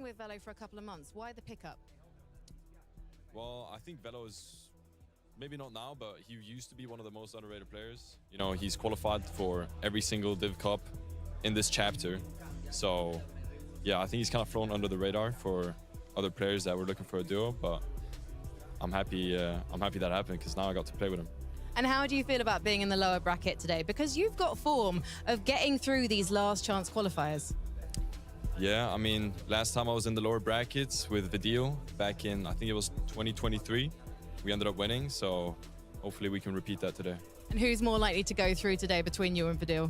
with Velo for a couple of months. Why the pickup? Well, I think Velo is maybe not now, but he used to be one of the most underrated players. You know, he's qualified for every single Div Cup in this chapter. So, yeah, I think he's kind of flown under the radar for other players that were looking for a duo, but I'm happy that happened because now I got to play with him. And how do you feel about being in the lower bracket today? Because you've got form of getting through these last chance qualifiers. Yeah, I mean, last time I was in the lower brackets with Vidil back in, I think it was 2023. We ended up winning, so hopefully we can repeat that today. And who's more likely to go through today between you and Vidil?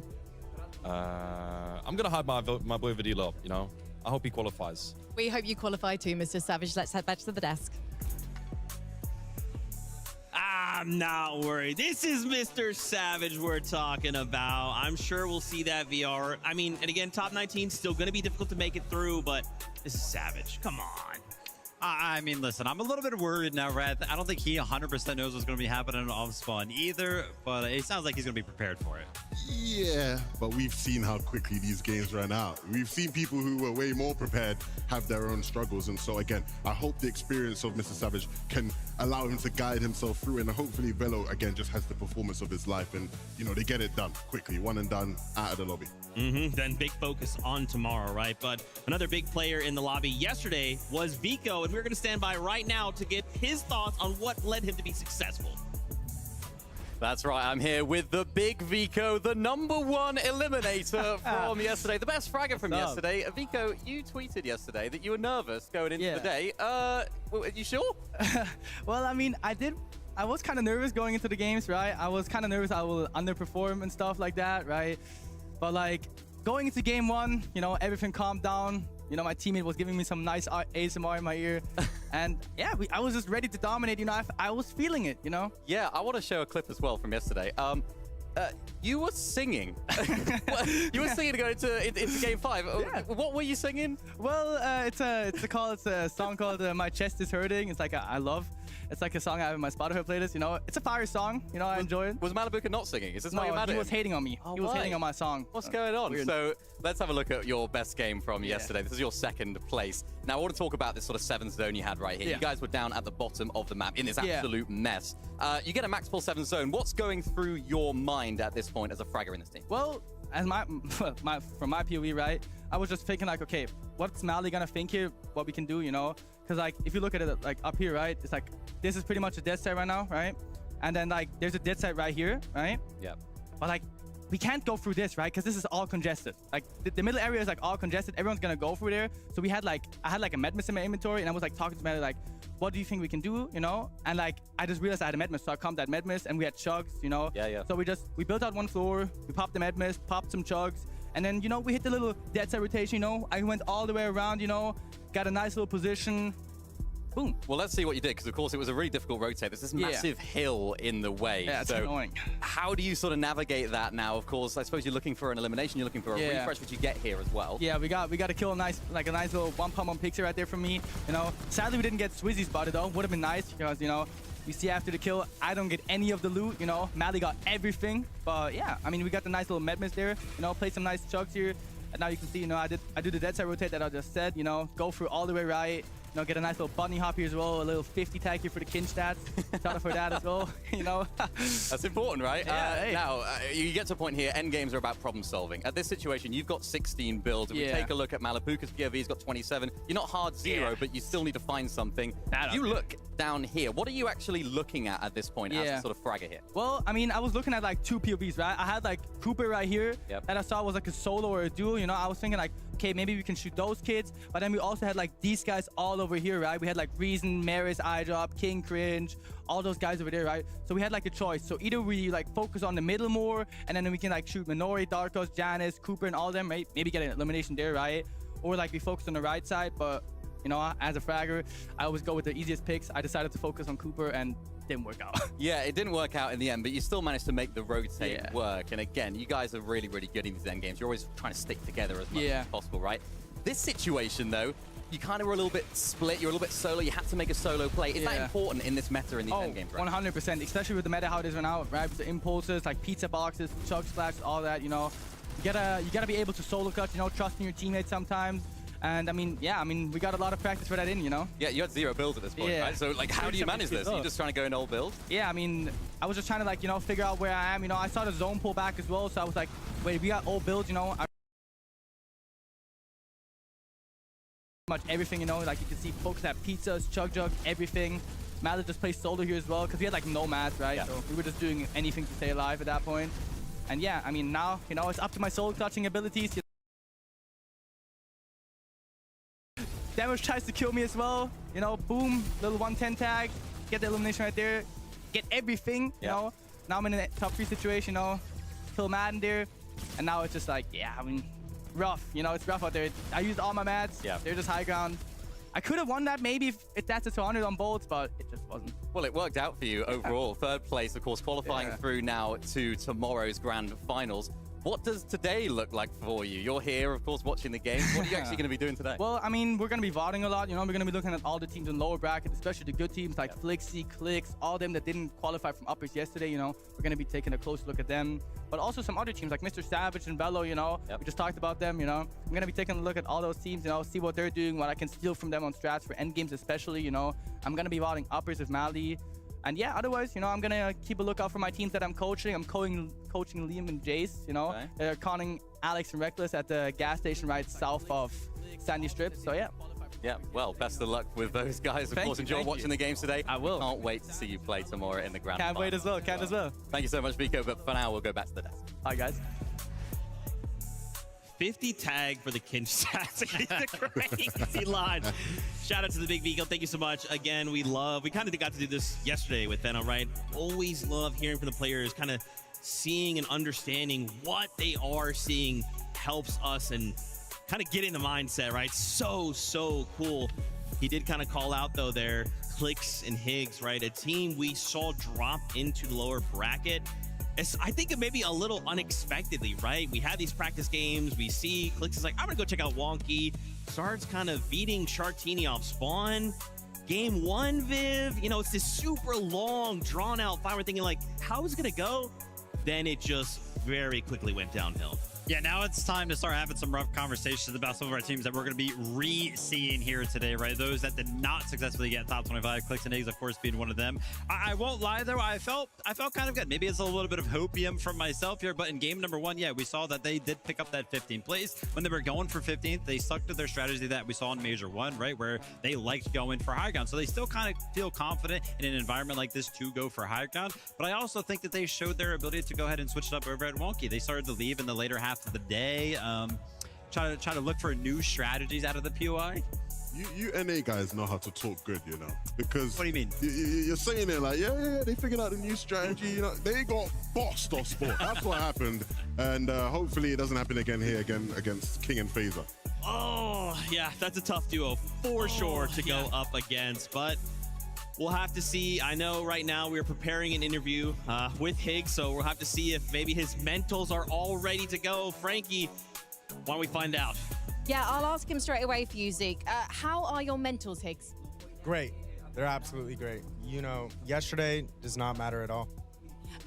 I'm going to hype my boy Vidil up, you know. I hope he qualifies. We hope you qualify too, Mr. Savage. Let's head back to the desk. I'm not worried. This is Mr. Savage we're talking about. I'm sure we'll see that VR. I mean, and again, top 19 still going to be difficult to make it through, but this is Savage. Come on. I mean, listen, I'm a little bit worried now, Red. I don't think he 100% knows what's going to be happening on spawn either, but it sounds like he's going to be prepared for it. Yeah, but we've seen how quickly these games ran out. We've seen people who were way more prepared have their own struggles. And so, again, I hope the experience of Mr. Savage can allow him to guide himself through. And hopefully Velo, again, just has the performance of his life. And, you know, they get it done quickly. One and done, out of the lobby. Then big focus on tomorrow, right? But another big player in the lobby yesterday was Vico, and we're going to stand by right now to get his thoughts on what led him to be successful. That's right, I'm here with the big Vico, the #1 eliminator from yesterday, the best fragger from yesterday. Vico, you tweeted yesterday that you were nervous going into the day. Are you sure? Well, I mean, I was kind of nervous going into the games, right? I was kind of nervous I will underperform and stuff like that, right? But like going into game 1, you know, everything calmed down. You know, my teammate was giving me some nice ASMR in my ear. And yeah, I was just ready to dominate. You know, I was feeling it, you know? Yeah, I want to show a clip as well from yesterday. You were singing. You were singing to go into game 5. Yeah. What were you singing? Well, it's a song called My Chest Is Hurting. It's like I love. It's like a song I have in my Spotify playlist, you know? It's a fire song, you know, I enjoy it. Was Malabuka not singing? Is this why No, you're mad at he him? was hating on me. He was hating on my song. What's going on? Weird. So let's have a look at your best game from yesterday. This is your second place. Now I want to talk about this sort of 7 zone you had right here. You guys were down at the bottom of the map in this absolute mess. You get a max pull 7 zone. What's going through your mind at this point as a fragger in this team? Well, as from my POV, right, I was just thinking like, okay, what's Mally gonna think here? What we can do, you know? Because like, if you look at it like up here, right, it's like, this is pretty much a dead side right now, right? And then like, there's a dead side right here, right? Yeah. But like, we can't go through this, right? Because this is all congested. Like, the middle area is like all congested. Everyone's gonna go through there. So we had like, I had like a medmiss in my inventory, and I was like talking to Mally like, what do you think we can do, you know? And like, I just realized I had a medmiss, so I comped that medmiss, and we had chugs, you know? Yeah. So we built out one floor, we popped the medmiss, popped some chugs, and then, you know, we hit the little dead side rotation, you know? I went all the way around, you know? Got a nice little position. Boom. Well, let's see what you did, because of course it was a really difficult rotate. There's this massive hill in the way. Yeah, it's annoying. How do you sort of navigate that now? Of course, I suppose you're looking for an elimination, you're looking for a refresh, which you get here as well. Yeah, we got to kill a nice little one pump on Pixie right there from me. You know, sadly we didn't get Swizzy spotted though. Would have been nice because, you know, you see after the kill, I don't get any of the loot, you know. Mally got everything. But yeah, I mean, we got the nice little medmiss there, you know, play some nice chugs here. And now you can see, you know, I do the dead side rotate that I just said, you know, go through all the way right. You know, get a nice little bunny hop here as well, a little 50 tag here for the kin stats. Shout out for that as well, you know. That's important, right? Yeah, Now, you get to a point here, end games are about problem solving. At this situation, you've got 16 builds. If we take a look at Malapuka's POV, he's got 27. You're not hard 0, but you still need to find something. You look down here. What are you actually looking at this point as a sort of fragger here? Well, I mean, I was looking at like 2 POVs, right? I had like Cooper right here that I saw was like a solo or a duo, you know. I was thinking like, okay, maybe we can shoot those kids. But then we also had like these guys all over here, right? We had like Reason, Maris, iDrop, King Cringe, all those guys over there, right? So we had like a choice. So either we like focus on the middle more, and then we can like shoot Minori, Darkos, Janice, Cooper, and all of them, right? Maybe get an elimination there, right? Or like we focus on the right side, but you know, as a fragger, I always go with the easiest picks. I decided to focus on Cooper and didn't work out. Yeah, it didn't work out in the end, but you still managed to make the rotate work. And again, you guys are really, really good in these end games. You're always trying to stick together as much as possible, right? This situation, though, you kind of were a little bit split. You're a little bit solo. You had to make a solo play. Is that important in this meta in these end games, right? 100%, especially with the meta how it is right now, right? With the impulses, like pizza boxes, chug splashes, all that, you know. You gotta be able to solo cut, you know, trusting your teammates sometimes. And I mean, yeah, I mean, we got a lot of practice for that in, you know? Yeah, you had 0 builds at this point, Yeah. right? So, like, how do you manage this? Are you just trying to go in old build? Yeah, I mean, I was just trying to, like, you know, figure out where I am. You know, I saw the zone pull back as well, so I was like, wait, we got old builds, you know? Much everything, you know, like you can see folks have pizzas, chug, everything. Malik just plays solo here as well, because we had, like, no mats, right? Yeah. So we were just doing anything to stay alive at that point. And yeah, I mean, now, you know, it's up to my soul clutching abilities. Damage tries to kill me as well. You know, boom, little 110 tag, get the elimination right there, get everything, you know. Now I'm in a top 3 situation, you know, kill Madden there. And now it's just like, yeah, I mean, rough, you know, it's rough out there. I used all my mats, they're just high ground. I could have won that maybe if that's a 200 on bolts, but it just wasn't. Well, it worked out for you overall. 3rd place, of course, qualifying through now to tomorrow's grand finals. What does today look like for you? You're here, of course, watching the game. What are you actually going to be doing today? Well, I mean, we're going to be voting a lot. You know, we're going to be looking at all the teams in lower bracket, especially the good teams like Flixie, Clicks, all them that didn't qualify from uppers yesterday, you know. We're going to be taking a close look at them. But also some other teams like Mr. Savage and Velo, you know. We just talked about them, you know. I'm going to be taking a look at all those teams, you know, see what they're doing, what I can steal from them on strats for end games especially, you know. I'm going to be voting uppers with Mali. And yeah, otherwise, you know, I'm gonna keep a lookout for my teams that I'm coaching. I'm coaching Liam and Jace, you know. They're conning Alex and Reckless at the gas station right south of Sandy Strip. So yeah. Yeah, well, best of luck with those guys. Of course, enjoy watching the games today. I will. Can't wait to see you play tomorrow in the grand Can't final. wait as well. Can't as well. Thank you so much, Vico. But for now, we'll go back to the desk. Bye, guys. 50 tag for the Kinshasa. It's a crazy line. Shout out to the Big Vico. Thank you so much. Again, we kind of got to do this yesterday with Theno, right? Always love hearing from the players, kind of seeing and understanding what they are seeing helps us and kind of get in the mindset, right? So cool. He did kind of call out, though, there, Clicks and Higgs, right? A team we saw drop into the lower bracket. I think it may be a little unexpectedly, right? We had these practice games. We see Clicks is like, I'm going to go check out Wonky. Starts kind of beating Shartini off spawn. Game 1, Viv. You know, it's this super long, drawn-out fight. We're thinking, like, how is it going to go? Then it just very quickly went downhill. Yeah, now it's time to start having some rough conversations about some of our teams that we're going to be re-seeing here today, right? Those that did not successfully get top 25, Clicks and Eggs, of course, being one of them. I won't lie, though. I felt kind of good. Maybe it's a little bit of hopium from myself here, but in game number 1, yeah, we saw that they did pick up that 15th place. When they were going for 15th, they stuck to their strategy that we saw in Major 1, right? Where they liked going for high ground. So they still kind of feel confident in an environment like this to go for high ground. But I also think that they showed their ability to go ahead and switch it up over at Wonky. They started to leave in the later half of the day, try to look for new strategies out of the POI. You NA guys know how to talk good, you know, because what do you mean? You're saying it like, yeah, they figured out the new strategy, you know, they got bossed off sport. That's what happened, and hopefully it doesn't happen again here against King and Phaser. Oh yeah, that's a tough duo for sure to go up against, but we'll have to see. I know right now we're preparing an interview with Higgs, so we'll have to see if maybe his mentals are all ready to go. Frankie, why don't we find out? Yeah, I'll ask him straight away for you, Zeke. How are your mentals, Higgs? Great. They're absolutely great. You know, yesterday does not matter at all.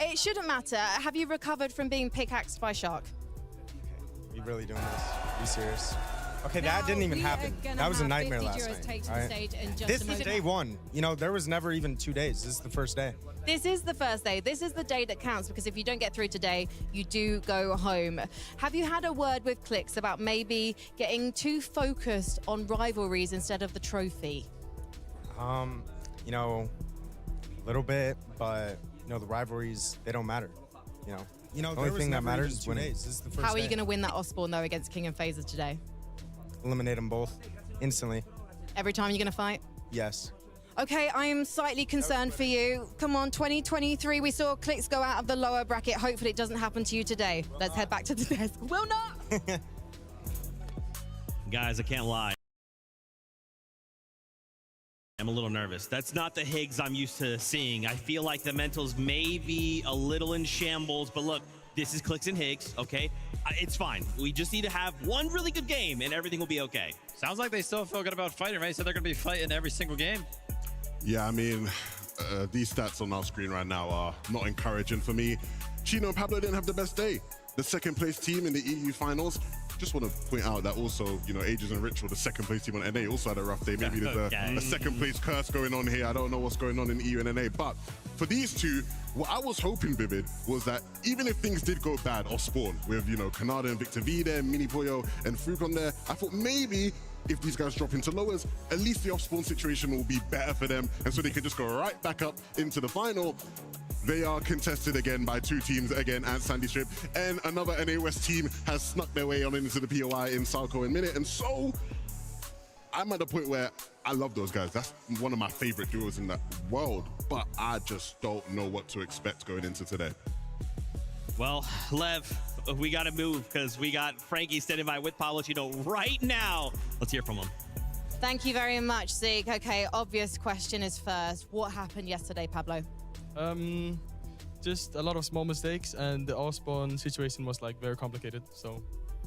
It shouldn't matter. Have you recovered from being pickaxed by Shark? Are you really doing this? Are you serious? Okay, that didn't even happen. That was a nightmare last night. Right? This is day 1. You know, there was never even 2 days. This is the first day. This is the first day. This is the day that counts, because if you don't get through today, you do go home. Have you had a word with Clicks about maybe getting too focused on rivalries instead of the trophy? You know, a little bit, but you know, the rivalries, they don't matter. You know, the only thing that matters is winning. This is the first How are you day. going to win that off-spawn, though, against King and Phaser today? Eliminate them both instantly. Every time you're going to fight? Yes. Okay, I am slightly concerned for you. Come on, 2023, we saw Clicks go out of the lower bracket. Hopefully it doesn't happen to you today. Let's head back to the desk. Will not! Guys, I can't lie. I'm a little nervous. That's not the Higgs I'm used to seeing. I feel like the mentals may be a little in shambles, but look, this is Clicks and Higgs, okay? It's fine. We just need to have one really good game and everything will be okay. Sounds like they still feel good about fighting, right? So they're going to be fighting every single game. Yeah, I mean, these stats on our screen right now are not encouraging for me. Chino and Pablo didn't have the best day. The second place team in the EU finals just want to point out that also, you know, Ages and Rich were the second place team on NA, also had a rough day. Maybe there's a second place curse going on here. I don't know what's going on in EU and NA. But for these two, what I was hoping, Vivid, was that even if things did go bad off spawn with, you know, Canada and Victor V there, Mini Pollo and Fruit on there, I thought maybe if these guys drop into lowers, at least the off-spawn situation will be better for them, and so they could just go right back up into the final. They are contested again by two teams again at Sandy Strip, and another NA West team has snuck their way on into the POI in Salco and Minute, and so I'm at the point where I love those guys. That's one of my favorite duos in the world, but I just don't know what to expect going into today. Well, Lev, we got to move because we got Frankie standing by with Pablo Chino right now. Let's hear from him. Thank you very much, Zeke. Okay, obvious question is first. What happened yesterday, Pablo? Just a lot of small mistakes, and the off-spawn situation was like very complicated. So,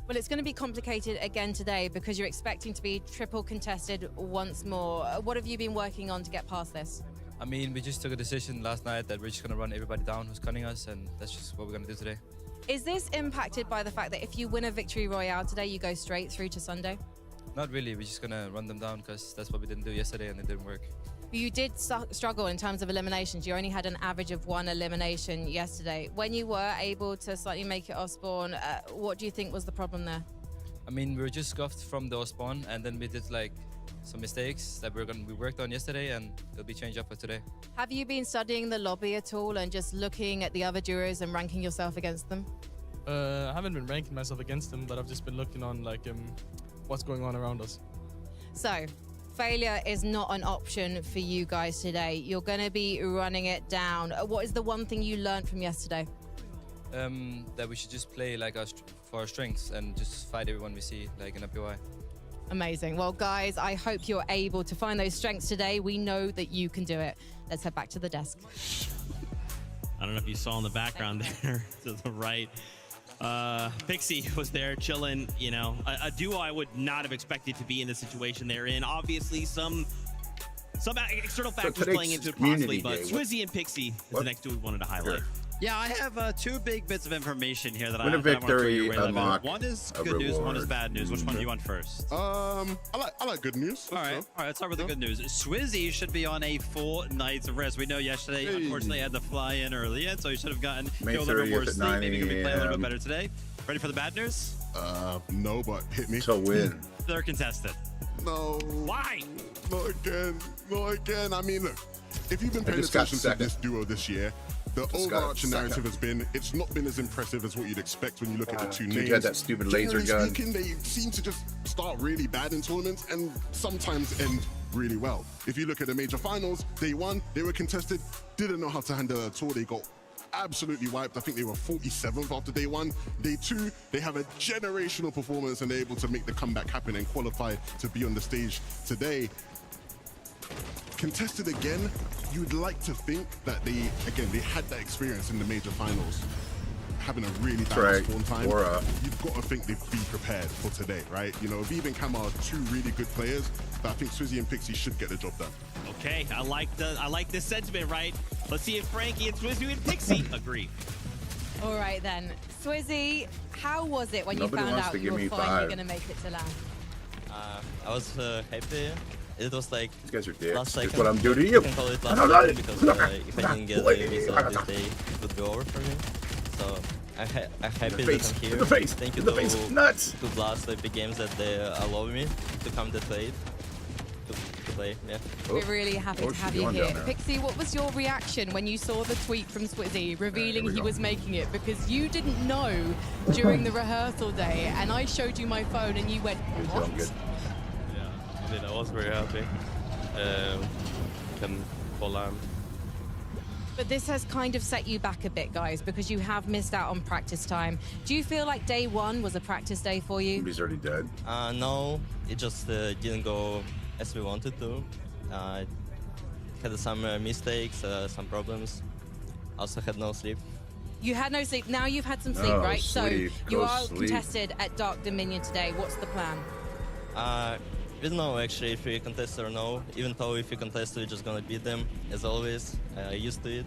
well, it's going to be complicated again today because you're expecting to be triple contested once more. What have you been working on to get past this? I mean, we just took a decision last night that we're just going to run everybody down who's cutting us, and that's just what we're going to do today. Is this impacted by the fact that if you win a victory royale today, you go straight through to Sunday? Not really. We're just going to run them down because that's what we didn't do yesterday and it didn't work. You did struggle in terms of eliminations. You only had an average of 1 elimination yesterday. When you were able to slightly make it off spawn, what do you think was the problem there? I mean, we were just scuffed from the off spawn, and then we did like some mistakes that we worked on yesterday, and it'll be changed up for today. Have you been studying the lobby at all and just looking at the other duos and ranking yourself against them? I haven't been ranking myself against them, but I've just been looking on like what's going on around us. So, failure is not an option for you guys today. You're going to be running it down. What is the one thing you learned from yesterday? That we should just play like for our strengths and just fight everyone we see like in a POI. Amazing. Well, guys, I hope you're able to find those strengths today. We know that you can do it. Let's head back to the desk. I don't know if you saw in the background there to the right. Pixie was there chilling, you know, a duo I would not have expected to be in the situation they're in. Obviously, some external factors playing into it possibly, but Swizzy and Pixie is the next duo we wanted to highlight. Yeah, I have two big bits of information here that I Win a victory, want to unlock One is a good news, one reward. is bad news. Which one do you want first? I like good news. All right, let's start with the good news. Swizzy should be on a full night's rest. We know yesterday, unfortunately, had to fly in early, and so he should have gotten a little bit more sleep. Maybe he could be playing a little bit better today. Ready for the bad news? No, but hit me. To win. They're contested. No. Why? Not again. Not again. I mean, look, if you've been paying attention to this duo this year, the overarching narrative has been, it's not been as impressive as what you'd expect when you look at the two names. You had that stupid laser gun. Speaking, they seem to just start really bad in tournaments and sometimes end really well. If you look at the major finals, day one, they were contested, didn't know how to handle a tour. They got absolutely wiped. I think they were 47th after day one. Day two, they have a generational performance and they're able to make the comeback happen and qualify to be on the stage today. Contested again, you'd like to think that they had that experience in the major finals, having a really bad spawn time. You've got to think they'd be prepared for today, right? You know, Viv and Cam are two really good players, but I think Swizzy and Pixie should get the job done. Okay, I like this sentiment, right? Let's see if Frankie and Swizzy and Pixie agree. All right then, Swizzy, how was it when you found out you were finally going to make it to LAN? I was happy. It was like these guys are dicks. Last second. That's what I'm doing to you. I can call it last second because if I didn't get the visa this day, it would be over for me. So I'm happy that I'm here. Thank you to Blast the big games that they allow me to come to play. To play, yeah. We're really happy to have you here. Pixie, what was your reaction when you saw the tweet from Swizzy revealing he was making it? Because you didn't know during the rehearsal day, and I showed you my phone and you went, what? I was very happy. Can fall on. But this has kind of set you back a bit, guys, because you have missed out on practice time. Do you feel like day one was a practice day for you? He's already dead. No, it just didn't go as we wanted to. Had some mistakes, some problems. Also had no sleep. You had no sleep. Now you've had some sleep, right? So you are contested at Dark Dominion today. What's the plan? We don't know actually if we contest or no. Even though if we contest, we're just gonna beat them as always. Used to it.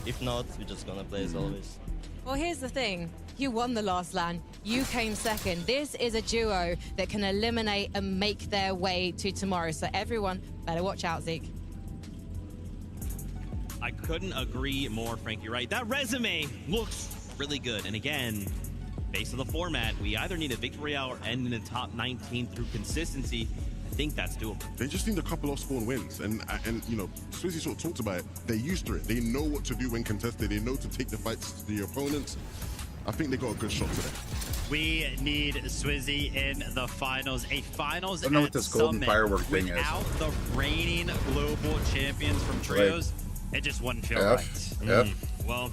If not, we're just gonna play as always. Well, here's the thing. You won the last LAN. You came second. This is a duo that can eliminate and make their way to tomorrow. So everyone better watch out, Zeke. I couldn't agree more, Frankie, right? That resume looks really good. And again, based on the format, we either need a victory royale or end in the top 19 through consistency. I think that's doable. They just need a couple of spawn wins. And you know, Swizzy sort of talked about it. They're used to it. They know what to do when contested. They know to take the fights to the opponents. I think they got a good shot today. We need Swizzy in the finals. A finals I don't know what at this golden Summit firework thing is. without the reigning global champions from trios. It just wouldn't feel right. Well,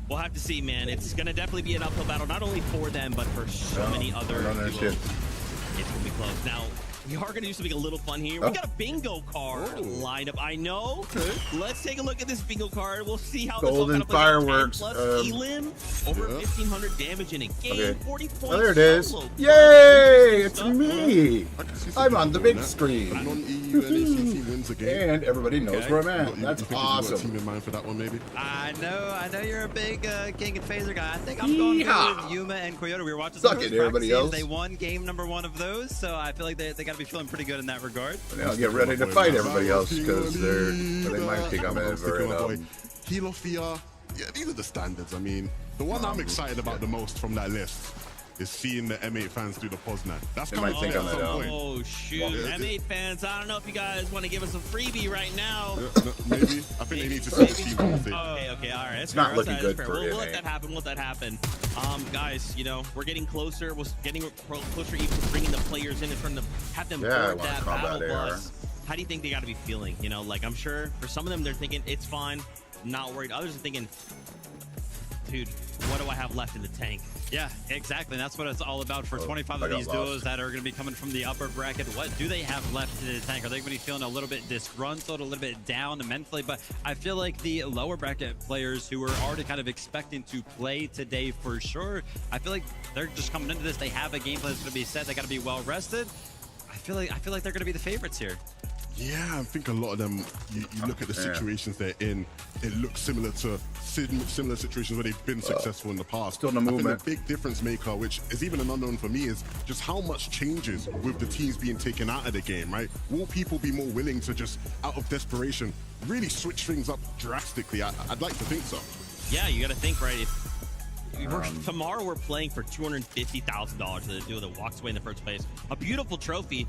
we'll have to see, man. It's going to definitely be an uphill battle, not only for them, but for so many other duos. It's going to be close. Now, we are going to do something a little fun here. We got a bingo card lined up. I know. Let's take a look at this bingo card. We'll see how golden this all kind of fireworks. Plus Elim, over 1,500 damage in a game. 40 points. Oh, there it is. Solo. Yay! It's me. I'm on the big screen. Non-EU NAC team wins the game. And everybody knows where I'm at. That's you think you got a awesome. team in mind for that one, maybe? I know you're a big King and Phaser guy. I think I'm going to go with Yuma and Coyote. We were watching Suck it, everybody else. They won game number 1 of those, so I feel like they got to be feeling pretty good in that regard. Now get ready to fight everybody else because they might think I'm ever. Heal off the yeah, these are the standards. I mean, the one I'm excited about the most from that list is seeing the M8 fans do the Poznan. That's They coming might think at I'm some at, point. Oh, shoot. M8 fans, I don't know if you guys want to give us a freebie right now. No, maybe. I think they need to see the team healthy. Okay, all right. It's not looking good for We'll NA. let that happen. We'll let that happen. Guys, you know, we're getting closer. We're getting closer even to bringing the players in and trying to have them board that battle bus. How do you think they got to be feeling? You know, like, I'm sure for some of them, they're thinking, it's fine, not worried. Others are thinking, dude, what do I have left in the tank? Yeah, exactly. And that's what it's all about for 25 of these duos that are going to be coming from the upper bracket. What do they have left in the tank? Are they going to be feeling a little bit disgruntled, a little bit down mentally? But I feel like the lower bracket players who are already kind of expecting to play today for sure, I feel like they're just coming into this. They have a game plan that's going to be set. They got to be well rested. I feel like they're going to be the favorites here. Yeah, I think a lot of them, you look at the situations they're in, it looks similar to similar situations where they've been successful in the past. Still in the movement. I think the big difference maker, which is even an unknown for me, is just how much changes with the teams being taken out of the game, right? Will people be more willing to just, out of desperation, really switch things up drastically? I'd like to think so. Yeah, you got to think, right? Tomorrow we're playing for $250,000 to the duo that walks away in the first place. A beautiful trophy.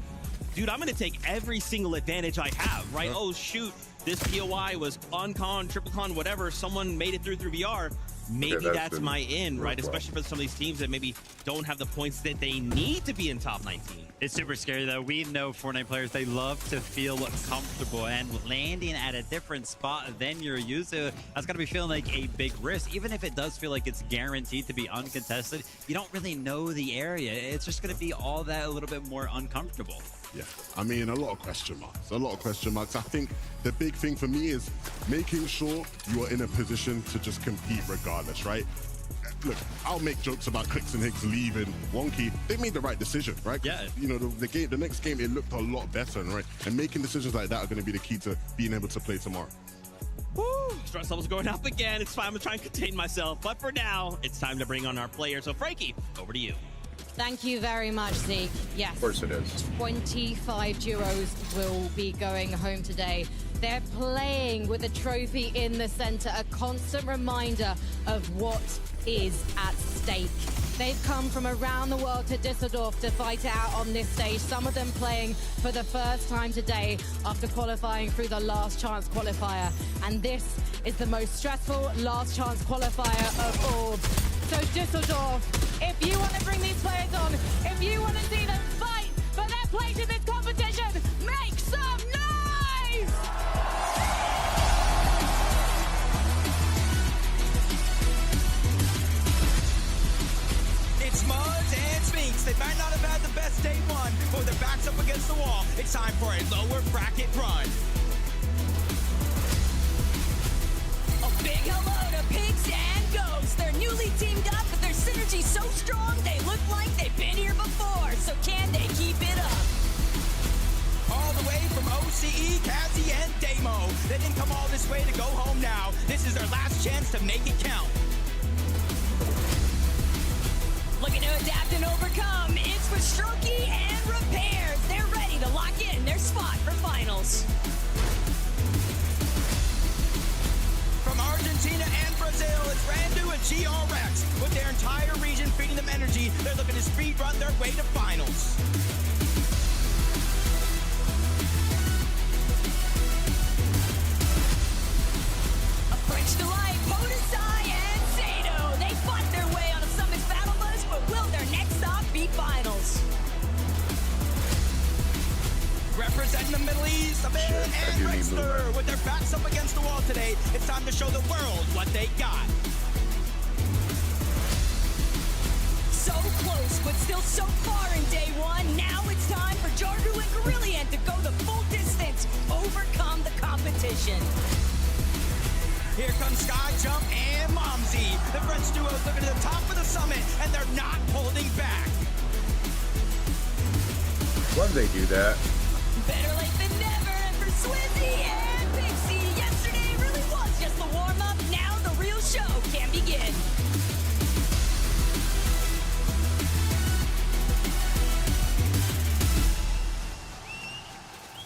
Dude, I'm going to take every single advantage I have, right? Oh, shoot, this POI was on-con, triple-con, whatever. Someone made it through VR. Maybe that's my in, right? Especially for some of these teams that maybe don't have the points that they need to be in top 19. It's super scary, though. We know Fortnite players, they love to feel comfortable, and landing at a different spot than you're used to, that's got to be feeling like a big risk. Even if it does feel like it's guaranteed to be uncontested, you don't really know the area. It's just going to be all that a little bit more uncomfortable. Yeah, I mean, a lot of question marks. I think the big thing for me is making sure you are in a position to just compete regardless, right? Look, I'll make jokes about Clicks and Higgs leaving Wonky. They made the right decision, right? Yeah. You know, the next game, it looked a lot better, right? And making decisions like that are going to be the key to being able to play tomorrow. Woo! Stress levels going up again. It's fine. I'm going to try and contain myself. But for now, it's time to bring on our player. So, Frankie, over to you. Thank you very much, Zeke. Yes. Of course it is. 25 duos will be going home today. They're playing with a trophy in the center, a constant reminder of what is at stake. They've come from around the world to Düsseldorf to fight it out on this stage, some of them playing for the first time today after qualifying through the last chance qualifier. And this is the most stressful last chance qualifier of all. So Düsseldorf, if you want to bring these players on, if you want to see them fight for their place in this competition, make some noise! It's Muzz and Sphinx. They might not have had the best day one, but with their backs up against the wall, it's time for a lower bracket run. A big hello to Pigs and Ghosts. They're newly teamed up, but their synergy's so strong, they look like they've been here before. So can they keep it up? All the way from OCE, Cassie, and Damo. They didn't come all this way to go home now. This is their last chance to make it count. Looking to adapt and overcome, it's for Strokey and Repairs. They're ready to lock in their spot for finals. From Argentina and Brazil, it's Randu and GRX. With their entire region feeding them energy, they're looking to speed run their way to finals. A French delight, Podesai and Sato. They fought their way on a Summit's battle bus, but will their next stop be finals? Representing the Middle East, Abin and Rexter. With their backs up against the wall today, it's time to show the world what they got. So close, but still so far in day one. Now it's time for Jardu and Gorillion to go the full distance, overcome the competition. Here comes Sky Jump and Momsy. The French duo is looking to the top of the summit, and they're not holding back. Why do they do that? Better late than never, and for Swizzy and Pixie, yesterday really was just the warm-up. Now the real show can begin.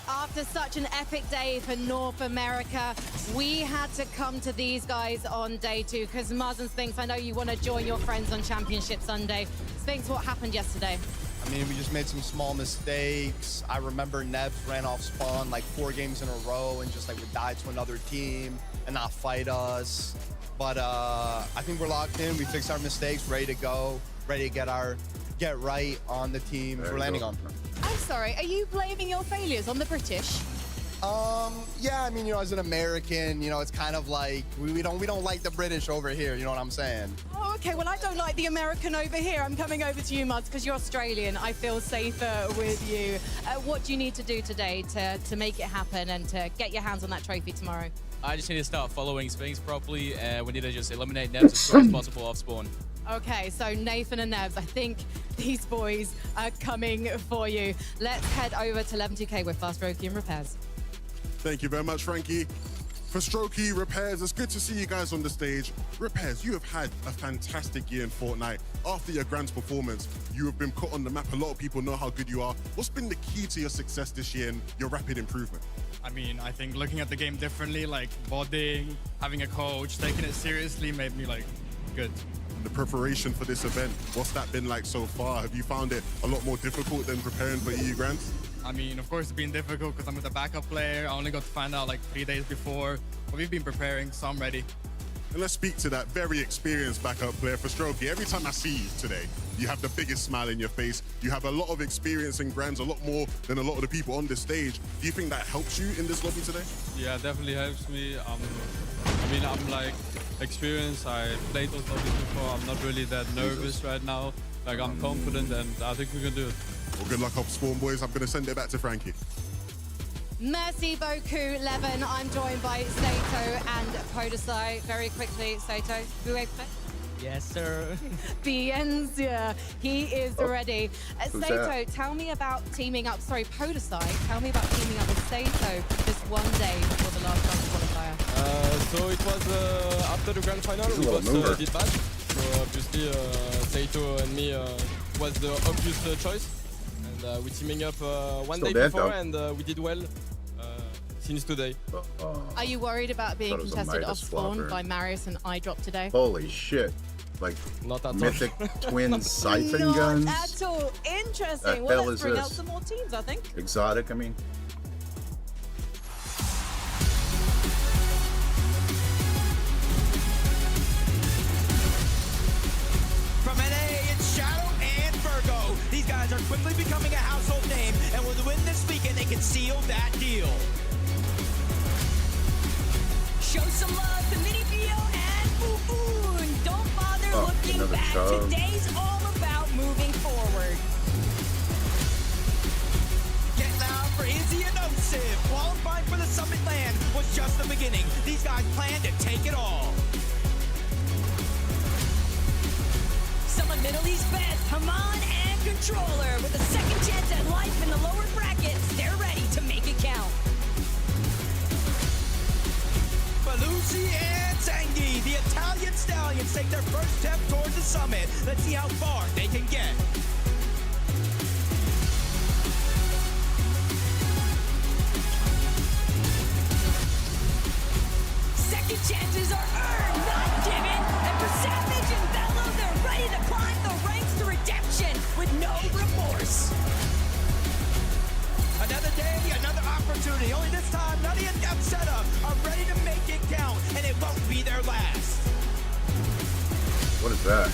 After such an epic day for North America, we had to come to these guys on day 2 because Muzz and Sphinx, I know you want to join your friends on Championship Sunday. Sphinx, what happened yesterday? I mean, we just made some small mistakes. I remember Nebs ran off spawn like 4 games in a row and just like would die to another team and not fight us. But I think we're locked in. We fixed our mistakes, ready to go, ready to get right on the teams we're landing on. I'm sorry, are you blaming your failures on the British? Yeah, I mean, you know, as an American, you know, it's kind of like we don't like the British over here, you know what I'm saying? Oh, okay, well, I don't like the American over here. I'm coming over to you, Muzz, because you're Australian. I feel safer with you. What do you need to do today to make it happen and to get your hands on that trophy tomorrow? I just need to start following Sphinx properly. We need to just eliminate Nebs as soon as possible off spawn. Okay, so Nathan and Nebs, I think these boys are coming for you. Let's head over to 11-2K with Fast Strokey and Repairs. Thank you very much, Frankie. For Strokey, Repairs, it's good to see you guys on the stage. Repairs, you have had a fantastic year in Fortnite. After your Grand's performance, you have been put on the map. A lot of people know how good you are. What's been the key to your success this year and your rapid improvement? I mean, I think looking at the game differently, like bodying, having a coach, taking it seriously made me like good. The preparation for this event, what's that been like so far? Have you found it a lot more difficult than preparing for EU Grands? I mean, of course, it's been difficult because I'm with a backup player. I only got to find out like 3 days before, but we've been preparing, so I'm ready. And let's speak to that very experienced backup player for Strokey. Every time I see you today, you have the biggest smile in your face. You have a lot of experience in Grands, a lot more than a lot of the people on this stage. Do you think that helps you in this lobby today? Yeah, definitely helps me. I mean, I'm like experienced. I played those lobbies before. I'm not really that nervous right now. Like, I'm confident, and I think we can do it. Well, good luck off spawn, boys. I'm going to send it back to Frankie. Merci beaucoup, Levin. I'm joined by Sato and Podesai. Very quickly, Sato, vous êtes prêt? Yes, sir. Bien sûr. He is ready. Who's Sato, that? tell me about teaming up. Sorry, Podesai, tell me about teaming up with Sato just one day before the last round qualifier. So it was after the grand final, we both did bad. So obviously Sato and me was the obvious choice. And we're teaming up one day before, and we did well since today. Are you worried about being Thought it was a contested Midas off spawn flopper. by Marius and iDrop today? Holy shit. Like, not at mythic twin siphon Not guns? at all. Interesting. The Well, hell let's is bring this? out some more teams, I think. Exotic, I mean. From NA, it's Shadow and Virgo. These guys are quickly becoming a household name, and with the win this weekend, they can seal that deal. Show some love to Mini Bio and Boo-Boon. Don't bother looking another back. shove. Today's all about moving forward. Get loud for Izzy and Osif. Qualifying for the Summit LAN was just the beginning. These guys plan to take it all. Some of Middle East best, Haman and Controller. With a second chance at life in the lower brackets, they're ready to make it count. Dragons take their first step towards the summit. Let's see how far they can get. Second chances are earned, not given. And for Savage and Velo, they're ready to climb the ranks to redemption with no remorse. Another day, another opportunity. Only this time, Nutty and Gapseta are ready to make it count, and it won't be their last. What is that?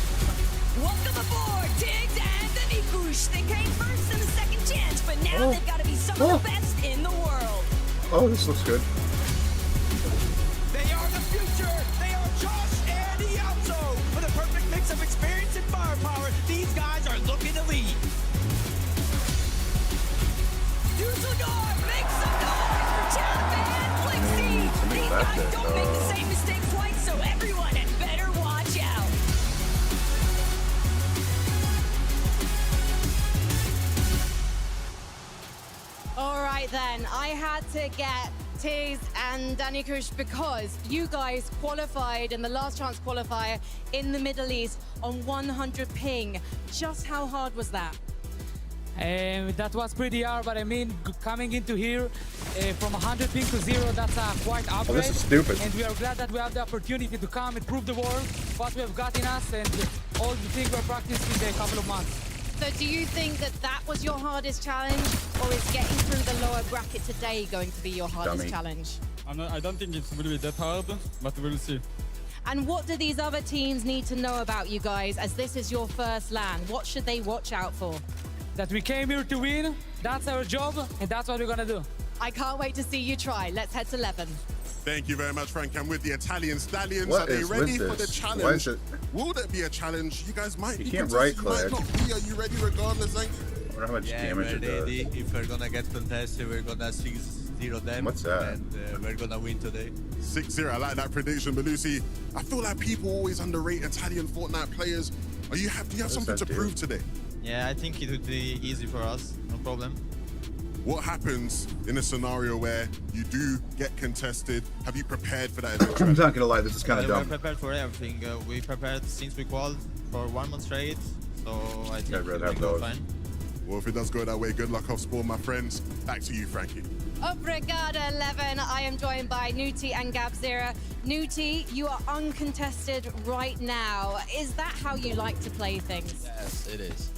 Welcome aboard, Tiggs and the Nikush. They came first in the second chance, but now they've got to be some of the best in the world. Oh, this looks good. They are the future. They are Josh and Ianzo. With a perfect mix of experience and firepower, these guys are looking to lead. Dusseldorf makes some noise for Champ and Flixie. These guys don't make the same mistake twice, so everyone had better watch out. All right then, I had to get Tiz and Danny Kush because you guys qualified in the last chance qualifier in the Middle East on 100 ping. Just how hard was that? That was pretty hard, but I mean, coming into here from 100 ping to 0, that's a quite upgrade. Oh, this is stupid. And we are glad that we have the opportunity to come and prove the world what we have got in us and all the things we're practicing in a couple of months. So do you think that that was your hardest challenge, or is getting through the lower bracket today going to be your hardest challenge? I don't think it's really that hard, but we'll see. And what do these other teams need to know about you guys, as this is your first LAN? What should they watch out for? That we came here to win, that's our job, and that's what we're gonna do. I can't wait to see you try. Let's head to Leven. Thank you very much, Frank. I'm with the Italian Stallions. What Are they is ready with for the this? challenge? Why is it? Will there be a challenge? You guys might You be can't contested, right you might click. not be. Are you ready regardless? I wonder how much damage it does. If we're gonna get contested, we're gonna 6-0 them. What's that? And we're gonna win today. 6-0. I like that prediction, but Lucy, I feel like people always underrate Italian Fortnite players. Do you have something to prove today? Yeah, I think it would be easy for us. No problem. What happens in a scenario where you do get contested? Have you prepared for that eventuality? I'm not gonna lie, this is kind of dumb. We're prepared for everything. We prepared since we qualified for 1 month straight, so I think I'd rather we have go those. fine. Well, if it does go that way, good luck off spawn, my friends. Back to you, Frankie. Obrigada, Leven. I am joined by Nuti and Gabzera. Nuti, you are uncontested right now. Is that how you like to play things? Yes, it is.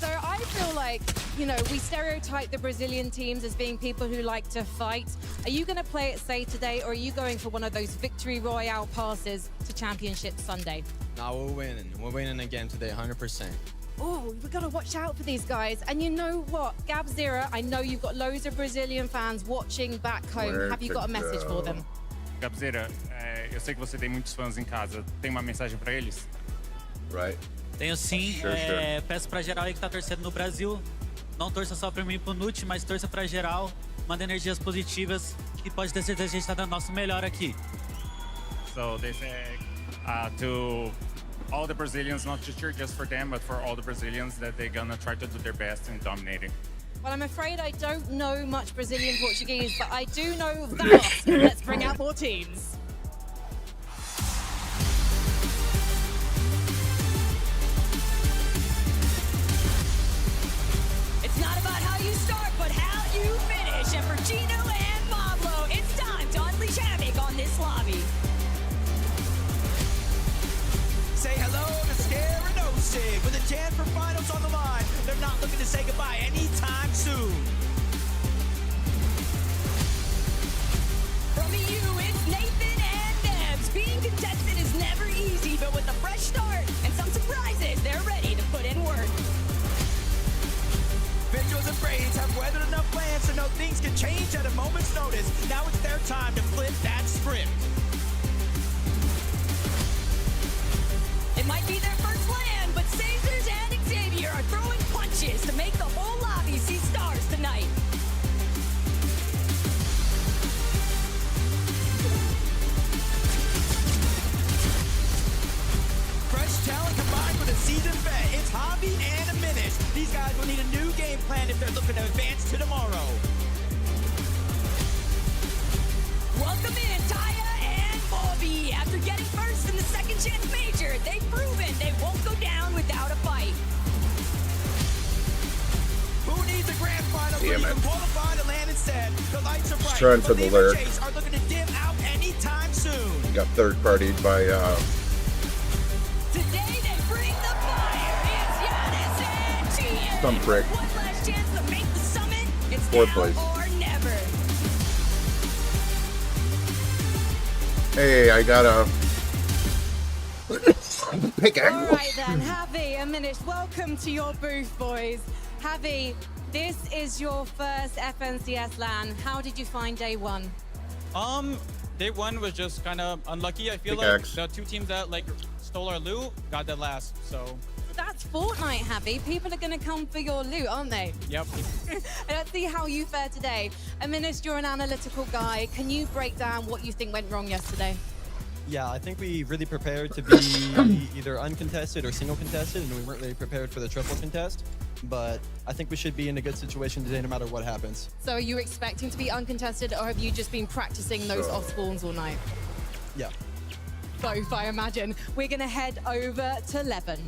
So I feel like, we stereotype the Brazilian teams as being people who like to fight. Are you going to play it safe today, or are you going for one of those victory royale passes to Championship Sunday? No, we're winning. We're winning again today, 100%. Oh, we've got to watch out for these guys. And you know what? Gabzera, I know you've got loads of Brazilian fans watching back home. Have you got a message for them? Gabzera, eu sei que você tem muitos fãs em casa. Tem uma mensagem para eles? Right. Tenho sim. Sure. Peço pra geral aí que tá torcendo no Brasil. Não torça só pra mim e pro Nut, mas torça pra geral. Manda energias positivas e pode ter certeza que a gente tá dando nosso melhor aqui. So they say to all the Brazilians, not to cheer just for them, but for all the Brazilians, that they're gonna try to do their best in dominating. Well, I'm afraid I don't know much Brazilian Portuguese, but I do know that. Let's bring out more teams. It's not about how you start, but how you finish. And for Gino and Pablo, it's time to unleash havoc on this lobby. Say hello to Scare and Osig. With a chance for finals on the line, they're not looking to say goodbye anytime soon. From EU, it's Nathan and Nebs. Being contested is never easy, but with a fresh start and some surprises, they're ready to put in work. Vigils and Braids have weathered enough lands to know things can change at a moment's notice. Now it's their time to flip that script. It might be their first land, but Caesars and Xavier are throwing punches to make the whole lobby see stars tonight. Fresh talent combined with a seasoned vet. It's Hobby and a Minish. These guys will need a new game plan if they're looking to advance to tomorrow. Welcome in, Taya and Bobby. After getting first in the second chance major, qualify to land instead. The lights are bright. Trying for the lyric. Are looking to dim out anytime soon. Got third-partied by Today they bring the fire. It's Giannis and Gian. some prick. One last chance to make the summit. It's Fourth now place. or never. Hey, I got a pickaxe. All right then, Javi, a minute. Welcome to your booth, boys. Javi, this is your first FNCS LAN. How did you find day one? Day one was just kind of unlucky. I feel Pickaxe. like the two teams that like stole our loot got that last. So That's Fortnite, Javi. People are going to come for your loot, aren't they? yep. Let's see how you fare today. Aminus, you're an analytical guy. Can you break down what you think went wrong yesterday? Yeah, I think we really prepared to be either uncontested or single contested, and we weren't really prepared for the triple contest. But I think we should be in a good situation today no matter what happens. So are you expecting to be uncontested, or have you just been practicing those off spawns all night? Yeah. Both, I imagine. We're going to head over to Levin.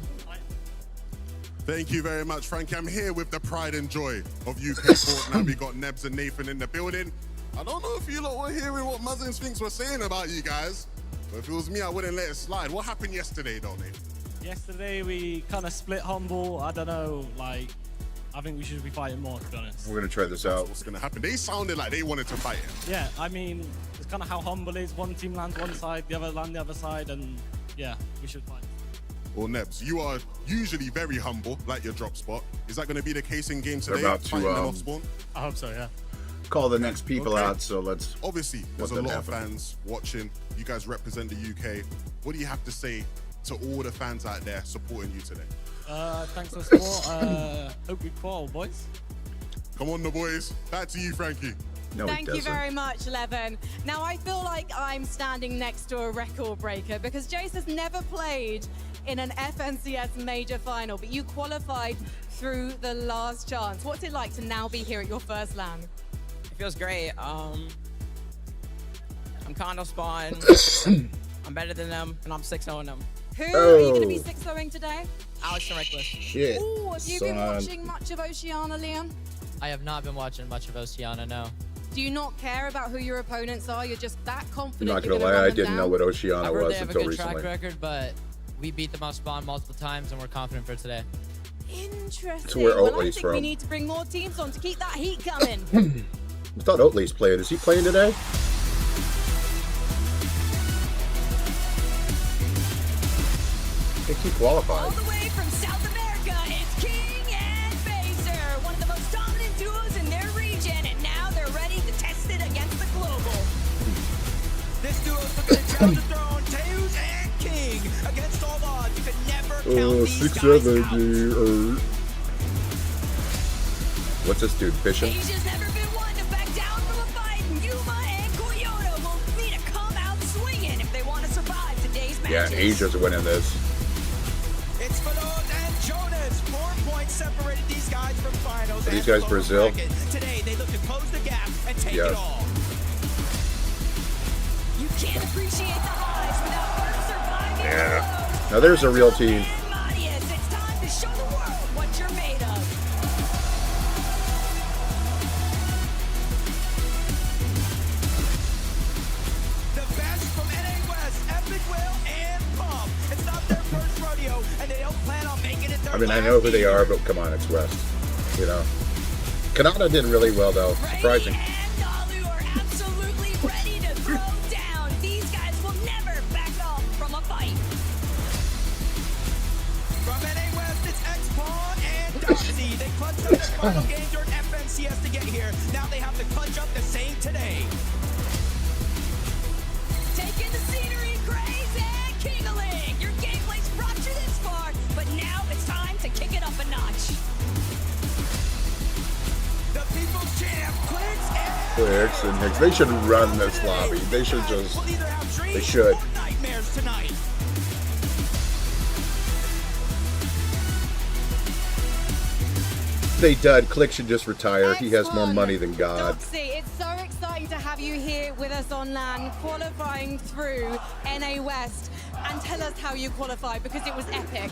Thank you very much, Frankie. I'm here with the pride and joy of UK Fortnite. We got Nebs and Nathan in the building. I don't know if you lot were hearing what Muzz and Sphinx were saying about you guys, but if it was me, I wouldn't let it slide. What happened yesterday, though, Nathan? Yesterday we kind of split humble. I don't know, like, I think we should be fighting more, to be honest. We're gonna try this out. What's gonna happen? They sounded like they wanted to fight him. Yeah, I mean, it's kind of how humble is. One team lands one side, the other land the other side, and yeah, we should fight. Well, Nebs, you are usually very humble, like your drop spot. Is that going to be the case in game They're today? about to, fighting them off spawn? I hope so, yeah. Call the next people Okay. out, so let's. Obviously, there's a let lot them of happen. fans watching. You guys represent the UK. What do you have to say to all the fans out there supporting you today? Thanks for the support. Hope we quarrel, boys. Come on, the boys. Back to you, Frankie. No, Thank you very much, Levin. Now, I feel like I'm standing next to a record breaker because Jace has never played in an FNCS major final, but you qualified through the last chance. What's it like to now be here at your first LAN? It feels great. I'm condo spawn. I'm better than them, and I'm 6-0 them. Who are you going to be 6-0ing today? Alex and Reckless. Shit. Ooh, have you been watching much of Oceania, Leon? I have not been watching much of Oceania, no. Do you not care about who your opponents are? You're just that confident. I'm not you're gonna run lie, I them didn't know down? what Oceania I've heard was they have until a good recently. track record, but we beat them on spawn multiple times, and we're confident for today. Interesting. It's where Well, I Oatley's think from. we need to bring more teams on to keep that heat coming. I thought Oatley's playing. Is he playing today? I think he qualified. All the way from South America, it's King and Phaser, one of the most dominant duos in their region, and now they're ready to test it against the global. This duo's looking to challenge the throne. Teus and King against all odds. You can never count these 6-7, guys out. What's this dude fishing? Asia's never been one to back down from a fight, and Yuma and Koyoto will need to come out swinging if they want to survive today's Yeah, matches. Asia's winning this. It's Fanon and Jonas. 4 points separated these guys from finals. Are these and guys lower Brazil? bracket. Today they look to close the gap and take Yes. it all. You can't appreciate the highs without first surviving. Yeah. Now there's a real team. Marius, it's time to show the world what you're made of. The best from NA West, Epic Will and Pump. It's not their first rodeo, and they don't plan on making it their I mean, I last know who they either. are, but come on, it's West. You know. Kanata did really well, though. Surprising. And Nalu are absolutely ready to throw down. These guys will never back off from a fight. From NA West, it's X-Pawn and Doxy. They clutched up their final game during FNCS to get here. Now they have to clutch up the same today. Taking the scenery, Graze and Kingaling. Your gameplay's brought you this far, but now it's time to kick it up a notch. The People's Champ, Clicks and Clicks and Hicks. They should run this lobby. They should just. will either have dreams They should. or nightmares tonight. If they dud, Click should just retire. He has more money than God. Doxy, it's so exciting to have you here with us on LAN, qualifying through NA West. And tell us how you qualified, because it was epic.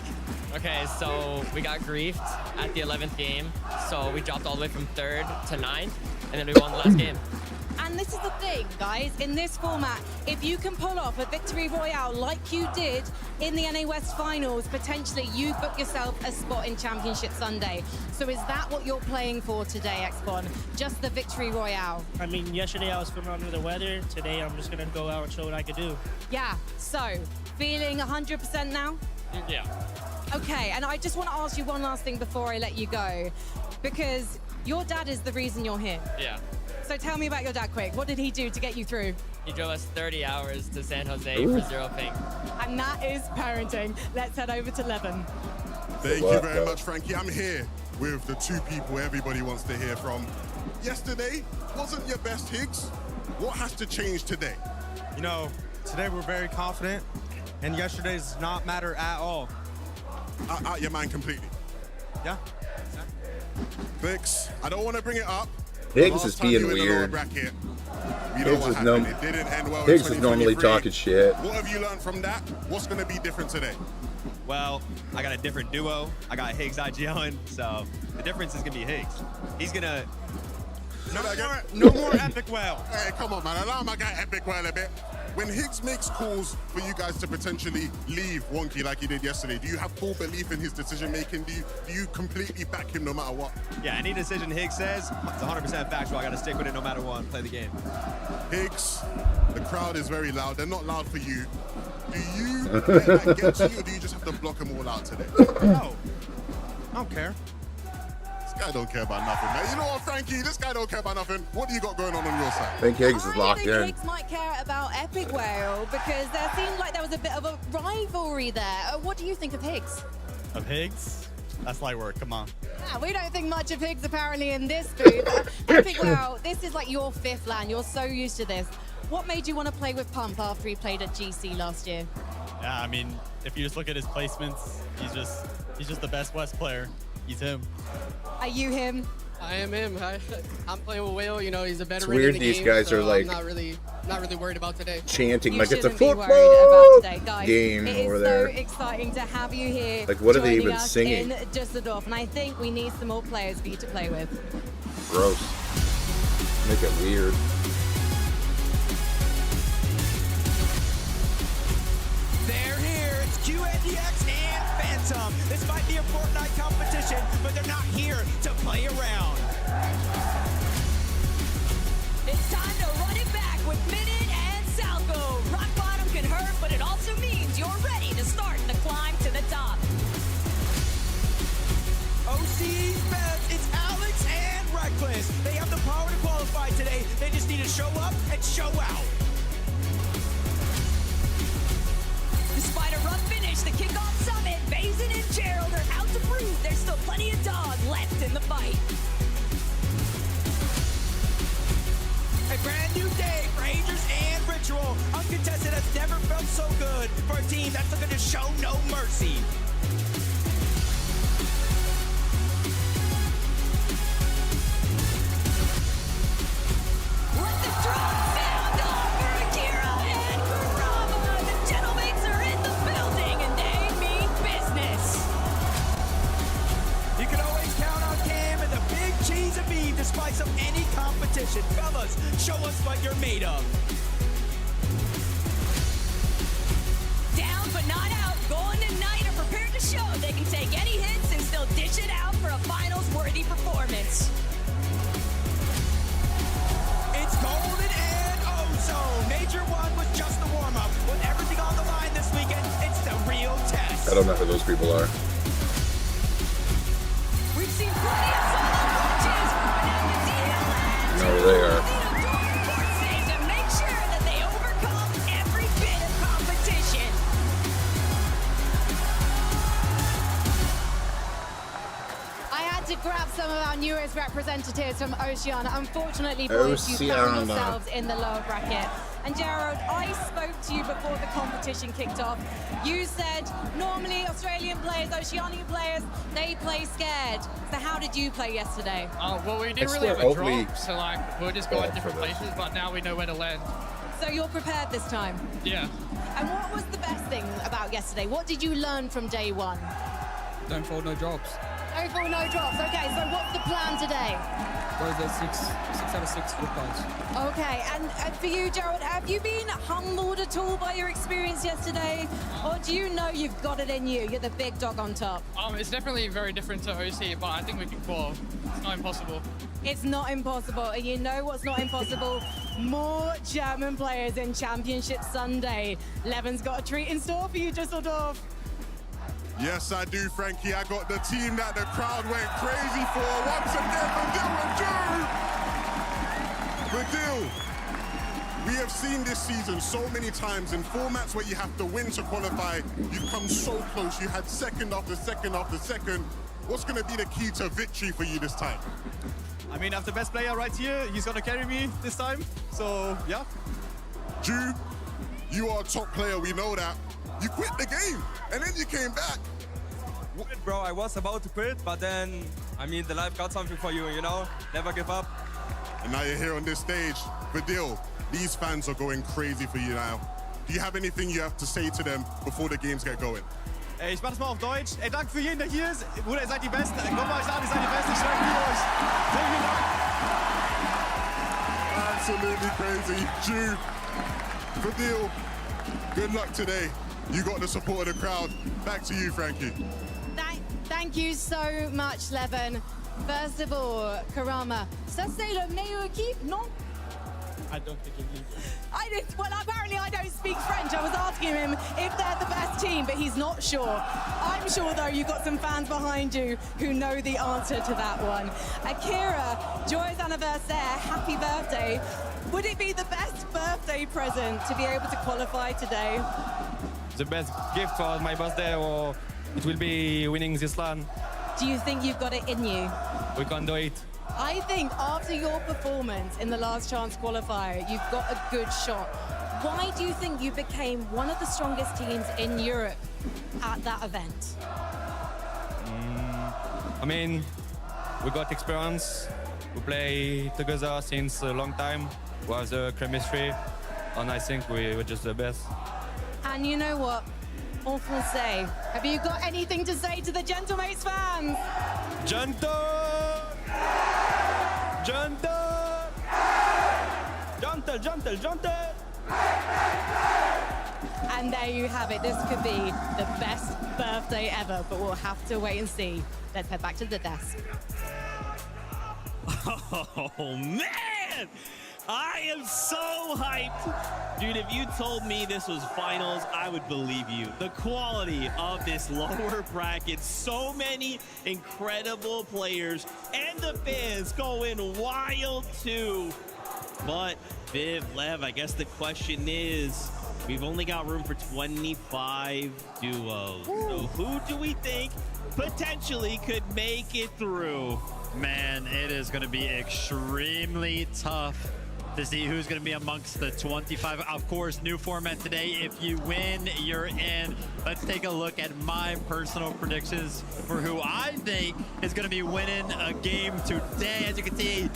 Okay, so we got griefed at the 11th game. So we dropped all the way from 3rd to 9th, and then we won the last game. And this is the thing, guys, in this format, if you can pull off a victory royale like you did in the NA West finals, potentially you book yourself a spot in Championship Sunday. So is that what you're playing for today, Xbon? Just the victory royale? I mean, yesterday I was feeling under the weather. Today I'm just gonna go out and show what I could do. Yeah, so feeling 100% now? Yeah. Okay, and I just want to ask you one last thing before I let you go, because your dad is the reason you're here. Yeah. So tell me about your dad quick. What did he do to get you through? He drove us 30 hours to San Jose for 0 ping. And that is parenting. Let's head over to Levin. Thank you very much, Frankie. I'm here with the two people everybody wants to hear from. Yesterday wasn't your best, Higgs. What has to change today? You know, today we're very confident, and yesterday does not matter at all. Out your mind completely. Yeah. Clicks, I don't want to bring it up. Higgs is being weird. Higgs is normally talking shit. What have you learned from that? What's going to be different today? Well, I got a different duo. I got Higgs IGLing, so the difference is going to be Higgs. He's going to... No more Epic Whale. Hey, come on, man. Allow my guy Epic Whale a bit. When Higgs makes calls for you guys to potentially leave Wonky like he did yesterday, do you have full belief in his decision-making? Do you completely back him no matter what? Yeah, any decision Higgs says, it's 100% factual. I got to stick with it no matter what and play the game. Higgs, the crowd is very loud. They're not loud for you. Do you let that get to you, or do you just have to block them all out today? No, I don't care. This guy don't care about nothing, man. You know what, Frankie? This guy don't care about nothing. What do you got going on your side? I think Higgs is locked I think in. Higgs might care about Epic Whale, because there seemed like there was a bit of a rivalry there. What do you think of Higgs? Of Higgs? That's light work, come on. Yeah, we don't think much of Higgs apparently in this booth. Epic Whale, this is like your 5th LAN. You're so used to this. What made you want to play with Pump after he played at GC last year? Yeah, I mean, if you just look at his placements, he's just the best West player. He's him. Are you him? I am him. I'm playing with Whale. You know, he's a better It's weird in the these game, guys so are like I'm not really worried about today. chanting You like it's a shouldn't be football worried about today, guys. game it is over so there. exciting to have you here. Like, what are they joining even us singing? in Düsseldorf, and I think we need some more players for you to play with. Gross. Make it weird. They're here. It's QNDX and Phantom. This might be a Fortnite competition, but they're not here to play around. It's time to run it back with Minute and Salco. Rock bottom can hurt, but it also means you're ready to start the climb to the top. OCE's best. It's Alex and Reckless. They have the power to qualify today. They just need to show up and show out. Despite a rough finish, the kickoff summit, Bazin and Gerald are out to prove there's still plenty of dog left in the fight. A brand new day for Rangers and Ritual. Uncontested has never felt so good for a team that's looking to show no mercy. Let the drum sound off for Akira and Kurama. The gentlemen are in the building and they mean business. You can always count on Cam and the big cheese of beef to spice up any competition. Fellas, show us what you're made of. Down but not out, Golden and Knight are prepared to show they can take any hits and still dish it out for a finals-worthy performance. It's Golden and Ozone. Major 1 was just the warm-up. With everything on the line this weekend, it's the real test. I don't know who those people are. We've seen plenty of solo coaches, but now the DLN No, they are. to make sure that they overcome every bit of competition. I had to grab some of our newest representatives from Oceania. Unfortunately, boys, you found Oceania. yourselves in the lower bracket. And Gerald, I spoke to you before the competition kicked off. You said normally Australian players, Oceania players, they play scared. So how did you play yesterday? Well, we didn't really have a drop, so like we were just going different places, but now we know where to land. So you're prepared this time? Yeah. And what was the best thing about yesterday? What did you learn from day one? Don't fall, no drops. No fall, no drops. Okay, so what's the plan today? Those are 6 out of 6 good points. Okay, and for you, Gerald, have you been humbled at all by your experience yesterday? Or do you know you've got it in you? You're the big dog on top. It's definitely very different to OC, but I think we can qual. It's not impossible. It's not impossible, and you know what's not impossible? More German players in Championship Sunday. Levin's got a treat in store for you, Düsseldorf. Yes, I do, Frankie. I got the team that the crowd went crazy for. Once again, Badil. We have seen this season so many times in formats where you have to win to qualify. You've come so close. You had second after second after second. What's going to be the key to victory for you this time? I mean, I have the best player right here. He's going to carry me this time. So, yeah. Ju, you are a top player. We know that. You quit the game, and then you came back. Bro, I was about to quit, but then, I mean, the life got something for you, you know? Never give up. And now you're here on this stage. Badil, these fans are going crazy for you now. Do you have anything you have to say to them before the games get going? Ich mach das mal auf Deutsch. Danke für jeden, der hier ist. Bruder, ihr seid die Besten. Kommt mal euch an, ihr seid die Besten. Ich danke euch. Vielen Dank. Absolutely crazy. Ju, Badil, good luck today. You got the support of the crowd. Back to you, Frankie. Thank you so much, Levin. First of all, Karama, ça c'est la meilleure équipe, non? I don't think you need it. Well, apparently I don't speak French. I was asking him if they're the best team, but he's not sure. I'm sure, though, you've got some fans behind you who know the answer to that one. Akira, joyeux anniversaire, happy birthday. Would it be the best birthday present to be able to qualify today? The best gift for my birthday, or it will be winning this LAN. Do you think you've got it in you? We can do it. I think after your performance in the last chance qualifier, you've got a good shot. Why do you think you became one of the strongest teams in Europe at that event? I mean, we got experience. We play together since a long time. We have the chemistry, and I think we were just the best. And you know what? En français, have you got anything to say to the Gentlemates fans? Gentle! Gentle! Gentle, gentle, gentle! And there you have it. This could be the best birthday ever, but we'll have to wait and see. Let's head back to the desk. Oh, man! I am so hyped. Dude, if you told me this was finals, I would believe you. The quality of this lower bracket, so many incredible players, and the fans going wild too. But Viv, Lev, I guess the question is, we've only got room for 25 duos. So who do we think potentially could make it through? Man, it is going to be extremely tough to see who's going to be amongst the 25. Of course, new format today. If you win, you're in. Let's take a look at my personal predictions for who I think is going to be winning a game today. As you can see,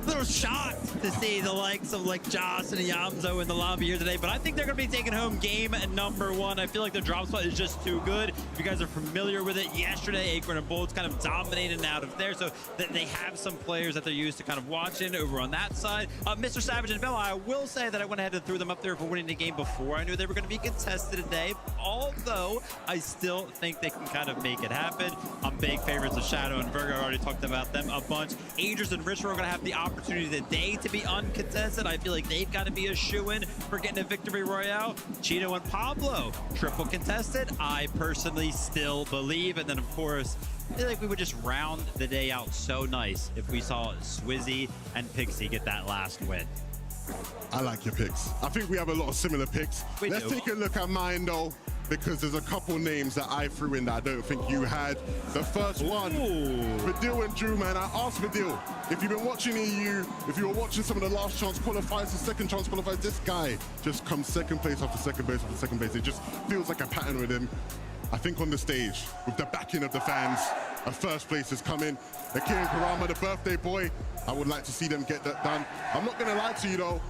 a little shocked to see the likes of like Joss and Yamzo in the lobby here today, but I think they're going to be taking home game number one. I feel like the drop spot is just too good. If you guys are familiar with it, yesterday Acorn and Bolts kind of dominated out of there, so they have some players that they're used to kind of watching over on that side. Mr. Savage and Bella, I will say that I went ahead and threw them up there for winning the game before I knew they were going to be contested today, although I still think they can kind of make it happen. I'm big favorites of Shadow and Virgo. I already talked about them a bunch. Aegis and Richard are going to have the opportunity today to be uncontested. I feel like they've got to be a shoo-in for getting a victory royale. Cheeto and Pablo, triple contested. I personally still believe. And then, of course, I feel like we would just round the day out so nice if we saw Swizzy and Pixie get that last win. I like your picks. I think we have a lot of similar picks. Let's take a look at mine, though. because there's a couple names that I threw in that I don't think you had. The first one, Vidil and Drew, man. I asked Vidil, if you've been watching EU, if you were watching some of the last chance qualifiers, the second chance qualifiers, this guy just comes second place after second place after second place. It just feels like a pattern with him. I think on the stage, with the backing of the fans, a first place is coming. Akira Karama, the birthday boy, I would like to see them get that done. I'm not gonna lie to you though,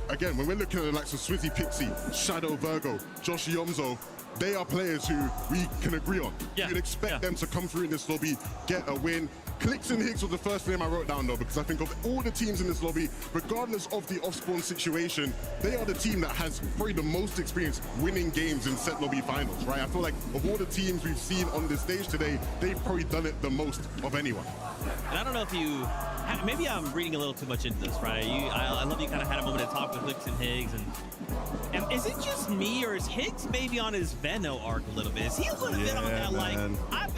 again, when we're looking at the likes of Swizzy Pixie, Shadow Virgo, Josh Yomzo, they are players who we can agree on. You'd expect them to come through in this lobby, get a win. Clicks and Higgs was the first name I wrote down though, because I think of all the teams in this lobby, regardless of the off-spawn situation, they are the team that has probably the most experience winning games in set lobby finals, right? I feel like of all the teams we've seen on this stage today, they've probably done it the most of anyone. And I don't know if you, maybe I'm reading a little too much into this, right? I love you kind of had a moment to talk with Clicks and Higgs, and is it just me, or is Higgs maybe on his Venno arc a little bit? Is he a little bit on that, like,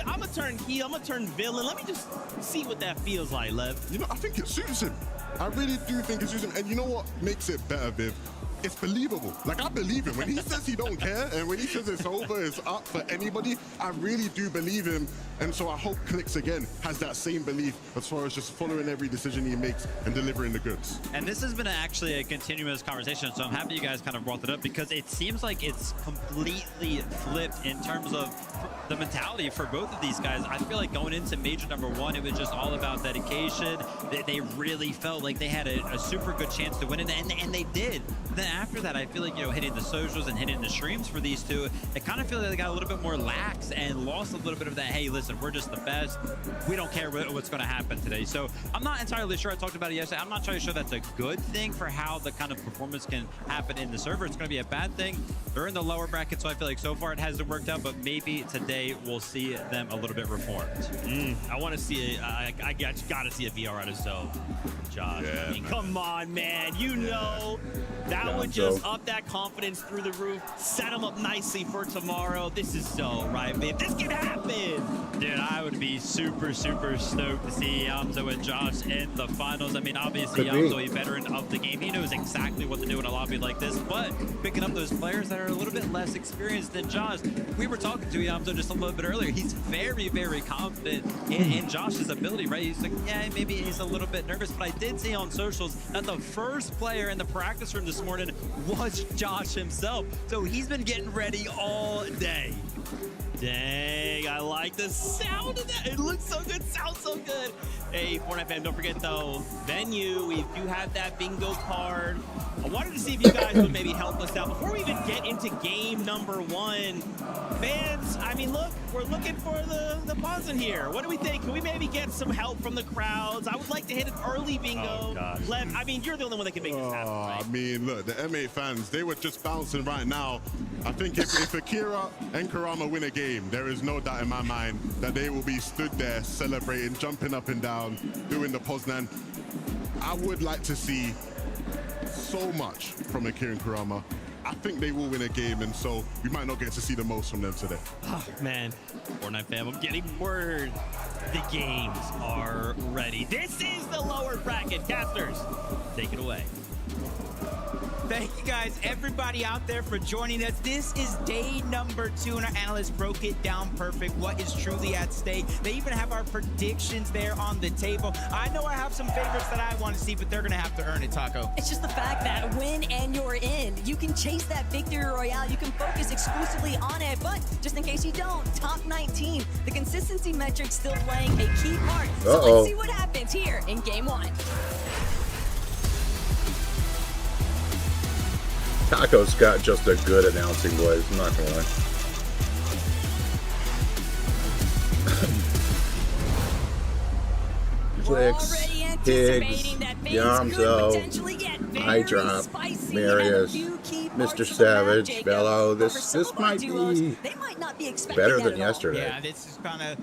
I'm gonna turn heel, I'm gonna turn villain, let me just see what that feels like, Lev. You know, I think it suits him. I really do think it suits him. And you know what makes it better, Viv? It's believable. Like, I believe him. When he says he don't care, and when he says it's over, it's up for anybody, I really do believe him. And so I hope Clicks, again, has that same belief as far as just following every decision he makes and delivering the goods. And this has been actually a continuous conversation, so I'm happy you guys kind of brought it up, because it seems like it's completely flipped in terms of the mentality for both of these guys. I feel like going into major number one, it was just all about dedication. They really felt like they had a super good chance to win it, and they did. Then after that, I feel like, you know, hitting the socials and hitting the streams for these two, it kind of feels like they got a little bit more lax and lost a little bit of that, hey, listen, we're just the best. We don't care what's going to happen today. So I'm not entirely sure. I talked about it yesterday. I'm not entirely sure that's a good thing for how the kind of performance can happen in the server. It's going to be a bad thing. They're in the lower bracket, so I feel like so far it hasn't worked out, but maybe today we'll see them a little bit reformed. I want to see I got to see a VR out of Zoe, Josh. Yeah, I mean, come on, man. You know, that would just up that confidence through the roof, set them up nicely for tomorrow. This is Zoe, right, babe? This can happen. Dude, I would be super, super stoked to see Yamzo and Josh in the finals. I mean, obviously, Yamzo, a veteran of the game. He knows exactly what to do in a lobby like this, but picking up those players that are a little bit less experienced than Josh. We were talking to Yamzo just a little bit earlier. He's very, very confident in Josh's ability, right? He's like, yeah, maybe he's a little bit nervous, but I did see on socials that the first player in the practice room this morning was Josh himself. So he's been getting ready all day. Dang, I like the sound of that. It looks so good, sounds so good. Hey, Fortnite fam, don't forget though, venue, we do have that bingo card. I wanted to see if you guys would maybe help us out before we even get into game number one. Fans, I mean, look, we're looking for the pause in here. What do we think? Can we maybe get some help from the crowds? I would like to hit an early bingo. Lev, I mean, you're the only one that can make this happen, right? I mean, look, the M8 fans, they were just bouncing right now. I think if Akira and Karama win a game, there is no doubt in my mind that they will be stood there celebrating, jumping up and down, doing the Poznan. I would like to see so much from Akira and Karama. I think they will win a game, and so we might not get to see the most from them today. Oh, man. Fortnite fam, I'm getting word. The games are ready. This is the lower bracket. Casters, take it away. Thank you guys, everybody out there, for joining us. This is day number 2, and our analysts broke it down perfect. What is truly at stake? They even have our predictions there on the table. I know I have some favorites that I want to see, but they're going to have to earn it, Taco. It's just the fact that win and you're in. You can chase that victory royale. You can focus exclusively on it, but just in case you don't, top 19, the consistency metrics still playing a key part. So let's see what happens here in game 1. Taco's got just a good announcing voice, I'm not gonna lie. Clicks, Higgs, Yamzo, Hydrop, Marius, Mr. Savage, Bello. This might be better than yesterday. Yeah, this is kind of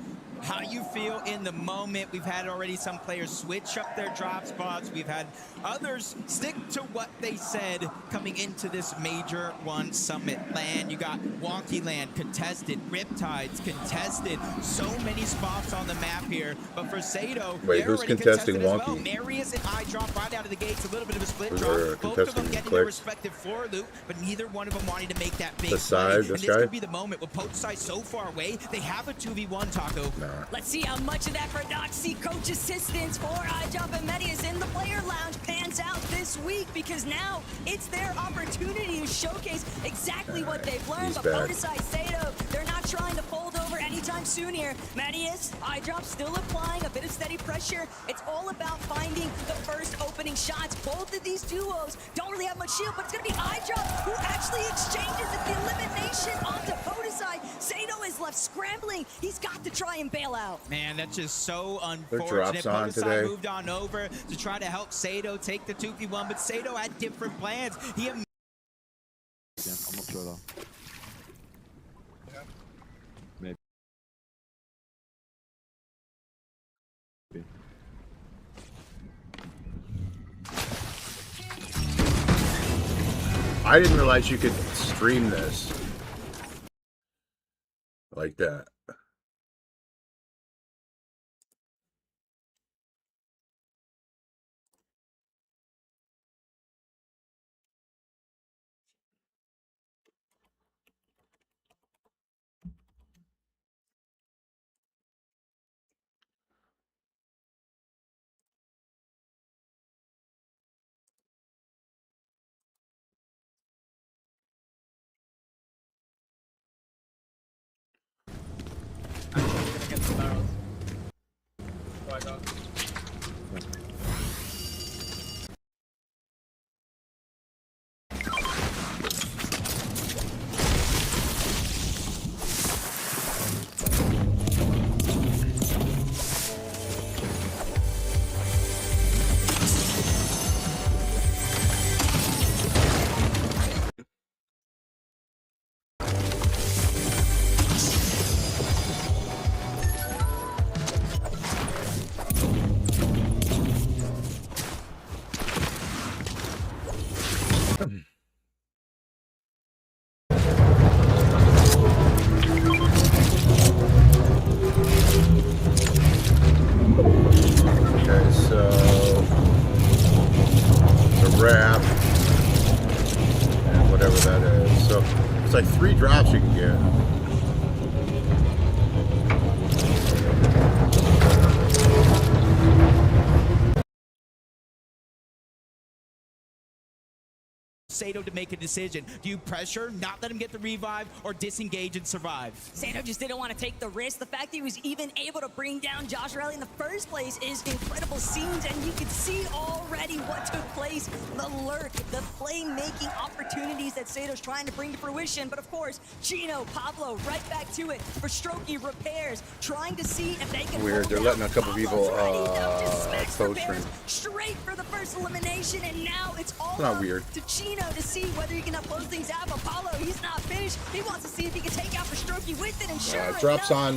how you feel in the moment. We've had already some players switch up their drop spots. We've had others stick to what they said coming into this Major 1 Summit. LAN, you got Wonky Land contested, Riptides contested, so many spots on the map here. But for Sato, wait, they're who's already contesting contested as well. Wonky? Marius and iDrop right out of the gates, a little bit of a split Who's drop. Both of them contesting getting Click? their respective floor loot, but neither one of them wanting to make that big The side, play. this And this guy? could be the moment with Potsai so far away. They have a 2v1, Taco. Let's see how much of that Prodoxy coach assistance for iDrop and Medius in the player lounge pans out this week, because now it's their opportunity to showcase exactly what they've learned. He's But back. Potsai, Sato, they're not trying to fold over anytime soon here. Medius, iDrop still applying a bit of steady pressure. It's all about finding the first opening shots. Both of these duos don't really have much shield, but it's going to be iDrop who actually exchanges the elimination onto Potsai. Sato is left scrambling. He's got to try and bail out. Man, that's just so Their unfortunate. drops on Potsai today. moved on over to try to help Sato take the 2v1, but Sato had different plans. He I'm not sure though. Maybe. I didn't realize you could stream this like that. Okay, so the wrap and whatever that is. So it's like 3 drops you can get. Sato to make a decision. Do you pressure, not let him get the revive, or disengage and survive? Sato just didn't want to take the risk. The fact that he was even able to bring down Josh Riley in the first place is incredible scenes, and you can see already what took place. The lurk, the playmaking opportunities that Sato's trying to bring to fruition. But of course, Chino, Pablo, right back to it for Strokey repairs, trying to see if they can Weird, hold they're down. letting a couple people Smacks post repairs stream. straight for the first elimination, and now it's all It's not up weird. to Chino to see whether he can close things out. But Paulo, he's not finished. He wants to see if he can take out for Strokey with it, and sure Drops on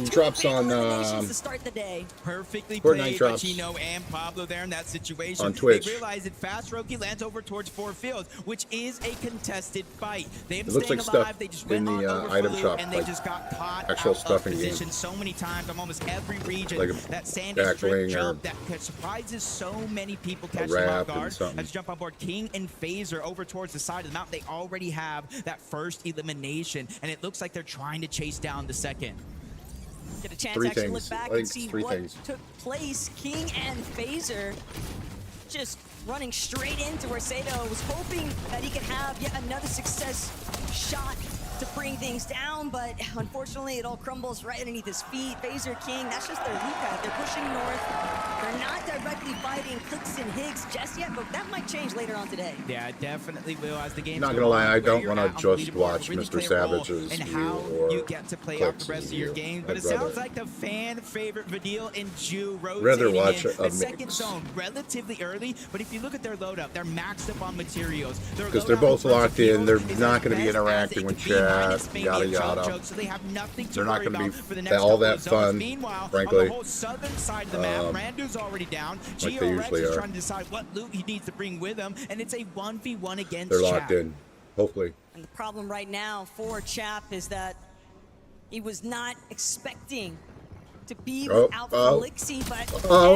eliminations to start the day. Perfectly Fortnite played by drops Chino and Pablo there in that situation. on Twitch. They realize that fast Roki lands over towards 4 fields, which is a contested fight. They have It looks staying like alive. stuff They just in went the on over item for loot, shop, and they like just got caught actual out stuff of in game. position so many times on almost every region. Like a that sandy back strip wing or jump that surprises so many people, catch them wrap off and guard. something. As you jump on board King and Phaser over towards the side of the mountain, they already have that first elimination, and it looks like they're trying to chase down the second. Get a chance Three to actually things. look back I think and see three what things. took place. King and Phaser just running straight into where Sato was hoping that he could have yet another success shot to bring things down, but unfortunately it all crumbles right underneath his feet. Phaser, King, that's just their loop path. They're pushing north. They're not directly fighting Clicks and Higgs just yet, but that might change later on today. Yeah, it definitely will as the game. Not gonna lie, I don't want to just watch Mr. Savage's and view how or you get to play out Clicks' the rest of your view. game, but I'd it sounds rather- like the fan favorite Vidil and Ju Rather rotating watch in a the second mix. zone relatively early. But if you look at their loadout, they're maxed up on materials. Because they're both locked in, they're not going to be interacting with chat. chat, yada yada. So they have nothing to They're not worry going about to for the be next all couple that of zones. fun, Meanwhile, frankly. on the whole southern side of the map, Randu's already down. Like Geo they Rex usually is are. trying to decide what loot he needs to bring with him, and it's a 1v1 against They're locked Chap. in. Hopefully. And the problem right now for Chap is that he was not expecting to be without Felixi, but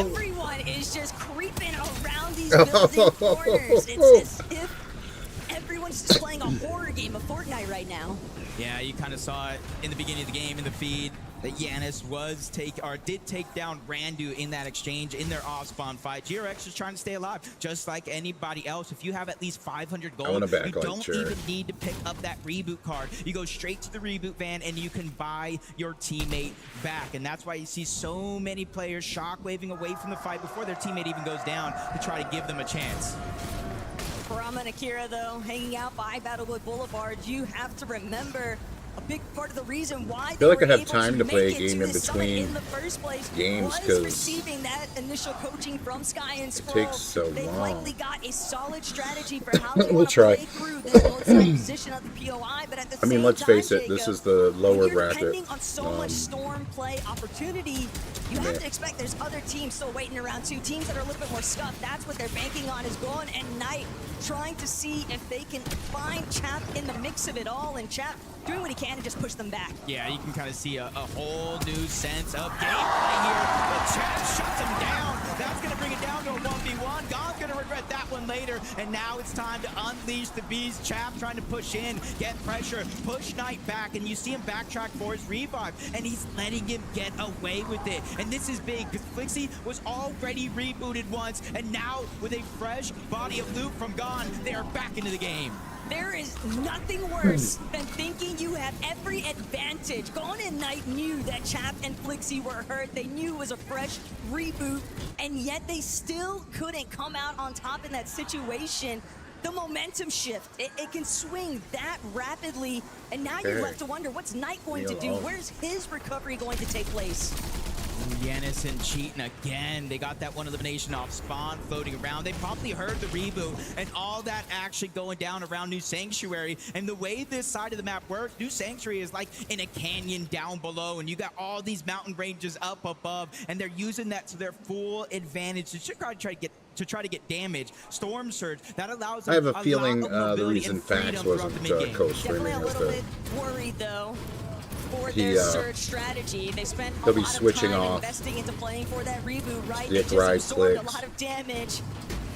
everyone is just creeping around these building corners. It's as if everyone's just playing a horror game of Fortnite right now. Yeah, you kind of saw it in the beginning of the game in the feed that Yanis did take down Randu in that exchange in their off-spawn fight. GRX is trying to stay alive, just like anybody else. If you have at least 500 gold, you don't even need to pick up that reboot card. You go straight to the reboot van and you can buy your teammate back. And that's why you see so many players shockwaving away from the fight before their teammate even goes down to try to give them a chance. Brahma and Akira, though, hanging out by Battlewood Boulevard, you have to remember a big part of the reason why I feel like I have time to play a game in between games because receiving that initial coaching from Sky and it takes so they long. likely got a solid strategy for how they We'll try. play through this position of the POI, but at the I mean, same let's time, face it, Jacob, this is the lower you're bracket. depending on so much storm play opportunity. You have to expect there's other teams still waiting around too. Teams that are a little bit more scuffed. That's what they're banking on, is going and Knight trying to see if they can find Chap in the mix of it all, and Chap doing what he can to just push them back. Yeah, you can kind of see a whole new sense of gameplay here. But Chap shuts him down. That's going to bring it down to a 1v1. God's going to regret that one later. And now it's time to unleash the beast. Chap trying to push in, get pressure, push Knight back. And you see him backtrack for his revive. And he's letting him get away with it. And this is big because Flixie was already rebooted once. And now with a fresh body of loot from Gone, they are back into the game. There is nothing worse than thinking you have every advantage. Gone and Knight knew that Chap and Flixie were hurt. They knew it was a fresh reboot, and yet they still couldn't come out on top in that situation. The momentum shift, it can swing that rapidly, and now you're left to wonder, what's Knight going to do? Where's his recovery going to take place? Yanis and cheating again. They got that one elimination off spawn floating around. They probably heard the reboot and all that action going down around New Sanctuary. And the way this side of the map works, New Sanctuary is like in a canyon down below, and you got all these mountain ranges up above, and they're using that to their full advantage to try to get damage. Storm Surge, that allows them I have a feeling the reason Fax wasn't co-streaming Definitely a is little that bit worried though for their surge strategy. They spent a he'll be lot switching of time off. investing into playing for that reboot, right? Dick They ride just absorbed a clicks. lot of damage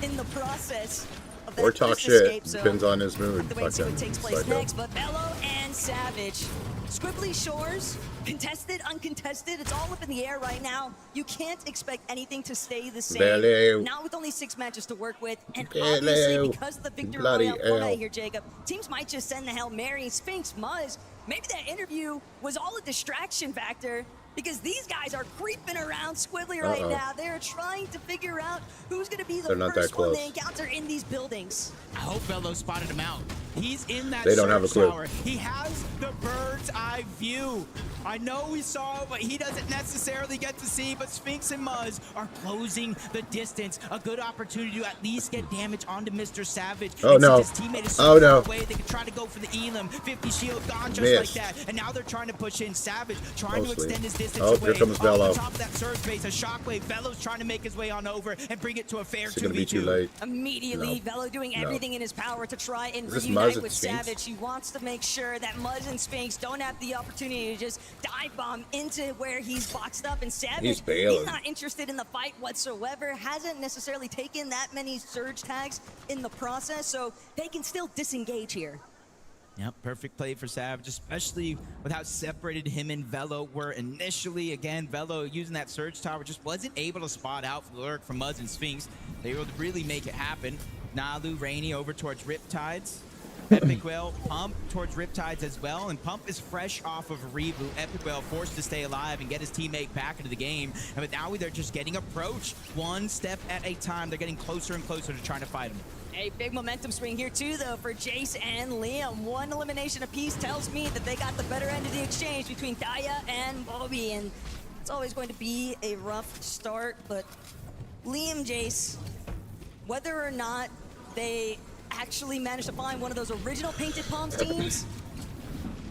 in the process of that Or talk first shit. escape, so Depends on his mood. have to wait and see Fuck what him. takes place Psycho. next. But Bello and Savage, Squibbly Shores, contested, uncontested, it's all up in the air right now. You can't expect anything to stay the same. Bello. Not with only 6 matches to work with, and Bello. obviously because of the Victor Bloody Royale format hell. here, Jacob, teams might just send the Hail Mary. Sphinx, Muzz, maybe that interview was all a distraction factor, because these guys are creeping around Squibbly right now. They're trying to figure out who's going to be the They're not that first one close. they encounter in these buildings. I hope Bello spotted him out. He's in that They don't have a search clue. tower. He has the bird's eye view. I know we saw it, but he doesn't necessarily get to see. But Sphinx and Muzz are closing the distance. A good opportunity to at least get damage onto Mr. Savage. Oh, and no. since his teammate is Oh, so no. far away, they could try to go for the Elam. 50 shield gone just Missed. like that. And now they're trying to push in Savage, trying to Mostly. extend his distance Oh, away. here comes On Bello. the top of that surge base, a shockwave. Bello's trying to make his way on over and bring it to a fair Is it going to be 2v2. too late? Immediately, No. Bello doing No. everything in his power to try and Is this Muzz reunite and with Sphinx? Savage. He wants to make sure that Muzz and Sphinx don't have the opportunity to just dive bomb into where he's boxed up. And Savage, He's bailing. he's not interested in the fight whatsoever, hasn't necessarily taken that many surge tags in the process, so they can still disengage here. Yep, perfect play for Savage, especially with how separated him and Velo were initially. Again, Velo using that surge tower just wasn't able to spot out Lurk from Muzz and Sphinx. They would really make it happen. Nalu, Rainy over towards Riptides. Epic Whale, Pump towards Riptides as well, and Pump is fresh off of a reboot. Epic Whale forced to stay alive and get his teammate back into the game. And with Naui, they're just getting approached one step at a time. They're getting closer and closer to trying to fight him. A big momentum swing here too, though, for Jace and Liam. One elimination apiece tells me that they got the better end of the exchange between Daya and Bobby, and it's always going to be a rough start, but Liam, Jace, whether or not they actually managed to find one of those original Painted Palms teams,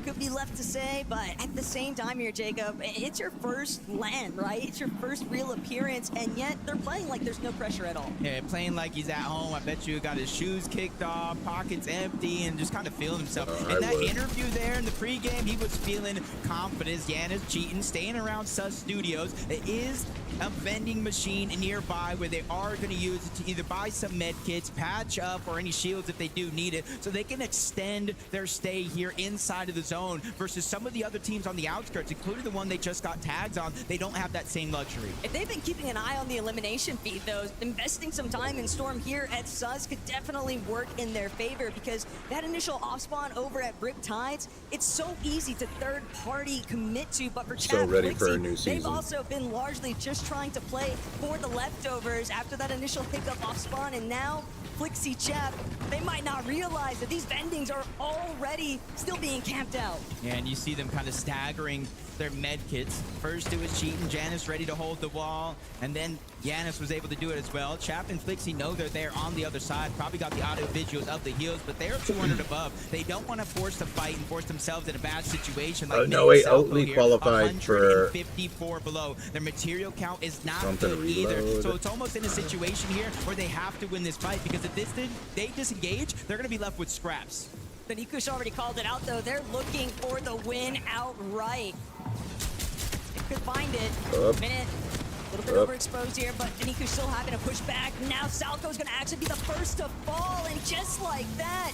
could be left to say, but at the same time here, Jacob, it's your first LAN, right? It's your first real appearance, and yet they're playing like there's no pressure at all. Yeah, playing like he's at home. I bet you got his shoes kicked off, pockets empty, and just kind of feeling himself. In that interview there in the pregame, he was feeling confidence. Yanis cheating, staying around Sus Studios. It is a vending machine nearby where they are going to use it to either buy some med kits, patch up, or any shields if they do need it, so they can extend their stay here inside of the zone versus some of the other teams on the outskirts, including the one they just got tags on. They don't have that same luxury. If they've been keeping an eye on the elimination feed, though, investing some time in Storm here at Sus could definitely work in their favor, because that initial off spawn over at Brick Tides, it's so easy to third-party commit to, but for So ready for a new they've season. also been largely just trying to play for the leftovers after that initial hiccup off spawn, and now Flixie Chap, they might not realize that these vendings are already still being camped out. Yeah, and you see them kind of staggering their med kits. First it was cheating, Janice ready to hold the wall, and then Yanis was able to do it as well. Chap and Flixie know they're there on the other side, probably got the auto visuals of the heals, but they're 200 above. They don't want to force the fight and force themselves in a bad situation. Like no, wait, Oatly qualified for 54 below. Their material count is not something good either, reload. so it's almost in a situation here where they have to win this fight, because if they disengage, they're going to be left with scraps. But Nikush already called it out, though. They're looking for the win outright. They could find it. Minute. A little bit overexposed here, but Nikush still having to push back. Now Salco's going to actually be the first to fall, and just like that,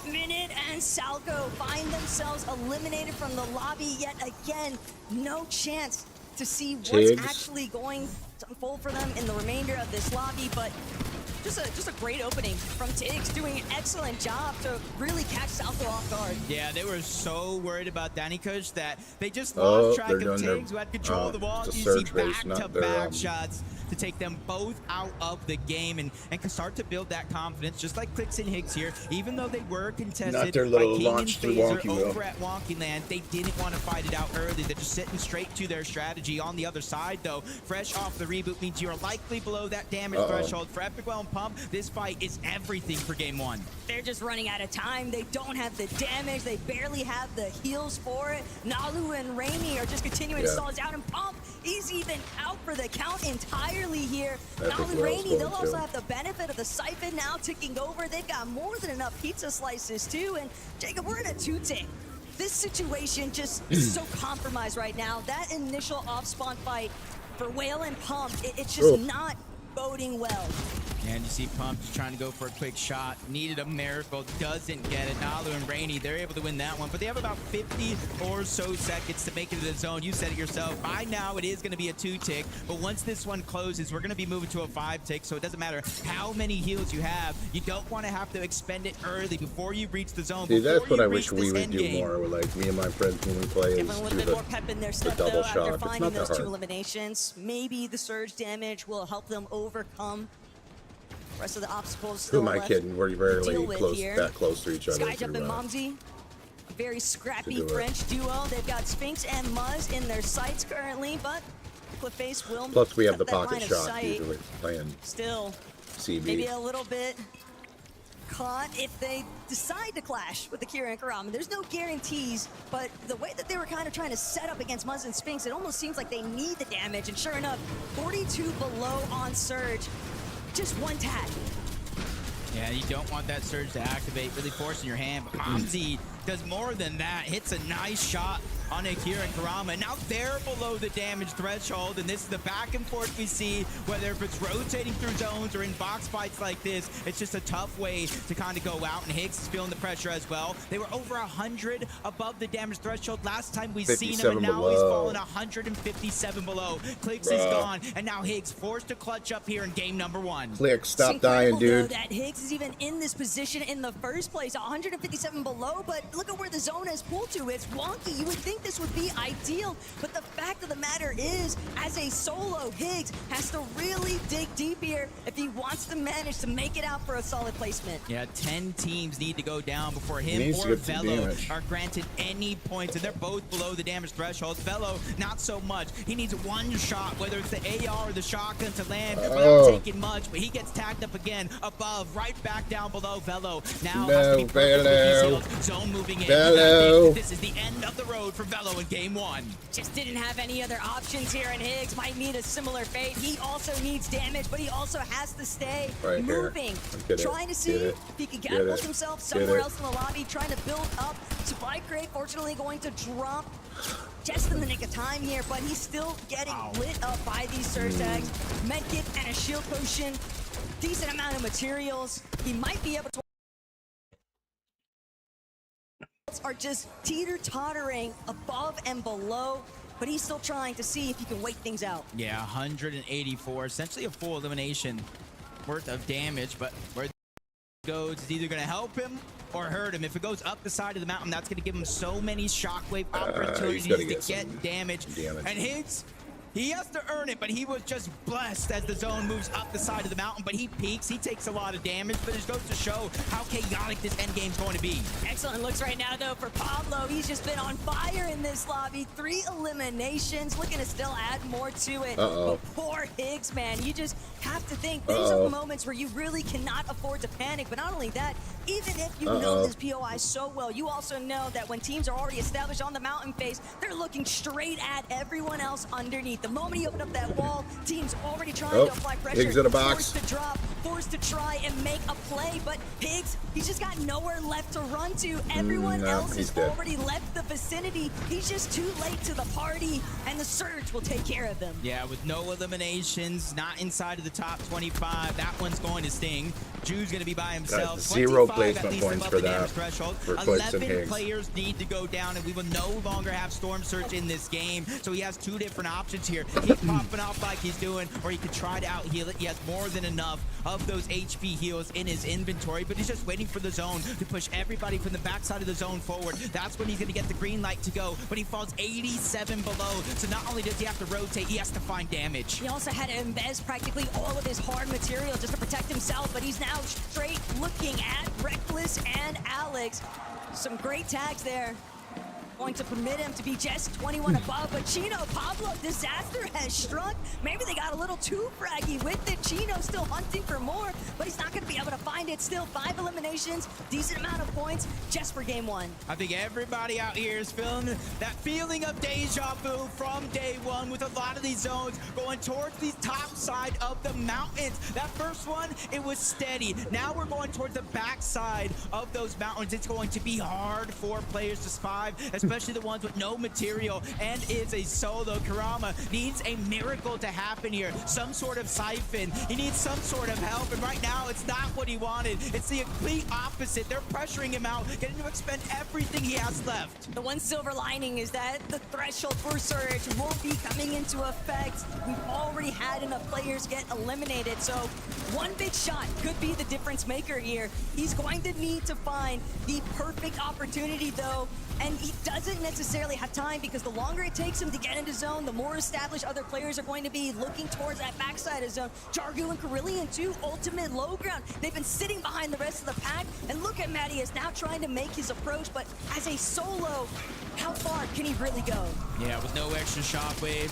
Minute and Salco find themselves eliminated from the lobby yet again. No chance to see what's actually going to unfold for them in the remainder of this lobby, but just a great opening from Tiggs, doing an excellent job to really catch Salco off guard. Yeah, they were so worried about Danny Kush that they just lost track of Tiggs, who had control of the wall. You see back-to-back shots to take them both out of the game and can start to build that confidence, just like Clicks and Higgs here. Even though they were contested Not their by little King and launch through Phaser Wonky over at Wonky Land, they didn't want to fight it out early. They're just sitting straight to their strategy. On the other side, though, fresh off the reboot means you're likely below that damage threshold. For Epicwell and Pump, this fight is everything for game one. They're just running out of time. They don't have the damage. They barely have the heals for it. Nalu and Rainy are just continuing to stall out, and Pump is even out for the count entirely here. Nalu, Rainy, they'll also have the benefit of the Siphon now ticking over. They've got more than enough pizza slices too, and Jacob, we're in a 2-tick. This situation just is so compromised right now. That initial off-spawn fight for Whale and Pump, it's just not boding well. And you see Pump just trying to go for a quick shot. Needed a miracle, doesn't get it. Nalu and Rainy, they're able to win that one, but they have about 50 or so seconds to make it to the zone. You said it yourself. By now, it is going to be a 2-tick, but once this one closes, we're going to be moving to a 5-tick, so it doesn't matter how many heals you have. You don't want to have to expend it early before you reach the zone. See, that's what I wish we would do more with, like, me and my friends when we play, is Definitely a do little bit more pep in their step, double though, shot. after It's finding not that those 2 hard. eliminations. Maybe the surge damage will help them overcome the rest of the obstacles Who still am I left kidding? We're to very deal with close, here. that close to each other. Skyjump and Momsy, a very scrappy do it. French duo. They've got Sphinx and Muzz in their sights currently, but Cliffface will Plus, we have set the that pocket line of shot sight. usually playing Still, CB. maybe a little bit caught if they decide to clash with the Kira and Karam. There's no guarantees, but the way that they were kind of trying to set up against Muzz and Sphinx, it almost seems like they need the damage, and sure enough, 42 below on Surge. Just one tag. Yeah, you don't want that surge to activate, really forcing your hand. But Momsy does more than that. Hits a nice shot on Akira and Karama. Now they're below the damage threshold, and this is the back and forth we see, whether if it's rotating through zones or in box fights like this. It's just a tough way to kind of go out, and Higgs is feeling the pressure as well. They were over 100 above the damage threshold last time we seen him, and now he's fallen 157 below. Clicks is gone, and now Higgs forced to clutch up here in game number 1. Click, stop dying, dude. That Higgs is even in this position in the first place, 157 below, but look at where the zone has pulled to. It's wonky. You would think think this would be ideal, but the fact of the matter is, as a solo, Higgs has to really dig deep here if he wants to manage to make it out for a solid placement. Yeah, 10 teams need to go down before him Needs to or get some Velo damage. are granted any points, and they're both below the damage threshold. Velo, not so much. He needs one shot, whether it's the AR or the shotgun to land without taking much, but he gets tagged up again above, right back down below Velo. Now has to be perfect with these heals. Zone moving in. This is the end of the road for Velo in game 1. Just didn't have any other options here, and Higgs might meet a similar fate. He also needs damage, but he also has to stay moving, trying to see if he can catapult himself somewhere else in the lobby, trying to build up. Supply crate, fortunately, going to drop just in the nick of time here, but he's still getting lit up by these surge tags. Medkit and a shield potion, decent amount of materials. He might be able to. Are just teeter-tottering above and below, but he's still trying to see if he can wait things out. Yeah, 184, essentially a full elimination worth of damage, but where it goes is either going to help him or hurt him. If it goes up the side of the mountain, that's going to give him so many shockwave opportunities to get damage. And Higgs, he has to earn it, but he was just blessed as the zone moves up the side of the mountain, but he peaks, he takes a lot of damage, but it goes to show how chaotic this endgame's going to be. Excellent looks right now, though, for Pablo. He's just been on fire in this lobby. 3 eliminations, looking to still add more to it. But poor Higgs, man, you just have to think these are the moments where you really cannot afford to panic. But not only that, even if you know this POI so well, you also know that when teams are already established on the mountain face, they're looking straight at everyone else underneath. The moment he opened up that wall, team's already trying to apply pressure. Higgs in a box. Forced to drop, forced to try and make a play, but Higgs, he's just got nowhere left to run to. Everyone else has already left the vicinity. He's just too late to the party, and the surge will take care of him. Yeah, with no eliminations, not inside of the top 25, that one's going to sting. Drew's going to be by himself. 0 placement points for that. For 11 players need to go down, and we will no longer have Storm Surge in this game. So he has 2 different options here. Keep popping off like he's doing, or he could try to out-heal it. He has more than enough of those HP heals in his inventory, but he's just waiting for the zone to push everybody from the backside of the zone forward. That's when he's going to get the green light to go, but he falls 87 below. So not only does he have to rotate, he has to find damage. He also had to invest practically all of his hard material just to protect himself, but he's now straight looking at Reckless and Alex. Some great tags there. Going to permit him to be just 21 above, but Chino, Pablo, disaster has struck. Maybe they got a little too fraggy with it. Chino still hunting for more, but he's not going to be able to find it. Still 5 eliminations, decent amount of points just for game 1. I think everybody out here is feeling that feeling of deja vu from day 1 with a lot of these zones going towards the top side of the mountains. That first one, it was steady. Now we're going towards the back side of those mountains. It's going to be hard for players to survive, especially the ones with no material and is a solo. Karama needs a miracle to happen here. Some sort of siphon. He needs some sort of help, and right now it's not what he wanted. It's the complete opposite. They're pressuring him out, getting to expend everything he has left. The one silver lining is that the threshold for Surge won't be coming into effect. We've already had enough players get eliminated, so one big shot could be the difference maker here. He's going to need to find the perfect opportunity, though, and he doesn't necessarily have time because the longer it takes him to get into zone, the more established other players are going to be looking towards that backside of zone. Jargu and Carillion too, ultimate low ground. They've been sitting behind the rest of the pack, and look at Matty is now trying to make his approach, but as a solo, how far can he really go? Yeah, with no extra shockwaves,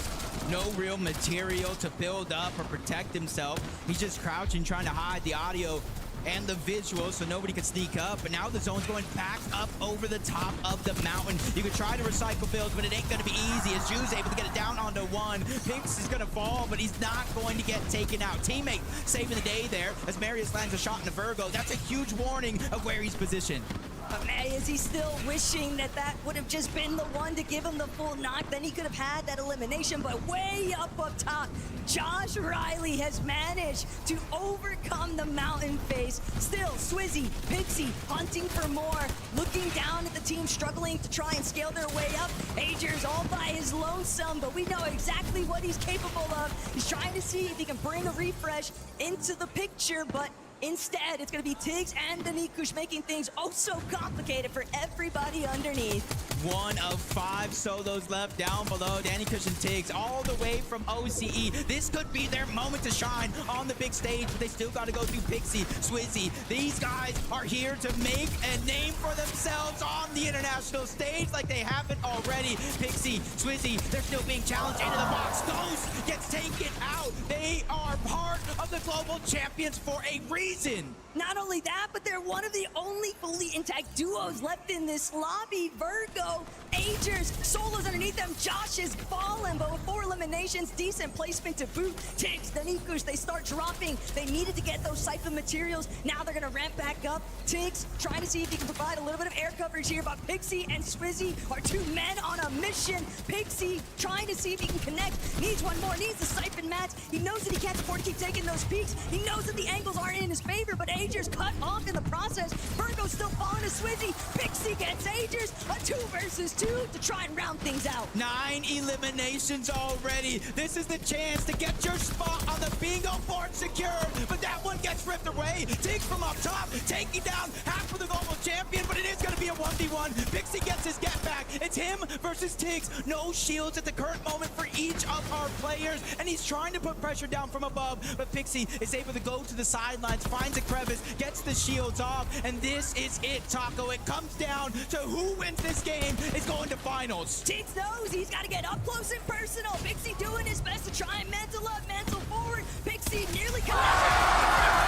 no real material to build up or protect himself. He's just crouching, trying to hide the audio and the visuals so nobody can sneak up, but now the zone's going back up over the top of the mountain. You can try to recycle builds, but it ain't gonna be easy as Drew's able to get it down onto 1. Pix is gonna fall, but he's not going to get taken out. Teammate saving the day there as Marius lands a shot in the Virgo. That's a huge warning of where he's positioned. But man, is he still wishing that that would have just been the one to give him the full knock? Then he could have had that elimination, but way up top, Josh Riley has managed to overcome the mountain face. Still, Swizzy, Pixie hunting for more, looking down at the team struggling to try and scale their way up. Ager's all by his lonesome, but we know exactly what he's capable of. He's trying to see if he can bring a refresh into the picture, but Instead, it's going to be Tiggs and Danikush making things oh so complicated for everybody underneath. 1 of 5 solos left down below. Danikush and Tiggs all the way from OCE. This could be their moment to shine on the big stage, but they still got to go through Pixie, Swizzy. These guys are here to make a name for themselves on the international stage like they haven't already. Pixie, Swizzy, they're still being challenged into the box. Ghost gets taken out. They are part of the global champions for a reason. Not only that, but they're one of the only fully intact duos left in this lobby. Virgo, Agers, solos underneath them. Josh is fallen, but with 4 eliminations, decent placement to boot. Tiggs, Danikush, they start dropping. They needed to get those siphon materials. Now they're gonna ramp back up. Tiggs trying to see if he can provide a little bit of air coverage here, but Pixie and Swizzy are 2 men on a mission. Pixie trying to see if he can connect. Needs one more, needs the siphon match. He knows that he can't afford to keep taking those peaks. He knows that the angles aren't in his favor, but Agers cut off in the process. Virgo's still falling to Swizzy. Pixie gets Agers. A 2 versus 2 to try and round things out. 9 eliminations already. This is the chance to get your spot on the bingo board secured, but that one gets ripped away. Tiggs from up top, taking down half of the global champion, but it is going to be a 1v1. Pixie gets his get back. It's him versus Tiggs. No shields at the current moment for each of our players, and he's trying to put pressure down from above, but Pixie is able to go to the sidelines, finds a crevice, gets the shields off, and this is it, Taco. It comes down to who wins this game is going to finals. Tiggs knows he's got to get up close and personal. Pixie doing his best to try and mantle up, mantle forward. Pixie nearly connected.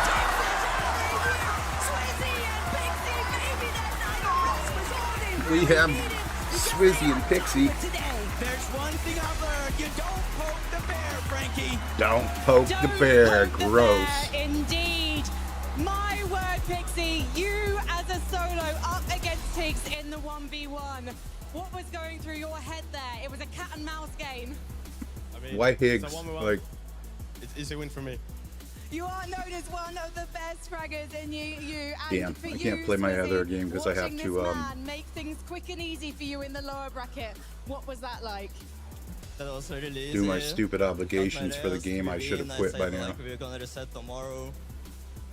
Tiggs is out of here. Swizzy and Pixie, maybe that night of rest was on him. We have Swizzy and Pixie. There's one thing I've learned. You don't poke the bear, Frankie. Don't poke the bear. Poke the Gross. bear, indeed. My word, Pixie, you as a solo up against Tiggs in the 1v1. What was going through your head there? It was a cat and mouse game. I mean, Why Higgs? it's a 1v1. Like, it's a win for me. You are known as one of the best fraggers in you. And damn, for I you, can't play my Swizzy, other game because I have watching to. this man make things quick and easy for you in the lower bracket. What was that like? That was really easy. Do my stupid obligations for the game. I should have quit by now. Like we're gonna reset tomorrow.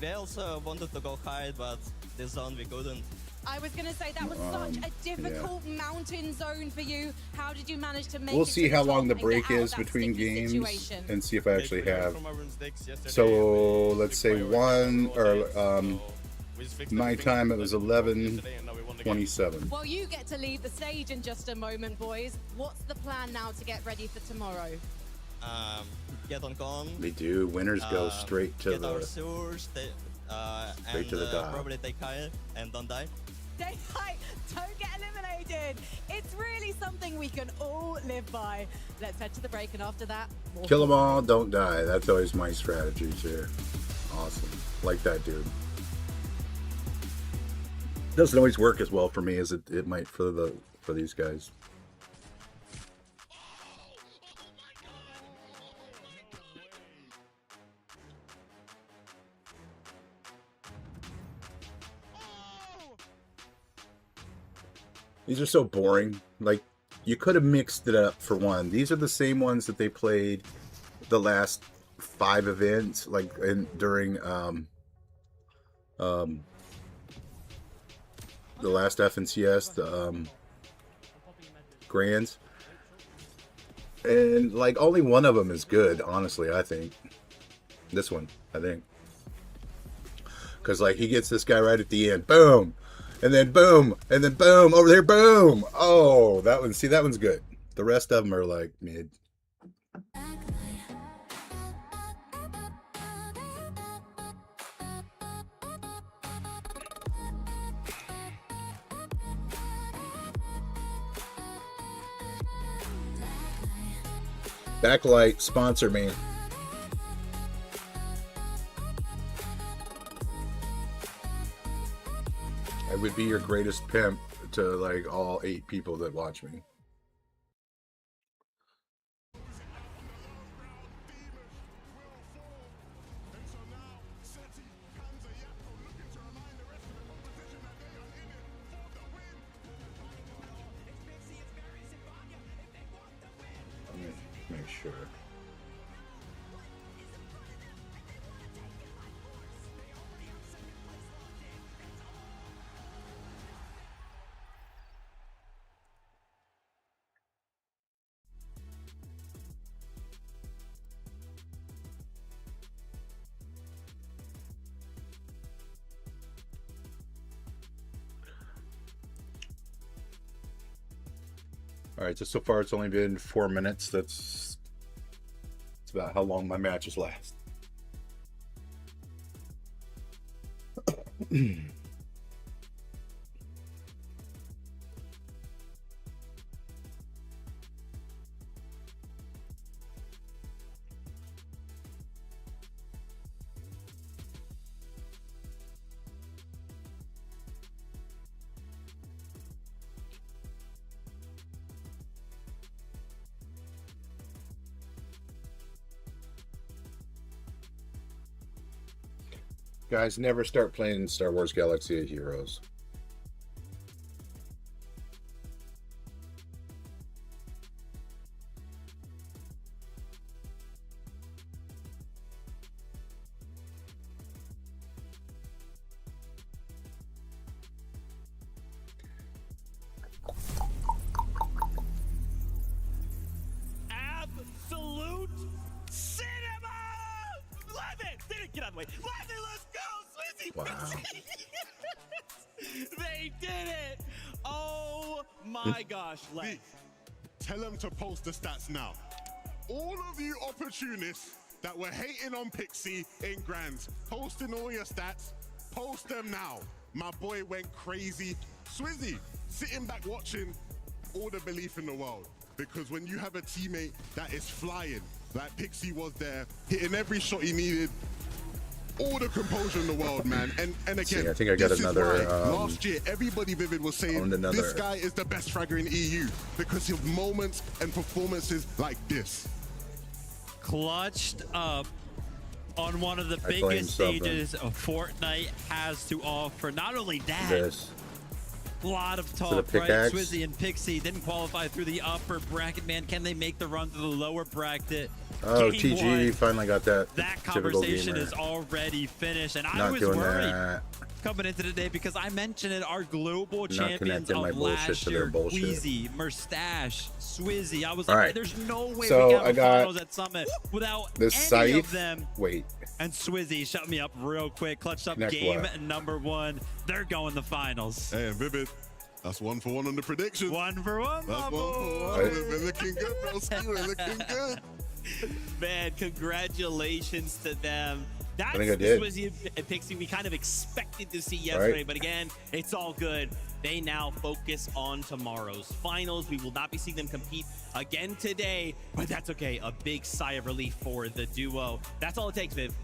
We also wanted to go high, but this zone we couldn't. I was going to say that was such a difficult mountain zone for you. How did you manage to make We'll it see to how the long the top and get break out of is that between sticky games situation? and see if I actually have. So let's say 1 or my time it was 11:27. Well, you get to leave the stage in just a moment, boys. What's the plan now to get ready for tomorrow? Get on con. They do. Winners go straight to get our the sewers, straight to the dive. probably take high and don't die. Don't get eliminated. It's really something we can all live by. Let's head to the break, and after that, more Kill them all, don't die. That's always my strategy too. Awesome, like that, dude. Doesn't always work as well for me as it might for these guys. These are so boring. Like, you could have mixed it up for one. These are the same ones that they played the last 5 events, like during the last FNCS, the Grands. And like only one of them is good, honestly, I think. This one, I think. Cause like he gets this guy right at the end. Boom! And then boom, and then boom, over there, boom. Oh, that one, see, that one's good. The rest of them are like mid. Backlight, sponsor me. I would be your greatest pimp to like all 8 people that watch me. Let me make sure. All right, so far it's only been 4 minutes. That's about how long my matches last. Guys, never start playing Star Wars Galaxy of Heroes. Absolute cinema! Love it! Get out of the way. Love it, let's go! Swizzy! Wow. They did it! Oh my gosh, Lex. Tell them to post the stats now. All of you opportunists that were hating on Pixie in Grands, posting all your stats, post them now. My boy went crazy. Swizzy, sitting back watching, all the belief in the world. Because when you have a teammate that is flying, like Pixie was there, hitting every shot he needed, all the composure in the world, man. And again, see, I think I got this another, is why last year everybody Vivid was saying this guy is the best fragger in EU because of moments and performances like this. Clutched up on one of the biggest stages of Fortnite has to offer. Not only that, a lot of talk, right? Swizzy and Pixie didn't qualify through the upper bracket, man. Can they make the run to the lower bracket? Oh, Game TG one. finally got that. That typical conversation gamer. is already finished, and I Not was doing worried that. coming into the day because I mentioned it. Our global Not champions connecting my of bullshit last to their year, bullshit. Wheezy, Mustache, Swizzy. I was All like, right. there's no way So we can I have a got finals at Summit without this any Scythe. of them. Wait. And Swizzy shut me up real quick. Clutched up Connect game what? number 1. They're going the finals. Hey, Vivid, that's 1 for 1 on the predictions. 1 for 1, That's 1 my for boy. 1. We're looking good, bro. We're looking good. Man, congratulations to them. That's think I the did. Swizzy and Pixie we kind of expected to see yesterday, Right. but again, it's all good. They now focus on tomorrow's finals. We will not be seeing them compete again today, but that's okay. A big sigh of relief for the duo. That's all it takes, Viv.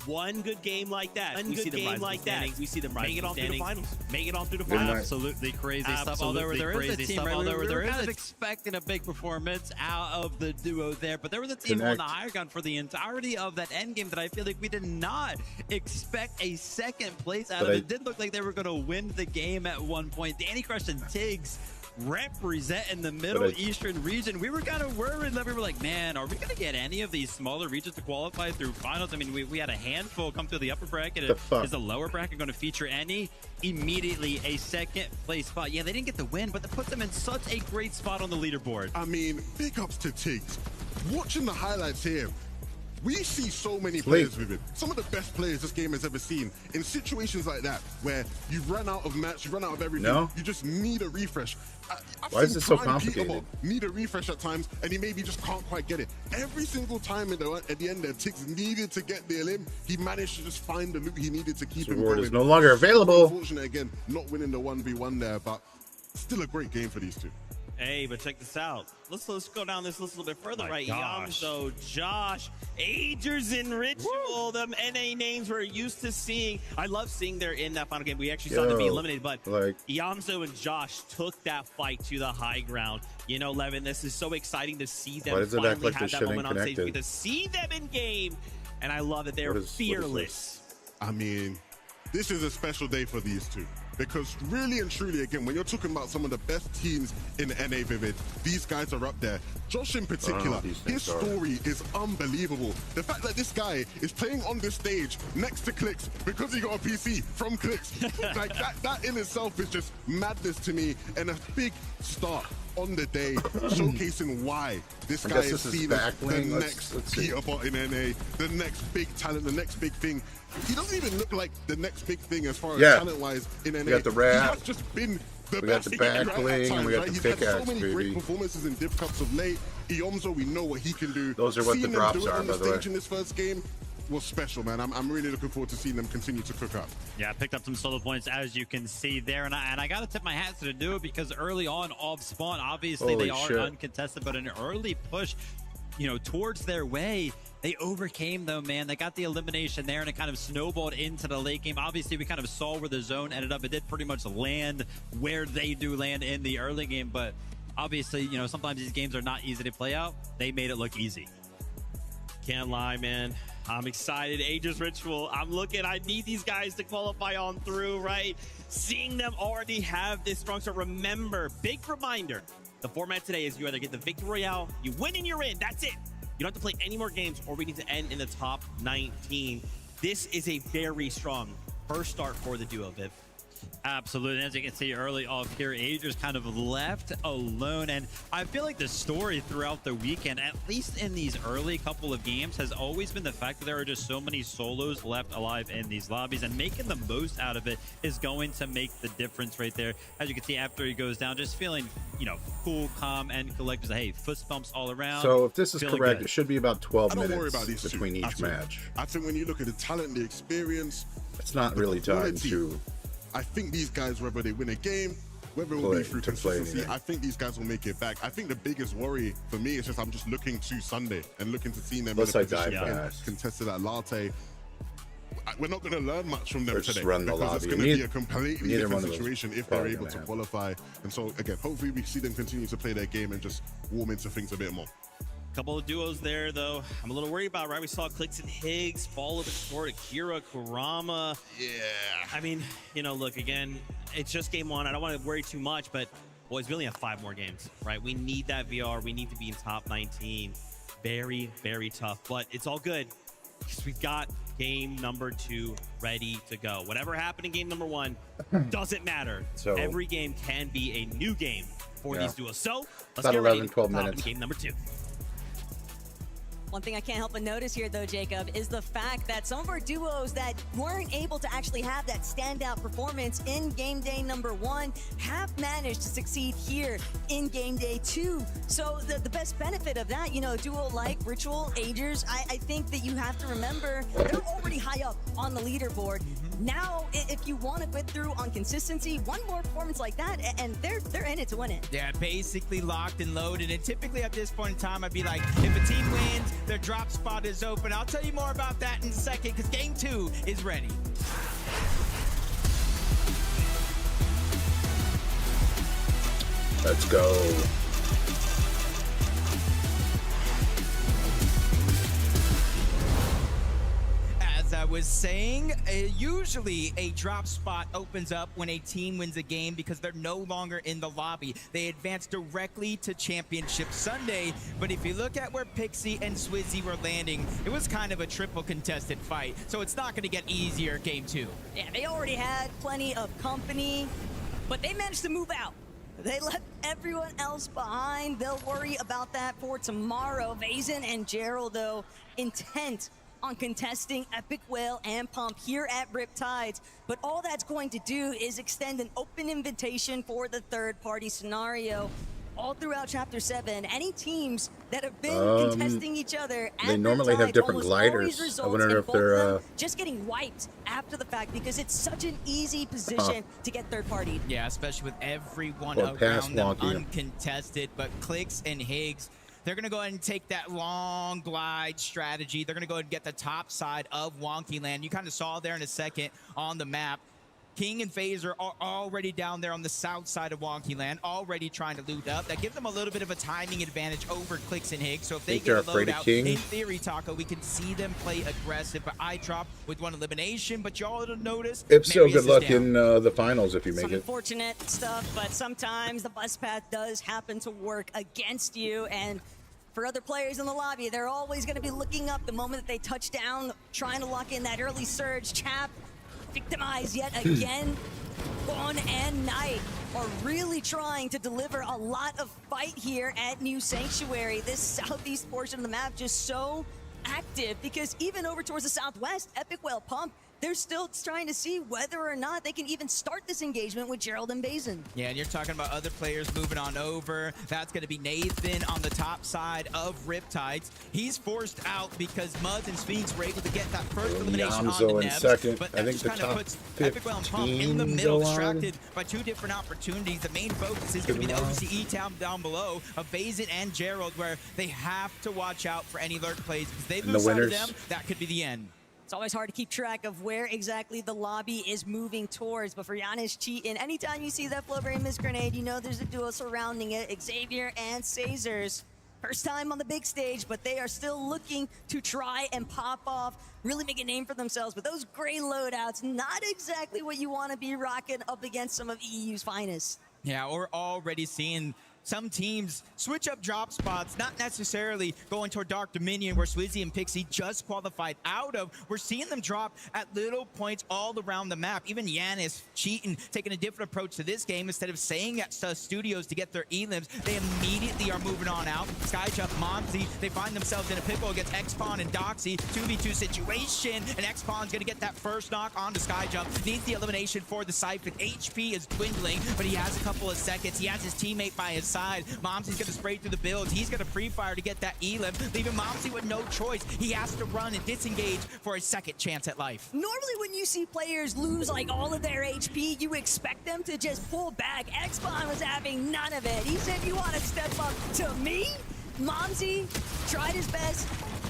One good game like that. We see them rise like that. We see them make it on through the finals. Make it on through the finals. Absolutely crazy stuff. Absolutely Although there is a crazy team, stuff. right? Although We there were is kind a- of expecting a big performance out of the duo there, but there was a team on the Connect. higher gun for the entirety of that end game that I feel like we did not expect a second place out But of. I- It did look like they were going to win the game at one point. Danny Crush and Tiggs representing the Middle But I- Eastern region. We were kind of worried that we were like, man, are we going to get any of these smaller regions to qualify through finals? I mean, we had a handful come through the upper bracket. The fuck? Is the lower bracket going to feature any? Immediately a second place spot. Yeah, they didn't get the win, but that puts them in such a great spot on the leaderboard. I mean, big ups to Tiggs. Watching the highlights here, we see so many players with it. Some of the best players this game has ever seen. In situations like that, where you've run out of match, you run out of everything, No. you just need a refresh. I've Why is seen this so prime Peter complicated? need a refresh at times, and he maybe just can't quite get it. Every single time at the end there, Tiggs needed to get the elim. He managed to just find the loop he needed to keep him Reward going. is no longer available. Unfortunate again, not winning the 1v1 there, but still a great game for these two. Hey, but check this out. Let's go down this list a little bit further, My right? gosh. Yamso, Josh, Agers in Ritual, them NA names we're used to seeing. I love seeing they're in that final game. We actually saw them be Yo, eliminated, but like- Yamso and Josh took that fight to the high ground. You know, Levin, this is so exciting to see them Why does it act finally like have this that shit moment ain't on stage. We get connected? to see them in game, and I love that they're What is this? fearless. I mean, this is a special day for these two. Because really and truly, again, when you're talking about some of the best teams in NA Vivid, these guys are up there. Josh in particular, these his things are. story is unbelievable. The fact that this guy is playing on this stage next to Clicks because he got a PC from Clicks, like that in itself is just madness to me, and a big start on the day, showcasing why this I guy guess is this is seen as the backling. next Let's see. Peter Bot in NA, the next big talent, the next big thing. He doesn't even look like the next big thing as far as Yeah. talent-wise in NA. You got the He rap. has just been We got the back bling and we got the He's had pickaxe, so many baby. great performances in Div Cups of late. Iomzo, we know what he can do. Those are what the Seeing him drops do it are, on the by the way. stage in this first game was special, man. I'm really looking forward to seeing them continue to cook up. Yeah, I picked up some solo points, as you can see there, and I got to tip my hat to the duo because early on off spawn, obviously Holy they are shit. uncontested, but an early push, you know, towards their way, they overcame though, man. They got the elimination there, and it kind of snowballed into the late game. Obviously, we kind of saw where the zone ended up. It did pretty much land where they do land in the early game, but obviously, you know, sometimes these games are not easy to play out. They made it look easy. Can't lie, man. I'm excited. Aegis Ritual. I'm looking. I need these guys to qualify on through, right? Seeing them already have this strong start. Remember, big reminder, the format today is you either get the Victory Royale, you win and you're in. That's it. You don't have to play any more games or we need to end in the top 19. This is a very strong first start for the duo, Viv. Absolutely. And as you can see early off here, Aegis kind of left alone. And I feel like the story throughout the weekend, at least in these early couple of games, has always been the fact that there are just so many solos left alive in these lobbies, and making the most out of it is going to make the difference right there. As you can see, after he goes down, just feeling, you know, cool, calm, and collected. Hey, fist bumps all around. So if this is Feeling correct, good. it should be about 12 I don't worry minutes about these between two each at all. match. I think when you look at the talent, the experience, It's not really time quality, to I think these guys, whether they win a game, whether it will be through to play consistency, anything. I think these guys will make it back. I think the biggest worry for me is just I'm just looking to Sunday and looking to see them Unless in I a position die and fast. contested at latte. We're not going to learn much from them Or just today run the because lobby. it's going to be a Neither- completely neither different one of those situation if probably they're able gonna to happen. qualify. And so again, hopefully we see them continue to play their game and just warm into things a bit more. Couple of duos there, though. I'm a little worried about, right? We saw Clicks and Higgs fall a bit short. Akira, Kurama. Yeah. I mean, you know, look, again, it's just game one. I don't want to worry too much, but boys, we only have 5 more games, right? We need that VR. We need to be in top 19. Very, very tough, but it's all good because we've got game number 2 ready to go. Whatever happened in game number 1 doesn't matter. So- every game can be a new game for Yeah. these duos. So let's About get 11, ready to 12 hop into minutes. game number 2. One thing I can't help but notice here, though, Jacob, is the fact that some of our duos that weren't able to actually have that standout performance in game day number 1 have managed to succeed here in game day 2. So the best benefit of that, you know, a duo like Ritual, Aegis, I think that you have to remember they're already high up on the leaderboard. Now, if you want to get through on consistency, one more performance like that, and they're in it to win it. Yeah, basically locked and loaded. And typically at this point in time, I'd be like, if a team wins, their drop spot is open. I'll tell you more about that in a second because game 2 is ready. Let's go. As I was saying, usually a drop spot opens up when a team wins a game because they're no longer in the lobby. They advance directly to Championship Sunday. But if you look at where Pixie and Swizzy were landing, it was kind of a triple contested fight. So it's not going to get easier game 2. Yeah, they already had plenty of company, but they managed to move out. They left everyone else behind. They'll worry about that for tomorrow. Vazen and Gerald, though, intent on contesting Epic Whale and Pump here at Riptides. But all that's going to do is extend an open invitation for the third-party scenario. All throughout Chapter 7, any teams that have been contesting each other at They normally have Riptides different almost gliders. always I results wonder in if both they're, of them just getting wiped after the fact because it's such an easy position to get third-partied. Yeah, especially with everyone Or past around them Wonky. uncontested. But Clicks and Higgs, they're going to go ahead and take that long glide strategy. They're going to go ahead and get the top side of Wonky Land. You kind of saw there in a second on the map. King and Phaser are already down there on the south side of Wonky Land, already trying to loot up. That gives them a little bit of a timing advantage over Clicks and Higgs. So if they Think get they're a afraid of loadout, King? in theory, Taco, we can see them play aggressive. But I drop with one elimination. But y'all will notice, If so, Marius good is luck down. in the finals if you make Some it. unfortunate stuff, but sometimes the bus path does happen to work against you. And for other players in the lobby, they're always going to be looking up the moment that they touch down, trying to lock in that early surge. Chap, victimized yet again. Gon and Knight are really trying to deliver a lot of fight here at New Sanctuary. This southeast portion of the map just so active because even over towards the southwest, Epic Whale Pump, they're still trying to see whether or not they can even start this engagement with Gerald and Bazin. Yeah, and you're talking about other players moving on over. That's going to be Nathan on the top side of Riptides. He's forced out because Muzz and Sphinx were able to get that first elimination on the Yamzo in Nebs. second. But I that think just the kind of top puts Epic Well and Pump in the 15 middle, go on. distracted by two different opportunities. The main focus is going to be the OCE town down below of Bazin and Gerald, where they have to watch out for any lurk plays. Because they And lose the sight of winners. them, that could be the end. It's always hard to keep track of where exactly the lobby is moving towards, but for Giannis cheating, anytime you see that Flowberry Miss Grenade, you know there's a duo surrounding it, Xavier and Cazers. First time on the big stage, but they are still looking to try and pop off, really make a name for themselves. But those gray loadouts, not exactly what you want to be rocking up against some of EU's finest. Yeah, we're already seeing some teams switch up drop spots, not necessarily going toward Dark Dominion, where Swizzy and Pixie just qualified out of. We're seeing them drop at little points all around the map. Even Giannis cheating, taking a different approach to this game. Instead of staying at studios to get their elims, they immediately are moving on out. Skyjump, Monzy, they find themselves in a pickle against X-Pawn and Doxy. 2v2 situation, and X-Pawn's gonna get that first knock onto Skyjump. Needs the elimination for the Siphon. HP is dwindling, but he has a couple of seconds. He has his teammate by his side. Momsy's gonna spray through the builds. He's gonna pre-fire to get that elim, leaving Momsy with no choice. He has to run and disengage for a second chance at life. Normally when you see players lose like all of their HP, you expect them to just pull back. X-Pawn was having none of it. He said, you want to step up to me? Momsy tried his best,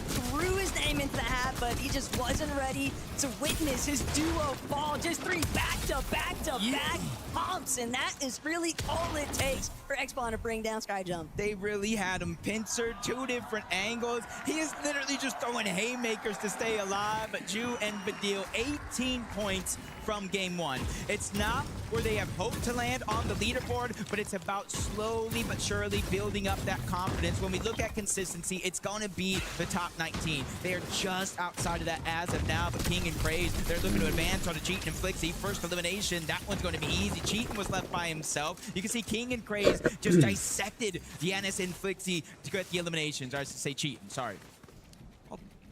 threw his name into the hat, but he just wasn't ready to witness his duo fall. Just 3 back-to-back-to-back pumps, and that is really all it takes for X-Pawn to bring down Skyjump. They really had him pincered, 2 different angles. He is literally just throwing haymakers to stay alive. But Ju and Badil, 18 points from game 1. It's not where they have hoped to land on the leaderboard, but it's about slowly but surely building up that confidence. When we look at consistency, it's going to be the top 19. They are just outside of that as of now, but King and Craze, they're looking to advance on a Cheatin' and Flixie. First elimination, that one's going to be easy. Cheatin' was left by himself. You can see King and Craze just dissected Giannis and Flixie to get the eliminations. Or I should say Cheatin', sorry.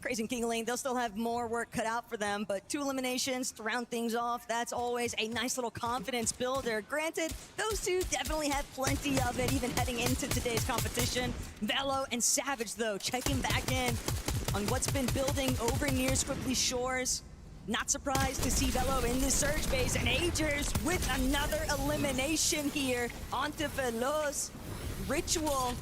Crazy and King Lane, they'll still have more work cut out for them, but 2 eliminations to round things off, that's always a nice little confidence builder. Granted, those two definitely have plenty of it, even heading into today's competition. Velo and Savage, though, checking back in on what's been building over near Squiggly Shores. Not surprised to see Velo in the Surge base, and Agers with another elimination here onto Veloz. Ritual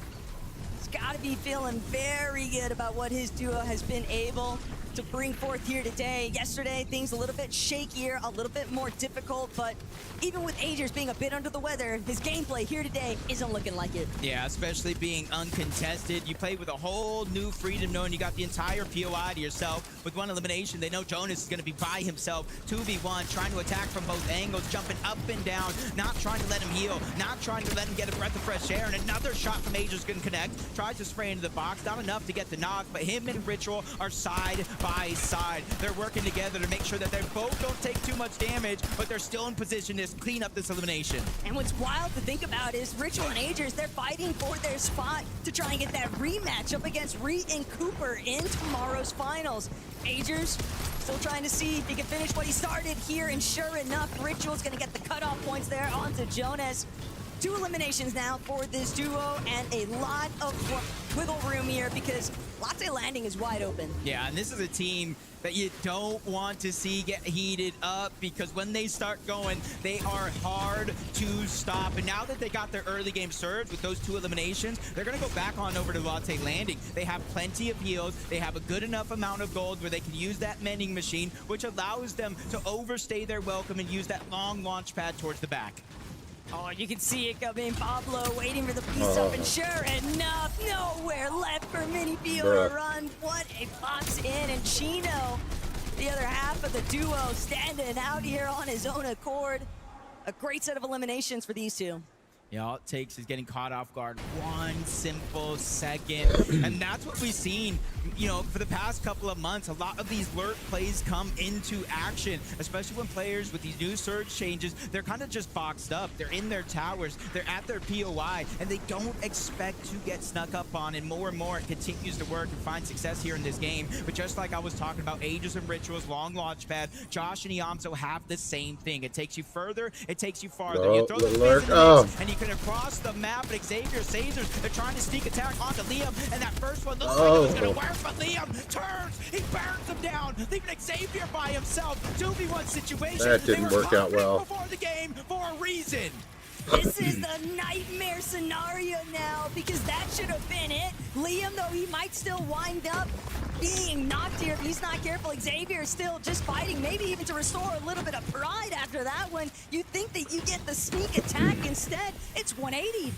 got to be feeling very good about what his duo has been able to bring forth here today. Yesterday, things a little bit shakier, a little bit more difficult, but even with Agers being a bit under the weather, his gameplay here today isn't looking like it. Yeah, especially being uncontested. You play with a whole new freedom knowing you got the entire POI to yourself. With 1 elimination, they know Jonas is going to be by himself. 2v1, trying to attack from both angles, jumping up and down, not trying to let him heal, not trying to let him get a breath of fresh air, and another shot from Agers can connect. Tries to spray into the box, not enough to get the knock, but him and Ritual are side by side. They're working together to make sure that they both don't take too much damage, but they're still in position to clean up this elimination. And what's wild to think about is Ritual and Agers, they're fighting for their spot to try and get that rematch up against Reed and Cooper in tomorrow's finals. Agers still trying to see if he can finish what he started here, and sure enough, Ritual's gonna get the cutoff points there onto Jonas. 2 eliminations now for this duo, and a lot of wiggle room here because Latte Landing is wide open. Yeah, and this is a team that you don't want to see get heated up, because when they start going, they are hard to stop. And now that they got their early game surge with those 2 eliminations, they're going to go back on over to Latte Landing. They have plenty of heals. They have a good enough amount of gold where they can use that mending machine, which allows them to overstay their welcome and use that long launch pad towards the back. Oh, you can see it coming. Pablo waiting for the piece up, and sure enough, nowhere left for Minifio to run. What a box in, and Chino, the other half of the duo, standing out here on his own accord. A great set of eliminations for these two. Yeah, all it takes is getting caught off guard 1 simple second. And that's what we've seen, you know, for the past couple of months. A lot of these lurk plays come into action, especially when players with these new surge changes, they're kind of just boxed up. They're in their towers, they're at their POI, and they don't expect to get snuck up on. And more it continues to work and find success here in this game. But just like I was talking about, Aegis and Rituals, long launch pad, Josh and Iamso have the same thing. It takes you further, it takes you farther. You throw the lurk. Fizz in the mix, and you can across the map, but Xavier Sazers, they're trying to sneak attack onto Liam, and that first one looks like it was gonna work, but Liam turns, he burns him down, leaving Xavier by himself. 2v1 situation. That didn't work out well. Before the game for a reason. This is the nightmare scenario now, because that should have been it. Liam, though, he might still wind up being knocked here if he's not careful. Xavier is still just fighting, maybe even to restore a little bit of pride after that one. You think that you get the sneak attack, instead it's 180.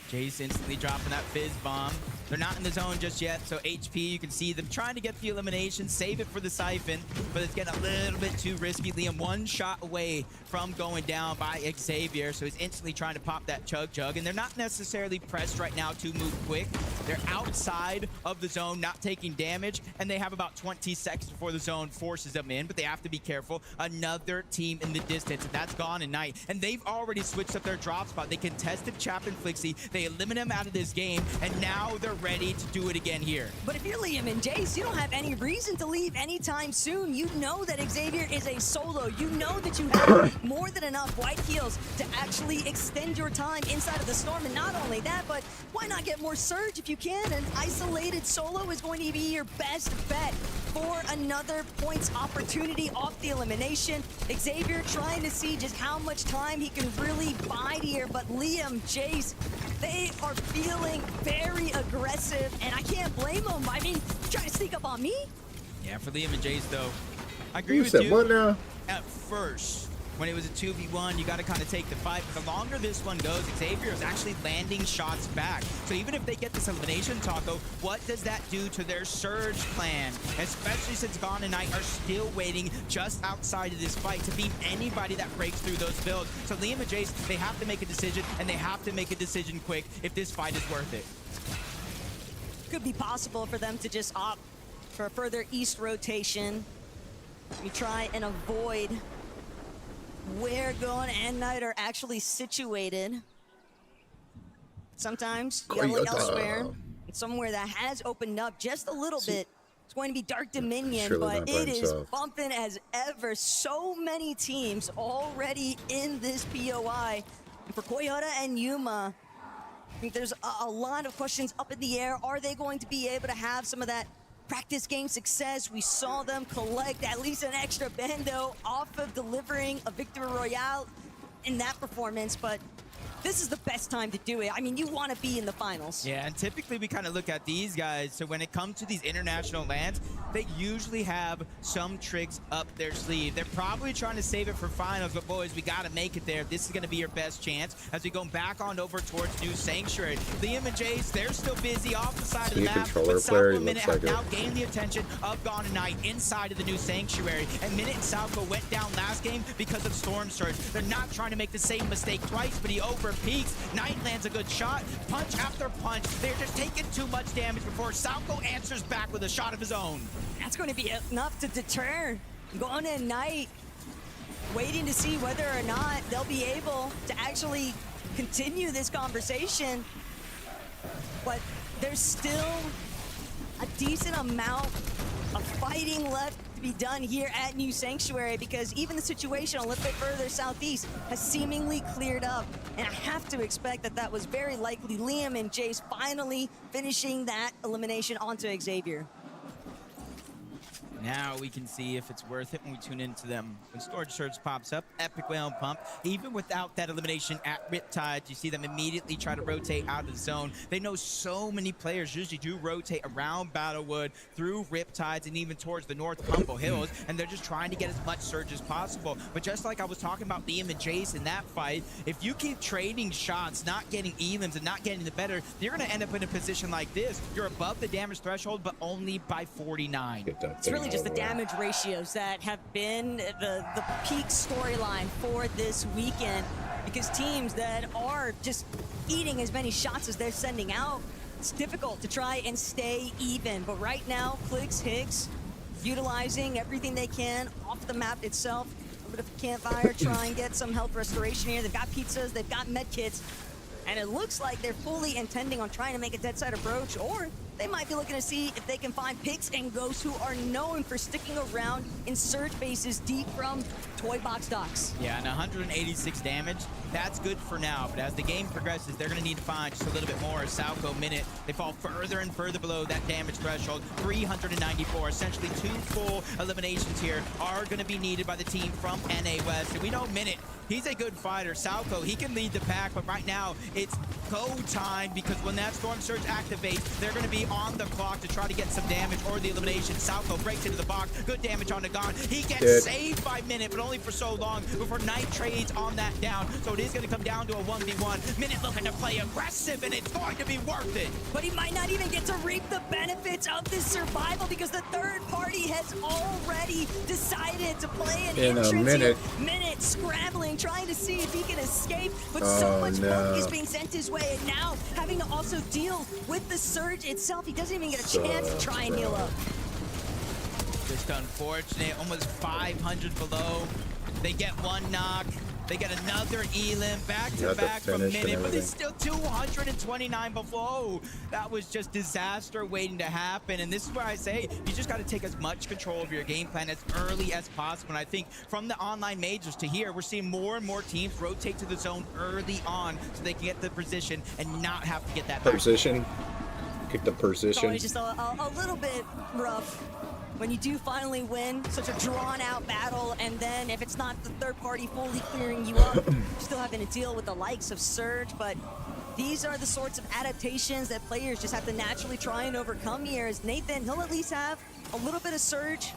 Jace instantly dropping that Fizz bomb. They're not in the zone just yet, so HP, you can see them trying to get the elimination, save it for the Siphon, but it's getting a little bit too risky. Liam 1 shot away from going down by Xavier, so he's instantly trying to pop that Chug, and they're not necessarily pressed right now to move quick. They're outside of the zone, not taking damage, and they have about 20 seconds before the zone forces them in, but they have to be careful. Another team in the distance, and that's Gone and Night, and they've already switched up their drop spot. They contested Chap and Flixie, they eliminate him out of this game, and now they're ready to do it again here. But if you're Liam and Jace, you don't have any reason to leave anytime soon. You know that Xavier is a solo. You know that you have more than enough white heals to actually extend your time inside of the storm. And not only that, but why not get more surge if you can? An isolated solo is going to be your best bet for another points opportunity off the elimination. Xavier trying to see just how much time he can really bide here, but Liam, Jace, they are feeling very aggressive, and I can't blame them. I mean, trying to sneak up on me? Yeah, for Liam and Jace, though, I agree You with said you. what now? At first, when it was a 2v1, you got to kind of take the fight, but the longer this one goes, Xavier is actually landing shots back. So even if they get this elimination, Taco, what does that do to their surge plan? Especially since Gone and Night are still waiting just outside of this fight to beat anybody that breaks through those builds. So Liam and Jace, they have to make a decision, and they have to make a decision quick if this fight is worth it. Could be possible for them to just opt for a further east rotation. We try and avoid where Gone and Night are actually situated. Sometimes you gotta look elsewhere. Somewhere that has opened up just a little bit. It's going to be Dark Dominion, but it is bumping as ever. So many teams already in this POI. And for Koyota and Yuma, I think there's a lot of questions up in the air. Are they going to be able to have some of that practice game success? We saw them collect at least an extra bando off of delivering a victory royale in that performance, but this is the best time to do it. I mean, you want to be in the finals. Yeah, and typically we kind of look at these guys, so when it comes to these international lands, they usually have some tricks up their sleeve. They're probably trying to save it for finals, but boys, we got to make it there. This is going to be your best chance as we go back on over towards New Sanctuary. Liam and Jace, they're still busy off the side of the map, but Salco and Minute have now gained the attention of Gone and Night inside of the New Sanctuary, and Minute and Salco went down last game because of Storm Surge. They're not trying to make the same mistake twice, but he over-peaks. Knight lands a good shot, punch after punch. They're just taking too much damage before Salco answers back with a shot of his own. That's going to be enough to deter Gone and Night, waiting to see whether or not they'll be able to actually continue this conversation. But there's still a decent amount of fighting left to be done here at New Sanctuary, because even the situation a little bit further southeast has seemingly cleared up, and I have to expect that that was very likely Liam and Jace finally finishing that elimination onto Xavier. Now we can see if it's worth it when we tune into them. When Storage Surge pops up, Epic Whale and Pump, even without that elimination at Riptide, you see them immediately try to rotate out of the zone. They know so many players usually do rotate around Battlewood, through Riptides, and even towards the North Humble Hills, and they're just trying to get as much surge as possible. But just like I was talking about Liam and Jace in that fight, if you keep trading shots, not getting elims and not getting the better, you're going to end up in a position like this. You're above the damage threshold, but only by 49. It's really just the damage ratios that have been the peak storyline for this weekend. because teams that are just eating as many shots as they're sending out, it's difficult to try and stay even. But right now, Clicks, Higgs, utilizing everything they can off the map itself. A bit of a campfire, try and get some health restoration here. They've got pizzas, they've got med kits, and it looks like they're fully intending on trying to make a dead side approach, or they might be looking to see if they can find Pix and Ghosts, who are known for sticking around in surge bases deep from toy box docks. Yeah, and 186 damage, that's good for now. But as the game progresses, they're going to need to find just a little bit more. Salco minute, they fall further and further below that damage threshold. 394, essentially 2 full eliminations here are going to be needed by the team from NA West. And we know Minute, he's a good fighter. Salco, he can lead the pack, but right now it's go time, because when that Storm Surge activates, they're going to be on the clock to try to get some damage or the elimination. Salco breaks into the box, good damage on the Gon. He gets saved by Minute, but only for so long before Knight trades on that down. So it is going to come down to a 1v1. Minute looking to play aggressive, and it's going to be worth it. But he might not even get to reap the benefits of this survival, because the third party has already decided to play an entrance here. Minute scrambling, trying to see if he can escape, but so much work is being sent his way, and now having to also deal with the surge itself. He doesn't even get a chance to try and heal up. Just unfortunate, almost 500 below. They get one knock. They get another Elim back to back from Minute, but it's still 229 below. That was just disaster waiting to happen. And this is where I say you just got to take as much control of your game plan as early as possible. And I think from the online majors to here, we're seeing more and more teams rotate to the zone early on so they can get the position and not have to get that position. Kick the It's position. always just a little bit rough when you do finally win such a drawn-out battle, and then if it's not the third party fully clearing you up, you're still having to deal with the likes of Surge. But these are the sorts of adaptations that players just have to naturally try and overcome here. As Nathan, he'll at least have a little bit of Surge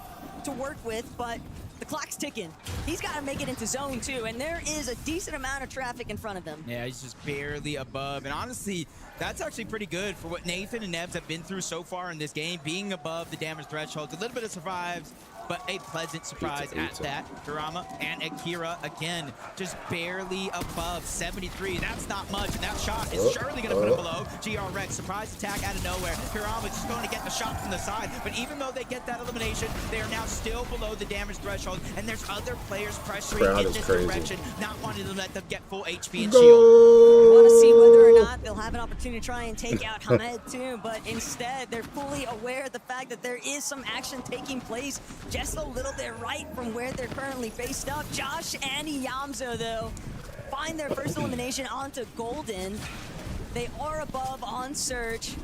to work with, but the clock's ticking. He's got to make it into zone too, and there is a decent amount of traffic in front of him. Yeah, he's just barely above, and honestly, that's actually pretty good for what Nathan and Nebs have been through so far in this game, being above the damage threshold. A little bit of survives, but a pleasant surprise at that. Kurama and Akira, again, just barely above 73. That's not much, and that shot is surely going to put him below. GR Rex, surprise attack out of nowhere. Kurama just going to get the shot from the side, but even though they get that elimination, they are now still below the damage threshold, and there's other players pressuring in this direction, not wanting to let them get full HP and shield. We want to see whether or not they'll have an opportunity to try and take out Hamed too, but instead they're fully aware of the fact that there is some action taking place just a little bit right from where they're currently faced up. Josh and Yamzo, though, find their first elimination onto Golden. They are above on Surge.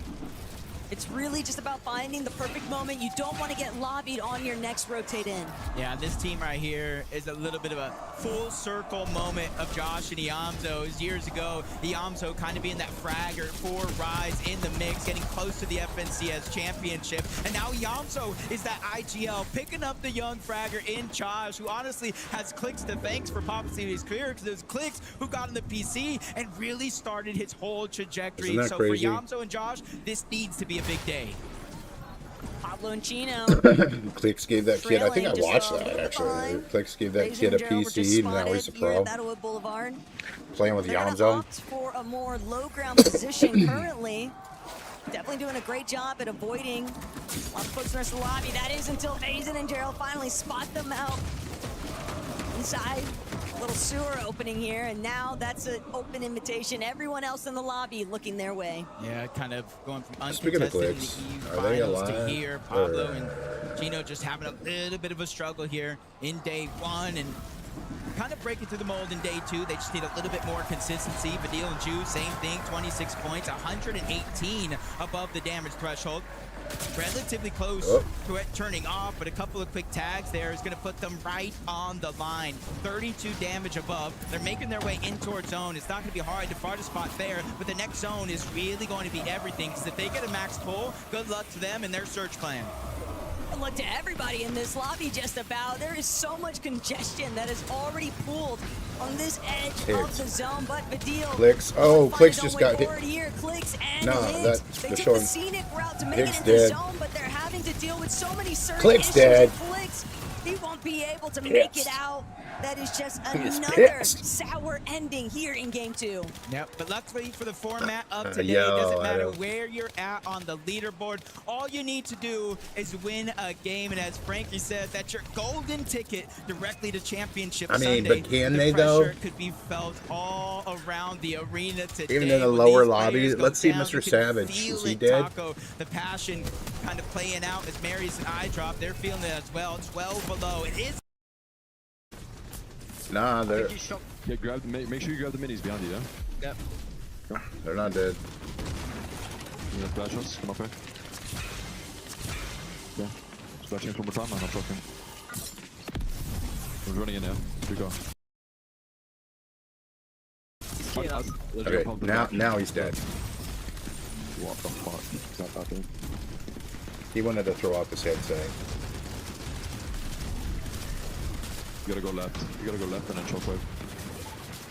It's really just about finding the perfect moment. You don't want to get lobbied on your next rotate in. Yeah, this team right here is a little bit of a full circle moment of Josh and Iamzo. It was years ago, Iamzo kind of being that fragger for Rise in the mix, getting close to the FNCS championship. And now Iamzo is that IGL, picking up the young fragger in Josh, who honestly has Clicks to thanks for popping his career, because it was Clicks who got on the PC and really started his whole trajectory. So crazy? for Iamzo and Josh, this needs to be a big day. Pablo and Chino. Clicks gave that kid, I think I watched that actually. Clicks gave that kid a PC, and now he's a pro. Boulevard. Playing with They're gonna Yamzo. opt for a more low ground position currently. Definitely doing a great job at avoiding a lot of folks in the rest of the lobby. That is until Mason and Gerald finally spot them out inside. Little sewer opening here, and now that's an open invitation. Everyone else in the lobby looking their way. Yeah, kind of going from Speaking of uncontested Clicks, in the are they finals to alive? here. Pablo and Gino just having a little bit of a struggle here in day one, and kind of breaking through the mold in day two. They just need a little bit more consistency. Badil and Ju, same thing, 26 points, 118 above the damage threshold. Relatively close to it turning off, but a couple of quick tags there is going to put them right on the line. 32 damage above. They're making their way in towards zone. It's not going to be hard to find a spot there, but the next zone is really going to be everything, because if they get a max pull, good luck to them and their Surge clan. Good luck to everybody in this lobby just about. There is so much congestion that is already pooled on this edge of the zone, but Badil. Clicks. Oh, Clicks just got hit. Here. Clicks and Nah, Higgs. that's They the took showing. the scenic route to make Higgs it into dead. zone, but they're having to deal with so many surge Clicks issues. dead. Clicks, he won't be able to make it out. that is just He is another pissed. sour ending here in game 2. Yep, but luckily for the format of today, yo, it doesn't I matter don't- where you're at on the leaderboard. All you need to do is win a game, and as Frankie says, that's your golden ticket directly to championship I mean, Sunday. but can the they, though? pressure could be felt all around the arena today. Even in the when lower these lobby, players go let's see down, Mr. you can Savage. feel Is he it, dead? Taco, the passion kind of playing out as Mary's an eye drop. They're feeling it as well. 12 below. It is. Nah, they're Yeah, make sure you grab the minis behind you, yeah? Yep. they're not dead. You have flash shots, come up here. Yeah. Splashing from the time, man, I'm shocking. He's running in now. Here we go. Okay, now he's dead. What the fuck is that happening? He wanted to throw off his headset. You gotta go left. You gotta go left and then shockwave.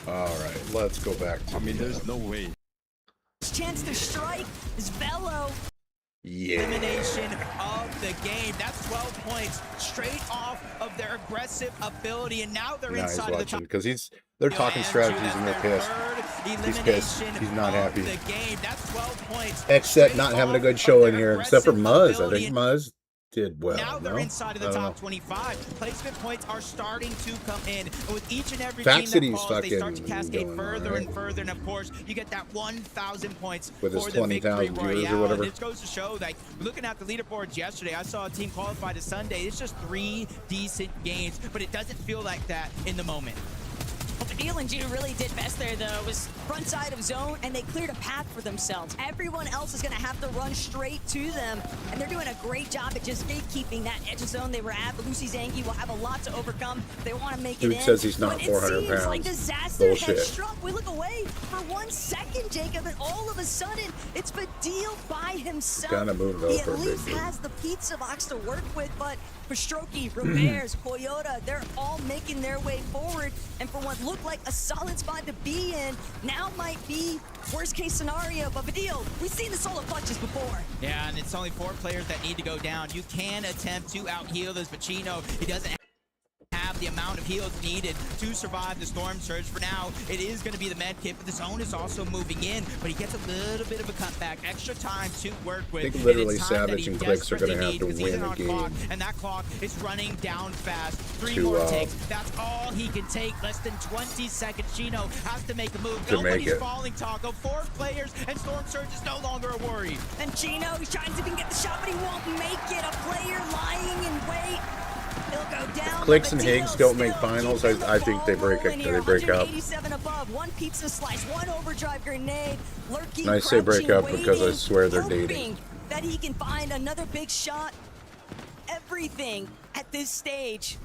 Alright, let's go back to I mean, there's no way. Chance to strike is Velo. Yeah. Elimination of the game. That's 12 points straight off of their aggressive ability, and now they're Now he's inside of the top. watching because they're talking strategies and they're pissed. He's pissed. He's not happy. The game. That's 12 points. Except not having a good show in here, except for Muzz. I think Muzz did well. Now they're no? inside of the I don't top know. 25. Placement points are starting to come in. And with each and every Fact team City's that falls, they start to fucking cascade going further alright. and further. And of course, you get that 1,000 points With his for the victory 20,000 viewers or royale. whatever. And it goes to show, like, looking at the leaderboards yesterday, I saw a team qualify to Sunday. It's just 3 decent games, but it doesn't feel like that in the moment. What Fadil and G really did best there, though, was front side of zone, and they cleared a path for themselves. Everyone else is going to have to run straight to them, and they're doing a great job at just gatekeeping that edge of zone they were at. But Lucy Zangi will have a lot to overcome if they want to make it Dude in. says he's not But 400 it seems pounds. like disaster Bullshit. has struck. We look away for 1 second, Jacob, and all of a sudden, it's Fadil by himself. Gotta move, though, He for a at big least dude. has the pizza box to work with, but Pastrocki, Roberts, Toyota, they're all making their way forward. And for what looked like a solid spot to be in, now might be worst case scenario. But Fadil, we've seen the solo clutches before. Yeah, and it's only 4 players that need to go down. You can attempt to out-heal this Pacino. He doesn't have the amount of heals needed to survive the storm surge. For now, it is going to be the med kit, but the zone is also moving in, but he gets a little bit of a cutback, extra time to work with. I think literally and it's time that Savage he and Clicks are gonna desperately have needs, to 'cause he's win on a game clock, and that clock is running down fast. 3 to, more takes. That's all he can take. Less than 20 seconds. Chino has to make a move. To make Nobody's it. falling, Taco. 4 players, and storm surge is no longer a worry. And Chino, he's trying to see if he can get the shot, but he won't make it. A player lying in wait. He'll go down. Clicks but and Fadil Higgs don't still make finals. keeping the I think they ball break rolling it. here. They break up. 187 above, 1 pizza slice, 1 overdrive grenade, lurking, I say break crouching, up because I waiting, swear they're hoping dating. that he can find another big shot. Everything at this stage,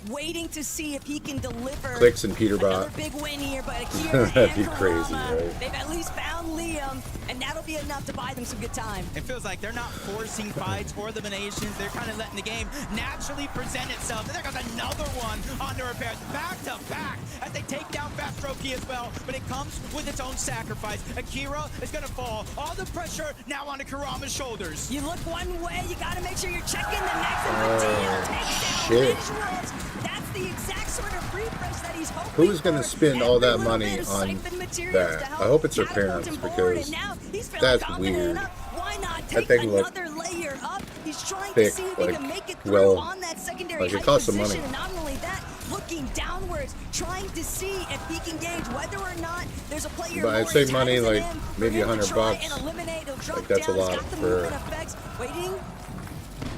waiting to see if he can deliver. Clicks and Peterbot. Another big win here, but Akira That'd be and crazy, Karama, right? they've at least found Liam, and that'll be enough to buy them some good time. It feels like they're not forcing fights or eliminations. They're kind of letting the game naturally present itself. And there goes another one on the repairs. Back to back as they take down Fastroki as well. But it comes with its own sacrifice. Akira is going to fall. All the pressure now onto Karama's shoulders. You look one way, you got to make sure you're checking the next, and Fadil takes down shit. visuals. That's the exact sort of refresh that he's hoping Who's going to for. spend all that Every little money bit of on siphon materials that? to help I hope it's her catapult parents him forward, because and now he's feeling that's confident weird. enough. Why not That take thing looked another layer up? He's trying thick, to see if like, he can make it through well, on that secondary like it height cost some position. money. And not only that, looking downwards, trying to see if he can gauge whether or not there's a player But I'd more say money, intelligent like, than him. maybe For him to $100 try bucks. and eliminate, he'll drop Like, that's a down. He's lot got the for movement effects, waiting.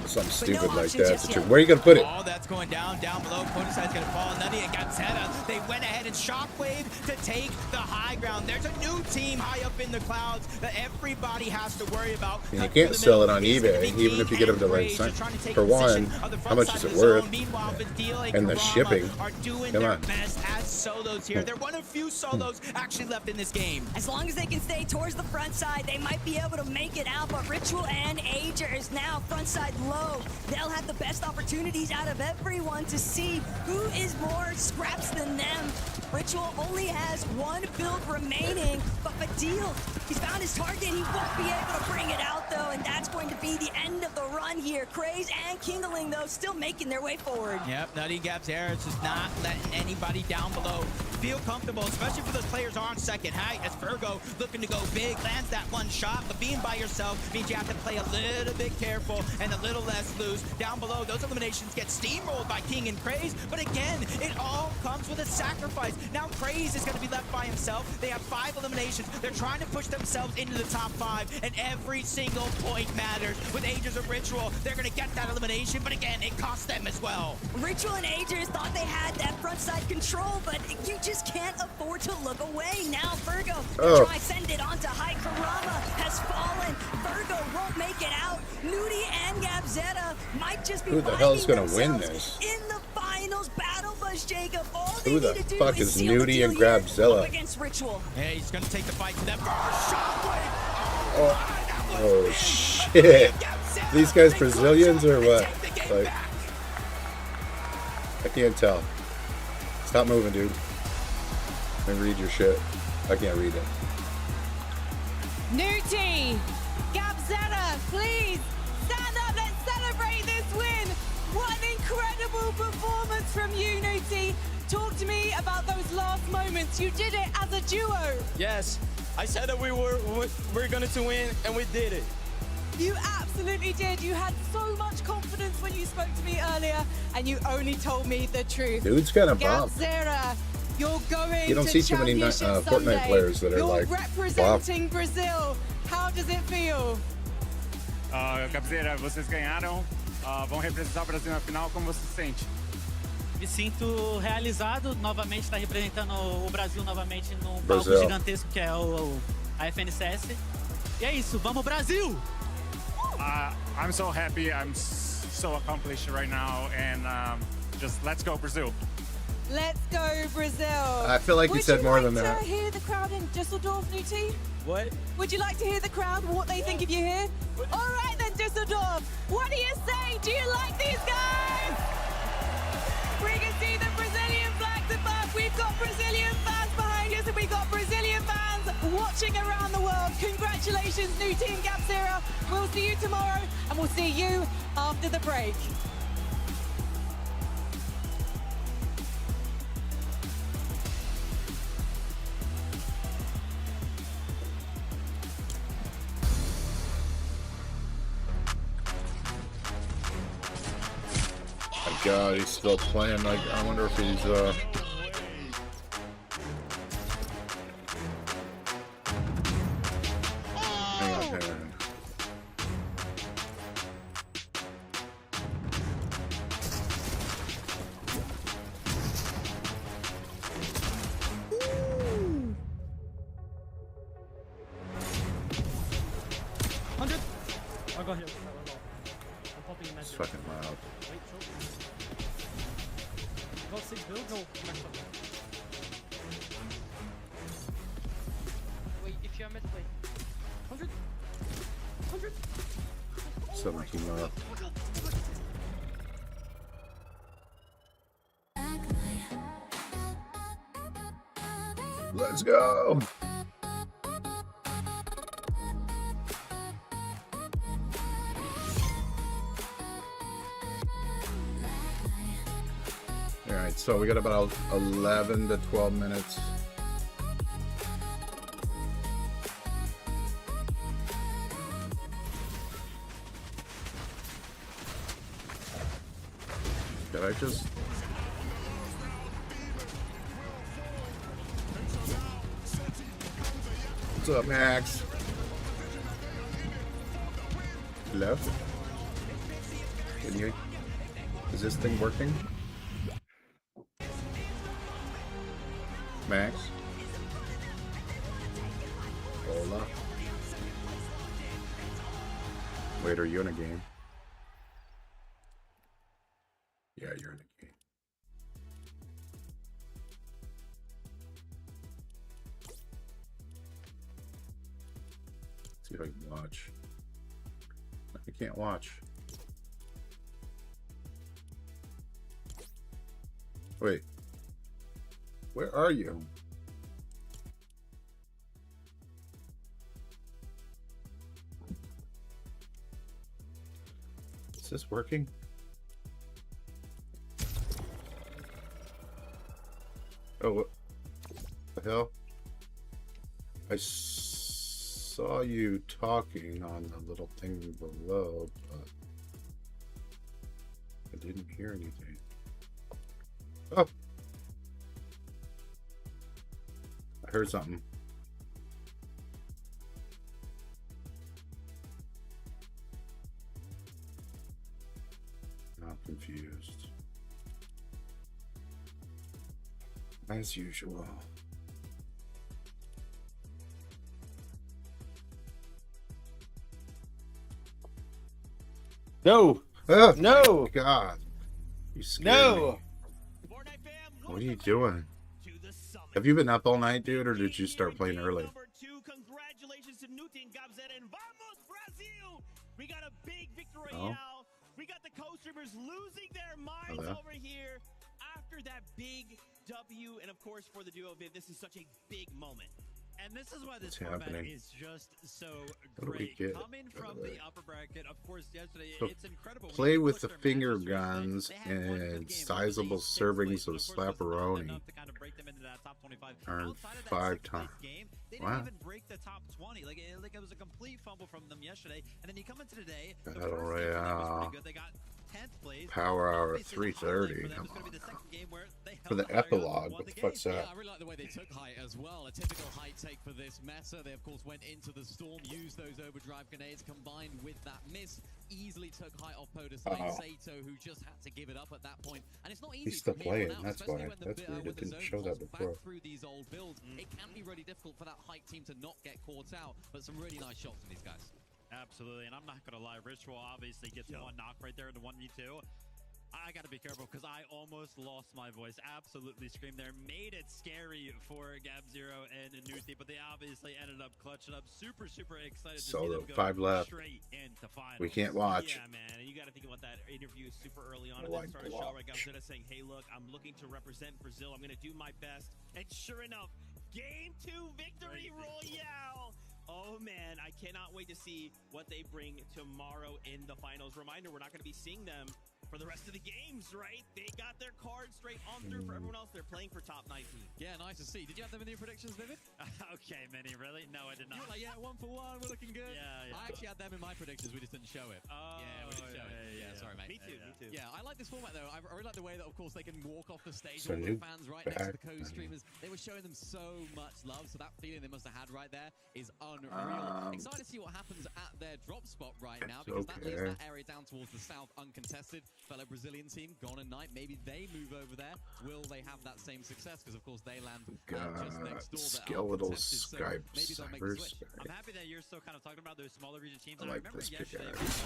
something But no stupid like options that. just But you- yet. where are you going to put it? All that's going down below. Kodaside's going to fall. Nutty and Gazzetta, they went ahead and shockwave to take the high ground. There's a new team high up in the clouds that everybody has to worry about. And you can't sell it on eBay, even if you get them to like, for one, how much is it worth? And the shipping. Come on. Best as solos here. They're one of few solos actually left in this game. As long as they can stay towards the front side, they might be able to make it out. But Ritual and Ager is now front side low. They'll have the best opportunities out of everyone to see who is more scraps than them. Ritual only has one build remaining, but Fadil, he's found his target. He won't be able to bring it out, though, and that's going to be the end of the run here. Craze and Kingling, though, still making their way forward. Yep, Nutty Gabzera is just not letting anybody down below feel comfortable, especially for those players on second height, as Virgo looking to go big, lands that one shot, but being by yourself means you have to play a little bit careful and a little less loose. Down below, those eliminations get steamrolled by King and Craze, but again, it all comes with a sacrifice. Now Craze is going to be left by himself. They have 5 eliminations. They're trying to push themselves into the top 5, and every single point matters. With Aegis of Ritual, they're going to get that elimination, but again, it costs them as well. Ritual and Aegis thought they had that frontside control, but you just can't afford to look away. Now Virgo, try send it onto High. Karama has fallen. Virgo won't make it out. Nudie and Gabzetta might just be Who the hell is going to win this? in the finals. Battle Bus, Jacob. All they Who the need to do fuck is is seal the Nudie deal and here Grabzilla? up against Ritual. Hey, he's going to take the fight to them. Shockwave. Oh shit. These guys Brazilians or what? Like, I can't tell. Stop moving, dude. And read your shit. I can't read it. Nudie, Gabzetta, please stand up. Let's celebrate this win. What an incredible performance from you, Nudie. Talk to me about those last moments. You did it as a duo. Yes, I said that we're going to win, and we did it. You absolutely did. You had so much confidence when you spoke to me earlier, and you only told me the truth. Dude's kind of bomb. Gabzera, you're going You don't to see too many championship Fortnite someday. players that are You're like, representing Brazil. How does it feel? Gabzera, vocês ganharam. Vão representar o Brasil na final. Como você se sente? Me sinto realizado novamente, estar representando o Brasil novamente num palco Brasil. gigantesco que é a FNCS. E é isso, vamos Brasil! I'm so happy. I'm so accomplished right now, and just let's go Brazil. Let's go, Brazil. I feel like you said more than that. Would you like to hear the crowd in Düsseldorf, Nudie? What? Would you like to hear the crowd, what they think of you here? All right then, Düsseldorf. What do you say? Do you like these guys? We can see the Brazilian flags above. We've got Brazilian fans behind us, and we've got Brazilian fans watching around the world. Congratulations, Nudie and Gabzera. We'll see you tomorrow, and we'll see you after the break. My God, he's still playing. Like, I wonder if he's hang on. I'll go here. I'm popping in It's fucking loud. Wait, got 6 builds? No. Wait, if you're mid, wait. 100? 100? 17 left. Let's go. All right, so we got about 11 to 12 minutes. Did I just... What's up, Max? Hello? Can you... Is this thing working? Max? Hola. Wait, are you in a game? Yeah, you're in a game. See if I can watch. I can't watch. Wait. Where are you? Is this working? Oh, what the hell? I saw you talking on the little thing below, but I didn't hear anything. Oh! I heard something. Not confused. As usual. No. Oh, No. God. You scared No. me. What are you doing? Have you been up all night, dude, or did you start playing early? Congratulations to Newton Gabzet and Vamos Brazil! We got a big victory Oh. now. We got the co-streamers losing their minds Okay. over here after that big W. And of course, for the duo, Viv, this is such a big moment. And this is why this What's format happening? is just so What do we great. get? Coming from the upper bracket, of course, yesterday, So it's incredible. play with the finger guns and sizable servings of slapperoni. Earn 5 times. They didn't Wow. even break the top 20. Like it was a complete fumble from them yesterday. And then you come into today, the Battle first game for them was Royale. pretty good. They got 10th place. Power hour at Obviously, the 3:30. highlight for them Come is gonna be on. the second game where they For held the the higher ground, epilogue, won what the the fuck's game. that? I really like the way they took height as well. A typical height take for this meta. They, of course, went into the storm, used those overdrive grenades, combined with that miss, easily took height off POTUS lane. Sato, who just had to give it up at that point. And it's not easy. He's still from here on playing, out, that's especially why. when That's weird, when it the didn't zone show that pulls before. back through these old builds. It can be really difficult for that height team to not get caught out, but some really nice shots from these guys. Absolutely, and I'm not gonna lie, Ritual obviously gets one knock right there in the 1v2. I gotta be careful because I almost lost my voice. Absolutely screamed there. Made it scary for Gab Zero and Nuthi, but they obviously ended up clutching up. Super excited to see Solo, them go 5 left. straight into finals. We can't watch. Yeah, man. And you got to think about that interview super early on I at like the start to of the show. watch. Right, Gabzetta saying, "Hey, look, I'm looking to represent Brazil. I'm going to do my best." And sure enough, Game 2 victory royale. Oh man, I cannot wait to see what they bring tomorrow in the finals. Reminder, we're not going to be seeing them for the rest of the games, right? They got their cards straight on through. For everyone else, they're playing for top 19. Yeah, nice to see. Did you have them in your predictions, Vivid? Okay, Minnie, really? No, I did not. You were like, yeah, 1 for 1, we're looking good. Yeah. I actually had them in my predictions, we just didn't show it. Yeah, we didn't show it. Yeah, sorry, mate. Me too. Yeah, I like this format though. I really like the way that, of course, they can walk off the stage. So All the new fans right next to the back. co-streamers. They were showing them so much love, so that feeling they must have had right there is unreal. Excited to see what happens at their drop spot right now, because that leaves okay. that area down towards the south uncontested. Fellow Brazilian team, Gone and Knight, maybe they move over there. Will they have that same success? Because, of course, they land just next door. Skeletal Skype Cyber I'm happy that you're still kind of talking about those smaller region teams. I And I like remember this yesterday guy. we saw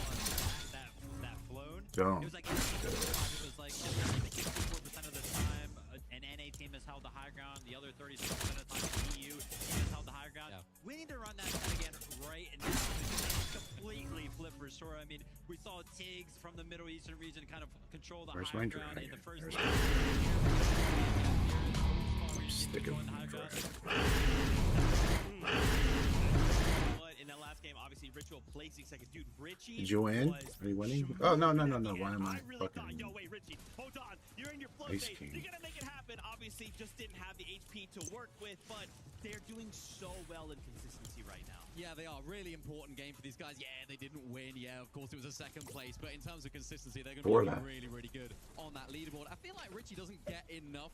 that flown. Don't. It was like 64% of the time an NA team has held the high ground. The other 36% of the time an EU team has held the high ground. We need to run that again right now. It's completely flipped for sure. I mean, we saw Tiggs from the Middle Eastern region kind of control the Where's high my ground in the dragon? first There's game. Sticking In that last game, obviously, Ritual placing second. Dude, Richie. Did you win? Are you winning? Oh, no. Why am I fucking... Yo, wait, Richie, hold on. You're in your flow Ice state. King. You're gonna make it happen. Obviously, just didn't have the HP to work with, but they're doing so well in consistency right now. Yeah, they are. Really important game for these guys. Yeah, they didn't win. Yeah, of course, it was a second place. But in terms of consistency, they're going to be really good on that leaderboard. I feel like Richie doesn't get enough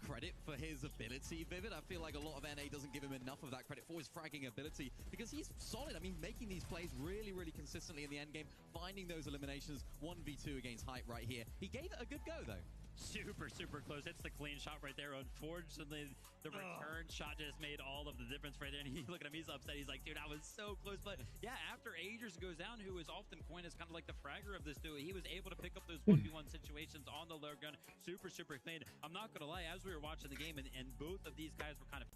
credit for his ability, Vivid. I feel like a lot of NA doesn't give him enough of that credit for his fragging ability, because he's solid. I mean, making these plays really consistently in the end game, finding those eliminations. 1v2 against Hype right here. He gave it a good go, though. Super close. Hits the clean shot right there. Unfortunately, the return shot just made all of the difference right there. And look at him, he's upset. He's like, dude, I was so close. But yeah, after Agers goes down, who is often coined as kind of like the fragger of this duo, he was able to pick up those 1v1 situations on the low gun. Super clean. I'm not gonna lie, as we were watching the game, and both of these guys were kind of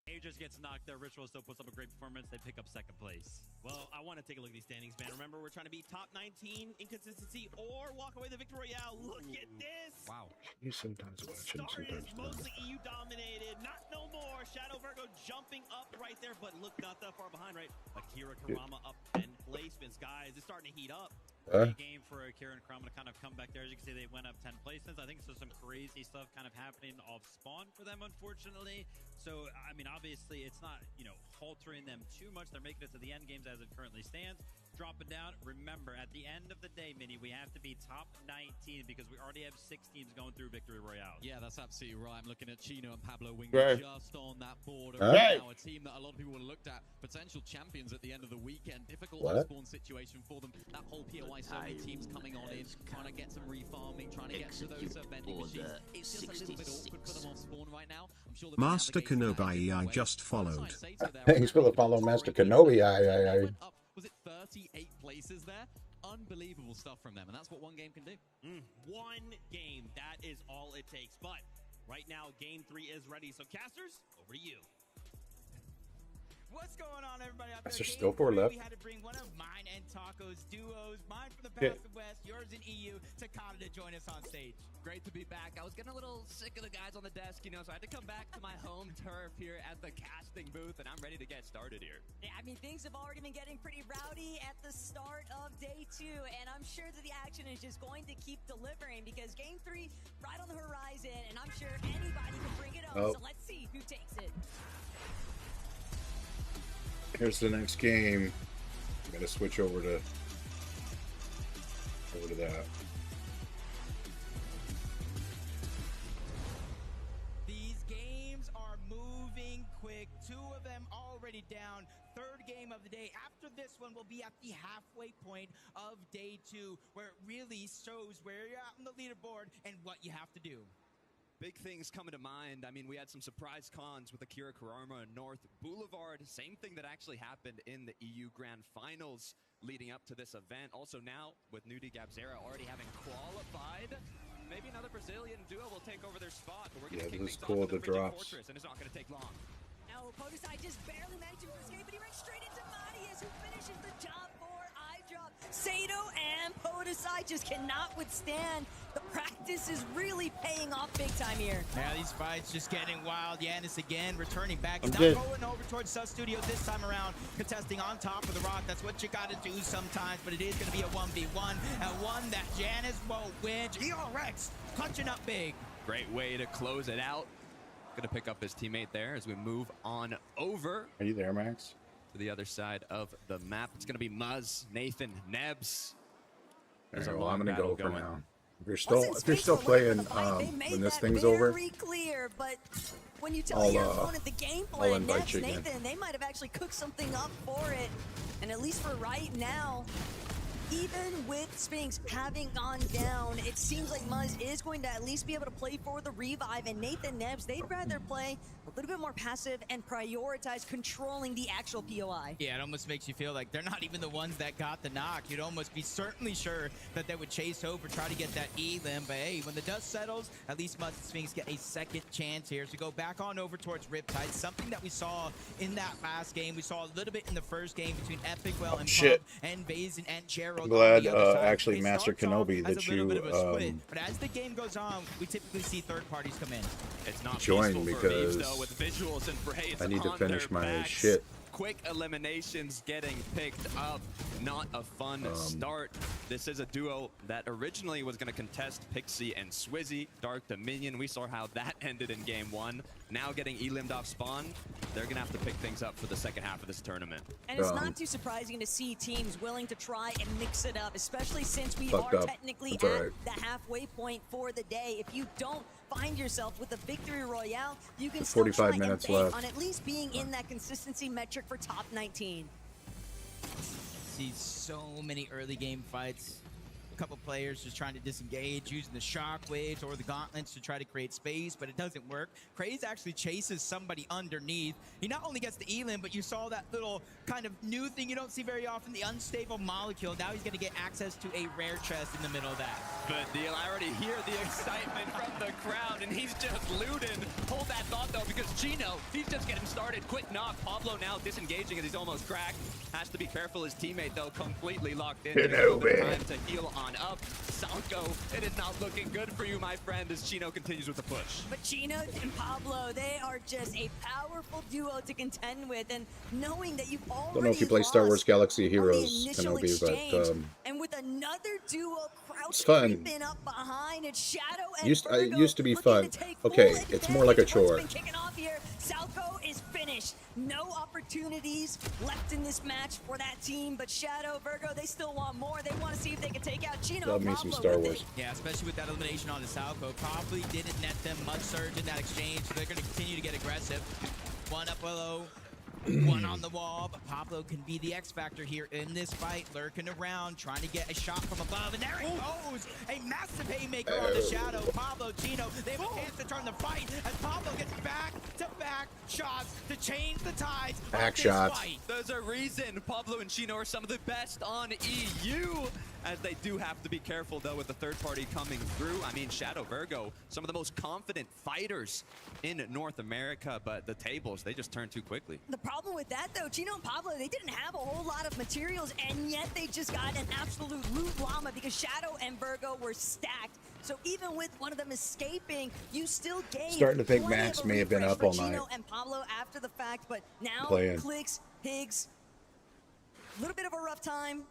Agers Force gets knocked there. Ritual still puts up a great performance. They pick up second place. Well, I want to take a look at these standings, man. Remember, we're trying to be top 19 in consistency or walk away the victory royale. Look at this. Wow. You sometimes watch and Start is sometimes mostly EU dominated. Not no more. Shadow Virgo jumping up right there, but look, not that far behind, right? Akira Kurama up 10 placements, guys. It's starting to heat up. Great game for Akira and Kurama to kind of come back there. As you can see, they went up 10 places. I think so some crazy stuff kind of happening off spawn for them, unfortunately. So, I mean, obviously, it's not, you know, haltering them too much. They're making it to the end games as it currently stands. Dropping down. Remember, at the end of the day, Mini, we have to be top 19 because we already have 6 teams going through Victory Royale. Yeah, that's absolutely right. I'm looking at Chino and Pablo Wing Right. just on that board. Right. Now, a team that a lot of people would have looked at, potential champions at the end of the weekend. Difficult What? spawn situation for them. That whole POI, so many teams coming on in, trying to get some refarming, trying to get to those vending machines. It's just a little bit awkward for them on spawn right now. I'm sure they'll be Master navigating that Kenobi, I different way. just followed. Thanks for the follow, Master Kenobi. I. Was it 38 places there? Unbelievable stuff from them, and that's what one game can do. One game, that is all it takes. But right now, game 3 is ready. So, casters, over to you. What's going on, everybody out there? There's still 4 Game 3, left. We had to bring one of mine and Taco's duos, mine from the Okay. past and west, yours in EU, Takata to join us on stage. Great to be back. I was getting a little sick of the guys on the desk, you know, so I had to come back to my home turf here at the casting booth, and I'm ready to get started here. Yeah, I mean, things have already been getting pretty rowdy at the start of day 2, and I'm sure that the action is just going to keep delivering because game 3 right on the horizon, and I'm sure anybody can bring it home. Oh. So let's see who takes it. Here's the next game. I'm gonna switch over to that. These games are moving quick. 2 of them already down. 3rd game of the day. After this one, we'll be at the halfway point of day 2, where it really shows where you're at on the leaderboard and what you have to do. Big things coming to mind. I mean, we had some surprise cons with Akira Kurama and North Boulevard. Same thing that actually happened in the EU Grand Finals leading up to this event. Also now, with Nudi Gabzera already having qualified, maybe another Brazilian duo will take over their spot. But we're going to kick this is things cool, off in the the Frigid drops. Fortress, and it's not going to take long. Now, Podesai just barely managed to escape, but he ran straight into Marius, who finishes the job for iDrop. Sato and Podesai just cannot withstand. The practice is really paying off big time here. Yeah, these fights just getting wild. Yanis again returning back. I'm Not dead. going over towards Sus Studios this time around, contesting on top of the rock. That's what you got to do sometimes, but it is going to be a 1v1, and one that Janis won't win. Rex punching up big. Great way to close it out. Going to pick up his teammate there as we move on over. Are you there, Max? To the other side of the map. It's going to be Muzz, Nathan, Nebs. There's a Alright, well, long I'm gonna battle go for going. now. If you're Wasn't still spaced away from playing the fight. They made when this that thing's very over, clear, but when you tell I'll, your opponent the game I'll plan, invite next, you again. Nathan, they might have actually cooked something up for it. And at least for right now, even with Sphinx having gone down, it seems like Muzz is going to at least be able to play for the revive. And Nathan Nebs, they'd rather play a little bit more passive and prioritize controlling the actual POI. Yeah, it almost makes you feel like they're not even the ones that got the knock. You'd almost be certainly sure that they would chase over, try to get that E-limb. But hey, when the dust settles, at least Muzz and Sphinx get a second chance here to go back on over towards Riptide. Something that we saw in that last game. We saw a little bit in the first game between Epicwell and shit. Pump and Basin and Gerald. I'm glad, on the other side. actually, It Master starts off Kenobi, as that a little you, bit of a split, but as the game goes on, we typically see third parties come in. It's not join peaceful for Reeves, because though, with visuals and braids I need to on finish their my backs. shit. Quick eliminations getting picked up. Not a fun start. This is a duo that originally was going to contest Pixie and Swizzy. Dark Dominion, we saw how that ended in game 1. Now getting E-limbed off spawn, they're going to have to pick things up for the second half of this tournament. And it's not too surprising to see teams willing to try and mix it up, especially since we Fucked are up. technically That's at all right. the halfway point for the day. If you don't find yourself with a victory royale, you can still 45 try minutes and bank left. on at least being in that consistency metric for top 19. See so many early game fights. A couple players just trying to disengage, using the shockwaves or the gauntlets to try to create space, but it doesn't work. Kraze actually chases somebody underneath. He not only gets the elim, but you saw that little kind of new thing you don't see very often, the unstable molecule. Now he's going to get access to a rare chest in the middle of that. But I already hear the excitement from the crowd, and he's just looting. Hold that thought, though, because Gino He's just getting started. Quick knock. Pablo now disengaging as he's almost cracked. Has to be careful. His teammate, though, completely locked in. Takes a little bit of time to heal on up. Salco, it is not looking good for you, my friend, as Chino continues with the push. But Chino and Pablo, they are just a powerful duo to contend with, and knowing that you've already Don't know if you play Star Wars Galaxy Heroes, initial Kenobi, but exchange, and with another duo it's crouching fun. creeping up behind, it's Shadow and It Virgo used to be looking fun. to take Okay, full it's more like a advantage of chore. what's been kicking off here. Salco is finished. No opportunities left in this match for that team, but Shadow, Virgo, they still want more. They want to see if they can take out Chino. Love me some Star Wars. Yeah, especially with that elimination on the Salco. Probably didn't net them much surge in that exchange, so they're going to continue to get aggressive. One up below, one on the wall, but Pablo can be the X factor here in this fight, lurking around, trying to get a shot from above, and there it goes! A massive haymaker on the Shadow. Pablo, Chino, they have a chance to turn the fight as Pablo gets back-to-back shots to change the tides of this fight. There's a reason Pablo and Chino are some of the best on EU, as they do have to be careful, though, with the third party coming through. I mean, Shadow, Virgo, some of the most confident fighters in North America, but the tables, they just turn too quickly. The problem with that, though, Chino and Pablo, they didn't have a whole lot of materials, and yet they just got an absolute loot llama because Shadow and Virgo were stacked. So even with one of them escaping, you still gained. Starting to think plenty Max of a may have been refresh up for all Chino night. and Pablo after the fact, but now Playing. Clicks, Higgs, a little bit of a rough time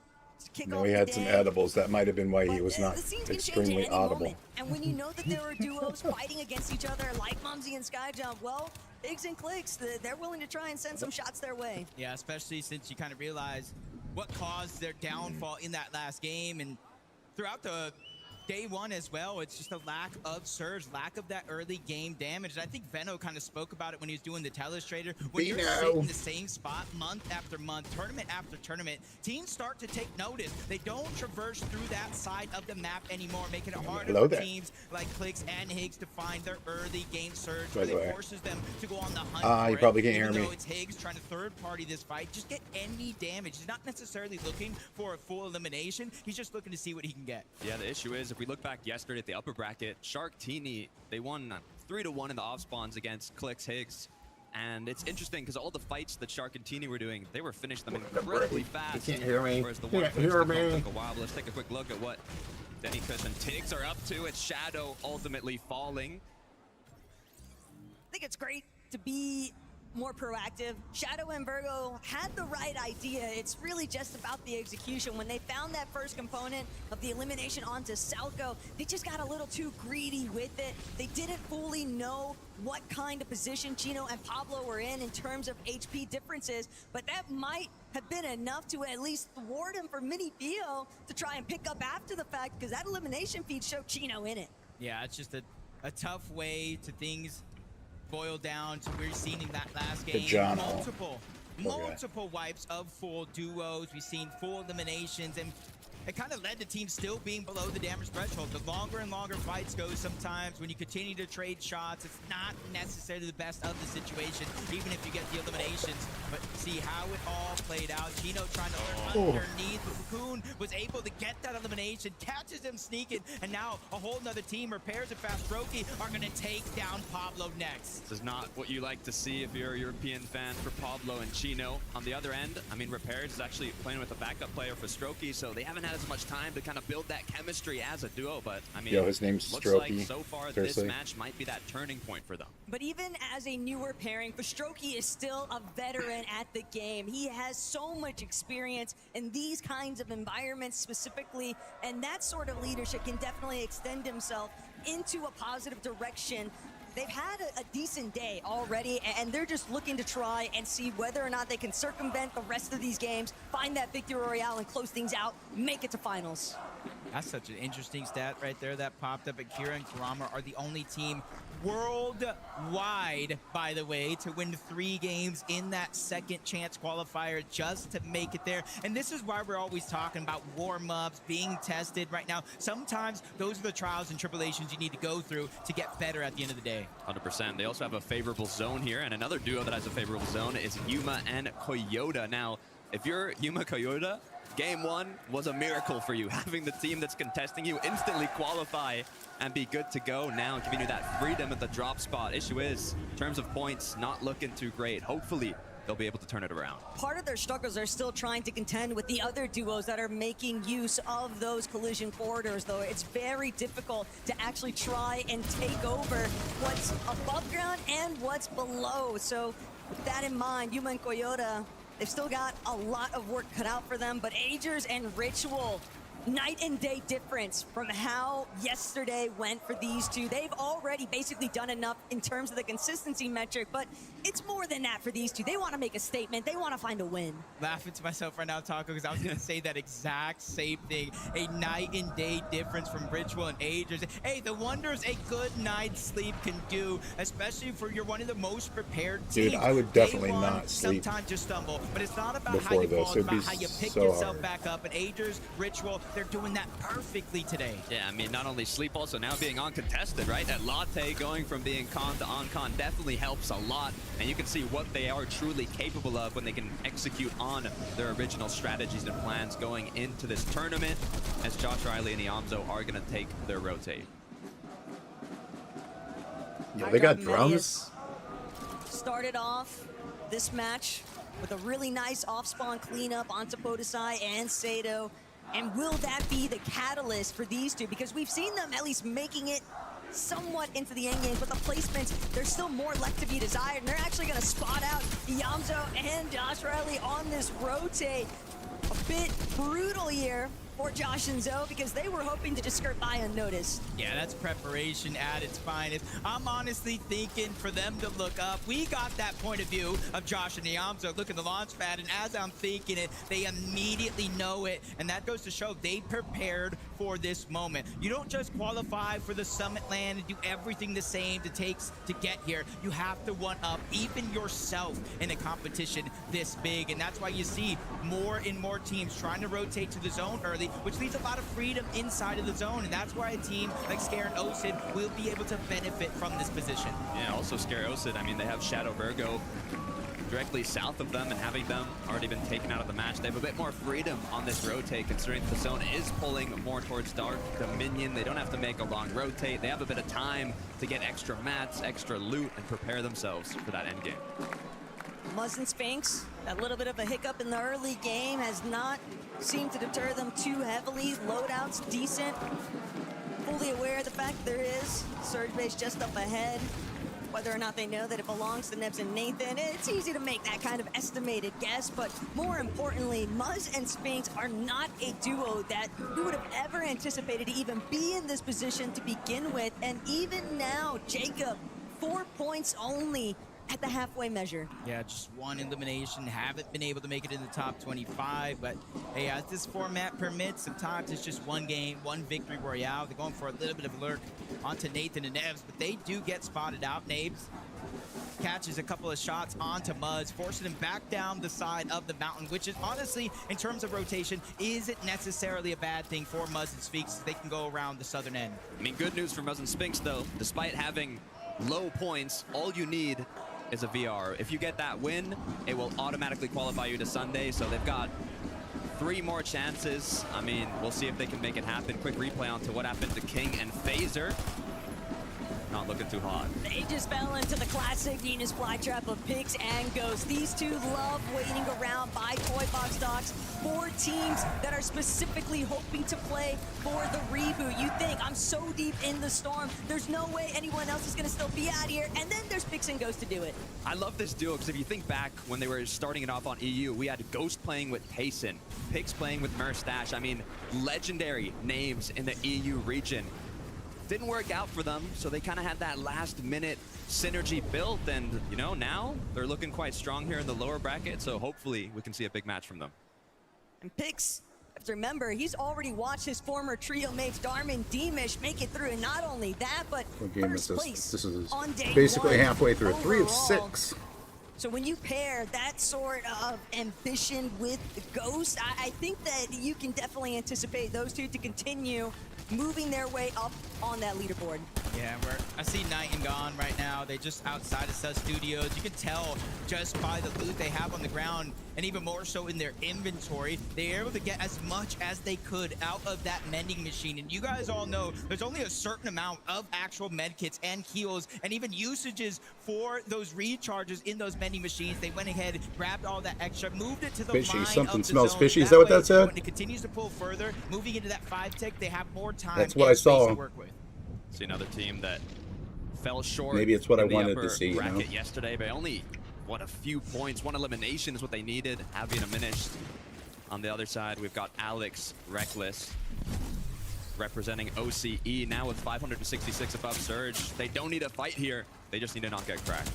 to kick No, off he the had day. some edibles. That might have been why he was not The scenes can change at extremely any audible. moment. And when you know that there are duos fighting against each other like Mumsy and Skyjump, well, Higgs and Clicks, they're willing to try and send some shots their way. Yeah, especially since you kind of realize what caused their downfall in that last game, and throughout the day one as well, it's just a lack of surge, lack of that early game damage. And I think Veno kind of spoke about it when he was doing the Telestrator. When you're sitting in the same spot month after month, tournament after tournament, teams start to take notice. They don't traverse through that side of the map anymore, making it harder for teams like Clicks and Higgs to find their early game surge, where it forces them to go on the hunt for you it. probably can't hear Even me. though it's Higgs trying to third party this fight, just get any damage. He's not necessarily looking for a full elimination. He's just looking to see what he can get. Yeah, the issue is, if we look back yesterday at the upper bracket, Shark Teeny, they won 3-1 in the off spawns against Clicks Higgs. And it's interesting because all the fights that Shark and Teeny were doing, they were finishing them incredibly fast. You can't hear me. Whereas the You one can't hear me. took a while. But let's take a quick look at what Denny Kush and Tiggs are up to. It's Shadow ultimately falling. I think it's great to be more proactive. Shadow and Virgo had the right idea. It's really just about the execution. When they found that first component of the elimination onto Salco, they just got a little too greedy with it. They didn't fully know what kind of position Chino and Pablo were in terms of HP differences, but that might have been enough to at least thwart him for Mini Theo to try and pick up after the fact, because that elimination feed showed Chino in it. Yeah, it's just a tough way to things boil down to we're seeing in that last game multiple wipes of full duos. We've seen full eliminations, and it kind of led to teams still being below the damage threshold. The longer and longer fights go, sometimes when you continue to trade shots, it's not necessarily the best of the situation, even if you get the eliminations. But see how it all played out. Chino trying to learn underneath, but Cocoon was able to get that elimination, catches him sneaking, and now a whole nother team, Repairs and Fast Strokey, are going to take down Pablo next. This is not what you like to see if you're a European fan for Pablo and Chino. On the other end, I mean, Repairs is actually playing with a backup player for Strokey, so they haven't had as much time to kind of build that chemistry as a duo, but I mean, Yo, his name's looks Strokey. like so far Seriously. this match might be that turning point for them. But even as a newer pairing, Strokey is still a veteran at the game. He has so much experience in these kinds of environments specifically, and that sort of leadership can definitely extend himself into a positive direction. They've had a decent day already, and they're just looking to try and see whether or not they can circumvent the rest of these games, find that victory royale and close things out, make it to finals. That's such an interesting stat right there that popped up. Akira and Kurama are the only team worldwide, by the way, to win 3 games in that second chance qualifier just to make it there. And this is why we're always talking about warm-ups, being tested right now. Sometimes those are the trials and tribulations you need to go through to get better at the end of the day. 100%. They also have a favorable zone here, and another duo that has a favorable zone is Yuma and Koyota. Now, if you're Yuma Koyota, Game 1 was a miracle for you, having the team that's contesting you instantly qualify and be good to go now, giving you that freedom at the drop spot. Issue is, in terms of points, not looking too great. Hopefully, they'll be able to turn it around. Part of their struggles are still trying to contend with the other duos that are making use of those collision corridors, though. It's very difficult to actually try and take over what's above ground and what's below. So with that in mind, Yuma and Coyote, they've still got a lot of work cut out for them, but Agers and Ritual, night and day difference from how yesterday went for these two. They've already basically done enough in terms of the consistency metric, but it's more than that for these two. They want to make a statement. They want to find a win. Laughing to myself right now, Taco, because I was going to say that exact same thing. A night and day difference from Ritual and Agers. Hey, the wonders a good night's sleep can do, especially for you're one of the most prepared teams. Dude, I would definitely not sleep. Sometimes you stumble, but it's not about how before you this. fall, It'd it's be about how you pick so yourself hard. back up. And Agers, Ritual, they're doing that perfectly today. Yeah, I mean, not only sleep, also now being uncontested, right? That latte going from being con to on-con definitely helps a lot. And you can see what they are truly capable of when they can execute on their original strategies and plans going into this tournament, as Josh Riley and Iamzo are going to take their rotate. Yeah, they got drums. Started off this match with a really nice off-spawn cleanup onto Podesai and Sato. And will that be the catalyst for these two? Because we've seen them at least making it somewhat into the end game, but the placements, there's still more left to be desired, and they're actually going to spot out Iamzo and Josh Riley on this rotate. A bit brutal here for Josh and Zoe, because they were hoping to just skirt by unnoticed. Yeah, that's preparation at its finest. I'm honestly thinking for them to look up. We got that point of view of Josh and Iamzo looking the launch pad, and as I'm thinking it, they immediately know it, and that goes to show they prepared for this moment. You don't just qualify for the Summit LAN and do everything the same to get here. You have to one-up even yourself in a competition this big, and that's why you see more and more teams trying to rotate to the zone early, which leaves a lot of freedom inside of the zone, and that's why a team like Scare and Osid will be able to benefit from this position. Yeah, also Scare Osid, I mean, they have Shadow Virgo directly south of them, and having them already been taken out of the match, they have a bit more freedom on this rotate, considering the zone is pulling more towards Dark Dominion. They don't have to make a long rotate. They have a bit of time to get extra mats, extra loot, and prepare themselves for that end game. Muzz and Sphinx, that little bit of a hiccup in the early game has not seemed to deter them too heavily. Loadout's decent. Fully aware of the fact there is Surge Base just up ahead. Whether or not they know that it belongs to Nebs and Nathan, it's easy to make that kind of estimated guess, but more importantly, Muzz and Sphinx are not a duo that we would have ever anticipated to even be in this position to begin with, and even now, Jacob, 4 points only at the halfway measure. Yeah, just one elimination. Haven't been able to make it in the top 25, but hey, as this format permits, sometimes it's just one game, one victory royale. They're going for a little bit of a lurk onto Nathan and Nebs, but they do get spotted out. Nebs catches a couple of shots onto Muzz, forcing him back down the side of the mountain, which is honestly, in terms of rotation, isn't necessarily a bad thing for Muzz and Sphinx. They can go around the southern end. I mean, good news for Muzz and Sphinx, though. Despite having low points, all you need is a VR. If you get that win, it will automatically qualify you to Sunday, so they've got 3 more chances. I mean, we'll see if they can make it happen. Quick replay onto what happened to King and Phaser. Not looking too hot. They just fell into the classic Venus flytrap of Pigs and Ghosts. These two love waiting around by Toy Box Docks for teams that are specifically hoping to play for the reboot. You think, I'm so deep in the storm, there's no way anyone else is going to still be out here, and then there's Pigs and Ghosts to do it. I love this duo, because if you think back when they were starting it off on EU, we had Ghost playing with Tayson, Pigs playing with Merstash. I mean, legendary names in the EU region. Didn't work out for them, so they kind of had that last-minute synergy built, and, you know, now they're looking quite strong here in the lower bracket, so hopefully we can see a big match from them. And Pix, have to remember, he's already watched his former trio mates, Darman, Deemish, make it through, and not only that, but What game is first this? place This is on day basically 1 halfway through. 3 of overall. 6. So when you pair that sort of ambition with the Ghost, I think that you can definitely anticipate those two to continue moving their way up on that leaderboard. Yeah, I see Night and Gone right now. They just outside of Sus Studios. You can tell just by the loot they have on the ground, and even more so in their inventory, they're able to get as much as they could out of that mending machine. And you guys all know there's only a certain amount of actual med kits and heals and even usages for those recharges in those mending machines. They went ahead, grabbed all that extra, moved it to the Fishy. line Something of the smells zone. fishy. Is that what that said? When it continues to pull further, moving into that 5-tick, they have more time. That's what I and space saw. to work with. See another team that fell short. Maybe it's what I in the wanted to upper see, you know? bracket yesterday, but only a few points. One elimination is what they needed. Having diminished. On the other side, we've got Alex, Reckless, representing OCE now with 566 above Surge. They don't need a fight here. They just need to not get cracked.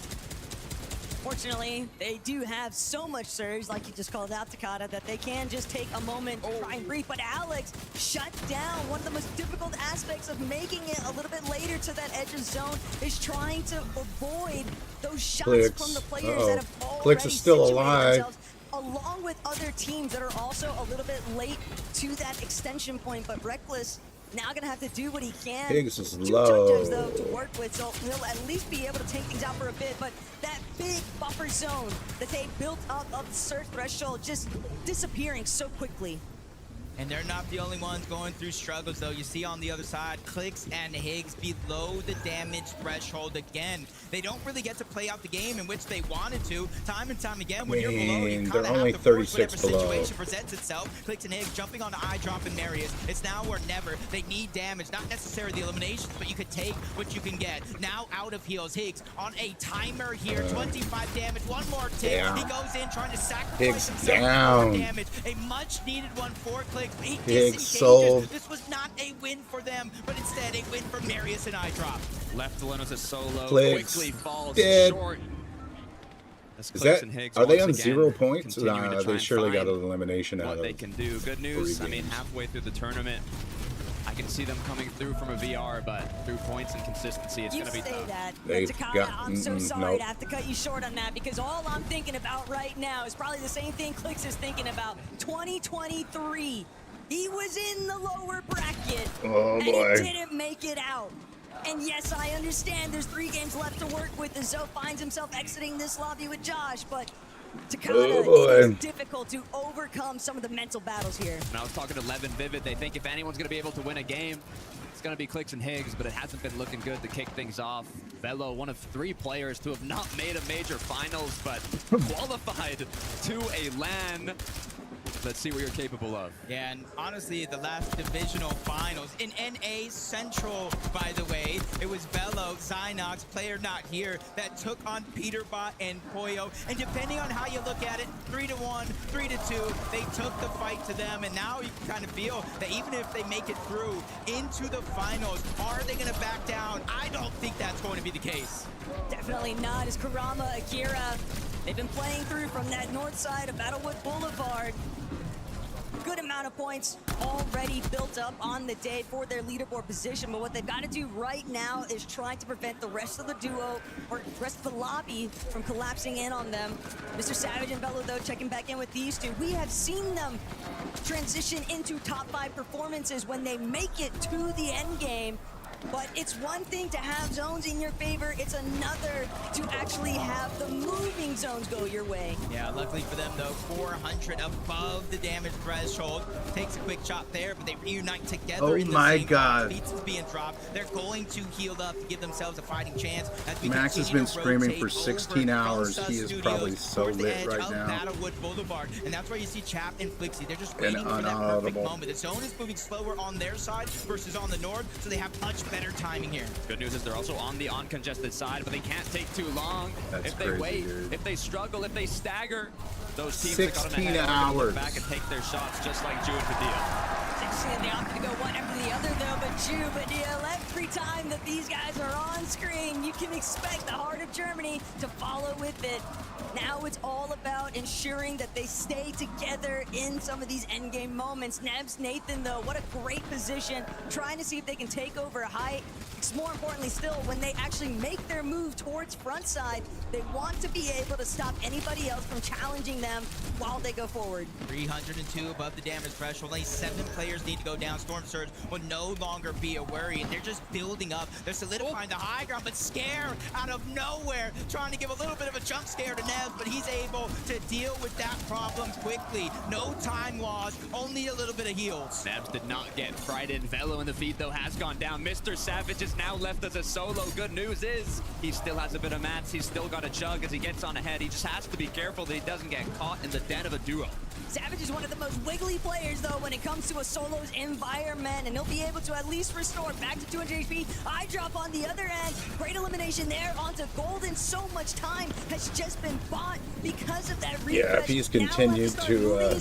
Fortunately, they do have so much surge, like you just called out, Takata, that they can just take a moment to try and breathe. But Alex shut down. One of the most difficult aspects of making it a little bit later to that edge of zone is trying to avoid those shots from the players that have already Clicks is still alive. themselves, along with other teams that are also a little bit late to that extension point. But Reckless now gonna have to do what he can. Higgs is Two low. judges, though, to work with, so he'll at least be able to take things out for a bit. But that big buffer zone that they built up of the surge threshold just disappearing so quickly. And they're not the only ones going through struggles, though. You see on the other side, Clicks and Higgs below the damage threshold again. They don't really get to play out the game in which they wanted to. Time and time again, when you're below, you kind They're of only have to force 36 whatever below. situation presents itself. Clicks and Higgs jumping on the eye drop and Marius. It's now or never. They need damage, not necessarily the eliminations, but you could take what you can get. Now out of heals, Higgs on a timer here, 25 damage, one more tick. Down. He goes in trying to sacrifice Higgs himself down. for damage. A much needed one for Clicks, but he Higgs disengages. sold. This was not a win for them, but instead a win for Marius and iDrop. Left alone as a solo, Clicks quickly falls dead. short. As Is Clicks that, and Higgs are they once on again 0 points? continuing to Nah, try they and surely got find an elimination out what of they can do. Good news, 3 I mean, games. halfway through the tournament, I can see them coming through from a VR, but through points and consistency, it's You going to be say tough. that, but They've Takata, got- I'm so sorry nope. to have to cut you short on that, because all I'm thinking about right now is probably the same thing Clicks is thinking about. 2023. He was in the lower bracket, Oh, and boy. he didn't make it out. And yes, I understand there's 3 games left to work with as Zoe finds himself exiting this lobby with Josh, but Takata, Oh, boy. it is difficult to overcome some of the mental battles here. And I was talking to Levin Vivid, they think if anyone's going to be able to win a game, it's going to be Clicks and Higgs, but it hasn't been looking good to kick things off. Velo, one of 3 players to have not made a major finals, but qualified to a LAN. Let's see what you're capable of. Yeah, and honestly, the last divisional finals in NA Central, by the way, it was Velo, Zynox, player not here, that took on Peterbot and Poyo. And depending on how you look at it, 3-1, 3-2, they took the fight to them. And now you can kind of feel that even if they make it through into the finals, are they going to back down? I don't think that's going to be the case. Definitely not, as Kurama, Akira, they've been playing through from that north side of Battlewood Boulevard. Good amount of points already built up on the day for their leaderboard position, but what they've got to do right now is try to prevent the rest of the duo, or the rest of the lobby, from collapsing in on them. Mr. Savage and Bello, though, checking back in with these two. We have seen them transition into top 5 performances when they make it to the end game. But it's one thing to have zones in your favor, it's another to actually have the moving zones go your way. Yeah, luckily for them, though, 400 above the damage threshold. Takes a quick chop there, but they reunite together Oh in the my same God. Beats is being dropped. They're going to heal up to give themselves a fighting chance. As we Max has continue been to screaming rotate for 16 over hours. from He Sus is Studios probably so towards the lit edge right of now. Battlewood Boulevard, and that's where you see Chap and Flixie. They're just And waiting for that perfect unaudible. moment. The zone is moving slower on their side versus on the north, so they have much better timing here. Good news is they're also on the uncongested side, but they can't take too long. That's if they crazy, wait, dude. if they struggle, if they stagger, those teams that got them 16 ahead are gonna hours. look back and take their shots just like Jew and Padilla. They opted to go one after the other, though, but Jew, every time that these guys are on screen, you can expect the heart of Germany to follow with it. Now it's all about ensuring that they stay together in some of these endgame moments. Nebs, Nathan, though, what a great position, trying to see if they can take over high More importantly still, when they actually make their move towards front side, they want to be able to stop anybody else from challenging them while they go forward. 302 above the damage threshold. Only 7 players need to go down. Storm Surge will no longer be a worry. They're just building up. They're solidifying the high ground, but Scare out of nowhere, trying to give a little bit of a jump scare to Nev, but he's able to deal with that problem quickly. No time loss, only a little bit of heals. Nebs did not get frightened. Velo in the feed, though, has gone down. Mr. Savage is now left as a solo. Good news is he still has a bit of mats. He's still got a chug as he gets on ahead. He just has to be careful that he doesn't get caught in the den of a duo. Savage is one of the most wiggly players, though, when it comes to a solo's environment, and he'll be able to at least restore back to 200 HP. Eye drop on the other end. Great elimination there onto Golden. So much time has just been bought because of that refresh. Yeah, if he's continued to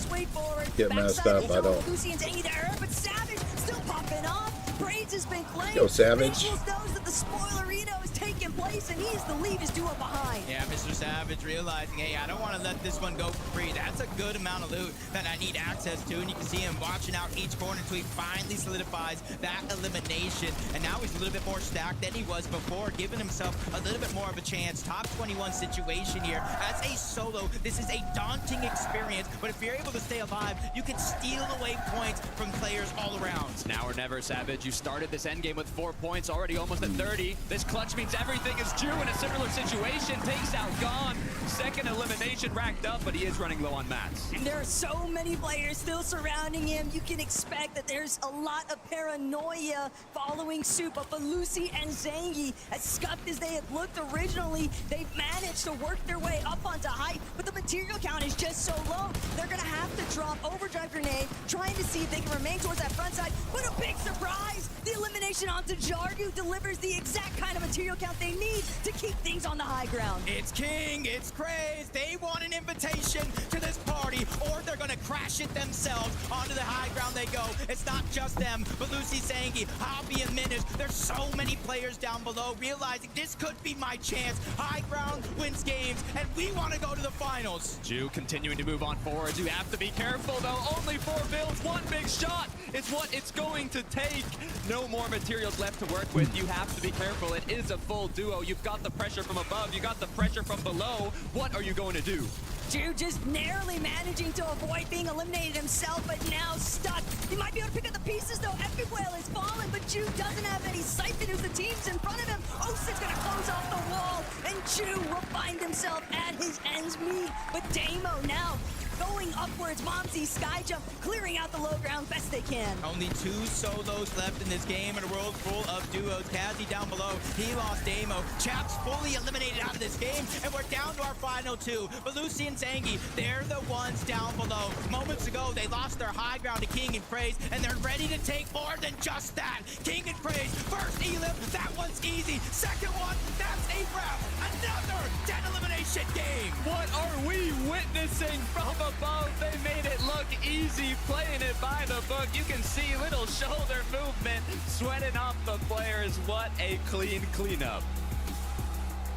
get messed up, I don't. Lucy and Zangy there, but Savage still popping off. Braids has been claimed. Yo, Savage. Visuals knows that the spoilerino is taking place, and he's the lead his duo behind. Yeah, Mr. Savage realizing, hey, I don't want to let this one go for free. That's a good amount of loot that I need access to, and you can see him watching out each corner until he finally solidifies that elimination. And now he's a little bit more stacked than he was before, giving himself a little bit more of a chance. Top 21 situation here. As a solo, this is a daunting experience, but if you're able to stay alive, you can steal away points from players all around. Now or never, Savage. You started this endgame with 4 points, already almost at 30. This clutch means everything is Jew in a similar situation. Takes out Gone. Second elimination racked up, but he is running low on mats. And there are so many players still surrounding him. You can expect that there's a lot of paranoia following suit. But for Lucy and Zangy, as scuffed as they had looked originally, they've managed to work their way up onto height. But the material count is just so low. They're going to have to drop Overdrive Grenade, trying to see if they can remain towards that front side. But a big surprise! The elimination onto Jargu delivers the exact kind of material count they need to keep things on the high ground. It's King, it's Craze. They want an invitation to this party, or they're gonna crash it themselves. Onto the high ground they go. It's not just them, but Lucy, Zangy, Hobby, and Minus. There's so many players down below realizing this could be my chance. High ground wins games, and we want to go to the finals. Jew continuing to move on forwards. You have to be careful, though. Only 4 builds, 1 big shot. It's what it's going to take. No more materials left to work with. You have to be careful. It is a full duo. You've got the pressure from above. You got the pressure from below. What are you going to do? Jew just narrowly managing to avoid being eliminated himself, but now stuck. He might be able to pick up the pieces, though. Epic Whale is fallen, but Jew doesn't have any Siphon, who's the team's in front of him. Osid's gonna close off the wall, and Jew will find himself at his ends meet. But Damo now going upwards. Momsy sky jump, clearing out the low ground best they can. Only 2 solos left in this game in a world full of duos. Kazi down below, he lost Damo. Chap's fully eliminated out of this game, and we're down to our final 2. But Lucy and Zangy, they're the ones down below. Moments ago, they lost their high ground to King and Craze, and they're ready to take more than just that. King and Craze, first Elim, that one's easy. Second one, that's a wrap. Another 10 elimination game. What are we witnessing from above? They made it look easy, playing it by the book. You can see little shoulder movement, sweating off the players. What a clean cleanup.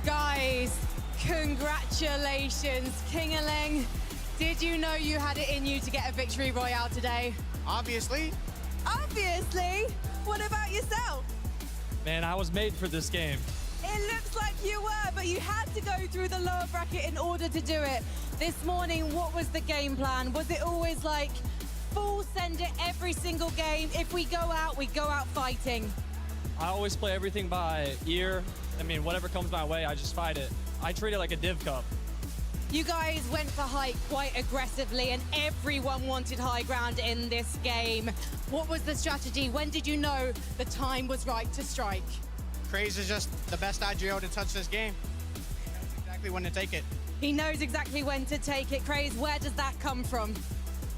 Guys, congratulations. Kingaling, did you know you had it in you to get a victory royale today? Obviously. Obviously? What about yourself? Man, I was made for this game. It looks like you were, but you had to go through the lower bracket in order to do it. This morning, what was the game plan? Was it always like full send it every single game? If we go out fighting. I always play everything by ear. I mean, whatever comes my way, I just fight it. I treat it like a div cup. You guys went for height quite aggressively, and everyone wanted high ground in this game. What was the strategy? When did you know the time was right to strike? Craze is just the best IGO to touch this game. He knows exactly when to take it. He knows exactly when to take it. Craze, where does that come from?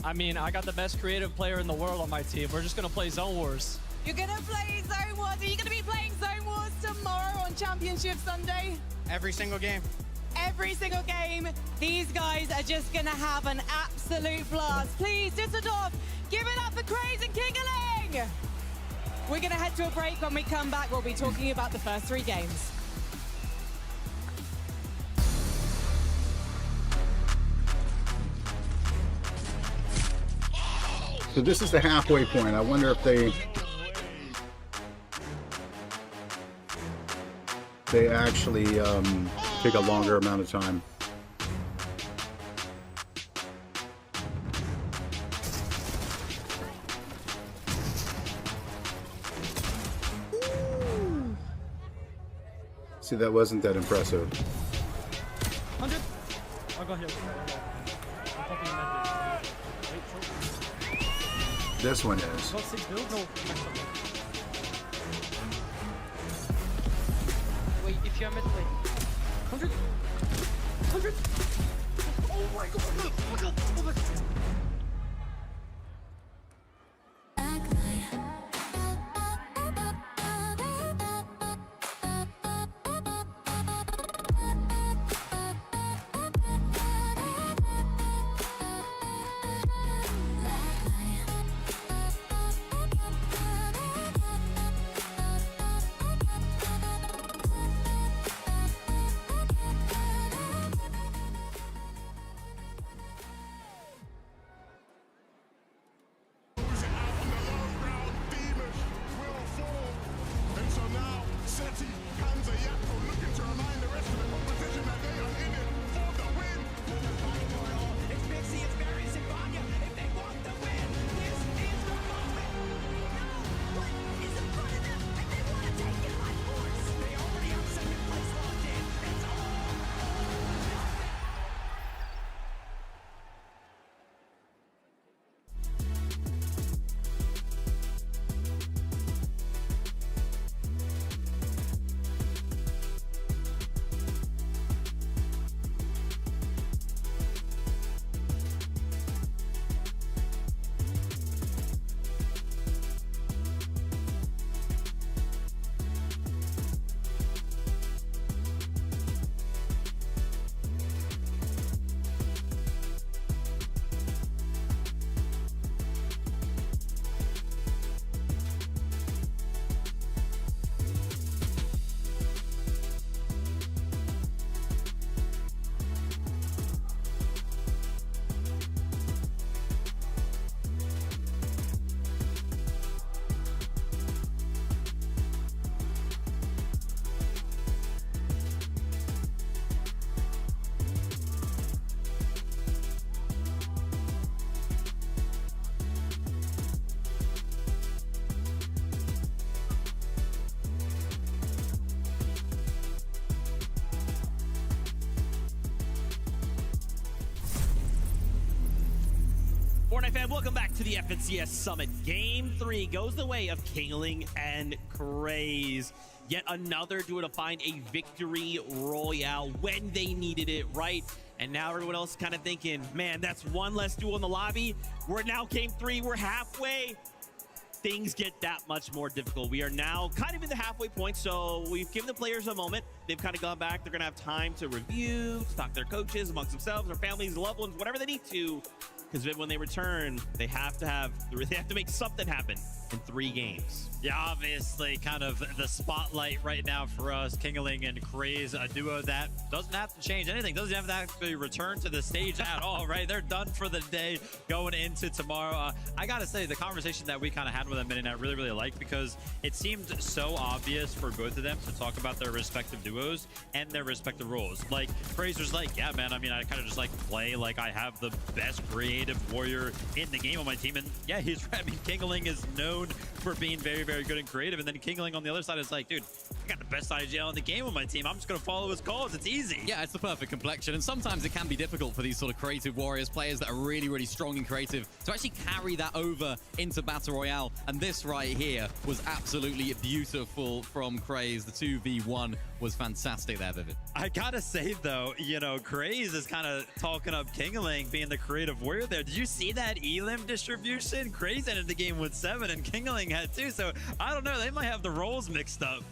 I mean, I got the best creative player in the world on my team. We're just going to play Zone Wars. You're going to play Zone Wars? Are you going to be playing Zone Wars tomorrow on Championship Sunday? Every single game. Every single game. These guys are just going to have an absolute blast. Please, Düsseldorf, give it up for Craze and Kingaling! We're going to head to a break. When we come back, we'll be talking about the first 3 games. So this is the halfway point. I wonder if they They actually take a longer amount of time. See, that wasn't that impressive. 100. I got hit. I'm popping in This one is. Got 6 builds? No. Wait, if you're mid, wait. 100. 100. Oh my god. Oh my god. Oh my god. Fortnite fan, welcome back to the FNCS Summit. Game 3 goes the way of Kingling and Craze. Yet another duo to find a victory royale when they needed it, right? And now everyone else is kind of thinking, man, that's one less duo in the lobby. We're now game 3, we're halfway. Things get that much more difficult. We are now kind of in the halfway point, so we've given the players a moment. They've kind of gone back. They're going to have time to review, talk to their coaches, amongst themselves, their families, loved ones, whatever they need to. Because when they return, they have to make something happen in 3 games. Yeah, obviously, kind of the spotlight right now for us, Kingling and Craze, a duo that doesn't have to change anything, doesn't have to actually return to the stage at all, right? They're done for the day going into tomorrow. I gotta say, the conversation that we kind of had with them, and I really, really liked, because it seemed so obvious for both of them to talk about their respective duos and their respective roles. Like, Craze was like, yeah, man, I mean, I kind of just like play like I have the best creative warrior in the game on my team. And yeah, he's right. I mean, Kingling is known for being very, very good and creative. And then Kingling on the other side is like, dude, I got the best IGL in the game on my team. I'm just going to follow his calls. It's easy. Yeah, it's the perfect complexion. And sometimes it can be difficult for these sort of creative warriors, players that are really, really strong and creative, to actually carry that over into Battle Royale. And this right here was absolutely beautiful from Craze. The 2v1 was fantastic there, Vivid. I gotta say, though, you know, Craze is kind of talking up Kingling being the creative warrior there. Did you see that elim distribution? Craze ended the game with 7 and Kingling had 2. So I don't know. They might have the roles mixed up.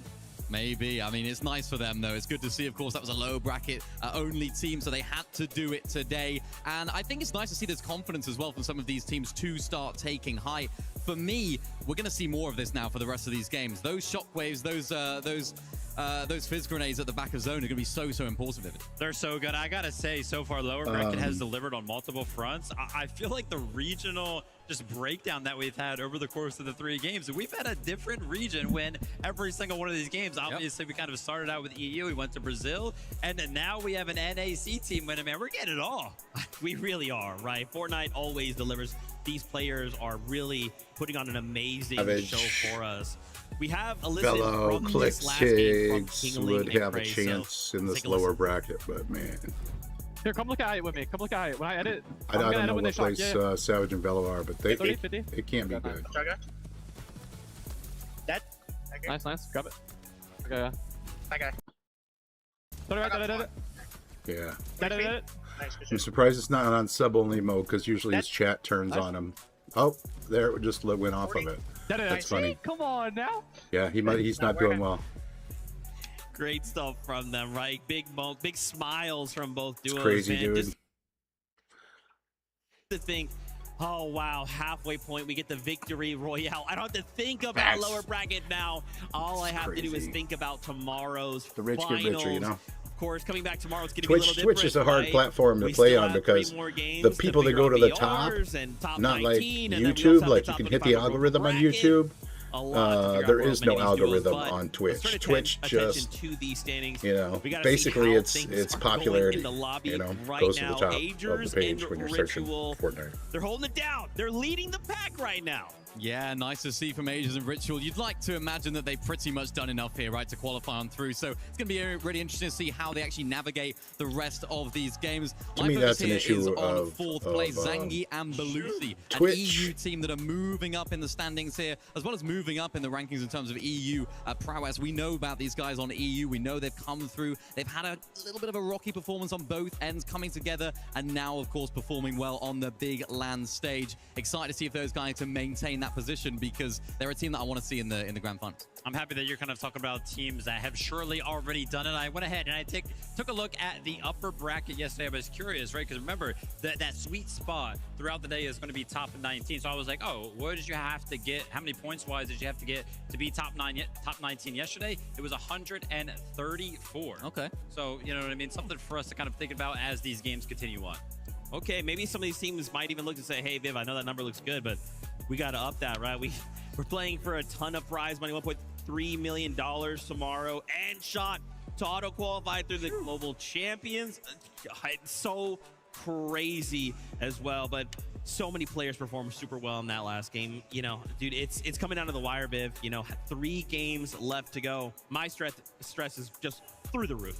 Maybe. I mean, it's nice for them, though. It's good to see, of course, that was a low bracket only team, so they had to do it today. And I think it's nice to see there's confidence as well from some of these teams to start taking height. For me, we're going to see more of this now for the rest of these games. Those shockwaves, those those fizz grenades at the back of zone are going to be so important, Vivid. They're so good. I gotta say, so far, lower bracket has delivered on multiple fronts. I feel like the regional just breakdown that we've had over the course of the 3 games, we've had a different region win every single one of these games. Obviously, we kind of started out with EU, we went to Brazil, and now we have an NAC team winning. Man, we're getting it all. We really are, right? Fortnite always delivers. These players are really putting on an amazing show for us. We have a listen fellow from Click this last game from Kids Kingling would and have a Cray, chance in this take a lower listen. bracket, but man, Here, come look at it with me. Come look at it. When I edit, I don't know what place Savage and Velo are, but they 30, 50. it can't be good. Dead. Nice. Grab it. Okay, yeah. That guy. Sorry, Yeah. Dead. Nice, good I'm shit. surprised it's not on sub only mode because usually his chat turns on him. Oh, there it just went off of it. That's funny. Come on now. Yeah, he's not doing well. Great stuff from them, right? Big smiles from both duos. It's crazy, man. dude. Just to think, oh wow, halfway point, we get the victory royale. I don't have to think about lower bracket now. All I have to do is think about tomorrow's The rich finals. get richer, you know. Of course, coming back tomorrow, it's going to be a little different. Twitch is a hard right? platform to We play still on have 3 because more games the to people that figure go out to the top, VRs and top not like 19, and then we also YouTube, have like the you top can hit the 25 algorithm on bracket. YouTube. A lot to figure There out is for no many of these algorithm duels, on but Twitch. let's Twitch turn just, attention to these standings. you know, We gotta see basically how it's things are going popularity, in the lobby you know, right goes to now. the top of Agers the page and when you're searching Ritual, Fortnite. they're holding it down. They're leading the pack right now. Yeah, nice to see from Ages and Ritual. You'd like to imagine that they've pretty much done enough here, right, to qualify on through. So it's going to be really interesting to see how they actually navigate the rest of these games. To me, that's an here issue is on of 4th place, Zangi and Belusi, an Twitch. EU team that are moving up in the standings here, as well as moving up in the rankings in terms of EU prowess. We know about these guys on EU. We know they've come through. They've had a little bit of a rocky performance on both ends, coming together, and now, of course, performing well on the big LAN stage. Excited to see if those guys can maintain that position, because they're a team that I want to see in the grand final. I'm happy that you're kind of talking about teams that have surely already done it. I went ahead and I took a look at the upper bracket yesterday. I was curious, right? Because remember, that sweet spot throughout the day is going to be top 19. So I was like, oh, what did you have to get? How many points-wise did you have to get to be top 19 yesterday? It was 134. Okay. So, you know what I mean? Something for us to kind of think about as these games continue on. Okay, maybe some of these teams might even look to say, hey, Viv, I know that number looks good, but we got to up that, right? We're playing for a ton of prize money, $1.3 million tomorrow, and shot to auto-qualify through the Global Champions. It's so crazy as well, but so many players performed super well in that last game. You know, dude, it's coming down to the wire, Viv. You know, 3 games left to go. My stress is just through the roof.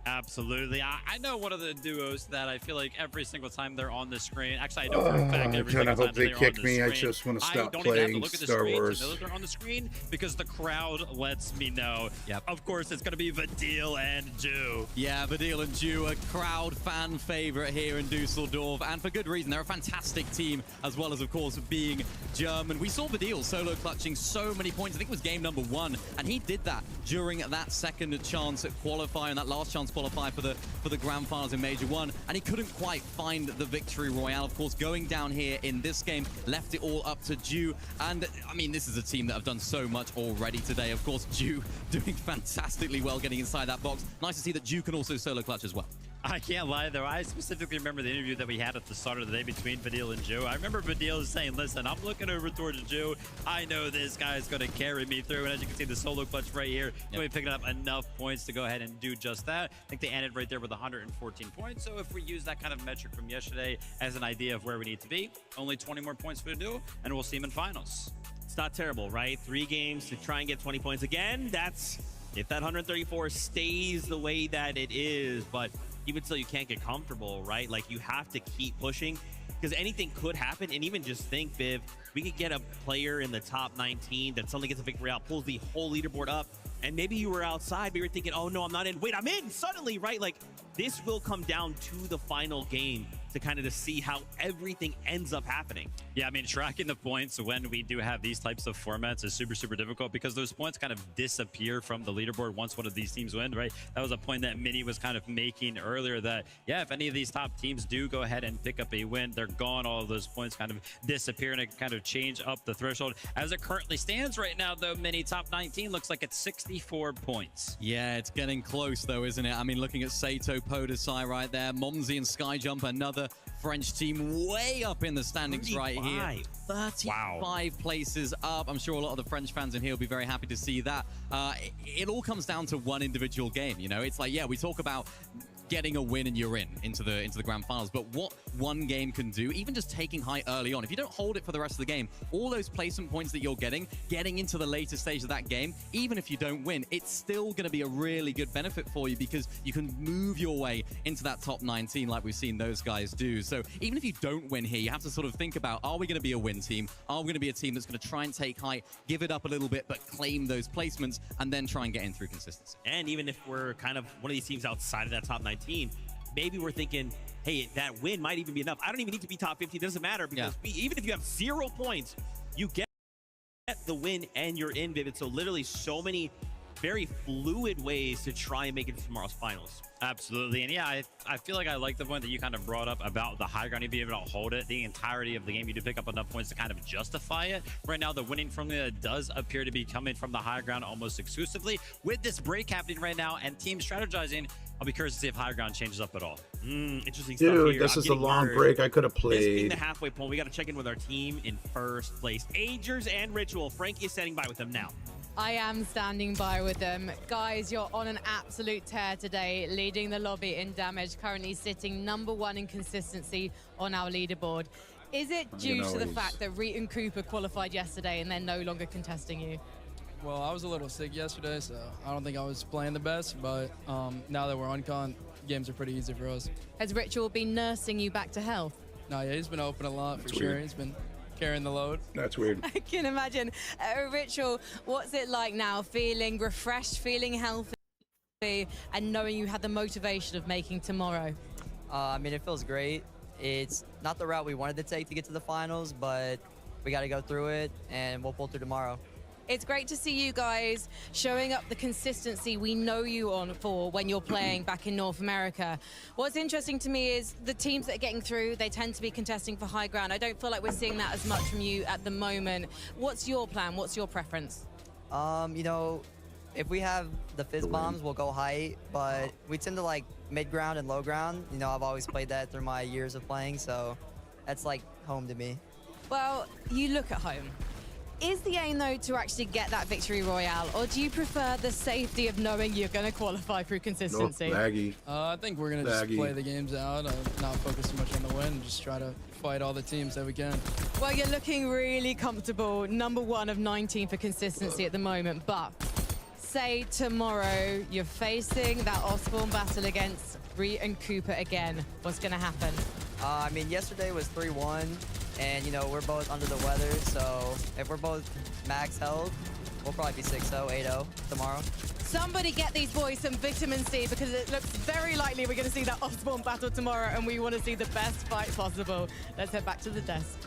Absolutely. I know one of the duos that I feel like every single time they're on the screen. Actually, I know for a fact every single time they they're kick on the me. screen. I just want to I stop don't even have to playing look at the Star screen Wars. to know that they're on the screen because the crowd lets me know. Yep. Of course, it's going to be Vadil and Jew. Yeah, Vadil and Jew, a crowd fan favorite here in Dusseldorf, and for good reason. They're a fantastic team, as well as, of course, being German. We saw Vadil solo clutching so many points. I think it was game number 1, and he did that during that second chance at qualifying, that last chance qualify for the grand finals in Major 1, and he couldn't quite find the victory royale. Of course, going down here in this game left it all up to Jew, and I mean, this is a team that have done so much already today. Of course, Jew doing fantastically well getting inside that box. Nice to see that Jew can also solo clutch as well. I can't lie, though. I specifically remember the interview that we had at the start of the day between Vadil and Jew. I remember Vadil saying, listen, I'm looking over towards Jew. I know this guy's going to carry me through. And as you can see, the solo clutch right here, going to be picking up enough points to go ahead and do just that. I think they ended right there with 114 points. So if we use that kind of metric from yesterday as an idea of where we need to be, only 20 more points for the duo, and we'll see him in finals. It's not terrible, right? 3 games to try and get 20 points. Again, that's if that 134 stays the way that it is, but even still, you can't get comfortable, right? Like, you have to keep pushing because anything could happen. And even just think, Viv, we could get a player in the top 19 that suddenly gets a victory out, pulls the whole leaderboard up, and maybe you were outside, but you were thinking, oh no, I'm not in. Wait, I'm in suddenly, right? Like, this will come down to the final game to kind of to see how everything ends up happening. Yeah, I mean, tracking the points when we do have these types of formats is super, super difficult because those points kind of disappear from the leaderboard once one of these teams win, right? That was a point that Mini was kind of making earlier that, yeah, if any of these top teams do go ahead and pick up a win, they're gone. All of those points kind of disappear and it kind of change up the threshold. As it currently stands right now, though, Mini top 19 looks like it's 64 points. Yeah, it's getting close, though, isn't it? I mean, looking at Sato, Podesai right there, Momsy and Skyjump, another French team way up in the standings right here. 35 places up. I'm sure a lot of the French fans in here will be very happy to see that. It all comes down to one individual game, you know? It's like, yeah, we talk about getting a win and you're into the grand finals, but what one game can do, even just taking height early on, if you don't hold it for the rest of the game, all those placement points that you're getting into the later stage of that game, even if you don't win, it's still going to be a really good benefit for you because you can move your way into that top 19 like we've seen those guys do. So even if you don't win here, you have to sort of think about, are we going to be a win team? Are we going to be a team that's going to try and take height, give it up a little bit, but claim those placements and then try and get in through consistency? And even if we're kind of one of these teams outside of that top 19, maybe we're thinking, hey, that win might even be enough. I don't even need to be top 50. It doesn't matter because even if you have 0 points, you get the win and you're in, Vivid. So literally so many very fluid ways to try and make it to tomorrow's finals. Absolutely. And yeah, I feel like I like the point that you kind of brought up about the high ground. You'd be able to hold it the entirety of the game. You do pick up enough points to kind of justify it. Right now, the winning formula does appear to be coming from the high ground almost exclusively. With this break happening right now and team strategizing, I'll be curious to see if high ground changes up at all. Interesting stuff here. Dude, this is a long break. I could have played. This being the halfway point, we got to check in with our team in first place. Agers and Ritual. Frankie is standing by with them now. I am standing by with them. Guys, you're on an absolute tear today, leading the lobby in damage, currently sitting #1 in consistency on our leaderboard. Is it due to the fact that Reet and Cooper qualified yesterday and they're no longer contesting you? Well, I was a little sick yesterday, so I don't think I was playing the best, but now that we're on con, games are pretty easy for us. Has Ritual been nursing you back to health? No, yeah, he's been open a lot for sure. He's been carrying the load. That's weird. I can imagine. Ritual, what's it like now? Feeling refreshed, feeling healthy, and knowing you had the motivation of making tomorrow? I mean, it feels great. It's not the route we wanted to take to get to the finals, but we got to go through it, and we'll pull through tomorrow. It's great to see you guys showing up the consistency we know you on for when you're playing back in North America. What's interesting to me is the teams that are getting through, they tend to be contesting for high ground. I don't feel like we're seeing that as much from you at the moment. What's your plan? What's your preference? You know, if we have the fizz bombs, we'll go height, but we tend to like mid ground and low ground. You know, I've always played that through my years of playing, so that's like home to me. Well, you look at home. Is the aim, though, to actually get that victory royale, or do you prefer the safety of knowing you're going to qualify through consistency? I think we're going to just play the games out, not focus too much on the win, and just try to fight all the teams that we can. Well, you're looking really comfortable, #1 of 19 for consistency at the moment, but say tomorrow you're facing that Osborne battle against Reet and Cooper again. What's going to happen? I mean, yesterday was 3-1. And, you know, we're both under the weather, so if we're both max health, we'll probably be 6-0, 8-0 tomorrow. Somebody get these boys some vitamin C because it looks very likely we're going to see that Osborne battle tomorrow and we want to see the best fight possible. Let's head back to the desk.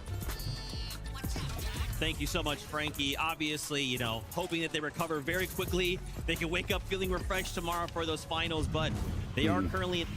Thank you so much, Frankie. Obviously, you know, hoping that they recover very quickly. They can wake up feeling refreshed tomorrow for those finals, but they are currently in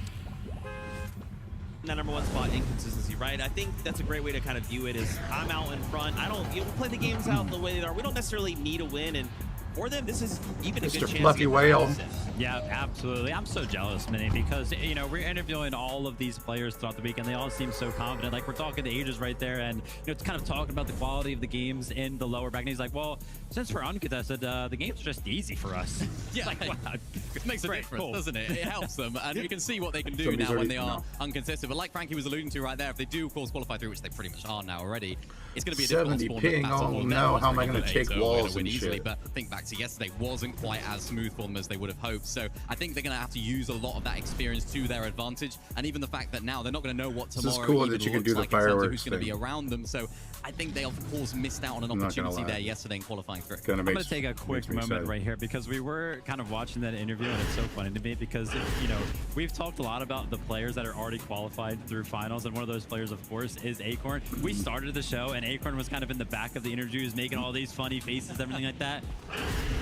that #1 spot in consistency, right? I think that's a great way to kind of view it is I'm out in front. I don't, you know, we play the games out the way they are. We don't necessarily need a win, and for them, this is even a good chance. Fluffy Whale. Yeah, absolutely. I'm so jealous, Minnie, because, you know, we're interviewing all of these players throughout the week, and they all seem so confident. Like, we're talking to Ages right there, and, you know, it's kind of talking about the quality of the games in the lower bracket. And he's like, well, since we're uncontested, the games are just easy for us. Yeah, like, wow. It makes a difference, cool. doesn't it? It helps them, and you can see what they can do now when they are uncontested. But like Frankie was alluding to right there, if they do, of course, qualify through, which they pretty much are now already, it's going to be a difficult 70 spawn ping. Oh no, how am I going to take walls and easily? shit? But think back to yesterday, wasn't quite as smooth for them as they would have hoped. So I think they're going to have to use a lot of that experience to their advantage, and even the fact that now they're not going to know what tomorrow is cool even that you can looks do the like in terms of fireworks who's going to be thing. around them. So I think they, of course, missed out on an opportunity there yesterday in qualifying through. I'm going to take a quick moment right here because we were kind of watching that interview interview, and it's so funny to me because, you know, we've talked a lot about the players that are already qualified through finals, and one of those players, of course, is Acorn. We started the show, and Acorn was kind of in the back of the interviews, making all these funny faces, everything like that.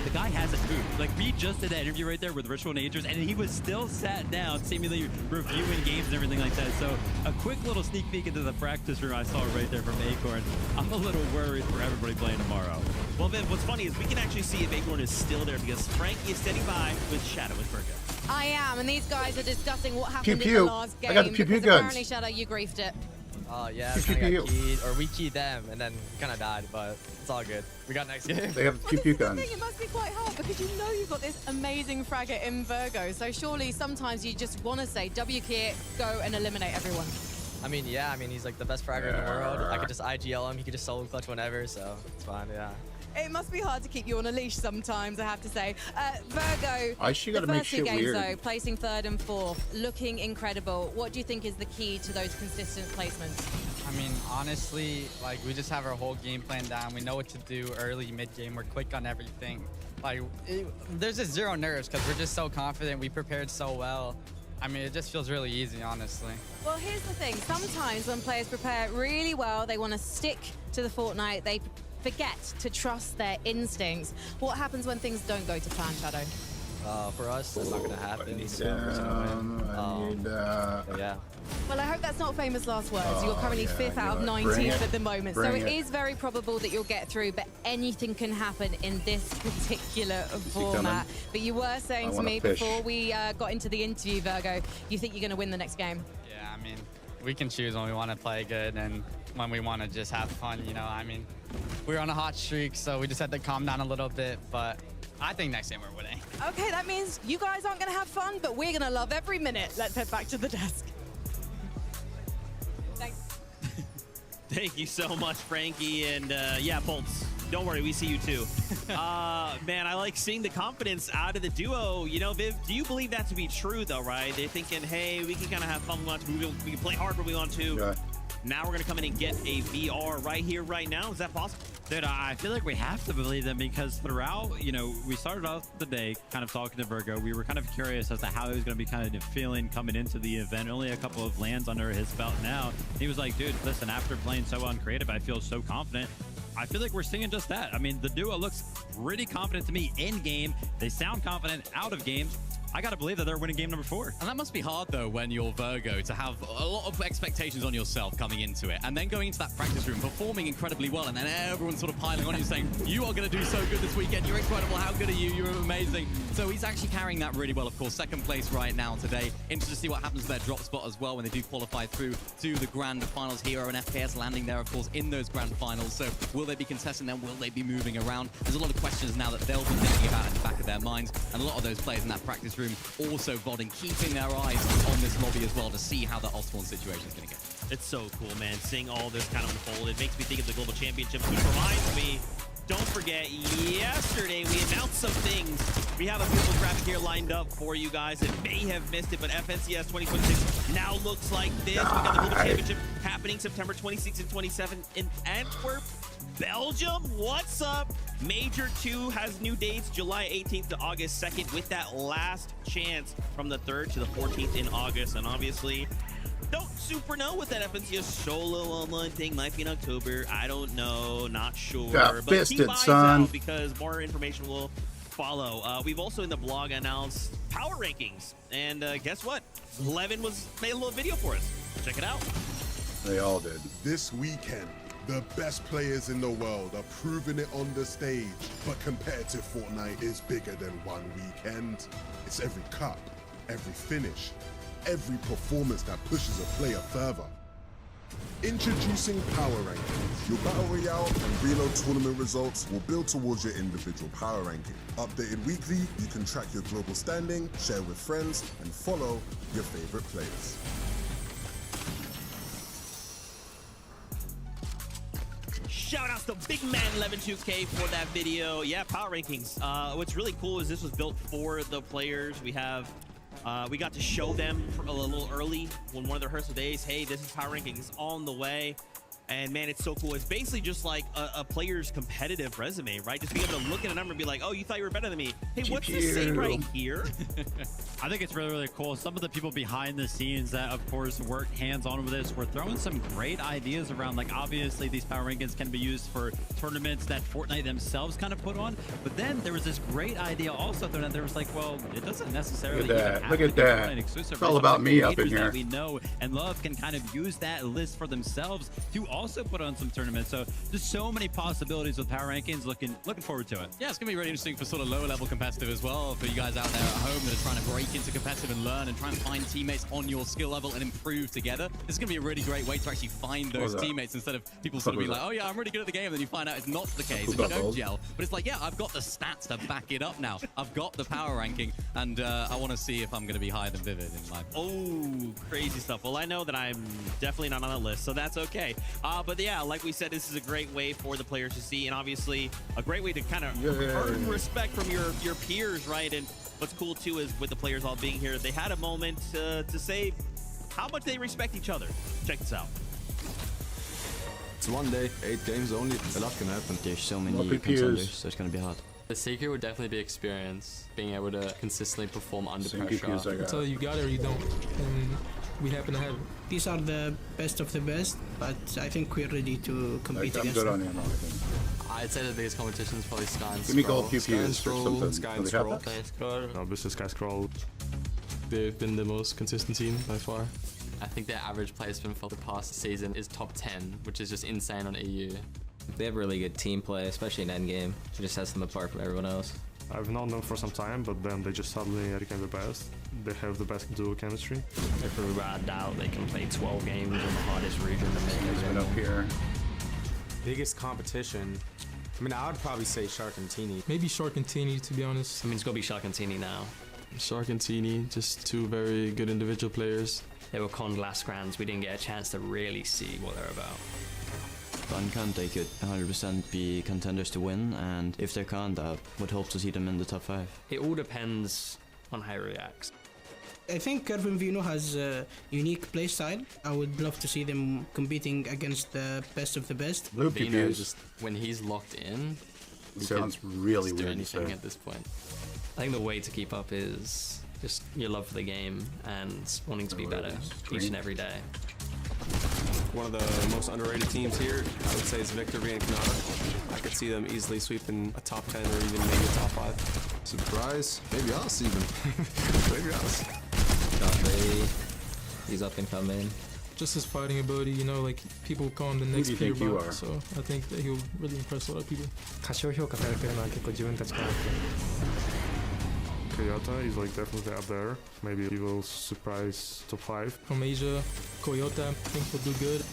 The guy hasn't moved. Like, we just did that interview right there with Ritual Natures, and he was still sat down, seemingly reviewing games and everything like that. So a quick little sneak peek into the practice room I saw right there from Acorn. I'm a little worried for everybody playing tomorrow. Well, Viv, what's funny is we can actually see if Acorn is still there because Frankie is standing by with Shadow with Virgo. I am, and these guys are discussing what happened Pew, in the pew. last game. I got the pew, pew because guns. apparently, Shadow, you griefed it. Oh, yeah, Pew, we pew, got pew. keyed, or we keyed them, and then kind of died, but it's all good. We got next game. They have pew pew I guns. think it must be quite hard because you know you've got this amazing fragger in Virgo. So surely sometimes you just want to say, W key it, go and eliminate everyone. I mean, yeah, I mean, he's like the best fragger in the world. I could just IGL him. He could just solo clutch whenever, so it's fine, yeah. It must be hard to keep you on a leash sometimes, I have to say. Virgo, She gotta the make first two shit games, weird. though, placing 3rd and 4th, looking incredible. What do you think is the key to those consistent placements? I mean, honestly, like, we just have our whole game plan down. We know what to do early, mid-game. We're quick on everything. Like, there's just zero nerves because we're just so confident. We prepared so well. I mean, it just feels really easy, honestly. Well, here's the thing. Sometimes when players prepare really well, they want to stick to the Fortnite. They forget to trust their instincts. What happens when things don't go to plan, Shadow? For us, that's not going to happen. So yeah. Well, I hope that's not famous last words. You're currently yeah, 5th out of bring 19th it. at the moment. So Bring it it. is very probable that you'll get through, but anything can happen in this particular format. coming? But you were saying I to wanna me fish. before we got into the interview, Virgo, you think you're going to win the next game? Yeah, I mean, we can choose when we want to play good and when we want to just have fun, you know? I mean, we're on a hot streak, so we just had to calm down a little bit, but I think next game we're winning. Okay, that means you guys aren't going to have fun, but we're going to love every minute. Let's head back to the desk. Thanks. Thank you so much, Frankie. And yeah, Bolts, don't worry, we see you too. Man, I like seeing the confidence out of the duo. You know, Viv, do you believe that to be true, though, right? They're thinking, hey, we can kind of have fun when we want to. We can play hard when we want to. Yeah. Now we're going to come in and get a VR right here, right now. Is that possible? Dude, I feel like we have to believe them because throughout, you know, we started off the day kind of talking to Virgo. We were kind of curious as to how he was going to be kind of feeling coming into the event. Only a couple of lands under his belt now. He was like, dude, listen, after playing so uncreative, I feel so confident. I feel like we're seeing just that. I mean, the duo looks pretty confident to me in game. They sound confident out of games. I got to believe that they're winning game number 4. And that must be hard, though, when you're Virgo, to have a lot of expectations on yourself coming into it, and then going into that practice room, performing incredibly well, and then everyone's sort of piling on you saying, you are going to do so good this weekend, you're incredible, how good are you, you're amazing. So he's actually carrying that really well, of course. 2nd place right now today. Interested to see what happens to their drop spot as well when they do qualify through to the grand finals. Hero and FPS landing there, of course, in those grand finals. So will they be contesting them? Will they be moving around? There's a lot of questions now that they'll be thinking about in the back of their minds, and a lot of those players in that practice room also vodding, keeping their eyes on this lobby as well to see how the Osborne situation is going to go. It's so cool, man, seeing all this kind of unfold. It makes me think of the Global Championship, which reminds me, don't forget, yesterday we announced some things. We have a beautiful graphic here lined up for you guys that may have missed it, but FNCS 2026 now looks like this. We got the Global Championship happening September 26th and 27th in Antwerp, Belgium. What's up? Major 2 has new dates, July 18th to August 2nd, with that last chance from the 3rd to the 14th in August. And obviously, don't super know what that FNCS solo online thing might be in October. I don't know, not sure. Got but fisted, keep eyes son. out because more information will follow. We've also in the blog announced power rankings. And guess what? 11 made a little video for us. Check it out. They all did. This weekend, the best players in the world are proving it on the stage. But competitive Fortnite is bigger than one weekend. It's every cup, every finish, every performance that pushes a player further. Introducing Power Rankings. Your Battle Royale and Reload tournament results will build towards your individual power ranking. Updated weekly, you can track your global standing, share with friends, and follow your favorite players. Shout outs to Big Man 112K for that video. Yeah, power rankings. What's really cool is this was built for the players. We got to show them a little early when one of their rehearsal days, hey, this is power rankings on the way. And man, it's so cool. It's basically just like a player's competitive resume, right? Just being able to look at a number and be like, oh, you thought you were better than me. Hey, what's this say right here? I think it's really, really cool. Some of the people behind the scenes that, of course, work hands-on with this, we're throwing some great ideas around. Like, obviously, these power rankings can be used for tournaments that Fortnite themselves kind of put on. But then there was this great idea also thrown out there. Was like, well, it doesn't necessarily Look at that. even Look have at to be that. Fortnite exclusive. It's all Some about of the me up in creators here. that we know and love can kind of use that list for themselves to also put on some tournaments. So just so many possibilities with power rankings. Looking forward to it. Yeah, it's going to be really interesting for sort of lower level competitive as well, for you guys out there at home that are trying to break into competitive and learn and try and find teammates on your skill level and improve together. This is going to be a really great way to actually find those teammates instead of people sort of being like, oh yeah, I'm really good at the game, and then you find out it's not the case and you don't gel. But it's like, yeah, I've got the stats to back it up now. I've got the power ranking, and I want to see if I'm going to be higher than Vivid in my... Oh, crazy stuff. Well, I know that I'm definitely not on that list, so that's okay. But yeah, like we said, this is a great way for the players to see, and obviously a great way to kind of earn respect from your peers, right? And what's cool too is with the players all being here, they had a moment to say how much they respect each other. Check this out. It's one day, 8 games only. A lot can happen. There's so many contenders, so it's gonna be hard. The secret would definitely be experience, being able to consistently perform under pressure. It's all you got it or you don't, and we happen to have it. These are the best of the best, but I think we're ready to compete against them. I'm good on ammo, I think. I'd say the biggest competition is probably Sky and Give me gold Scroll. pew-pews or something. Sky Do and they have Scroll. that? No, this is Sky Scroll. They've been the most consistent team by far. I think their average placement for the past season is top 10, which is just insane on EU. They have really good team play, especially in endgame. It just sets them apart from everyone else. I've known them for some time, but then they just suddenly became the best. They have the best duo chemistry. If without a doubt, they can play 12 games in the hardest region to make it up here. Biggest competition. I mean, I would probably say Shark and Teeny. Maybe Shark and Teeny, to be honest. I mean, it's got to be Shark and Teeny now. Shark and Teeny, just two very good individual players. They were conned last rounds. We didn't get a chance to really see what they're about. Can't they could 100% be contenders to win, and if they can't, I would hope to see them in the top 5. It all depends on how he reacts. I think Kervin Vino has a unique play style. I would love to see them competing against the best of the best. Vino, just when he's locked in, sounds really do weird anything to at this point. I think the way to keep up is just your love for the game and wanting to be better each and every day. One of the most underrated teams here, I would say, is Victor and Kanata. I could see them easily sweeping a top 10 or even maybe a top 5. Surprise? Maybe us even. Maybe us. He's up and coming. Just his fighting ability, you know, like people call him the next do you think Peter you Bot, are? so I think that he'll really impress a lot of people. 過小評価されてるのは結構自分たちかなって。 Toyota is like definitely up there. Maybe he will surprise top 5. From Asia, Toyota, I think will do good.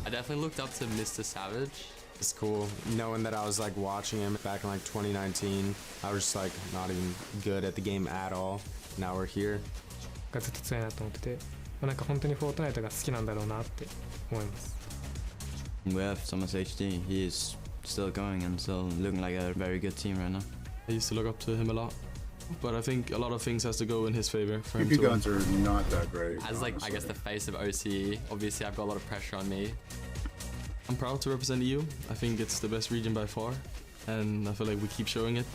I definitely looked up to Mr. Savage. It's cool knowing that I was like watching him back in like 2019. I was just like not even good at the game at all. Now we're here. がずっと強いなと思ってて、なんか本当にフォートナイトが好きなんだろうなって思います。 We have Thomas HD. He is still going and still looking like a very good team right now. I used to look up to him a lot. But I think a lot of things has to go in his favor for him PP to guns are not that great. As like, I guess the face of OCE, obviously I've got a lot of pressure on me. I'm proud to represent EU. I think it's the best region by far. And I feel like we keep showing it.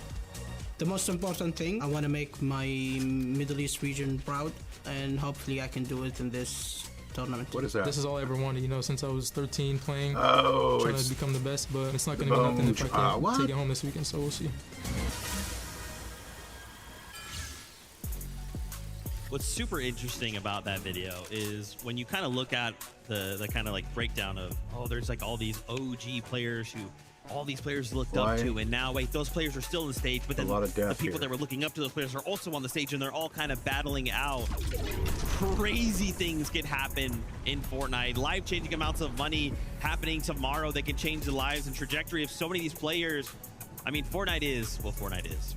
The most important thing, I want to make my Middle East region proud, and hopefully I can do it in this tournament. What is that? This is all I ever wanted, you know, since I was 13 playing, Oh, trying to become the best, but it's not going to be nothing if I can't take it home this weekend, so we'll see. What's super interesting about that video is when you kind of look at the kind of like breakdown of, oh, there's like all these OG players who all these players looked up to, and now wait, those players are still on the stage, but then the people that were looking up to those players are also on the stage, and they're all kind of battling out. Crazy things can happen in Fortnite. Life-changing amounts of money happening tomorrow that can change the lives and trajectory of so many of these players. I mean, Fortnite is what Fortnite is.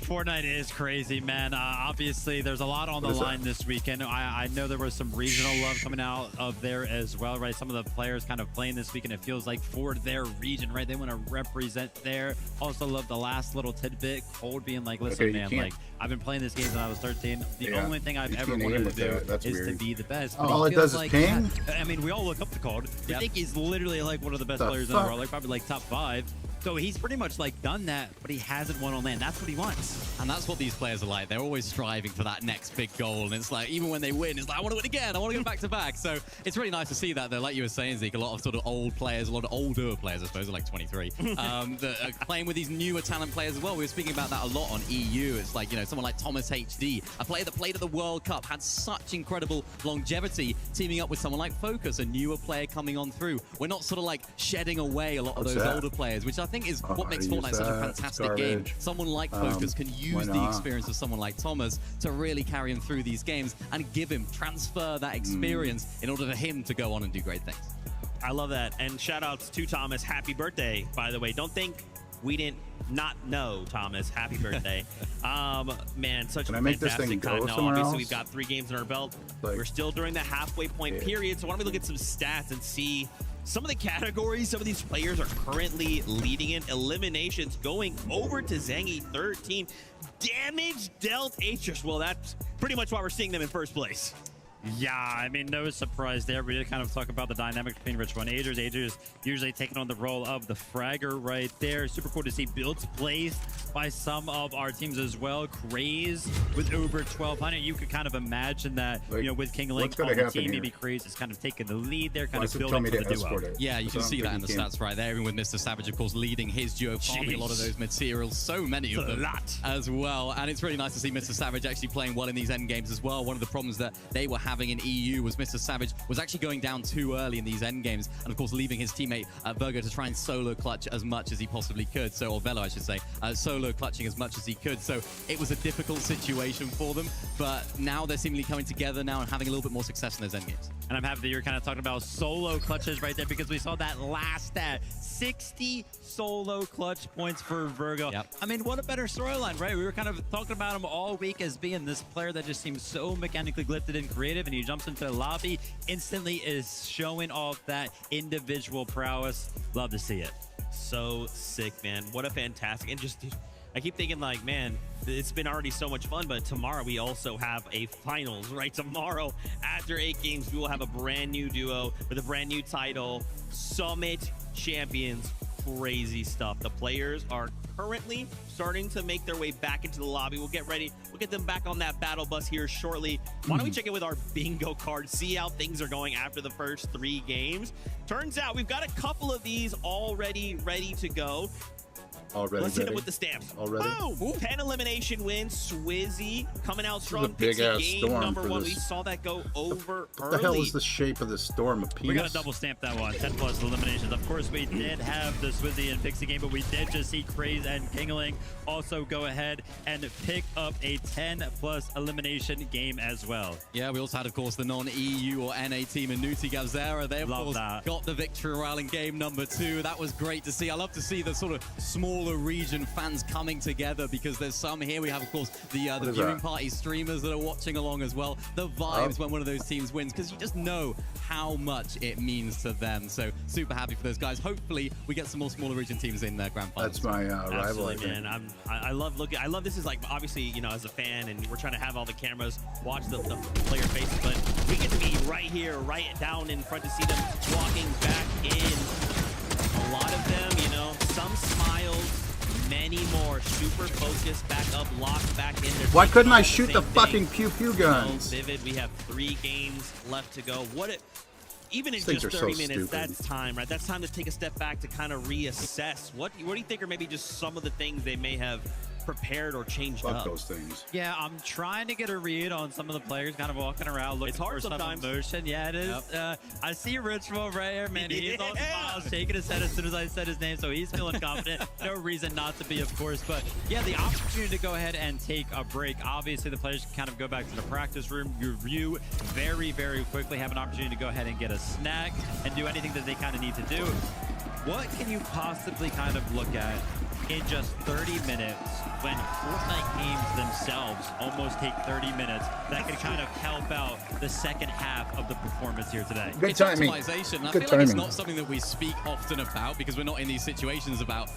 Fortnite is crazy, man. Obviously, there's a lot on the line this weekend. I know there was some regional love coming out of there as well, right? Some of the players kind of playing this weekend, it feels like for their region, right? They want to represent there. Also love the last little tidbit, Cold being like, listen, man, like, I've been playing this game since I was 13. The only thing I've ever wanted to do is to be the best. But all it does is ping? I mean, we all look up to Cold. I think he's literally like one of the best players in the world, like probably like top 5. So he's pretty much like done that, but he hasn't won on LAN. That's what he wants. And that's what these players are like. They're always striving for that next big goal. And it's like, even when they win, it's like, I want to win again. I want to go back to back. So it's really nice to see that, though. Like you were saying, Zeke, a lot of sort of old players, a lot of older players, I suppose, like 23, that are playing with these newer talent players as well. We were speaking about that a lot on EU. It's like, you know, someone like Thomas HD, a player that played at the World Cup, had such incredible longevity, teaming up with someone like Focus, a newer player coming on through. We're not sort of like shedding away a lot of those older players, which I think is what makes Fortnite such a fantastic game. Someone like Focus can use the experience of someone like Thomas to really carry him through these games and transfer that experience in order for him to go on and do great things. I love that. And shout outs to Thomas. Happy birthday, by the way. Don't think we didn't not know, Thomas. Happy birthday. Man, such a fantastic time. Now, obviously, we've got 3 games in our belt. We're still during the halfway point period. So why don't we look at some stats and see some of the categories some of these players are currently leading in. Eliminations going over to Zangy, 13. Damage dealt, Atrus. Well, that's pretty much why we're seeing them in first place. Yeah, I mean, no surprise there. We did kind of talk about the dynamic between Ritual and Aegis. Aegis usually taking on the role of the fragger right there. Super cool to see builds placed by some of our teams as well. Craze with over 1,200. You could kind of imagine that, you know, with King Link on the team, maybe Craze is kind of taking the lead there, kind of building for the duo. Yeah, you can see that in the stats right there. Even with Mr. Savage, of course, leading his duo, farming a lot of those materials. So many of them as well. And it's really nice to see Mr. Savage actually playing well in these end games as well. One of the problems that they were having in EU was Mr. Savage was actually going down too early in these end games, and of course leaving his teammate Virgo to try and solo clutch as much as he possibly could. So, or Velo, I should say, solo clutching as much as he could. So it was a difficult situation for them, but now they're seemingly coming together now and having a little bit more success in those end games. And I'm happy that you're kind of talking about solo clutches right there, because we saw that last stat, 60 solo clutch points for Virgo. I mean, what a better storyline, right? We were kind of talking about him all week as being this player that just seems so mechanically gifted and creative, and he jumps into the lobby, instantly is showing off that individual prowess. Love to see it. So sick, man. What a fantastic, and just, I keep thinking like, man, it's been already so much fun, but tomorrow we also have a finals, right? Tomorrow, after 8 games, we will have a brand new duo with a brand new title, Summit Champions. Crazy stuff. The players are currently starting to make their way back into the lobby. We'll get ready. We'll get them back on that battle bus here shortly. Why don't we check in with our bingo card, see how things are going after the first 3 games. Turns out we've got a couple of these already ready to go. Let's hit it with the stamps. Boom! 10 elimination wins. Swizzy coming out strong. Pixie game number 1. We saw that go over early. What the hell is the shape of the storm? A penis? We got to double stamp that one. 10 plus eliminations. Of course, we did have the Swizzy and Pixie game, but we did just see Craze and Kingling also go ahead and pick up a 10 plus elimination game as well. Yeah, we also had, of course, the non-EU or NA team in Nuti Gavzera. They, of course, got the victory royale in game number 2. That was great to see. I love to see the sort of smaller region fans coming together, because there's some here. We have, of course, the viewing party streamers that are watching along as well. The vibes when one of those teams wins, because you just know how much it means to them. So super happy for those guys. Hopefully we get some more smaller region teams in the grand finals. That's my rival, man. I love looking. I love this is like, obviously, you know, as a fan, and we're trying to have all the cameras watch the player faces, but we get to be right here, right down in front to see them walking back in. A lot of them, you know, some smiles, many more super focused, back up, locked back in there. Why couldn't I shoot the fucking pew-pew guns? So vivid. We have 3 games left to go. Even in just 30 minutes, that's time, right? That's time to take a step back to kind of reassess. What do you think are maybe just some of the things they may have prepared or changed up? Those things. Yeah, I'm trying to get a read on some of the players kind of walking around looking for some emotion. Yeah, it is. I see Ritual right here, man. He's all smiles, shaking his head as soon as I said his name, so he's feeling confident. No reason not to be, of course. But yeah, the opportunity to go ahead and take a break. Obviously, the players can kind of go back to the practice room, review very, very quickly, have an opportunity to go ahead and get a snack and do anything that they kind of need to do. What can you possibly kind of look at in just 30 minutes when Fortnite games themselves almost take 30 minutes. That can kind of help out the second half of the performance here today. Good It's timing. optimization. And I Good feel like it's timing. not something that we speak often about because we're not in these situations about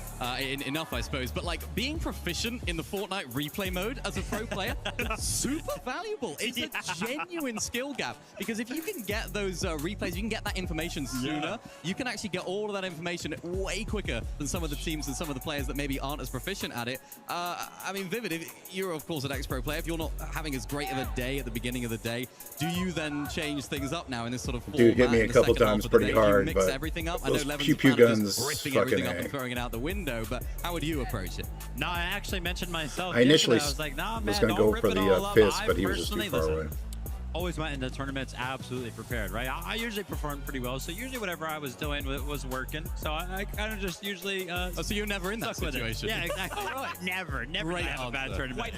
enough, I suppose. But like being proficient in the Fortnite replay mode as a pro player, super valuable. It's a genuine skill gap because if you can get those replays, you can get that information sooner. You can actually get all of that information way quicker than some of the teams and some of the players that maybe aren't as proficient at it. I mean, Vivid, if you're of course an ex-pro player, if you're not having as great of a day at the beginning of the day, do you then change things up now in this sort of format? Dude hit me a in the couple second half times of the pretty day? Do you hard, mix but everything up? I know those Levin's pew a fan pew of guns, just ripping everything fucking up and throwing it out the window, but how would you approach it? No, I actually mentioned myself. I initially I was like, nah, man, was going to don't go rip for it all the up. fist, I but he was just too personally- far listen, away. Always went into tournaments absolutely prepared, right? I usually performed pretty well, so usually whatever I was doing was working. So I kind of just usually. So you're never in that stuck with it. situation? Yeah, exactly. Never Great have a bad answer. tournament.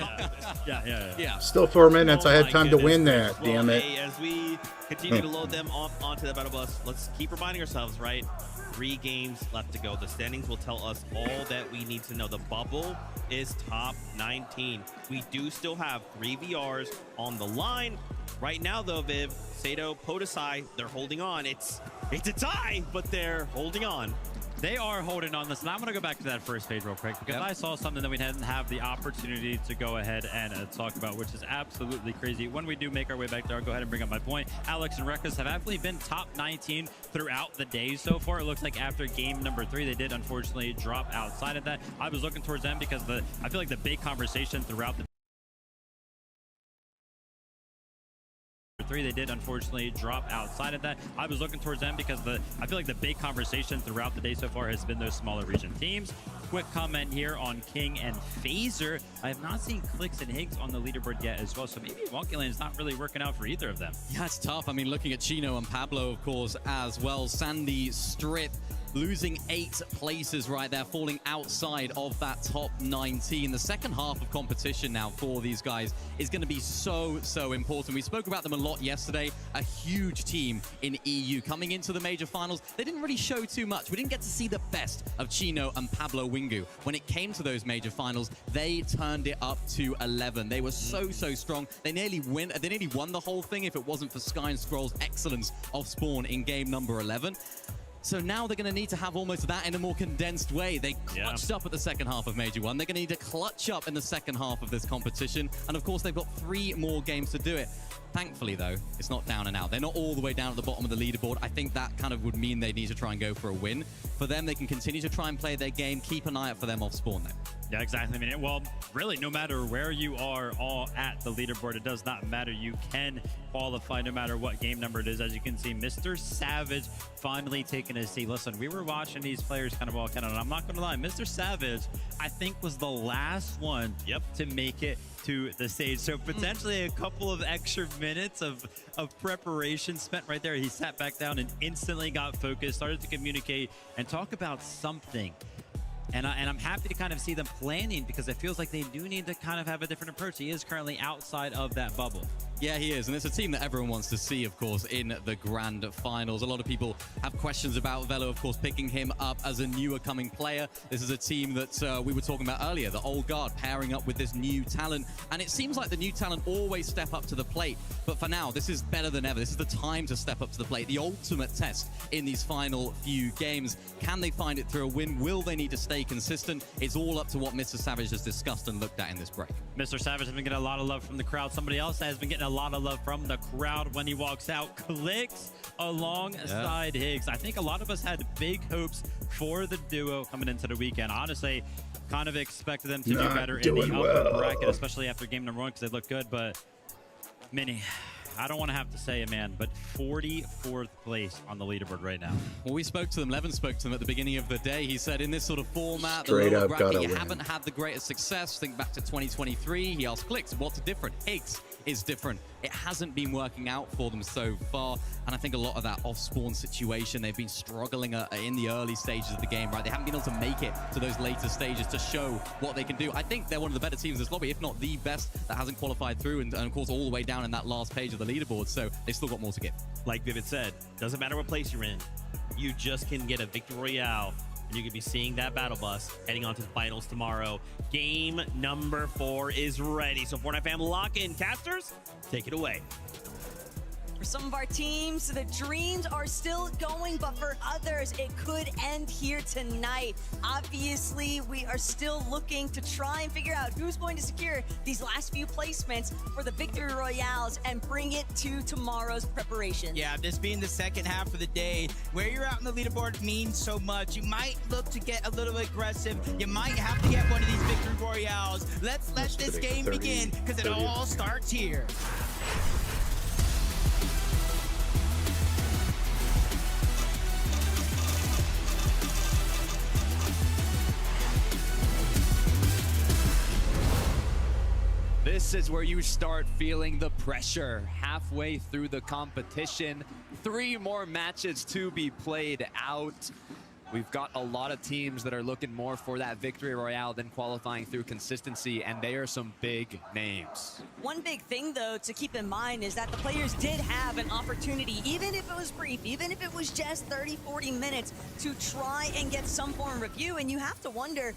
Yeah. Still 4 minutes. Oh I had my time to goodness win gracious. that. Well, Damn it. hey, as we continue to load them onto the battle bus, let's keep reminding ourselves, right? 3 games left to go. The standings will tell us all that we need to know. The bubble is top 19. We do still have 3 VRs on the line. Right now, though, Viv, Sato, Podesai, they're holding on. It's a tie, but they're holding on. They are holding on. Listen, I'm going to go back to that first page real quick because I saw something that we didn't have the opportunity to go ahead and talk about, which is absolutely crazy. When we do make our way back there, I'll go ahead and bring up my point. Alex and Rekas have actually been top 19 throughout the day so far. It looks like after game number 3, they did unfortunately drop outside of that. I was looking towards them because I feel like the big conversation throughout the 3, they did unfortunately drop outside of that. I was looking towards them because I feel like the big conversation throughout the day so far has been those smaller region teams. Quick comment here on King and Phaser. I have not seen Clicks and Higgs on the leaderboard yet as well, so maybe Wonky Lane is not really working out for either of them. Yeah, it's tough. I mean, looking at Chino and Pablo, of course, as well. Sandy Strip losing 8 places right there, falling outside of that top 19. The second half of competition now for these guys is going to be so important. We spoke about them a lot yesterday. A huge team in EU coming into the major finals. They didn't really show too much. We didn't get to see the best of Chino and Pablo Wingu. When it came to those major finals, they turned it up to 11. They were so strong. They nearly won the whole thing if it wasn't for Sky and Scroll's excellence of Spawn in game number 11. So now they're going to need to have almost that in a more condensed way. They clutched up at the second half of Major 1. They're going to need to clutch up in the second half of this competition. And of course, they've got 3 more games to do it. Thankfully, though, it's not down and out. They're not all the way down at the bottom of the leaderboard. I think that kind of would mean they need to try and go for a win. For them, they can continue to try and play their game. Keep an eye out for them off spawn, though. Yeah, exactly. I mean, well, really, no matter where you are all at the leaderboard, it does not matter. You can qualify no matter what game number it is. As you can see, Mr. Savage finally taking a seat. Listen, we were watching these players kind of walk in, and I'm not going to lie, Mr. Savage, I think, was the last one to make it to the stage. So potentially a couple of extra minutes of preparation spent right there. He sat back down and instantly got focused, started to communicate and talk about something. And I'm happy to kind of see them planning because it feels like they do need to kind of have a different approach. He is currently outside of that bubble. Yeah, he is. And it's a team that everyone wants to see, of course, in the grand finals. A lot of people have questions about Velo, of course, picking him up as a newer coming player. This is a team that we were talking about earlier, the old guard pairing up with this new talent. And it seems like the new talent always step up to the plate. But for now, this is better than ever. This is the time to step up to the plate. The ultimate test in these final few games. Can they find it through a win? Will they need to stay consistent? It's all up to what Mr. Savage has discussed and looked at in this break. Mr. Savage has been getting a lot of love from the crowd. Somebody else has been getting a lot of love from the crowd when he walks out. Clicks alongside Higgs. I think a lot of us had big hopes for the duo coming into the weekend. Honestly, kind of expected them to do better in the upper bracket, especially after game number 1 because they look good. But Mini, I don't want to have to say it, man, but 44th place on the leaderboard right now. Well, we spoke to them. Levin spoke to them at the beginning of the day. He said in this sort of format, Straight the lower up bracket, you win. haven't had the greatest success. Think back to 2023. He asked Clicks, what's different? Higgs is different. It hasn't been working out for them so far. And I think a lot of that off-spawn situation, they've been struggling in the early stages of the game, right? They haven't been able to make it to those later stages to show what they can do. I think they're one of the better teams in this lobby, if not the best, that hasn't qualified through. And of course, all the way down in that last page of the leaderboard. So they've still got more to give. Like Vivid said, doesn't matter what place you're in. You just can get a Victory Royale And you could be seeing that battle bus heading on to the finals tomorrow. Game number 4 is ready. So Fortnite fam, lock in. Casters, take it away. For some of our teams, the dreams are still going, but for others, it could end here tonight. Obviously, we are still looking to try and figure out who's going to secure these last few placements for the Victory Royales and bring it to tomorrow's preparation. Yeah, this being the second half of the day, where you're out on the leaderboard means so much. You might look to get a little aggressive. You might have to get one of these Victory Royales. Let's let this game begin, because it all starts here. This is where you start feeling the pressure halfway through the competition. 3 more matches to be played out. We've got a lot of teams that are looking more for that Victory Royale than qualifying through consistency, and they are some big names. One big thing, though, to keep in mind is that the players did have an opportunity, even if it was brief, even if it was just 30, 40 minutes, to try and get some form of review. And you have to wonder,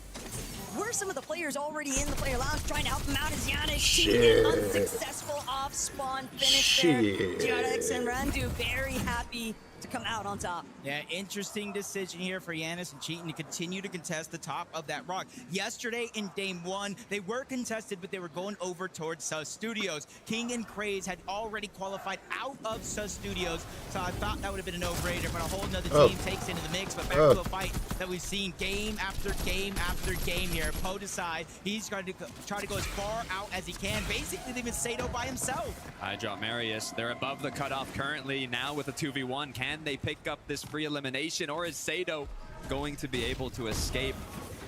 were some of the players already in the player lounge trying to help them out as Giannis cheated, unsuccessful off-spawn finish there. Giannis and Randu very happy to come out on top. Yeah, interesting decision here for Giannis and Cheaton to continue to contest the top of that rock. Yesterday in game 1, they were contested, but they were going over towards Sus Studios. King and Craze had already qualified out of Sus Studios, so I thought that would have been a no-brainer, but a whole nother team takes into the mix. But back to a fight that we've seen game after game after game here. Poe decide he's going to try to go as far out as he can, basically leaving Sato by himself. I drop Marius. They're above the cutoff currently. Now with a 2v1, can they pick up this free elimination, or is Sato going to be able to escape?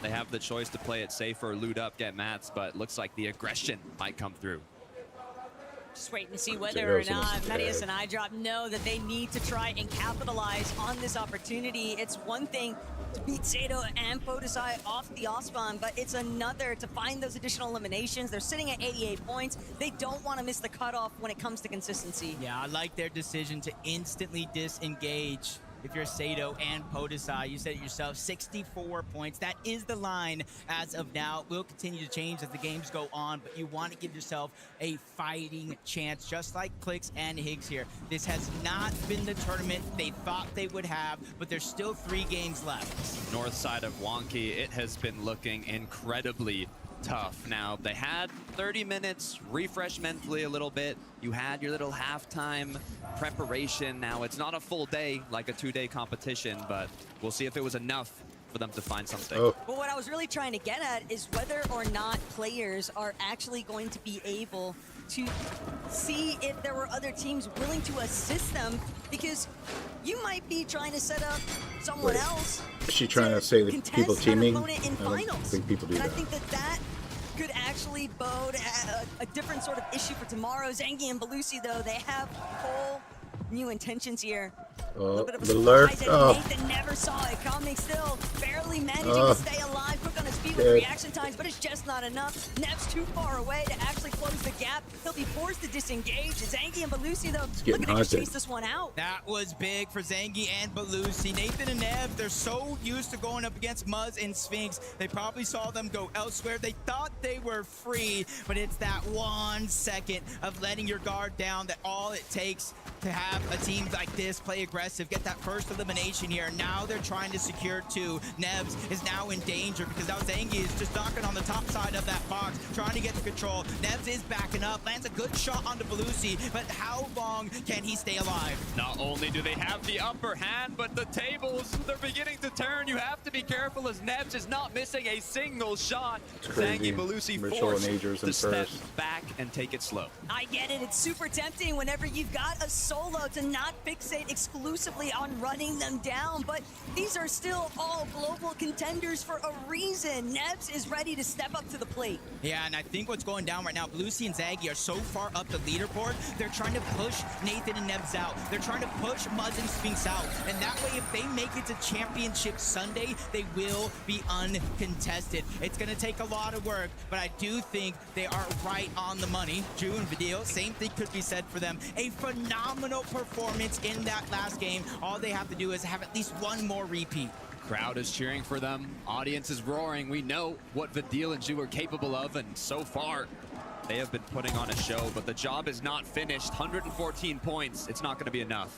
They have the choice to play it safer, loot up, get mats, but looks like the aggression might come through. Just waiting to see whether or not Marius and iDrop know that they need to try and capitalize on this opportunity. It's one thing to beat Sato and Podesai off the off-spawn, but it's another to find those additional eliminations. They're sitting at 88 points. They don't want to miss the cutoff when it comes to consistency. Yeah, I like their decision to instantly disengage. If you're Sato and Podesai, you said it yourself, 64 points. That is the line as of now. It will continue to change as the games go on, but you want to give yourself a fighting chance, just like Clix and Higgs here. This has not been the tournament they thought they would have, but there's still 3 games left. North side of Wonky, it has been looking incredibly tough. Now, they had 30 minutes, refresh mentally a little bit. You had your little halftime preparation. Now, it's not a full day like a 2-day competition, but we'll see if it was enough for them to find something. But what I was really trying to get at is whether or not players are actually going to be able to see if there were other teams willing to assist them, because you might be trying to set up someone else. Is she trying to say that people teaming? I in don't think people do and that. I think that could actually bode a different sort of issue for tomorrow. Zengi and Belusi, though, they have whole new intentions here. A little bit of a surprise, and Nathan never saw it coming. Still barely managing to stay alive. Quick on his feet with reaction times, but it's just not enough. Nev's too far away to actually close the gap. He'll be forced to disengage. Zangi and Belusi, though, looking to chase this one out. That was big for Zangi and Belusi. Nathan and Nev, they're so used to going up against Muzz and Sphinx. They probably saw them go elsewhere. They thought they were free, but it's that 1 second of letting your guard down that all it takes to have a team like this play aggressive, get that first elimination here. Now they're trying to secure 2. Nevs is now in danger because now Zangi is just knocking on the top side of that box, trying to get the control. Nevs is backing up, lands a good shot onto Belusi, but how long can he stay alive? Not only do they have the upper hand, but the tables, they're beginning to turn. You have to be careful as Nevs is not missing a single shot. Zangi, Belusi forced to step back and take it slow. I get it. It's super tempting whenever you've got a solo to not fixate exclusively on running them down, but these are still all global contenders for a reason. Nevs is ready to step up to the plate. Yeah, and I think what's going down right now, Belusi and Zangi are so far up the leaderboard, they're trying to push Nathan and Nevs out. They're trying to push Muzz and Sphinx out, and that way if they make it to Championship Sunday, they will be uncontested. It's going to take a lot of work, but I do think they are right on the money. Drew and Video, same thing could be said for them. A phenomenal performance in that last game. All they have to do is have at least one more repeat. Crowd is cheering for them. Audience is roaring. We know what Vidil and Ju are capable of, and so far, they have been putting on a show, but the job is not finished. 114 points. It's not going to be enough.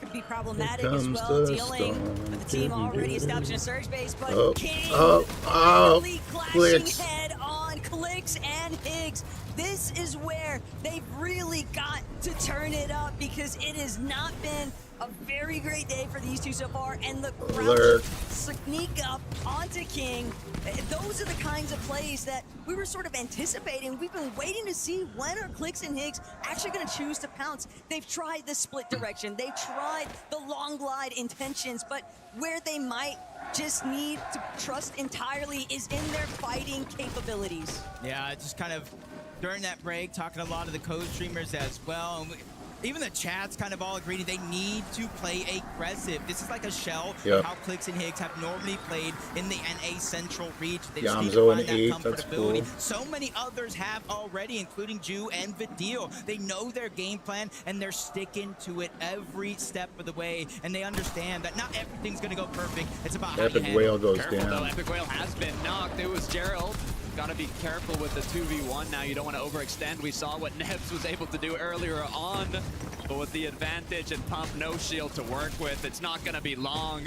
Could be problematic as well, dealing with the team already establishing a surge base, but King really clashing head on Clicks and Higgs. This is where they've really got to turn it up because it has not been a very great day for these two so far, and the crouch sneak up onto King. Those are the kinds of plays that we were sort of anticipating. We've been waiting to see when are Clicks and Higgs actually going to choose to pounce. They've tried the split direction. They've tried the long glide intentions, but where they might just need to trust entirely is in their fighting capabilities. Yeah, just kind of during that break, talking to a lot of the code streamers as well. And even the chat's kind of all agreed they need to play aggressive. This is like a shell of how Clicks and Higgs have normally played in the NA Central region. They just need to find that comfortability. Cool. So many others have already, including Ju and Vidil. They know their game plan, and they're sticking to it every step of the way. And they understand that not everything's going to go perfect. It's about how you handle it. Epic Whale goes Careful, down. Though. Epic Whale has been knocked. It was Gerald. Got to be careful with the 2v1 now. You don't want to overextend. We saw what Nebs was able to do earlier on, but with the advantage and Pump no shield to work with, it's not going to be long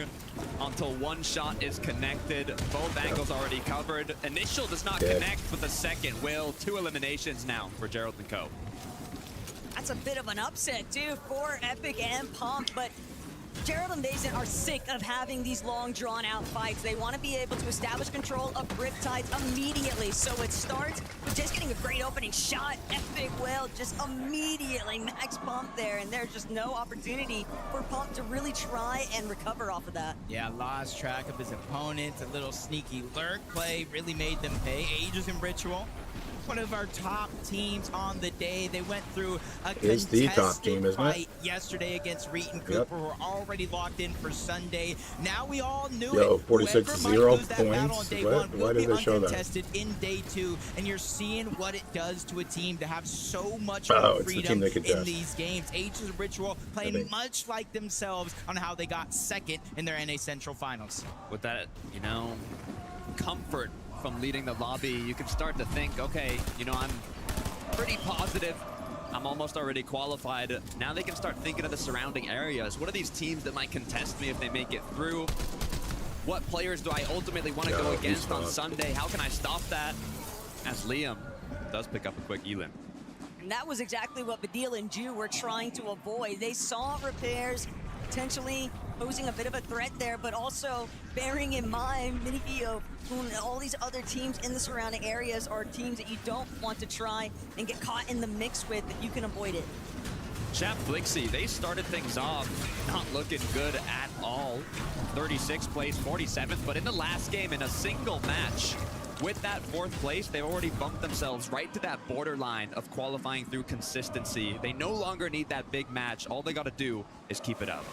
until one shot is connected. Both angles already covered. Initial does not connect, but the second will. 2 eliminations now for Gerald and Co. That's a bit of an upset, too, for Epic and Pump, but Gerald and Mason are sick of having these long, drawn-out fights. They want to be able to establish control of Riptides immediately. So it starts with just getting a great opening shot. Epic Whale just immediately max Pump there, and there's just no opportunity for Pump to really try and recover off of that. Yeah, lost track of his opponents. A little sneaky lurk play really made them pay. Aegis and Ritual, one of our top teams on the day. They went through a contested fight yesterday against Reet and Cooper. We're already locked in for Sunday. Now we all knew it. 46-0 points. Why did they show that? Uncontested in day 2, and you're seeing what it does to a team to have so much freedom in these games. Aegis and Ritual playing much like themselves on how they got second in their NA Central Finals. With that, you know, comfort from leading the lobby, you can start to think, okay, you know, I'm pretty positive. I'm almost already qualified. Now they can start thinking of the surrounding areas. What are these teams that might contest me if they make it through? What players do I ultimately want to go against on Sunday? How can I stop that? As Liam does pick up a quick elim. And that was exactly what Vidil and Ju were trying to avoid. They saw repairs potentially posing a bit of a threat there, but also bearing in mind, Minigio, all these other teams in the surrounding areas are teams that you don't want to try and get caught in the mix with if you can avoid it. Chap Flixie, they started things off not looking good at all. 36th place, 47th, but in the last game, in a single match, with that 4th place, they've already bumped themselves right to that borderline of qualifying through consistency. They no longer need that big match. All they got to do is keep it up.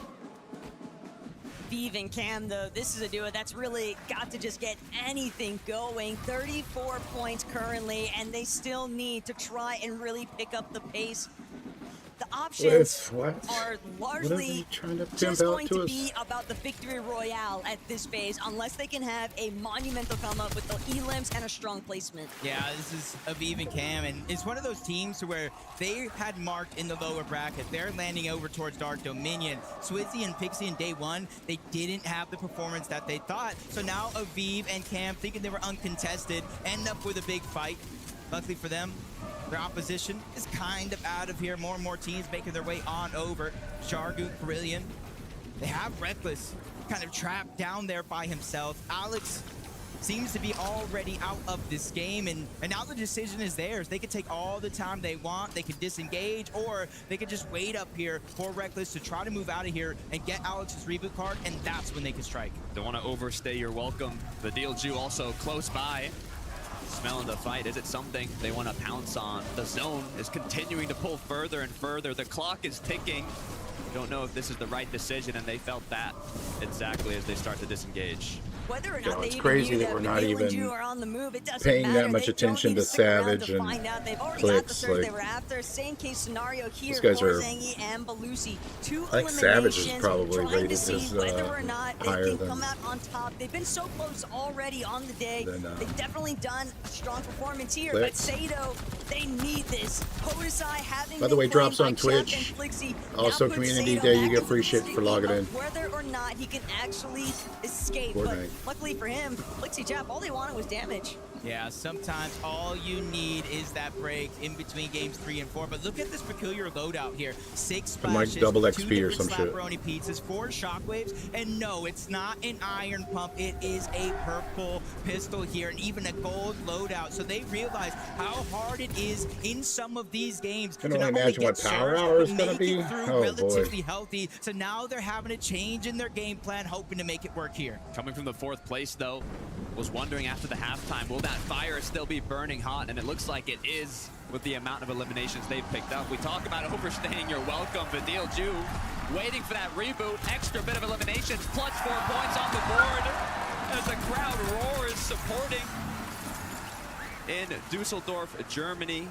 Vive and Cam, though, this is a duo that's really got to just get anything going. 34 points currently, and they still need to try and really pick up the pace. The options are largely just going to be about the victory royale at this phase, unless they can have a monumental come up with the elims and a strong placement. Yeah, this is Aviv and Cam, and it's one of those teams where they had marked in the lower bracket. They're landing over towards Dark Dominion. Swizzy and Pixie in day 1, they didn't have the performance that they thought. So now Aviv and Cam, thinking they were uncontested, end up with a big fight. Luckily for them, their opposition is kind of out of here. More and more teams making their way on over. Shargu, Brilliant. They have Reckless kind of trapped down there by himself. Alex seems to be already out of this game, and now the decision is theirs. They can take all the time they want. They can disengage, or they can just wait up here for Reckless to try to move out of here and get Alex's reboot card, and that's when they can strike. Don't want to overstay your welcome. The Deal Jew also close by. Smelling the fight. Is it something they want to pounce on? The zone is continuing to pull further and further. The clock is ticking. Don't know if this is the right decision, and they felt that exactly as they start to disengage. Whether or not they it's even crazy knew that we're not Vidil and even Ju are on the move, it doesn't paying matter. that much They attention don't need to stick around Savage to and find out. They've already Clicks, got the surge like- they were after. Same case scenario here guys for are- Zengi and Belusi. Two I think Savage is eliminations, probably trying to rated see as whether or not they higher can than come out on top. They've been so close already on the day. They've definitely done a strong performance here, but Clicks. Sado, they need this. Podesai having By the way, been drops playing on by Champ Twitch. and Flixie, Also, now puts Community Sado Day, back you get into free the shit for sticky logging of in. whether or not he can actually escape. Fortnite. But luckily for him, Flixie Jap, all they wanted was damage. Yeah, sometimes all you need is that break in between games 3 and 4. But look at this peculiar loadout here. 6 It might splashes, double 2 XP or different some shit. slapperoni pizzas, 4 shockwaves, and no, it's not an iron pump. It is a purple pistol here, and even a gold loadout. So they realize how hard it is in some of these games Can to only not only imagine get what power surged, hour but is gonna make be. it through Oh, boy. relatively healthy. So now they're having a change in their game plan, hoping to make it work here. Coming from the 4th place, though, was wondering after the halftime, will that fire still be burning hot? And it looks like it is with the amount of eliminations they've picked up. We talk about overstaying your welcome, Vidil Ju waiting for that reboot, extra bit of eliminations, plus 4 points on the board as the crowd roars supporting in Dusseldorf, Germany.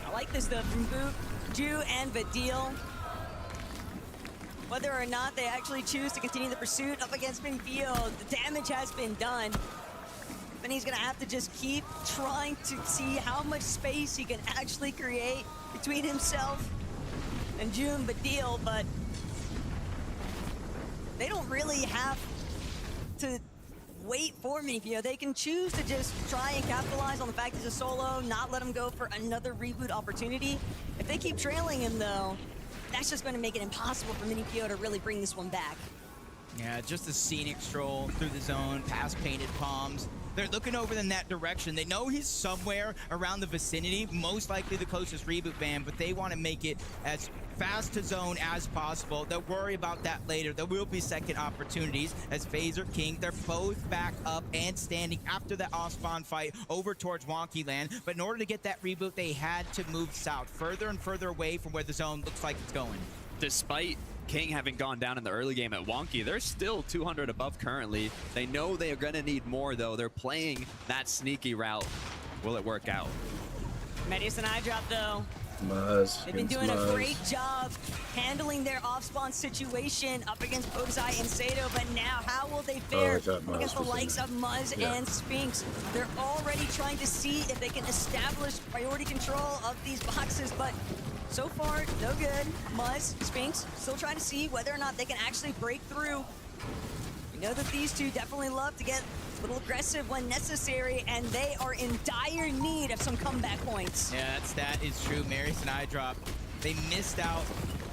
I like this though from Boot, Ju, and Vidil. Whether or not they actually choose to continue the pursuit up against Minfield, the damage has been done. Then he's gonna have to just keep trying to see how much space he can actually create between himself and Ju and Vidil, but they don't really have to wait for Minfield. They can choose to just try and capitalize on the fact he's a solo, not let him go for another reboot opportunity. If they keep trailing him though, that's just going to make it impossible for Minifio to really bring this one back. Yeah, just a scenic stroll through the zone, past painted palms. They're looking over in that direction. They know he's somewhere around the vicinity, most likely the closest reboot van, but they want to make it as fast to zone as possible. They'll worry about that later. There will be second opportunities as Phaser King, they're both back up and standing after that off-spawn fight over towards Wonky Land. But in order to get that reboot, they had to move south, further and further away from where the zone looks like it's going. Despite King having gone down in the early game at Wonky, they're still 200 above currently. They know they are going to need more, though. They're playing that sneaky route. Will it work out? Medius and iDrop, though. Muzz. They've been doing a great job handling their off-spawn situation up against Podesai and Sado, but now how will they fare against the likes of Muzz and Sphinx? They're already trying to see if they can establish priority control of these boxes, but so far, no good. Muzz, Sphinx, still trying to see whether or not they can actually break through. We know that these two definitely love to get a little aggressive when necessary, and they are in dire need of some comeback points. Yeah, that is true. Marius and iDrop, they missed out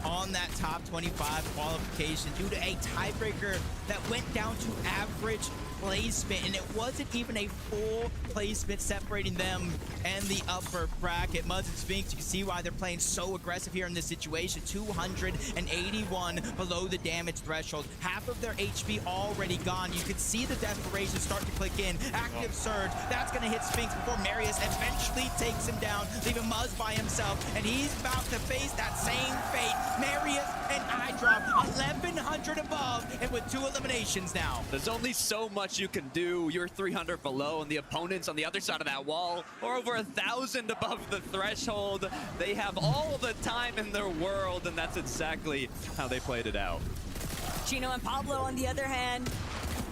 on that top 25 qualification due to a tiebreaker that went down to average placement, and it wasn't even a full placement separating them and the upper bracket. Muzz and Sphinx, you can see why they're playing so aggressive here in this situation. 281 below the damage threshold. Half of their HP already gone. You can see the desperation start to click in. Active surge, that's gonna hit Sphinx before Marius eventually takes him down, leaving Muzz by himself, and he's about to face that same fate. Marius and iDrop, 1100 above, and with 2 eliminations now. There's only so much you can do. You're 300 below, and the opponents on the other side of that wall are over 1,000 above the threshold. They have all the time in their world, and that's exactly how they played it out. Chino and Pablo, on the other hand,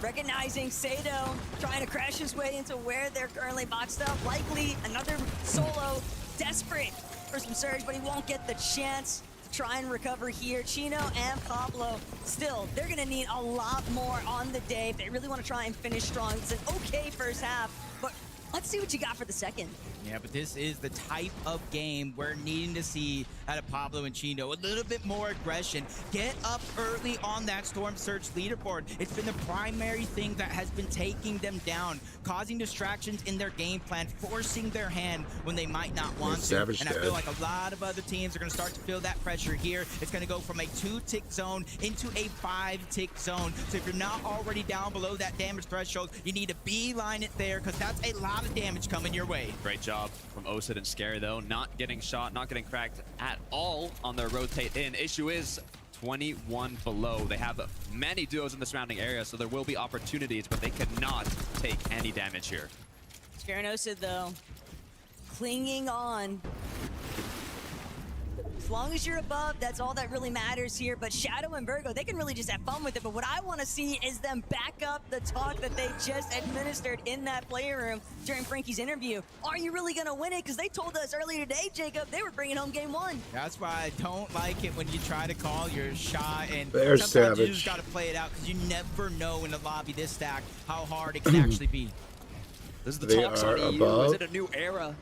recognizing Sado, trying to crash his way into where they're currently boxed up. Likely another solo, desperate for some surge, but he won't get the chance to try and recover here. Chino and Pablo, still, they're gonna need a lot more on the day if they really want to try and finish strong. It's an okay first half, but let's see what you got for the second. Yeah, but this is the type of game we're needing to see out of Pablo and Chino. A little bit more aggression. Get up early on that Storm Surge leaderboard. It's been the primary thing that has been taking them down, causing distractions in their game plan, forcing their hand when they might not want to. And I feel like a lot of other teams are going to start to feel that pressure here. It's going to go from a 2-tick zone into a 5-tick zone. So if you're not already down below that damage threshold, you need to beeline it there, because that's a lot of damage coming your way. Great job job from Osid and Scary, though. Not getting shot, not getting cracked at all on their rotate in. Issue is 21 below. They have many duos in the surrounding area, so there will be opportunities, but they cannot take any damage here. Scary and Osid, though, clinging on. As long as you're above, that's all that really matters here. But Shadow and Virgo, they can really just have fun with it. But what I want to see is them back up the talk that they just administered in that player room during Frankie's interview. Are you really going to win it? Because they told us earlier today, Jacob, they were bringing home game 1. That's why I don't like it when you try to call your shot. And They're sometimes savage. you just got to play it out because you never know in a lobby this stacked how hard it can actually be. This is the They talks are on EU. above. Is it a new era?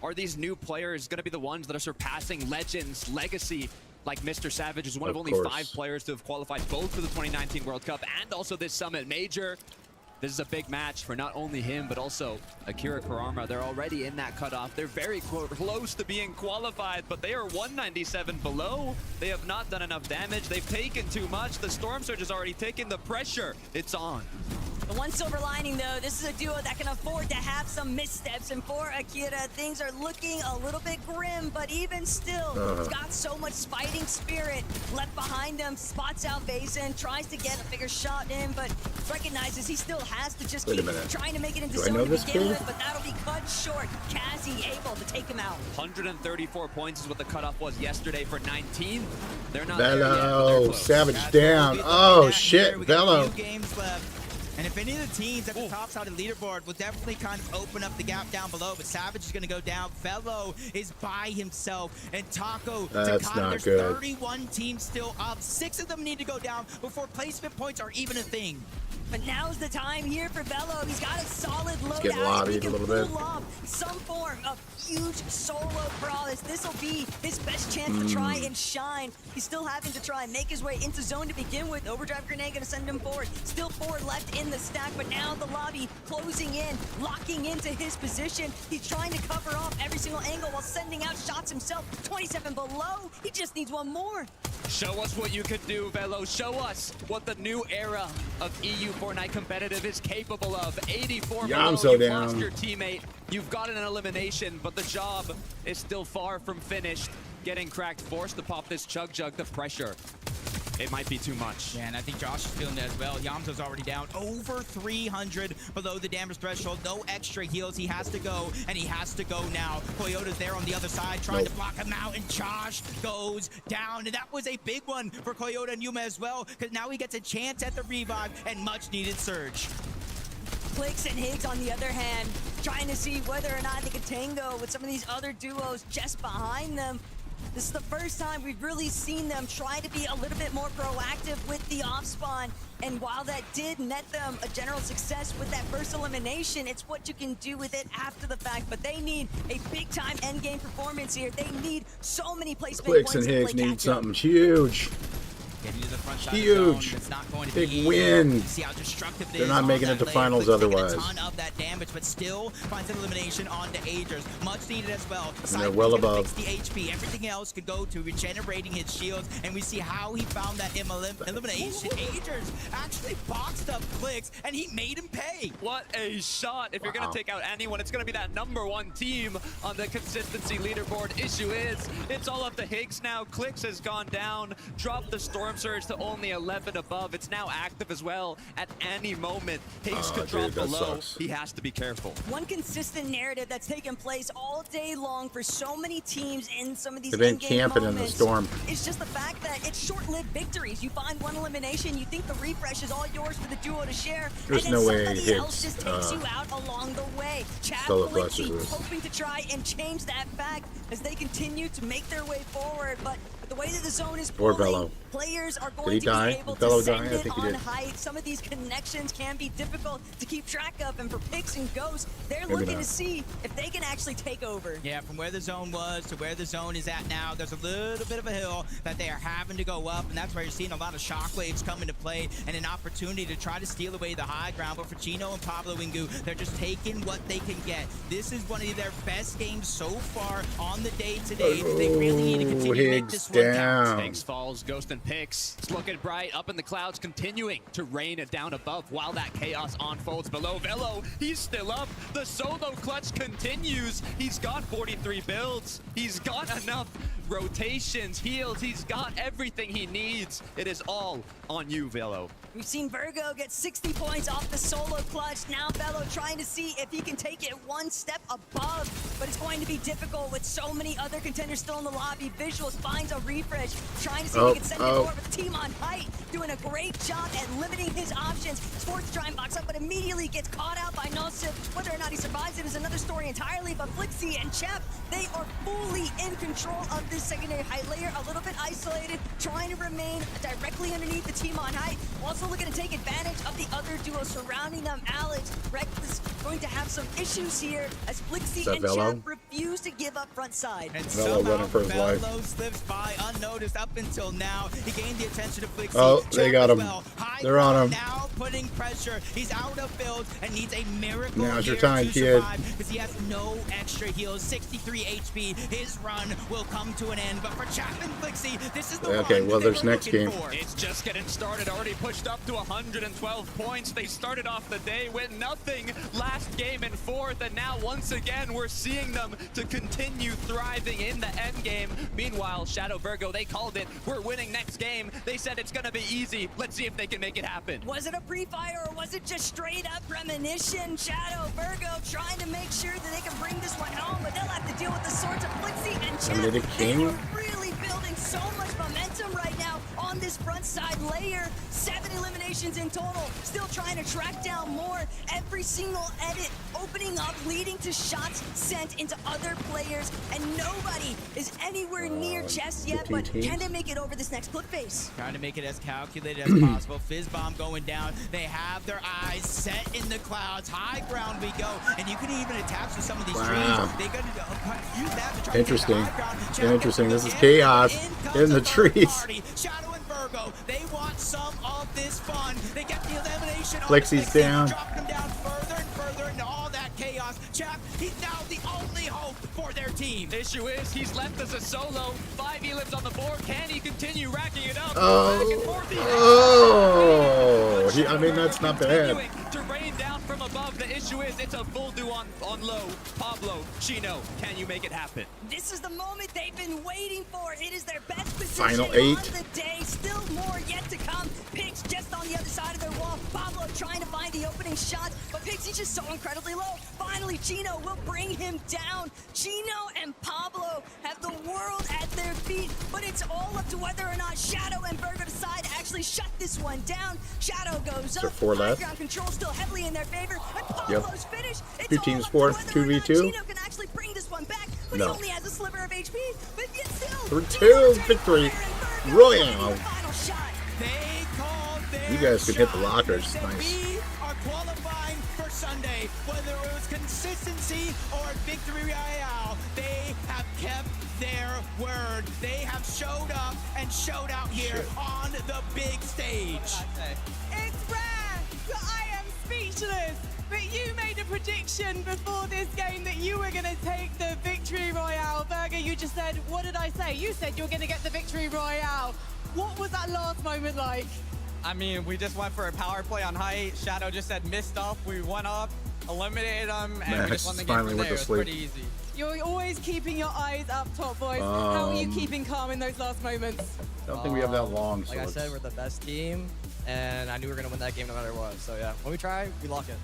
Are these new players going to be the ones that are surpassing Legends, Legacy, like Mr. Savage is one of only 5 players to have qualified both for the 2019 World Cup and also this Summit Major. This is a big match for not only him, but also Akira Kurama. They're already in that cutoff. They're very close to being qualified, but they are 197 below. They have not done enough damage. They've taken too much. The Storm Surge has already taken the pressure. It's on. The one silver lining, though, this is a duo that can afford to have some missteps. And for Akira, things are looking a little bit grim, but even still, he's got so much fighting spirit left behind him. Spots out Basin, tries to get a bigger shot in, but recognizes he still has to just keep trying to make it into zone to begin with, but that'll be cut short. Cassie able to take him out. 134 points is what the cutoff was yesterday for 19. They're not Velo, Savage down. Oh shit, Velo. Games left. And if any of the teams at the top side of the leaderboard will definitely kind of open up the gap down below, but Savage is going to go down. Velo is by himself, and Taco, That's not there's good. 31 teams still up. 6 of them need to go down before placement points are even a thing. But now's the time here for Velo. He's got a solid loadout. Getting lobbied a little bit. Pull off some form of huge solo prowess. This will be his best chance to try and shine. He's still having to try and make his way into zone to begin with. Overdrive grenade going to send him forward. Still 4 left in the stack, but now the lobby closing in, locking into his position. He's trying to cover off every single angle while sending out shots himself. 27 below. He just needs one more. Show us what you can do, Velo. Show us what the new era of EU Fortnite competitive is capable of. 84 Yamso below. You've down. lost your teammate. You've gotten an elimination, but the job is still far from finished. Getting cracked, forced to pop this Chug Jug. The pressure, it might be too much. Yeah, and I think Josh is feeling that as well. Yamso's already down over 300 below the damage threshold. No extra heals. He has to go, and he has to go now. Koyota's there on the other side trying to block him out, and Josh goes down. And that was a big one for Koyota and Yuma as well, because now he gets a chance at the revive and much needed surge. Clicks and Higgs, on the other hand, trying to see whether or not they can tango with some of these other duos just behind them. This is the first time we've really seen them try to be a little bit more proactive with the off-spawn. And while that did net them a general success with that first elimination, it's what you can do with it after the fact. But they need a big-time endgame performance here. They need so many placement Clicks points and to Higgs play need catch-up. something huge. Getting to the front side Huge. of the zone, it's not going to Big be win. easy. See how destructive it They're is not on making that it to lane. finals Clicks taking otherwise. a ton of that damage, but still finds an elimination onto Agers. Much needed as well. And they're well above. Fix the HP. Everything else could go to regenerating his shields, and we see how he found that elimination. Agers actually boxed up Clicks, and he made him pay. What a shot. If you're going to take out anyone, it's going to be that #1 team on the consistency leaderboard. Issue is, it's all up to Higgs now. Clicks has gone down, dropped the Storm Surge to only 11 above. It's now active as well. At any moment, Higgs could drop that below. sucks. He has to be careful. One consistent narrative that's taken place all day long for so many teams in some of these They've been in-game camping in the moments storm. is just the fact that it's short-lived victories. You find one elimination, you think the refresh is all yours for the duo to share, There's and then no way somebody else Higgs, just takes you out along the way. Chad solo Balenci clutches this. hoping to try and change that fact as they continue to make their way forward, but the way that the zone is Or pulling, Velo. players are Did going he to die? be able Did Velo to send die? I it think he on did. height. Some of these connections can be difficult to keep track of, and for Pix and Ghost, they're Maybe looking not. to see if they can actually take over. Yeah, from where the zone was to where the zone is at now, there's a little bit of a hill that they are having to go up, and that's where you're seeing a lot of shockwaves come into play and an opportunity to try to steal away the high ground. But for Chino and Pablo Wingu, they're just taking what they can get. This is one of their best games so far on the day today. They really need to continue to make Higgs this one Damn. Takes falls, Ghost and picks. It's looking bright up in the clouds, continuing to rain it down above while that chaos unfolds below. Velo, he's still up. The solo clutch continues. He's got 43 builds. He's got enough rotations, heals. He's got everything he needs. It is all on you, Velo. We've seen Virgo get 60 points off the solo clutch. Now Velo trying to see if he can take it one step above, but it's going to be difficult with so many other contenders still in the lobby. Visuals finds a refresh, trying to see if he can send it forward, but the team on height doing a great job at limiting his options. Sports to try and box up, but immediately gets caught out by Nosip. Whether or not he survives it is another story entirely, but Flixie and Chep, they are fully in control of this secondary height layer, a little bit isolated, trying to remain directly underneath the team on height. Also looking to take advantage of the other duo surrounding them. Alex, Reckless going to have some issues here as Flixie and Velo? Chep refuse to give up front side. And Velo running for his life. Velo slips by unnoticed up until now. He gained the attention of Flixie. Oh, they got him. Well. They're on him. Now putting pressure. He's out of build and needs a miracle. Now's your here time, to kid. because he has no extra heals. 63 HP. His run will come to an end. But for Chapman Flixie, this is the Okay, run well, they there's were next looking game. for. It's just getting started, already pushed up to 112 points. They started off the day with nothing last game in fourth, and now once again we're seeing them to continue thriving in the end game. Meanwhile, Shadow Virgo, they called it. We're winning next game. They said it's gonna be easy. Let's see if they can make it happen. Was it a pre-fire or was it just straight up premonition? Shadow Virgo trying to make sure that they can bring this one home, but they'll have to deal with the swords of Flixie and Chep. Eliminated They King? are really building so much momentum right now on this front side layer. 7 eliminations in total. Still trying to track down more. Every single edit opening up, leading to shots sent into other players, and nobody is anywhere near chest yet, but can they make it over this next clip phase? Trying to make it as calculated as possible. Fizz bomb going down. They have their eyes set in the clouds. High ground we go. And you can even attach to some of these trees. They got to use that to try Interesting. to get the high ground. Interesting. This is chaos in the trees. Shadow and Virgo, they want some of this fun. They get the elimination. Flixie's down. Dropping them down further and further into all that chaos. Chap, he's now the only hope for their team. Issue is he's left as a solo. 5 elims on the board. Can he continue racking it up? I mean, that's not bad. To rain down from above. The issue is it's a full do on low. Pablo, Chino, can you make it happen? This is the moment they've been waiting for. It is their best position Final 8. on the day. Still more yet to come. Pix just on the other side of their wall. Pablo trying to find the opening shot, but Pixie's just so incredibly low. Finally, Chino will bring him down. Chino and Pablo have the world at their feet, but it's all up to whether or not Shadow and Virgo decide to actually shut this one down. Shadow goes up. 4 High left? ground control still heavily in their favor, and Yep. Pablo's finished. It's 2 all teams up to fourth, whether or not 2v2. Chino can actually bring this one back, but No. he only has a sliver of HP. But yet still, 3-2 victory. Royale. final shot. They called their You guys can hit the shot. lockers. They said, Nice. We are qualifying for Sunday. Whether it was consistency or victory royale, they have kept their word. They have showed up and showed out here on the big stage. It's rare that I am speechless, but you made a prediction before this game that you were going to take the victory royale. Virgo, you just said, what did I say? You said you were going to get the victory royale. What was that last moment like? I mean, we just went for a power play on height. Shadow just said missed up. We went up, eliminated them, and we just won the game finally from went there. to It was sleep. pretty easy. You're always keeping your eyes up top, boys. How are you keeping calm in those last moments? I don't think we have that long. Like I said, we're the best team, and I knew we were going to win that game no matter what. So yeah, when we try, we lock it.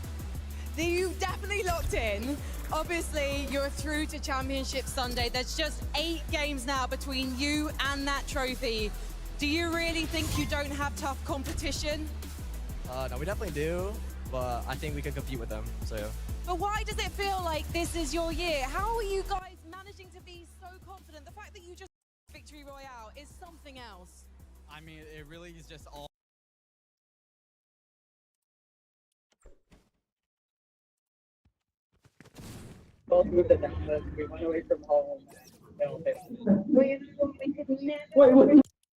You definitely locked in. Obviously, you're through to Championship Sunday. There's just 8 games now between you and that trophy. Do you really think you don't have tough competition? No, we definitely do, but I think we can compete with them. So yeah. But why does it feel like this is your year? How are you guys managing to be so confident? The fact that you just victory royale is something else. I mean, it really is just all. Both moved to Dallas. We went away from home.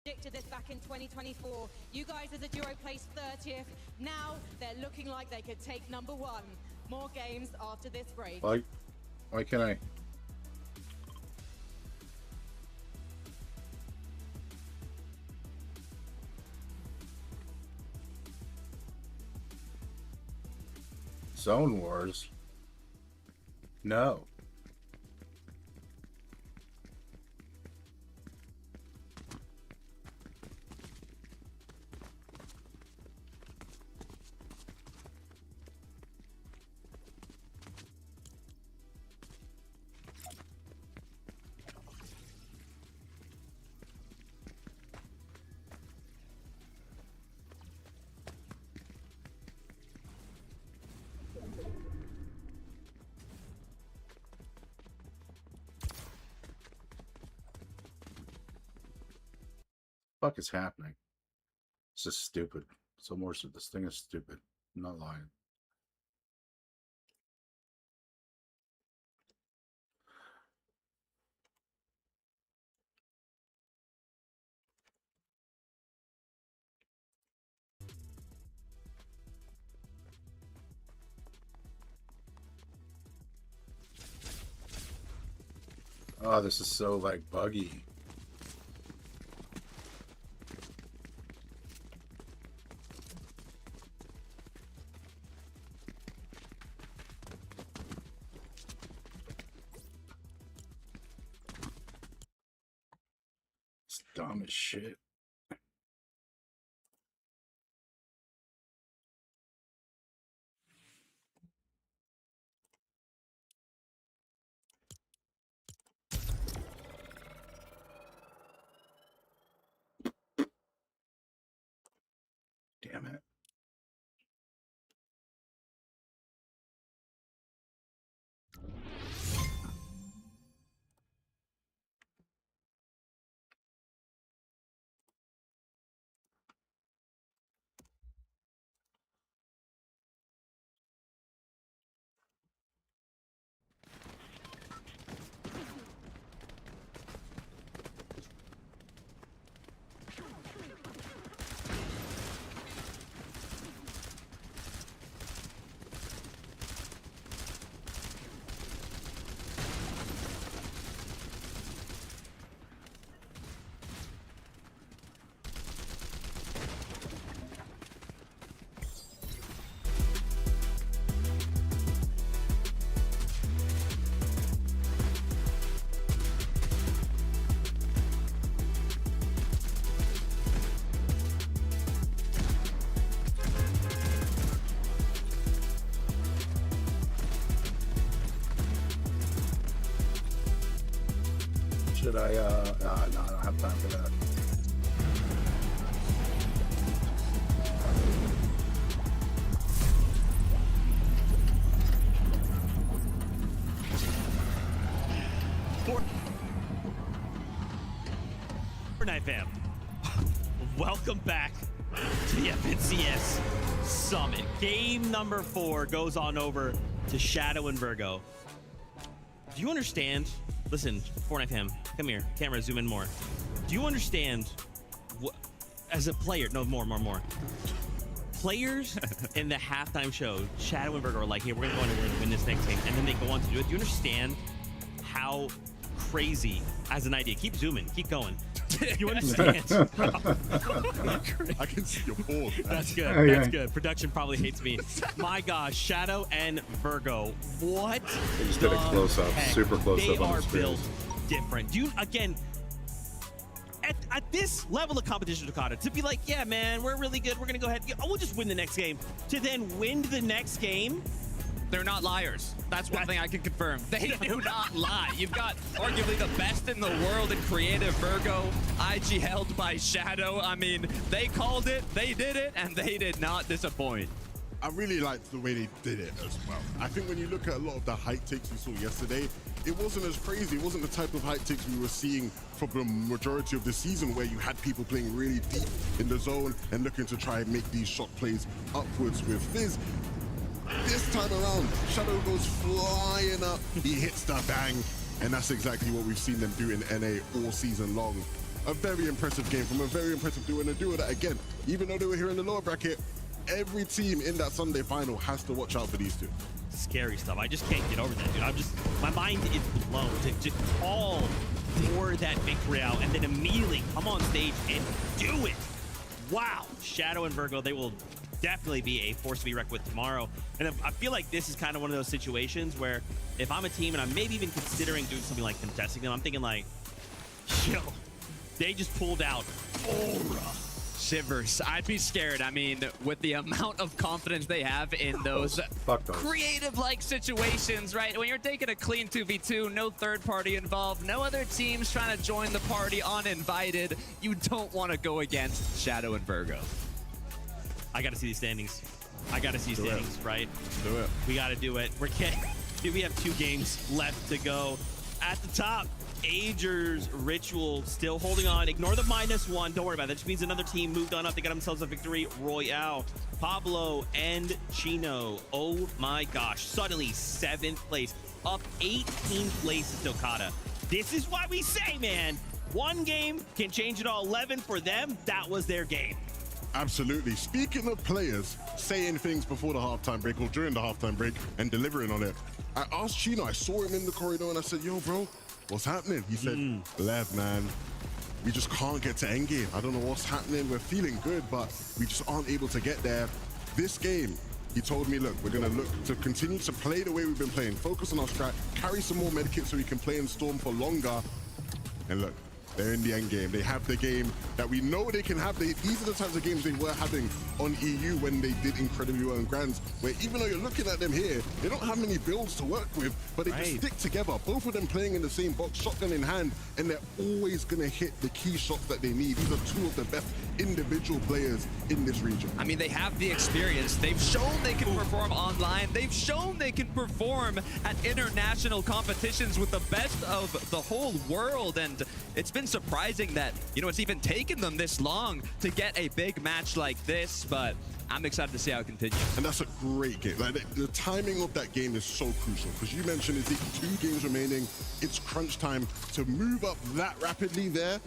Predicted this back in 2024. You guys as a duo placed 30th. Now they're looking like they could take number 1. More games after this break. Why can't I? Zone Wars? No. Fuck is happening? This is stupid. So more so, this thing is stupid. I'm not lying. Oh, this is so like buggy. It's dumb as shit. Damn it. Should I, no, I don't have time for that. Fortnite fam, welcome back to the FNCS Summit. Game number 4 goes on over to Shadow and Virgo. Do you understand? Listen, Fortnite fam, come here. Camera, zoom in more. Do you understand what, as a player? No, more. Players in the halftime show, Shadow and Virgo are like, hey, we're gonna go in and we're gonna win this next game, and then they go on to do it. Do you understand how crazy, as an idea? Keep zooming, keep going. You understand? I can see your pause. That's good. That's good. Production probably hates me. My gosh, Shadow and Virgo. What? They just did a close up, super close They up on are the screen. built different. You again. At this level of competition, Dakota, to be like, yeah, man, we're really good. We're gonna go ahead. We'll just win the next game. To then win the next game. They're not liars. That's one thing I can confirm. They do not lie. You've got arguably the best in the world in creative Virgo, IG held by Shadow. I mean, they called it, they did it, and they did not disappoint. I really liked the way they did it as well. I think when you look at a lot of the hype takes we saw yesterday, it wasn't as crazy. It wasn't the type of hype takes we were seeing for the majority of the season, where you had people playing really deep in the zone and looking to try and make these shot plays upwards with Fizz. This time around, Shadow goes flying up, he hits the bang, and that's exactly what we've seen them do in NA all season long. A very impressive game from a very impressive duo, and a duo that, again, even though they were here in the lower bracket, every team in that Sunday final has to watch out for these two. Scary stuff. I just can't get over that, dude. My mind is blown to call for that victory out and then immediately come on stage and do it. Wow. Shadow and Virgo, they will definitely be a force to be reckoned with tomorrow. And I feel like this is kind of one of those situations where if I'm a team and I'm maybe even considering doing something like contesting them, I'm thinking like, yo, they just pulled out Aura. Shivers. I'd be scared. I mean, with the amount of confidence they have in those creative-like situations, right? When you're taking a clean 2v2, no third party involved, no other teams trying to join the party uninvited, you don't want to go against Shadow and Virgo. I got to see these standings. I got to see standings, right? Do it. We got to do it. Dude, we have 2 games left to go. At the top, Ager's Ritual still holding on. Ignore the -1. Don't worry about it. That just means another team moved on up. They got themselves a victory royale. Pablo and Chino. Oh my gosh. Suddenly 7th place. Up 18 places to Okada. This is why we say, man, one game can change it all. 11 for them. That was their game. Absolutely. Speaking of players saying things before the halftime break or during the halftime break and delivering on it, I asked Chino, I saw him in the corridor and I said, yo, bro, what's happening? He said, Lev, man, we just can't get to endgame. I don't know what's happening. We're feeling good, but we just aren't able to get there. This game, he told me, look, we're going to look to continue to play the way we've been playing, focus on our strat, carry some more medikits so we can play in Storm for longer. And look, they're in the end game. They have the game that we know they can have. These are the types of games they were having on EU when they did incredibly well in Grands, where even though you're looking at them here, they don't have many builds to work with, but they just stick together. Both of them playing in the same box, shotgun in hand, and they're always going to hit the key shots that they need. These are 2 of the best individual players in this region. I mean, they have the experience. They've shown they can perform online. They've shown they can perform at international competitions with the best of the whole world. And it's been surprising that, you know, it's even taken them this long to get a big match like this, but I'm excited to see how it continues. And that's a great game. Like the timing of that game is so crucial because you mentioned it's 2 games remaining. It's crunch time to move up that rapidly there.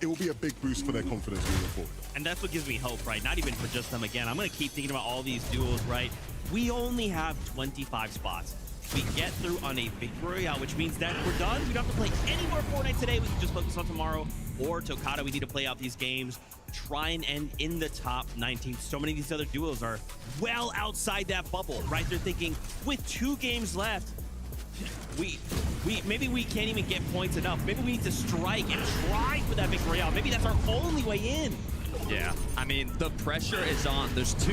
It will be a big boost for their confidence moving forward. And that's what gives me hope, right? Not even for just them again. I'm going to keep thinking about all these duels, right? We only have 25 spots. We get through on a victory royale, which means that we're done. We don't have to play any more Fortnite today. We can just focus on tomorrow or Tokata. We need to play out these games, try and end in the top 19. So many of these other duos are well outside that bubble, right? They're thinking with 2 games left, maybe we can't even get points enough. Maybe we need to strike and try for that victory royale. Maybe that's our only way in. Yeah, I mean, the pressure is on. There's 2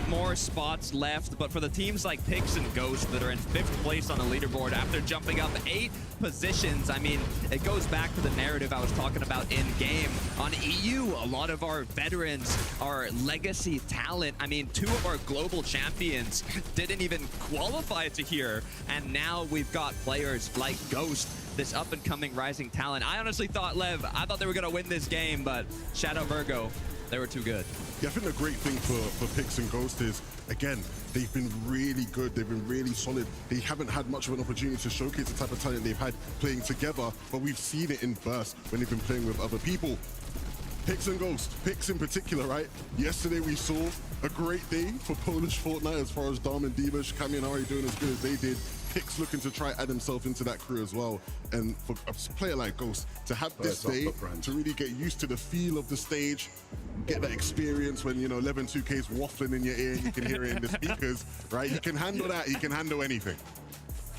more spots left, but for the teams like Pix and Ghost that are in 5th place on the leaderboard after jumping up 8 positions, I mean, it goes back to the narrative I was talking about in-game. On EU, a lot of our veterans, our legacy talent, I mean, 2 of our global champions didn't even qualify to here, and now we've got players like Ghost, this up-and-coming rising talent. I honestly thought, Lev, I thought they were going to win this game, but Shadow Virgo, they were too good. Yeah, I think the great thing for Pix and Ghost is, again, they've been really good. They've been really solid. They haven't had much of an opportunity to showcase the type of talent they've had playing together, but we've seen it in bursts when they've been playing with other people. Pix and Ghost, Pix in particular, right? Yesterday we saw a great day for Polish Fortnite as far as Dom and Divash, Camaraderie doing as good as they did. Pix looking to try add himself into that crew as well. And for a player like Ghost to have this day, to really get used to the feel of the stage, get that experience when, you know, 11-2K's waffling in your ear and you can hear it in the speakers, right? He can handle that. He can handle anything.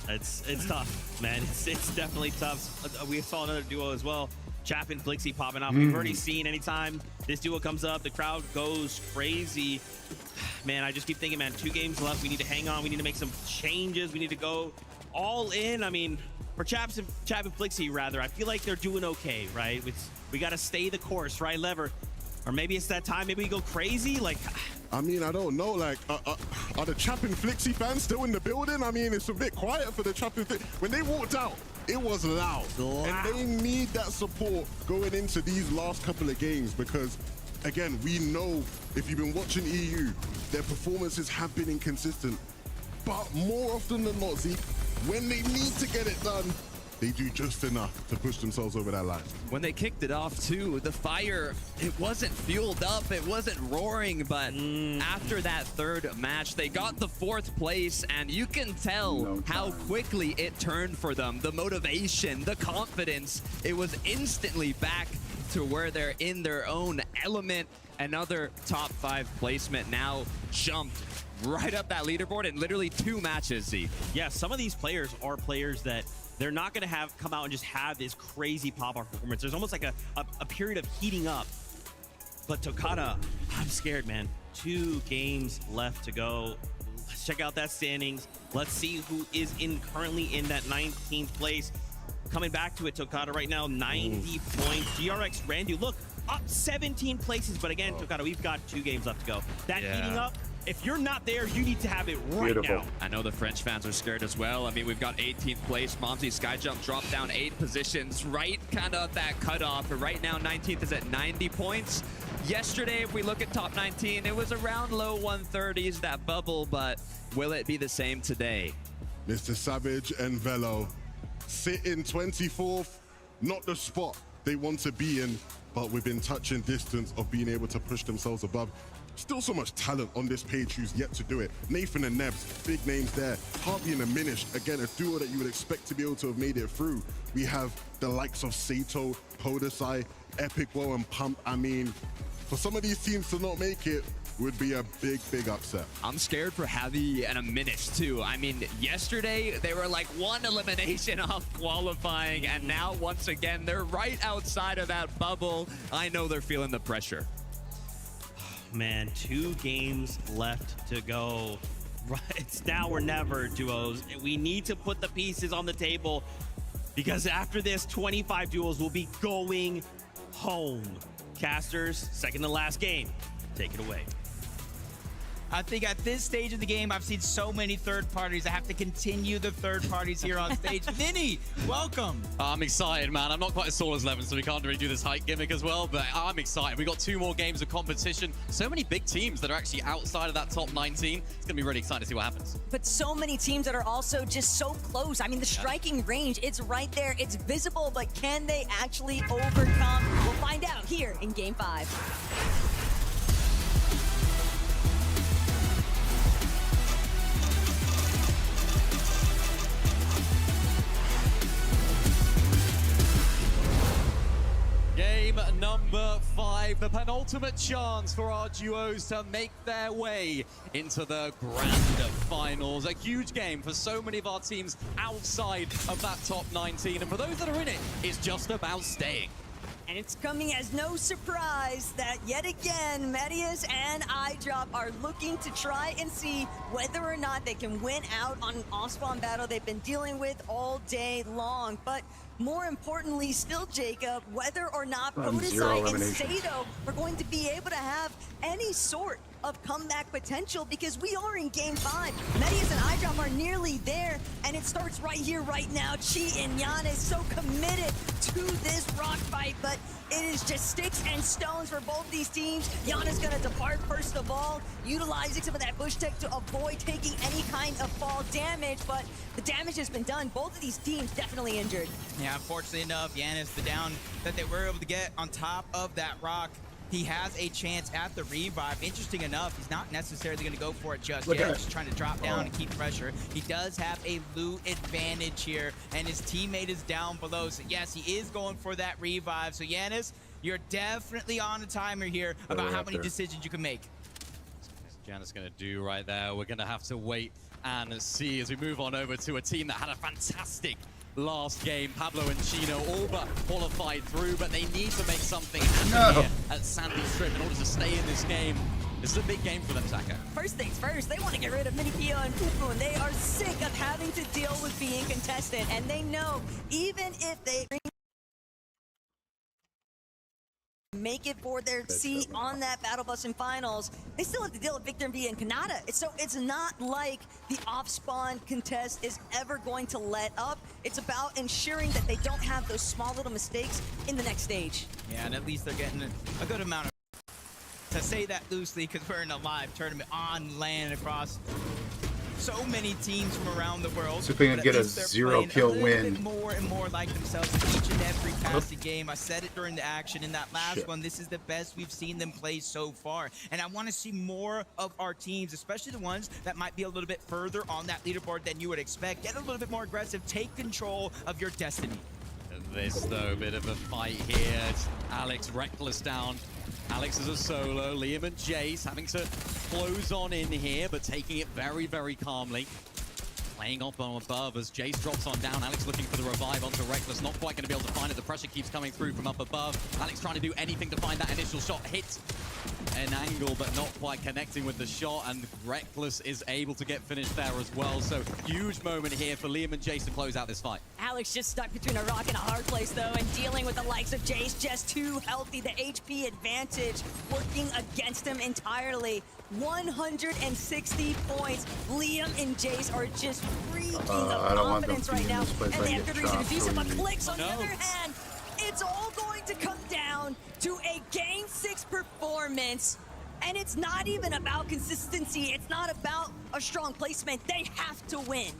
It's tough, man. It's definitely tough. We saw another duo as well. Chap and Flixie popping off. We've already seen anytime this duo comes up, the crowd goes crazy. Man, I just keep thinking, man, 2 games left. We need to hang on. We need to make some changes. We need to go all in. I mean, for Chap and Flixie, rather, I feel like they're doing okay, right? We got to stay the course, right, Lever? Or maybe it's that time. Maybe we go crazy. Like, I mean, I don't know. Like, are the Chap and Flixie fans still in the building? I mean, it's a bit quiet for the Chap and Flixie. When they walked out, it was loud. And they need that support going into these last couple of games because, again, we know if you've been watching EU, their performances have been inconsistent. But more often than not, Zeke, when they need to get it done, they do just enough to push themselves over that line. When they kicked it off, too, the fire, it wasn't fueled up, it wasn't roaring, but after that 3rd match, they got the 4th place, and you can tell how quickly it turned for them. The motivation, the confidence, it was instantly back. to where they're in their own element. Another top 5 placement now jumped right up that leaderboard in literally 2 matches, Z. Yeah, some of these players are players that they're not going to come out and just have this crazy pop-off performance. There's almost like a period of heating up. But Tokata, I'm scared, man. 2 games left to go. Let's check out that standings. Let's see who is currently in that 19th place. Coming back to it, Tokata right now, 90 points. GRX Randu, look, up 17 places. But again, Tokata, we've got 2 games left to go. That heating up, if you're not there, you need to have it right now. I know the French fans are scared as well. I mean, we've got 18th place. Momsy Skyjump dropped down 8 positions, right kind of that cutoff. But right now, 19th is at 90 points. Yesterday, if we look at top 19, it was around low 130s, that bubble, but will it be the same today? Mr. Savage and Velo sit in 24th, not the spot they want to be in, but within touching distance of being able to push themselves above. Still so much talent on this page who's yet to do it. Nathan and Nebs, big names there. Harpy and Diminished, again, a duo that you would expect to be able to have made it through. We have the likes of Sato, Podesai, Epic Woe, and Pump. I mean, for some of these teams to not make it would be a big, big upset. I'm scared for Javi and Diminished too. I mean, yesterday they were like 1 elimination off qualifying, and now once again they're right outside of that bubble. I know they're feeling the pressure. Man, 2 games left to go. It's now or never, duos. We need to put the pieces on the table, because after this, 25 duos will be going home. Casters, second to last game. Take it away. I think at this stage of the game, I've seen so many third parties. I have to continue the third parties here on stage. Vinny, welcome. I'm excited, man. I'm not quite as tall as Levin, so we can't really do this height gimmick as well, but I'm excited. We got 2 more games of competition. So many big teams that are actually outside of that top 19. It's going to be really exciting to see what happens. But so many teams that are also just so close. I mean, the striking range, it's right there. It's visible, but can they actually overcome? We'll find out here in Game 5. Game number 5, the penultimate chance for our duos to make their way into the grand finals. A huge game for so many of our teams outside of that top 19, and for those that are in it, it's just about staying. And it's coming as no surprise that yet again, Medius and iDrop are looking to try and see whether or not they can win out on an off-spawn battle they've been dealing with all day long. But more importantly still, Jacob, whether or not Podesai and Sato are going to be able to have any sort of comeback potential, because we are in Game 5. Medius and iDrop are nearly there, and it starts right here, right now. Chi and Giannis so committed to this rock fight, but it is just sticks and stones for both these teams. Giannis gonna depart first of all, utilizing some of that bush tech to avoid taking any kind of fall damage, but the damage has been done. Both of these teams definitely injured. Yeah, unfortunately enough, Giannis, the down that they were able to get on top of that rock, he has a chance at the revive. Interesting enough, he's not necessarily going to go for it just yet. He's just trying to drop down and keep pressure. He does have a loot advantage here, and his teammate is down below. So yes, he is going for that revive. So Giannis, you're definitely on a timer here about how many decisions you can make. Giannis going to do right there. We're going to have to wait and see as we move on over to a team that had a fantastic last game. Pablo and Chino all but qualified through, but they need to make something happen here at Sandy Strip in order to stay in this game. This is a big game for them, Saka. First things first, they want to get rid of Mini Pio and Fufu, and they are sick of having to deal with being contested, and they know even if they make it for their seat on that Battle Bus in finals, they still have to deal with Victor V and Kanata. So it's not like the off-spawn contest is ever going to let up. It's about ensuring that they don't have those small little mistakes in the next stage. Yeah, and at least they're getting a good amount of, to say that loosely, because we're in a live tournament on LAN across so many teams from around the world. So if we can get a 0-kill win. More and more like themselves in each and every passing game. I said it during the action in that last one. This is the best we've seen them play so far. And I want to see more of our teams, especially the ones that might be a little bit further on that leaderboard than you would expect. Get a little bit more aggressive. Take control of your destiny. this, though. Bit of a fight here. It's Alex Reckless down. Alex is a solo. Liam and Jace having to close on in here, but taking it very, very calmly. Playing up on above as Jace drops on down. Alex looking for the revive onto Reckless. Not quite going to be able to find it. The pressure keeps coming through from up above. Alex trying to do anything to find that initial shot. Hit an angle, but not quite connecting with the shot. And Reckless is able to get finished there as well. So huge moment here for Liam and Jace to close out this fight. Alex just stuck between a rock and a hard place, though, and dealing with the likes of Jace, just too healthy. The HP advantage working against him entirely. 160 points. Liam and Jace are just freaking of confidence right now, and they have good reason to do so. But Clicks, on the other hand, it's all going to come down to a Game 6 performance. And it's not even about consistency. It's not about a strong placement. They have to win.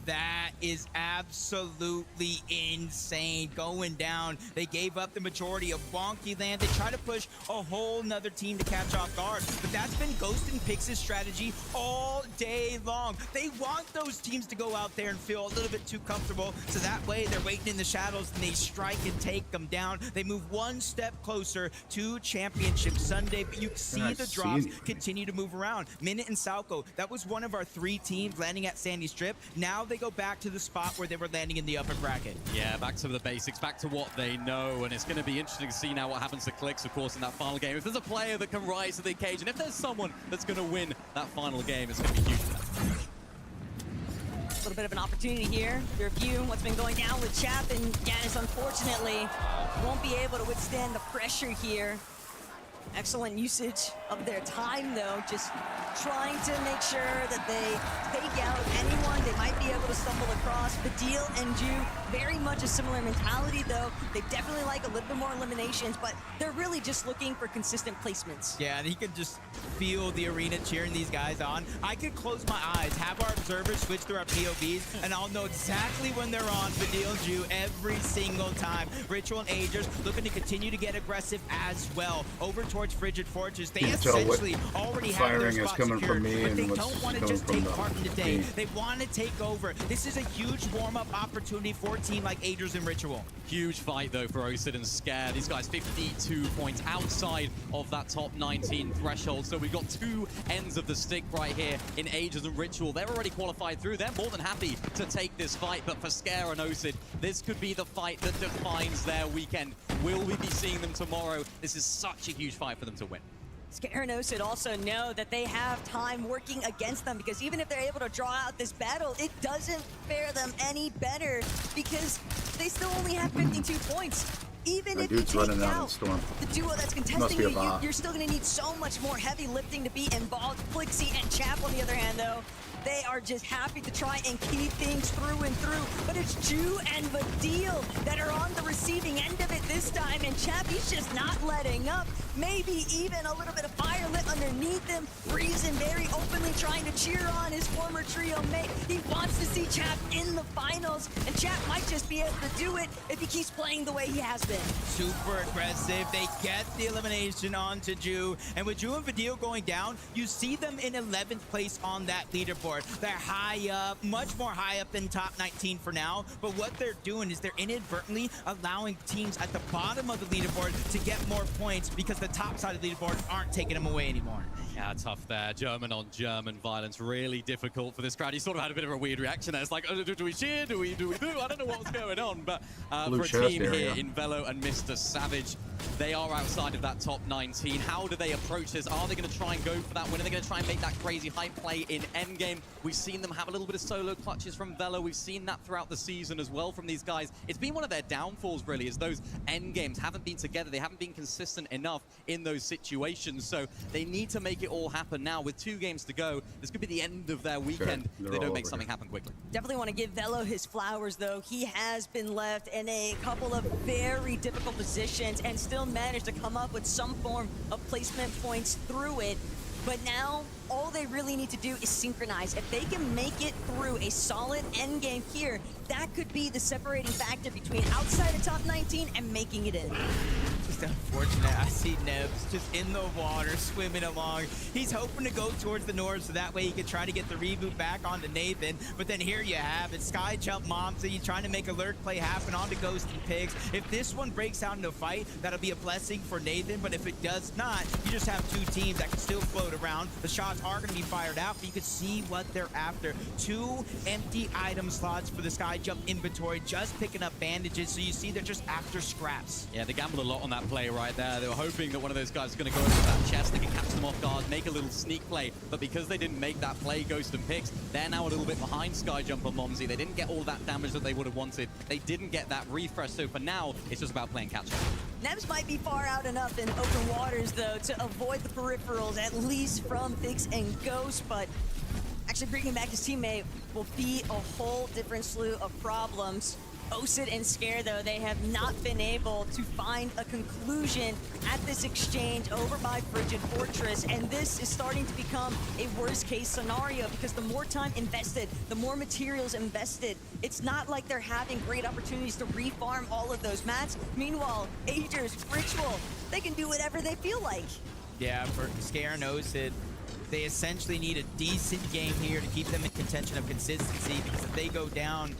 That is absolutely insane. Going down, they gave up the majority of Wonky Land. They try to push a whole nother team to catch off guard, but that's been Ghost and Pix's strategy all day long. They want those teams to go out there and feel a little bit too comfortable, so that way they're waiting in the shadows and they strike and take them down. They move one step closer to Championship Sunday, but you see the drops continue to move around. Minute and Salco, that was one of our 3 teams landing at Sandy Strip. Now they go back to the spot where they were landing in the upper bracket. Yeah, back to the basics, back to what they know, and it's going to be interesting to see now what happens to Clicks, of course, in that final game. If there's a player that can rise to the occasion, if there's someone that's going to win that final game, it's going to be huge for them. A little bit of an opportunity here to review what's been going down with Chap, and Giannis, unfortunately, won't be able to withstand the pressure here. Excellent usage of their time, though, just trying to make sure that they take out anyone they might be able to stumble across. Fadil and Ju, very much a similar mentality, though. They definitely like a little bit more eliminations, but they're really just looking for consistent placements. Yeah, and he could just feel the arena cheering these guys on. I could close my eyes, have our observers switch through our POVs, and I'll know exactly when they're on Fadil and Ju every single time. Ritual and Agers looking to continue to get aggressive as well. Over towards Frigid Fortress, they essentially already have their spot secured, but they don't want to just take part in the day. They want to take over. This is a huge warm-up opportunity for a team like Agers and Ritual. Huge fight, though, for Osid and Scare. These guys 52 points outside of that top 19 threshold. So we've got 2 ends of the stick right here in Agers and Ritual. They're already qualified through. They're more than happy to take this fight. But for Scare and Osid, this could be the fight that defines their weekend. Will we be seeing them tomorrow? This is such a huge fight for them to win. Scare and Osid also know that they have time working against them, because even if they're able to draw out this battle, it doesn't fare them any better because they still only have 52 points. Even if you take out the duo that's contesting you, you're still going to need so much more heavy lifting to be involved. Flixie and Chap, on the other hand, though, they are just happy to try and keep things through and through. But it's Ju and Fadil that are on the receiving end of it this time. And Chap, he's just not letting up. Maybe even a little bit of fire lit underneath him. Reason very openly trying to cheer on his former trio mate. He wants to see Chap in the finals. And Chap might just be able to do it if he keeps playing the way he has been. Super aggressive. They get the elimination onto Ju. And with Ju and Fadil going down, you see them in 11th place on that leaderboard. They're high up, much more high up than top 19 for now. But what they're doing is they're inadvertently allowing teams at the bottom of the leaderboard to get more points because the top side of the leaderboard aren't taking them away anymore. Yeah, tough there. German on German violence. Really difficult for this crowd. He sort of had a bit of a weird reaction there. It's like, do we cheer? Do we do? I don't know what's going on. But for a team here in Velo and Mr. Savage, they are outside of that top 19. How do they approach this? Are they going to try and go for that win? Are they going to try and make that crazy hype play in endgame? We've seen them have a little bit of solo clutches from Velo. We've seen that throughout the season as well from these guys. It's been one of their downfalls, really, is those endgames haven't been together. They haven't been consistent enough in those situations. So they need to make it all happen now. With 2 games to go, this could be the end of their weekend if they don't make something happen quickly. Definitely want to give Velo his flowers, though. He has been left in a couple of very difficult positions and still managed to come up with some form of placement points through it. But now, all they really need to do is synchronize. If they can make it through a solid endgame here, that could be the separating factor between outside the top 19 and making it in. Just most unfortunate. I see Nebs just in the water, swimming along. He's hoping to go towards the north so that way he can try to get the reboot back onto Nathan. But then here you have it. Sky Jump Momsy trying to make a lurk play happen onto Ghost and Pigs. If this one breaks out into a fight, that'll be a blessing for Nathan. But if it does not, you just have two teams that can still float around. The shots are going to be fired out, but you can see what they're after. 2 empty item slots for the Sky Jump inventory, just picking up bandages. So you see they're just after scraps. Yeah, they gambled a lot on that play right there. They were hoping that one of those guys was going to go over that chest. They can catch them off guard, make a little sneak play. But because they didn't make that play, Ghost and Pix, they're now a little bit behind Sky Jump and Momsy. They didn't get all that damage that they would have wanted. They didn't get that refresh. So for now, it's just about playing catch-up. Nebs might be far out enough in open waters, though, to avoid the peripherals, at least from Pix and Ghost, but actually bringing back his teammate will be a whole different slew of problems. Osid and Scare, though, they have not been able to find a conclusion at this exchange over by Frigid Fortress, and this is starting to become a worst-case scenario because the more time invested, the more materials invested, it's not like they're having great opportunities to refarm all of those mats. Meanwhile, Agers, Ritual, they can do whatever they feel like. Yeah, for Scare and Osid, they essentially need a decent game here to keep them in contention of consistency, because if they go down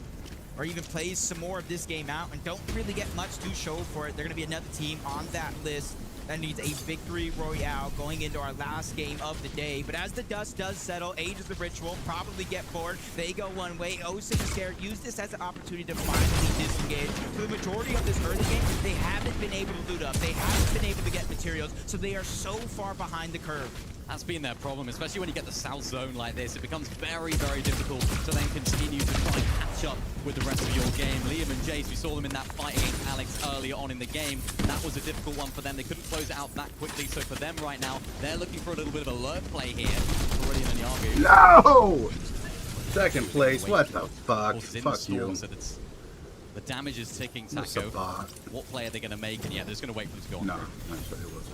or even plays some more of this game out and don't really get much to show for it, they're going to be another team on that list that needs a victory royale going into our last game of the day. But as the dust does settle, Ages of Ritual probably get bored. They go one way. Osid and Scare use this as an opportunity to finally disengage. For the majority of this early game, they haven't been able to loot up. They haven't been able to get materials, so they are so far behind the curve. That's been their problem, especially when you get the south zone like this. It becomes very, very difficult to then continue to try and catch up with the rest of your game. Liam and Jace, we saw them in that fight against Alex earlier on in the game. That was a difficult one for them. They couldn't close it out that quickly. So for them right now, they're looking for a little bit of a lurk play here. Already in the No! Second place. What the fuck? Fuck you. So the damage is ticking. Taco. What play are they going to make? And yeah, they're just going to wait for them to go on. No, that's what it was.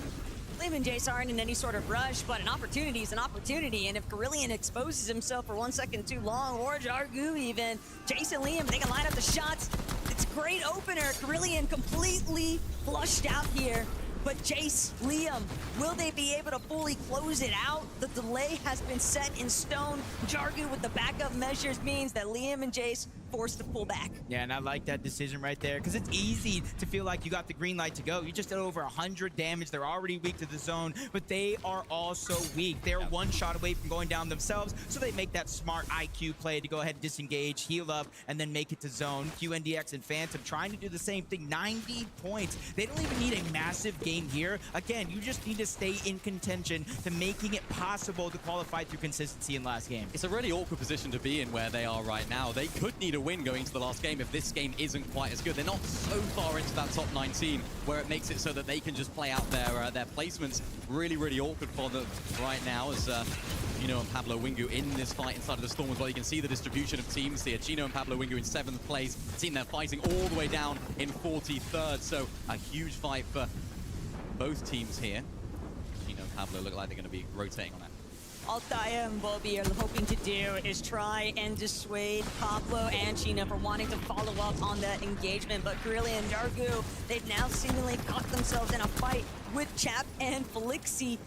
Liam and Jace aren't in any sort of rush, but an opportunity is an opportunity, and if Carillion exposes himself for 1 second too long, or Jargu even, Jace and Liam, they can line up the shots. It's a great opener. Carillion completely flushed out here, but Jace, Liam, will they be able to fully close it out? The delay has been set in stone. Jargu with the backup measures means that Liam and Jace forced to pull back. Yeah, and I like that decision right there, because it's easy to feel like you got the green light to go. You just did over 100 damage. They're already weak to the zone, but they are also weak. They're one shot away from going down themselves, so they make that smart IQ play to go ahead and disengage, heal up, and then make it to zone. QNDX and Phantom trying to do the same thing. 90 points. They don't even need a massive game here. Again, you just need to stay in contention to making it possible to qualify through consistency in last game. It's a really awkward position to be in where they are right now. They could need a win going into the last game if this game isn't quite as good. They're not so far into that top 19 where it makes it so that they can just play out their placements. Really, really awkward for them right now as Chino and Pablo Wingu in this fight inside of the Storm as well. You can see the distribution of teams here. Chino and Pablo Wingu in 7th place. The team they're fighting all the way down in 43rd. So a huge fight for both teams here. Chino and Pablo look like they're going to be rotating on that. All Taya and Bobby are hoping to do is try and dissuade Pablo and Chino from wanting to follow up on that engagement, but Carillion and Jargu, they've now seemingly got themselves in a fight with Chap and Felixi.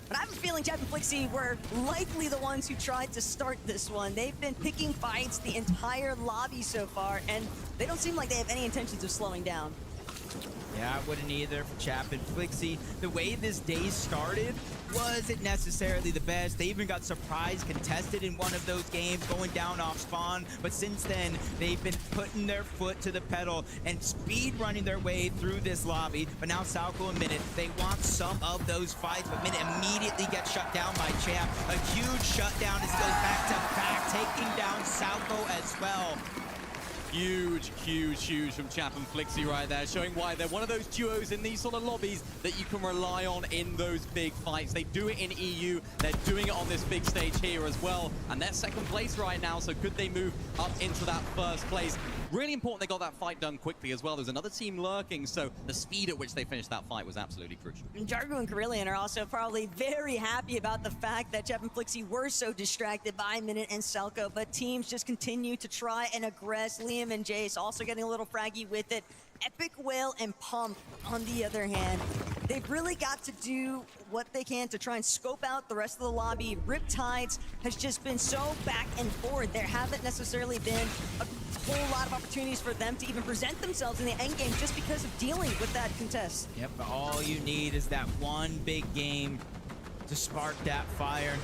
But I have a feeling Chap and Felixi were likely the ones who tried to start this one. They've been picking fights the entire lobby so far, and they don't seem like they have any intentions of slowing down. Yeah, I wouldn't either for Chap and Flixie. The way this day started wasn't necessarily the best. They even got surprise contested in one of those games, going down off spawn. But since then, they've been putting their foot to the pedal and speed running their way through this lobby. But now Salco and Minute, they want some of those fights, but Minute immediately gets shut down by Champ. A huge shutdown as goes back to back, taking down Salco as well. Huge, huge, huge from Chap and Flixie right there, showing why they're one of those duos in these sort of lobbies that you can rely on in those big fights. They do it in EU, they're doing it on this big stage here as well, and they're 2nd place right now, so could they move up into that 1st place? Really important they got that fight done quickly as well. There's another team lurking, so the speed at which they finished that fight was absolutely crucial. Jargu and Carillion are also probably very happy about the fact that Chap and Flixie were so distracted by Minute and Selco, but teams just continue to try and aggress. Liam and Jace also getting a little fraggy with it. Epic Whale and Pump, on the other hand, they've really got to do what they can to try and scope out the rest of the lobby. Riptides has just been so back and forth. There haven't necessarily been a whole lot of opportunities for them to even present themselves in the end game just because of dealing with that contest. Yep, but all you need is that one big game to spark that fire.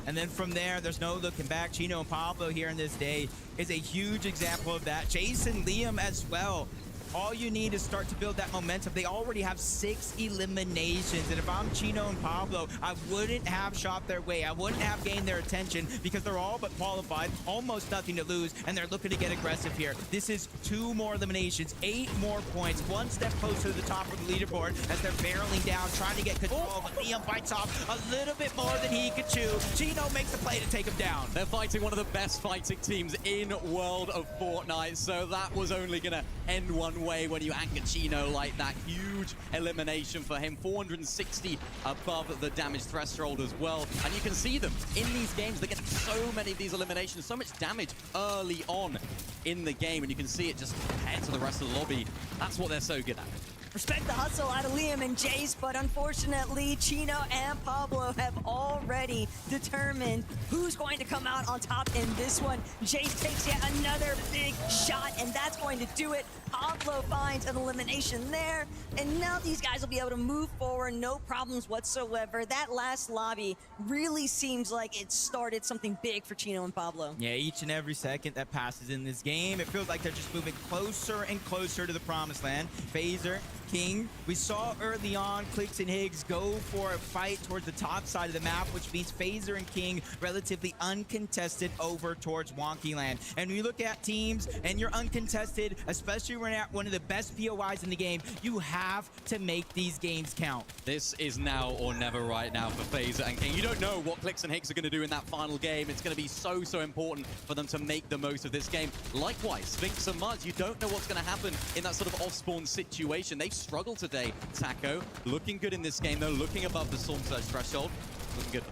And then from there, there's no looking back. Chino and Pablo here in this day is a huge example of that. Jason, Liam as well. All you need is start to build that momentum. They already have 6 eliminations. And if I'm Chino and Pablo, I wouldn't have shot their way. I wouldn't have gained their attention because they're all but qualified, almost nothing to lose, and they're looking to get aggressive here. This is 2 more eliminations, 8 more points, 1 step closer to the top of the leaderboard as they're barreling down, trying to get control. But Liam bites off a little bit more than he could chew. Chino makes the play to take him down. They're fighting one of the best fighting teams in World of Fortnite, so that was only going to end one way when you anchor Chino like that. Huge elimination for him, 460 above the damage threshold as well. And you can see them in these games. They're getting so many of these eliminations, so much damage early on in the game, and you can see it just head to the rest of the lobby. That's what they're so good at. Respect the hustle out of Liam and Jace, but unfortunately, Chino and Pablo have already determined who's going to come out on top in this one. Jace takes yet another big shot, and that's going to do it. Pablo finds an elimination there, and now these guys will be able to move forward, no problems whatsoever. That last lobby really seems like it started something big for Chino and Pablo. Yeah, each and every second that passes in this game, it feels like they're just moving closer and closer to the promised land. Phaser, King, we saw early on Clix and Higgs go for a fight towards the top side of the map, which means Phaser and King relatively uncontested over towards Wonky Land. And when you look at teams and you're uncontested, especially when you're at one of the best POIs in the game, you have to make these games count. This is now or never right now for Phaser and King. You don't know what Clix and Higgs are going to do in that final game. It's going to be so important for them to make the most of this game. Likewise, Sphinx and Muzz, you don't know what's going to happen in that sort of off-spawn situation. They've struggled today. Taco looking good in this game, though, looking above the Storm Surge threshold. Looking good.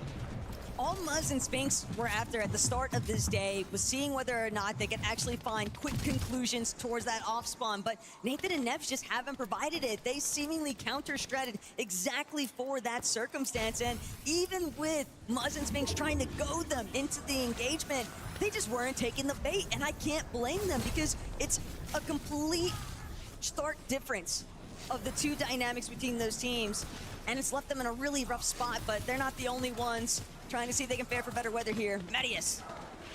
All Muzz and Sphinx were after at the start of this day was seeing whether or not they could actually find quick conclusions towards that off spawn, but Nathan and Nevs just haven't provided it. They seemingly counter-strated exactly for that circumstance, and even with Muzz and Sphinx trying to goad them into the engagement, they just weren't taking the bait, and I can't blame them because it's a complete stark difference of the two dynamics between those teams, and it's left them in a really rough spot, but they're not the only ones trying to see if they can fare for better weather here. Marius,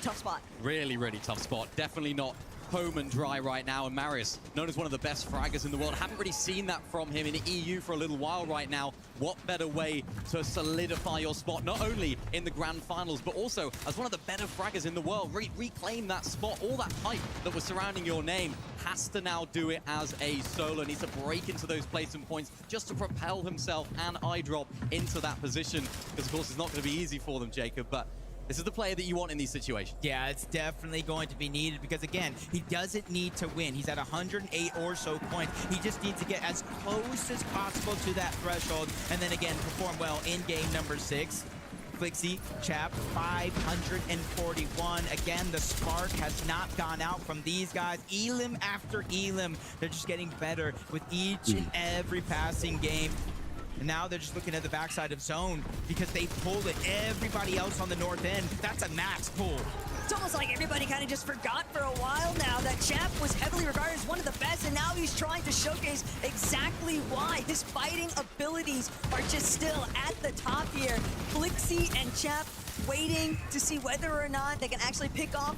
tough spot. Really tough spot. Definitely not home and dry right now. And Marius, known as one of the best fraggers in the world, haven't really seen that from him in the EU for a little while right now. What better way to solidify your spot, not only in the grand finals, but also as one of the better fraggers in the world. Reclaim that spot. All that hype that was surrounding your name has to now do it as a solo. Needs to break into those placement points just to propel himself and iDrop into that position. Because of course it's not going to be easy for them, Jacob, but this is the player that you want in these situations. Yeah, it's definitely going to be needed because, again, he doesn't need to win. He's at 108 or so points. He just needs to get as close as possible to that threshold and then, again, perform well in game number 6. Flixie, Chap, 541. Again, the spark has not gone out from these guys. Elim after Elim, they're just getting better with each and every passing game. And now they're just looking at the backside of zone because they pulled it. Everybody else on the north end, that's a max pull. It's almost like everybody kind of just forgot for a while now that Chap was heavily regarded as one of the best, and now he's trying to showcase exactly why. His fighting abilities are just still at the top here. Flixie and Chap waiting to see whether or not they can actually pick off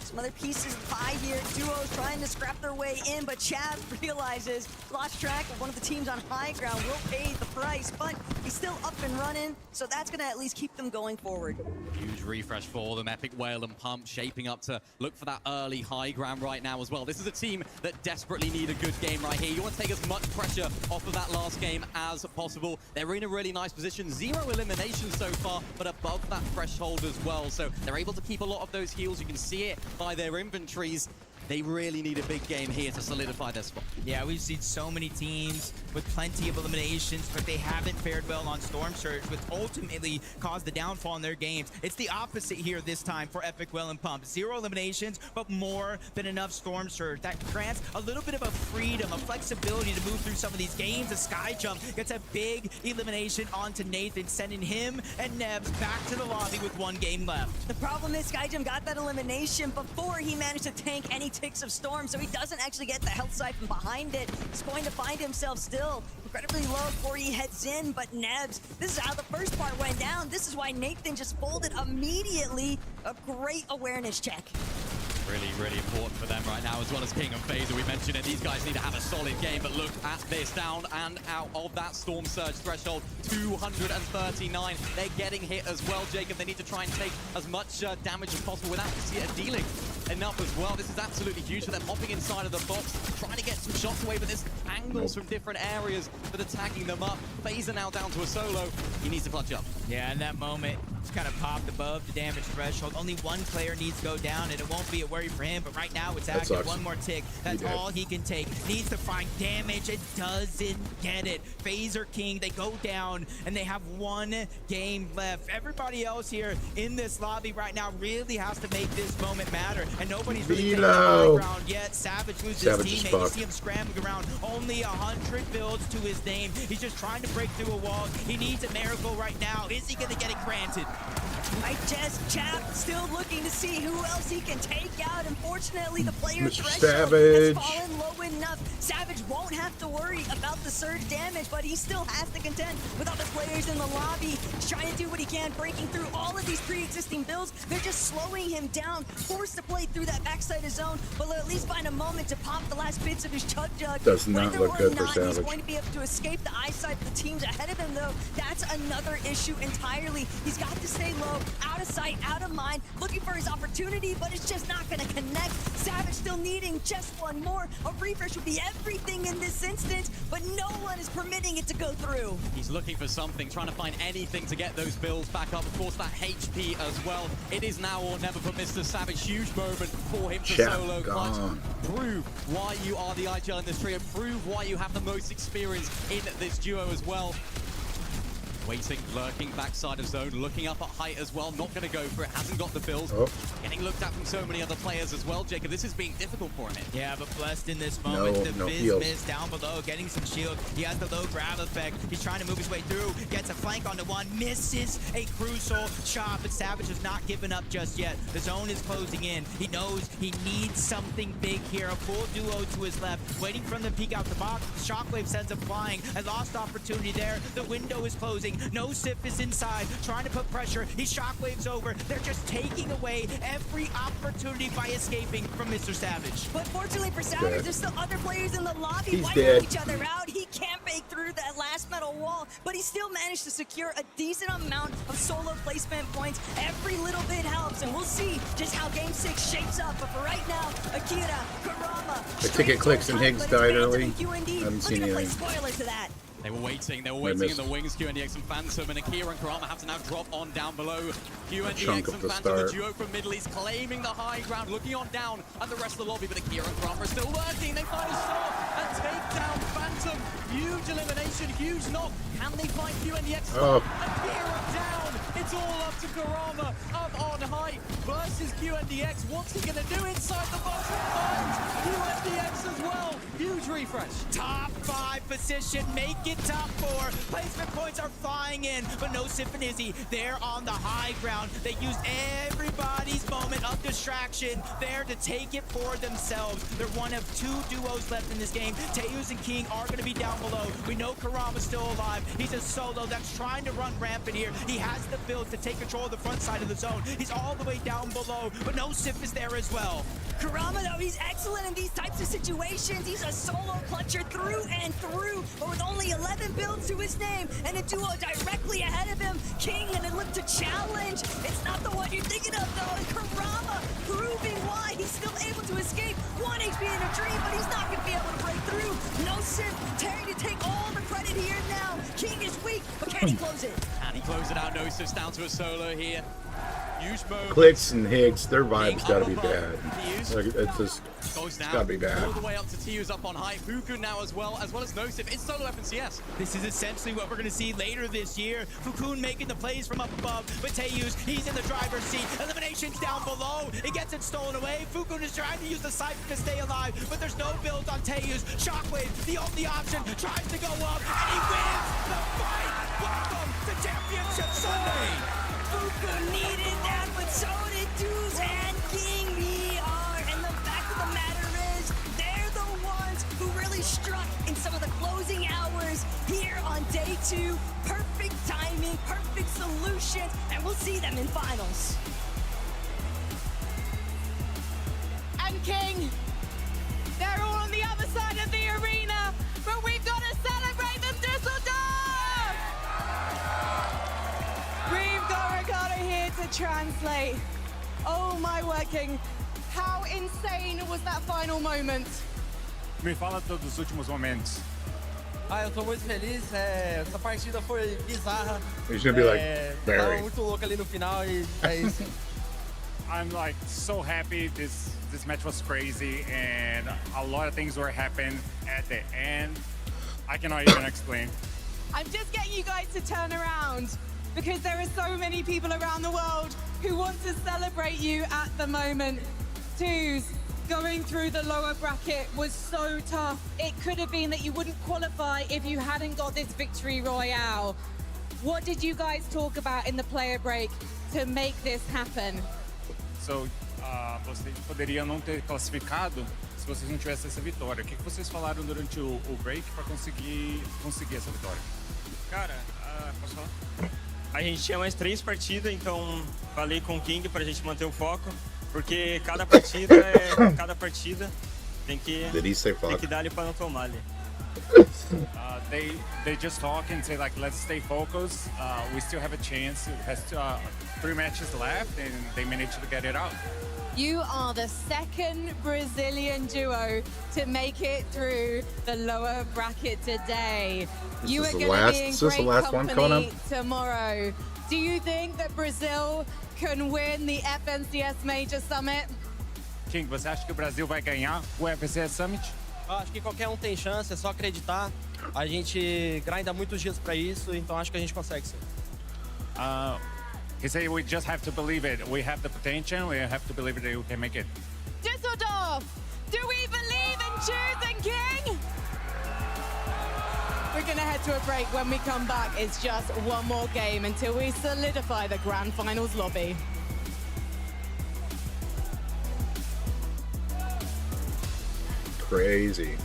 some other pieces of the pie here. Duos trying to scrap their way in, but Chad realizes lost track of one of the teams on high ground, will pay the price, but he's still up and running, so that's going to at least keep them going forward. Huge refresh for them. Epic Whale and Pump shaping up to look for that early high ground right now as well. This is a team that desperately need a good game right here. You want to take as much pressure off of that last game as possible. They're in a really nice position. 0 eliminations so far, but above that threshold as well. So they're able to keep a lot of those heals. You can see it by their inventories. They really need a big game here to solidify their spot. Yeah, we've seen so many teams with plenty of eliminations, but they haven't fared well on Storm Surge, which ultimately caused the downfall in their games. It's the opposite here this time for Epic Well and Pump. 0 eliminations, but more than enough Storm Surge. That grants a little bit of a freedom, a flexibility to move through some of these games. The Sky Jump gets a big elimination onto Nathan, sending him and Nebs back to the lobby with 1 game left. The problem is Skyjum got that elimination before he managed to tank any ticks of Storm, so he doesn't actually get the health siphon behind it. He's going to find himself still incredibly low before he heads in, but Nebs, this is how the first part went down. This is why Nathan just folded immediately. A great awareness check. Really, really important for them right now, as well as King and Phaser. We mentioned it. These guys need to have a solid game, but look at this. Down and out of that Storm Surge threshold, 239. They're getting hit as well, Jacob. They need to try and take as much damage as possible without dealing enough as well. This is absolutely huge for them. Hopping inside of the box, trying to get some shots away, but there's angles from different areas that are tagging them up. Phaser now down to a solo. He needs to clutch up. Yeah, in that moment, it's kind of popped above the damage threshold. Only 1 player needs to go down, and it won't be a worry for him, but right now it's active. 1 more tick. That's all he can take. Needs to find damage and doesn't get it. Phaser King, they go down, and they have 1 game left. Everybody else here in this lobby right now really has to make this moment matter, and nobody's really taking the high ground yet. Savage loses his teammate. You see him scrambling around. Only 100 builds to his name. He's just trying to break through a wall. He needs a miracle right now. Is he going to get it granted? My chest chap still looking to see who else he can take out. Unfortunately, the player threshold has fallen low enough. Savage won't have to worry about the surge damage, but he still has to contend with other players in the lobby. He's trying to do what he can, breaking through all of these pre-existing builds. They're just slowing him down, forced to play through that backside of zone, but he'll at least find a moment to pop the last bits of his chug jug. Does not look good for Savage. He's going to be able to escape the eyesight of the teams ahead of him, though. That's another issue entirely. He's got to stay low, out of sight, out of mind, looking for his opportunity, but it's just not going to connect. Savage still needing just 1 more. A refresh would be everything in this instance, but no one is permitting it to go through. He's looking for something, trying to find anything to get those builds back up. Of course, that HP as well. It is now or never for Mr. Savage. Huge moment for him to solo clutch. Prove why you are the IGL in this trio. Prove why you have the most experience in this duo as well. Waiting, lurking, backside of zone, looking up at height as well. Not going to go for it, hasn't got the build. Getting looked at from so many other players as well, Jacob. This is being difficult for him. Yeah, but blessed in this moment. The Fizz miss down below, getting some shield. He has the low grab effect. He's trying to move his way through, gets a flank onto 1, misses a crucial shot, but Savage has not given up just yet. The zone is closing in. He knows he needs something big here. A full duo to his left, waiting for him to peek out the box. Shockwave sends him flying. A lost opportunity there. The window is closing. No Sif is inside, trying to put pressure. He shockwaves over. They're just taking away every opportunity by escaping from Mr. Savage. But fortunately for Savage, there's still other players in the lobby wiping each other out. He can't break through that last metal wall, but he still managed to secure a decent amount of solo placement points. Every little bit helps, and we'll see just how Game 6 shapes up. But for right now, Akira, Kurama, the ticket clicks and Higgs died early. I haven't seen anything. Spoiler to that. They were waiting in the wings. QNDX and Phantom, and Akira and Kurama have to now drop on down below. QNDX and Phantom, the duo from Middle East, claiming the high ground, looking on down at the rest of the lobby, but Akira and Kurama are still working. They find a shot and take down Phantom. Huge elimination, huge knock. Can they find QNDX? Akira down. It's all up to Kurama, up on height versus QNDX. What's he gonna do inside the box? And QNDX as well. Huge refresh. Top 5 position, make it top 4. Placement points are flying in, but no Sif and Izzy. They're on the high ground. They used everybody's moment of distraction there to take it for themselves. They're one of 2 duos left in this game. Teus and King are going to be down below. We know Kurama's still alive. He's a solo that's trying to run rampant here. He has the build to take control of the front side of the zone. He's all the way down below, but no Sif is there as well. Kurama, though, he's excellent in these types of situations. He's a solo clutcher through and through, but with only 11 builds to his name and a duo directly ahead of him. King gonna look to challenge. It's not the one you're thinking of, though. And Kurama proving why he's still able to escape. 1 HP in a dream, but he's not gonna be able to break through. No Sif, Terry to take all the credit here now. King is weak, but can he close it? And he closes it out. No Sif's down to a solo here. Clicks and Higgs, their vibe's gotta be bad. Like, it's gotta be bad. All the way up to TU's up on high. Fuku now as well as Nosif. It's solo FNCS. This is essentially what we're going to see later this year. Fukun making the plays from up above, but Teus, he's in the driver's seat. Eliminations down below. It gets it stolen away. Fukun is trying to use the Cypher to stay alive, but there's no build on Teus. Shockwave, the only option, tries to go up, and he wins the fight. Welcome to Championship Sunday. Fukun needed that, but so did Deuce and King VR. And the fact of the matter is, they're the ones who really struck in some of the closing hours here on day 2. Perfect timing, perfect solution, and we'll see them in finals. And King, they're all on the other side of the arena, but we've got to celebrate them, Dusseldorf! We've got Ricardo here to translate. Oh my word, King. How insane was that final moment? Me fala todos os últimos momentos. Eu tô muito feliz. Essa partida foi bizarra. He's gonna be like, Tava Barry. muito louco ali no final e é isso. I'm like so happy. This match was crazy, and a lot of things were happening at the end. I cannot even explain. I'm just getting you guys to turn around because there are so many people around the world who want to celebrate you at the moment. Twos, going through the lower bracket was so tough. It could have been that you wouldn't qualify if you hadn't got this victory royale. What did you guys talk about in the player break to make this happen? So, vocês poderiam não ter classificado se vocês não tivessem essa vitória. O que vocês falaram durante o break para conseguir essa vitória? Cara, posso falar? A gente tinha mais 3 partidas, então falei com o King pra gente manter o foco, porque cada partida tem que dar ali pra não tomar ali. They just talk and say like, let's stay focused. We still have a chance. It has 3 matches left, and they managed to get it out. You are the second Brazilian duo to make it through the lower bracket today. You are going to be in great company tomorrow. Do you think that Brazil can win the FNCS Major Summit? King, você acha que o Brasil vai ganhar o FNCS Summit? Eu acho que qualquer um tem chance, é só acreditar. A gente grinda muitos dias pra isso, então acho que a gente consegue sim. He said we just have to believe it. We have the potential. We have to believe that we can make it. Düsseldorf, do we believe in choosing King? We're going to head to a break. When we come back, it's just one more game until we solidify the Grand Finals lobby. Crazy.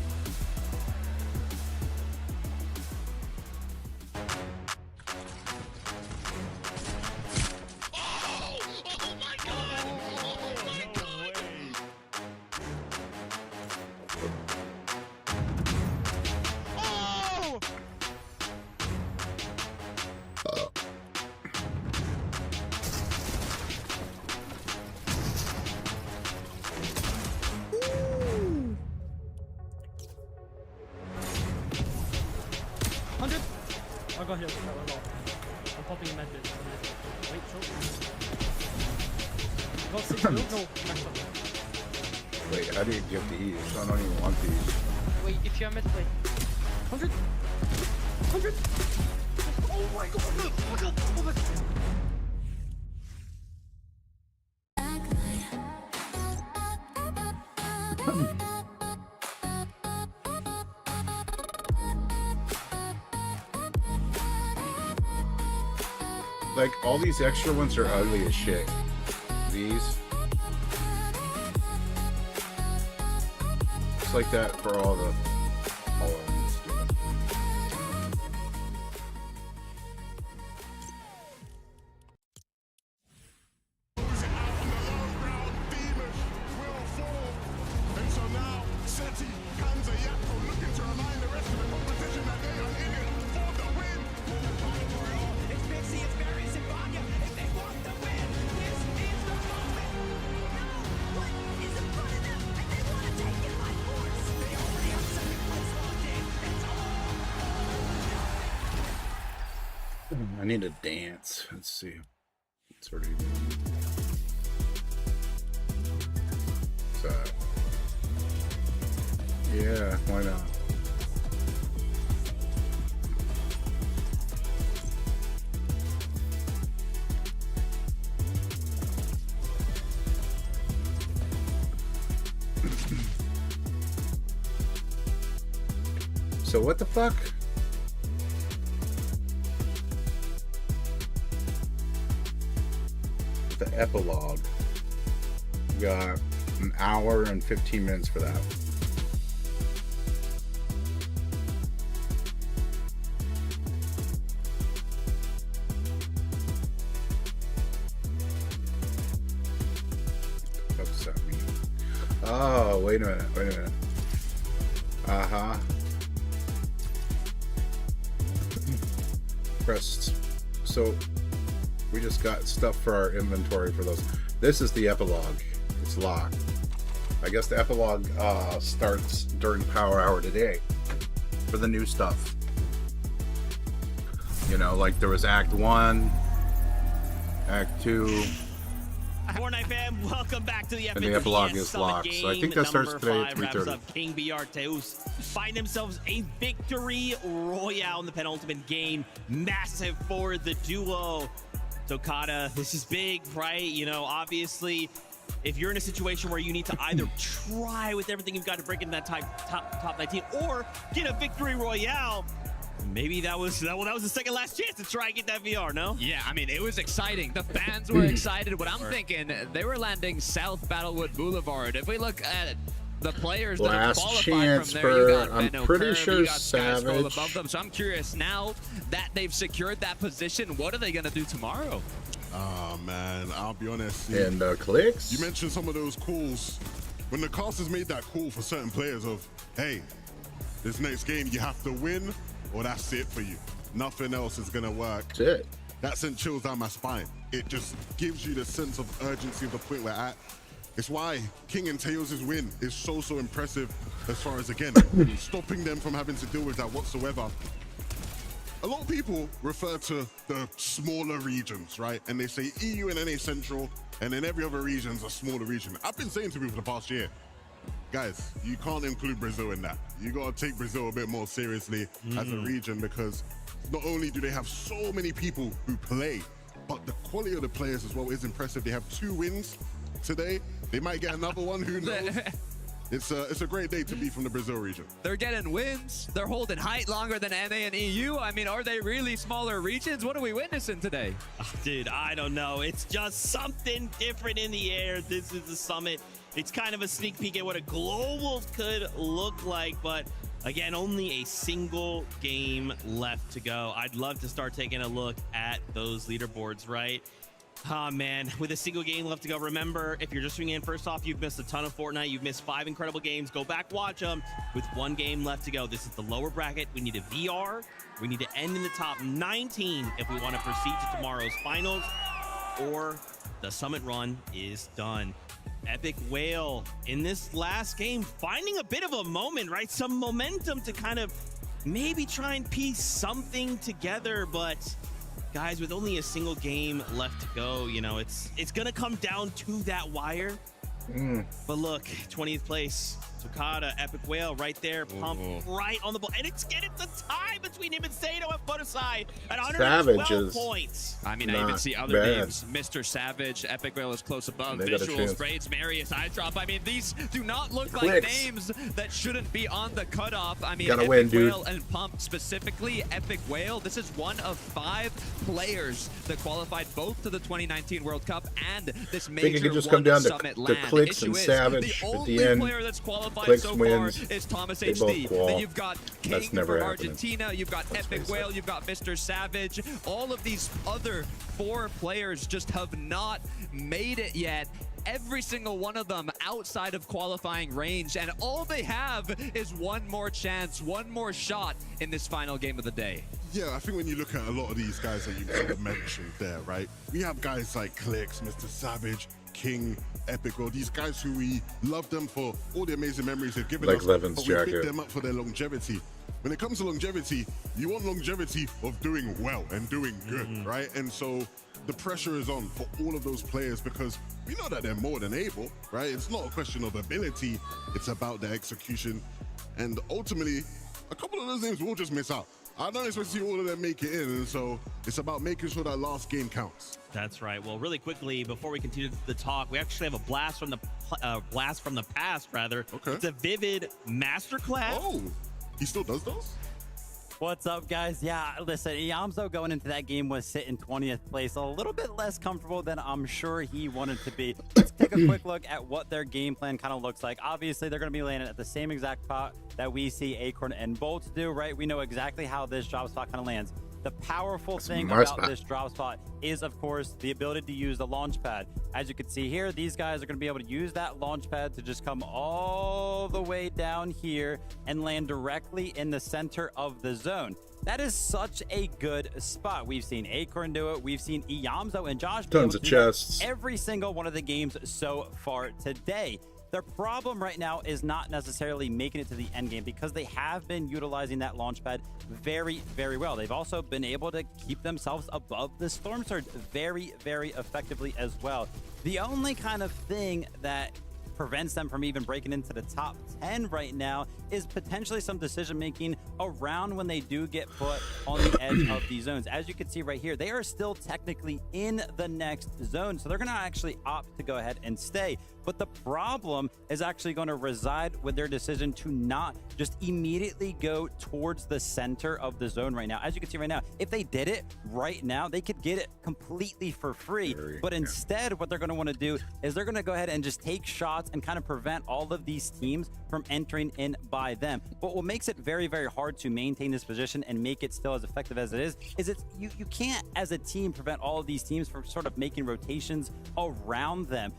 I got hit with that one. I'm popping a med bit. Wait, short. Got 6 build? No, max up. Wait, how do you get these? I don't even want these. Wait, if you have med, wait. 100! 100! Oh my god, look! Oh my god! Oh my god! Like, all these extra ones are ugly as shit. These. It's like that for all the ones. I need to dance. Let's see. It's already Yeah, why not? So what the fuck? The epilogue. We got an hour and 15 minutes for that. What does that mean? Oh, wait a minute, wait a minute. Uh-huh. Pressed. So we just got stuff for our inventory for those. This is the epilogue. It's locked. I guess the epilogue starts during Power Hour today for the new stuff. You know, like there was Act 1, Act 2. Fortnite fam, welcome back to the And the epilogue is locked. So I think that starts today at 3:30. King BR Teus find themselves a victory royale in the penultimate game. Massive for the duo. Tokata, this is big, right? You know, obviously, if you're in a situation where you need to either try with everything you've got to break into that top 19 or get a victory royale, maybe that was the second last chance to try and get that VR, no? Yeah, I mean, it was exciting. The fans were excited. What I'm thinking, they were landing South Battlewood Boulevard. If we look at the players that have qualified from there, you got I'm pretty sure you got Savage above them. So I'm curious now that they've secured that position, what are they going to do tomorrow? Oh, man, I'll be honest. And clicks? You mentioned some of those calls. When the casters made that call for certain players of, hey, this next game you have to win or that's it for you. Nothing else is going to work. That's it. That sent chills down my spine. It just gives you the sense of urgency of the point we're at. It's why King and Tails' win is so impressive as far as, again, stopping them from having to deal with that whatsoever. A lot of people refer to the smaller regions, right? And they say EU and NA Central, and then every other region's a smaller region. I've been saying to people for the past year, guys, you can't include Brazil in that. You gotta take Brazil a bit more seriously as a region, because not only do they have so many people who play, but the quality of the players as well is impressive. They have 2 wins today. They might get another one, who knows? It's a great day to be from the Brazil region. They're getting wins. They're holding height longer than NA and EU. I mean, are they really smaller regions? What are we witnessing today? Oh, dude, I don't know. It's just something different in the air. This is the summit. It's kind of a sneak peek at what a global could look like, but again, only a single game left to go. I'd love to start taking a look at those leaderboards, right? Ah, man, with a single game left to go. Remember, if you're just tuning in, first off, you've missed a ton of Fortnite. You've missed 5 incredible games. Go back, watch them. With 1 game left to go, this is the lower bracket. We need a VR. We need to end in the top 19 if we want to proceed to tomorrow's finals, or the summit run is done. Epic Whale in this last game finding a bit of a moment, right? Some momentum to kind of maybe try and piece something together, but guys, with only a single game left to go, you know, it's gonna come down to that wire. But look, 20th place, Tokata, Epic Whale right there, pumped right on the ball. And it's getting the tie between him and Sato and Photoside at 112 points. I mean, I even see other names. Mr. Savage, Epic Whale is close above. Visuals, Braids, Marius, iDrop. I mean, these do not look like names that shouldn't be on the cutoff. I mean, Gotta Epic win, dude. Whale and Pump specifically, Epic Whale, this is one of 5 players that qualified both to the 2019 World Cup and this major think it could just come down to Summit the LAN. Clicks Issue and is, Savage the at only the end. player that's qualified Clicks so wins. far is Thomas They both HD. qual. Then you've got King That's never from happening. Argentina, you've got Epic Whale, you've got Mr. Savage. All of these other 4 players just have not made it yet. Every single one of them outside of qualifying range, and all they have is one more chance, one more shot in this final game of the day. Yeah, I think when you look at a lot of these guys that you sort of mentioned there, right? We have guys like Clicks, Mr. Savage, King, Epic World, these guys who we love them for all the amazing memories they've given Like us, Levin's but we pick jacket. them up for their longevity. When it comes to longevity, you want longevity of doing well and doing good, right? And so the pressure is on for all of those players, because we know that they're more than able, right? It's not a question of ability, it's about their execution. And ultimately, a couple of those names will just miss out. I don't expect to see all of them make it in, and so it's about making sure that last game counts. That's right. Well, really quickly, before we continue the talk, we actually have a blast from the past, rather. Okay. It's a Vivid masterclass. Oh, he still does those? What's up, guys? Yeah, listen, Iamzo going into that game was sitting 20th place, a little bit less comfortable than I'm sure he wanted to be. Let's take a quick look at what their game plan kind of looks like. Obviously, they're going to be landing at the same exact spot that we see Acorn and Bolts do, right? We know exactly how this drop spot kind of lands. The powerful thing about this drop spot is, of course, the ability to use the launch pad. As you can see here, these guys are going to be able to use that launch pad to just come all the way down here and land directly in the center of the zone. That is such a good spot. We've seen Acorn do it. We've seen Iamzo and Josh do Tons of chests. every single one of the games so far today. Their problem right now is not necessarily making it to the end game because they have been utilizing that launch pad very, very well. They've also been able to keep themselves above the Storm Surge very, very effectively as well. The only kind of thing that prevents them from even breaking into the top 10 right now is potentially some decision making around when they do get put on the edge of these zones. As you can see right here, they are still technically in the next zone, so they're going to actually opt to go ahead and stay. But the problem is actually going to reside with their decision to not just immediately go towards the center of the zone right now. As you can see right now, if they did it right now, they could get it completely for free. But instead, what they're going to want to do is they're going to go ahead and just take shots and kind of prevent all of these teams from entering in by them. But what makes it very, very hard to maintain this position and make it still as effective as it is it's you can't, as a team, prevent all of these teams from sort of making rotations around them.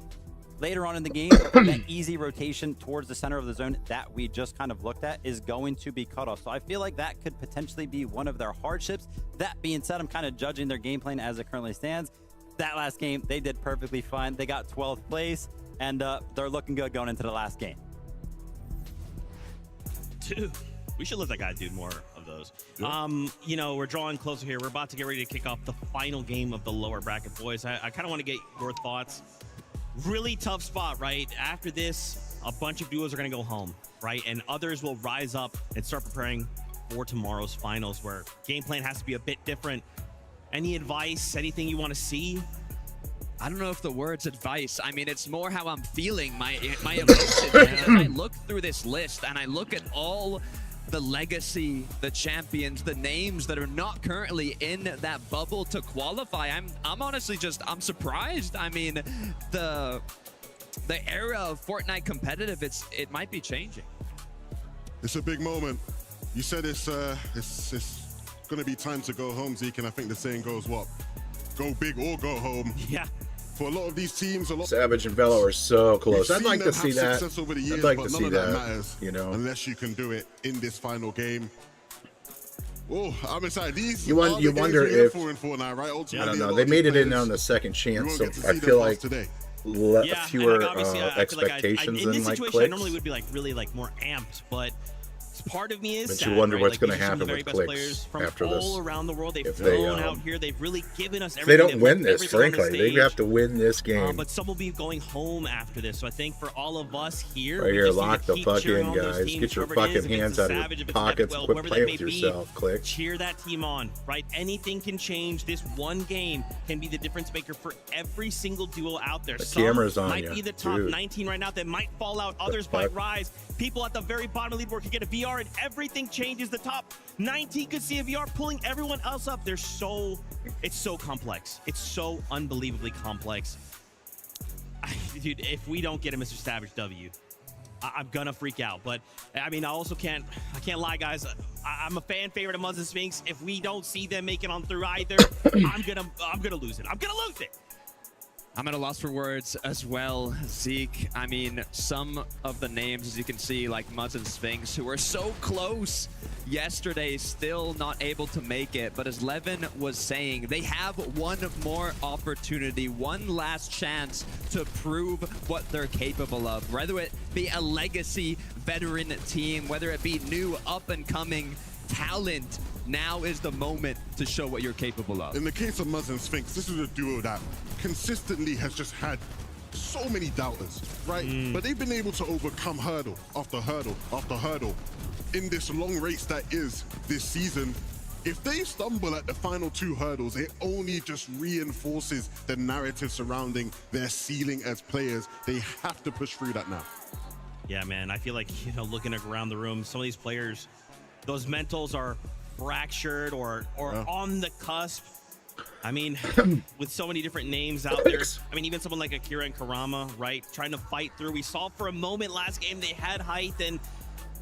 Later on in the game, that easy rotation towards the center of the zone that we just kind of looked at is going to be cut off. So I feel like that could potentially be one of their hardships. That being said, I'm kind of judging their game plan as it currently stands. That last game, they did perfectly fine. They got 12th place, and they're looking good going into the last game. Dude, we should let that guy do more of those. You know, we're drawing closer here. We're about to get ready to kick off the final game of the lower bracket, boys. I kind of want to get your thoughts. Really tough spot, right? After this, a bunch of duos are going to go home, right? And others will rise up and start preparing for tomorrow's finals, where game plan has to be a bit different. Any advice, anything you want to see? I don't know if the word's advice. I mean, it's more how I'm feeling, my emotions. I look through this list and I look at all the legacy, the champions, the names that are not currently in that bubble to qualify. I'm honestly I'm surprised. I mean, the era of Fortnite competitive, it might be changing. It's a big moment. You said it's going to be time to go home, Zeke, and I think the saying goes, what? Go big or go home. Yeah. For a lot of these teams, Savage and Velo are so close. We've I'd like seen to them see have that. success over the years, I'd like but to none see of that that. matters, You know, unless you can do it in this final game. Oh, I'm excited. These you are the wonder games we're here if for in Fortnite, right? Ultimately, I don't a know. lot They of made it in players, on the second you chance, won't so get to I see feel them like today. fewer I feel like expectations in and this like situation, clicks. I normally would be like really like more amped, but part of me is But sad, you wonder right? what's Like, going to these are some of the happen very with best clicks players from after this. all around the world. They've If they, flown out here. They've really given us If everything. they don't They've win put this, everything on the frankly, they stage. have to win this game. But some will be going home after this. So I think for all of us here, Right we here, just need lock to the keep fuck cheering in, on those guys. teams, Get your whoever it is, fucking if it's hands the out of your Savage, if it's pockets. Netwell, Quit whoever playing that with may be, yourself. Click. cheer that team on, right? Anything can change. This one game can be the difference maker for every single duo out there. The Some camera's on might you, be the top dude. 19 right now that might fall out. Others might rise. People at the very bottom of the leaderboard can get a VR and everything changes. The top 19 could see a VR pulling everyone else up. It's so complex. It's so unbelievably complex. Dude, if we don't get a Mr. Savage W, I'm gonna freak out. But I mean, I can't lie, guys. I'm a fan favorite of Muzz and Sphinx. If we don't see them make it on through either, I'm gonna lose it. I'm gonna lose it. I'm at a loss for words as well, Zeke. I mean, some of the names, as you can see, like Muzz and Sphinx, who were so close yesterday, still not able to make it. But as Levin was saying, they have one more opportunity, one last chance to prove what they're capable of. Whether it be a legacy veteran team, whether it be new up-and-coming talent, now is the moment to show what you're capable of. In the case of Muzz and Sphinx, this is a duo that consistently has just had so many doubters, right? But they've been able to overcome hurdle after hurdle after hurdle in this long race that is this season. If they stumble at the final 2 hurdles, it only just reinforces the narrative surrounding their ceiling as players. They have to push through that now. Yeah, man, I feel like, you know, looking around the room, some of these players, those mentals are fractured or on the cusp. I mean, with so many different names out there. I mean, even someone like Akira and Karama, right? Trying to fight through. We saw for a moment last game they had height, and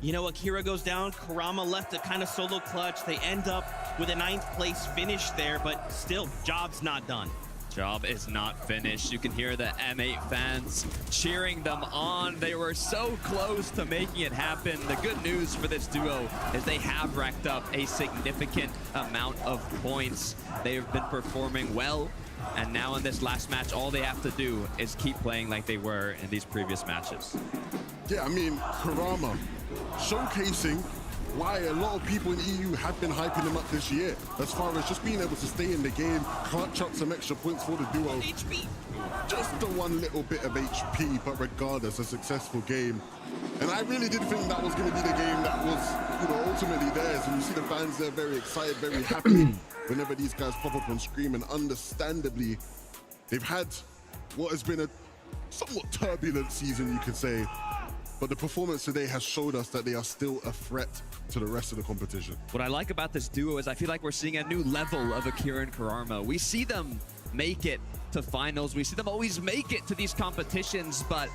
you know, Akira goes down, Karama left a kind of solo clutch. They end up with a 9th place finish there, but still, job's not done. Job is not finished. You can hear the M8 fans cheering them on. They were so close to making it happen. The good news for this duo is they have racked up a significant amount of points. They have been performing well, and now in this last match, all they have to do is keep playing like they were in these previous matches. Yeah, I mean, Karama showcasing why a lot of people in EU have been hyping him up this year, as far as just being able to stay in the game, clutch up some extra points for the duo. HP. Just the one little bit of HP, but regardless, a successful game. And I really did think that was going to be the game that was, you know, ultimately theirs. And you see the fans there very excited, very happy whenever these guys pop up on screen. And understandably, they've had what has been a somewhat turbulent season, you could say. But the performance today has showed us that they are still a threat to the rest of the competition. What I like about this duo is I feel like we're seeing a new level of Akira and Karama. We see them make it to finals. We see them always make it to these competitions, but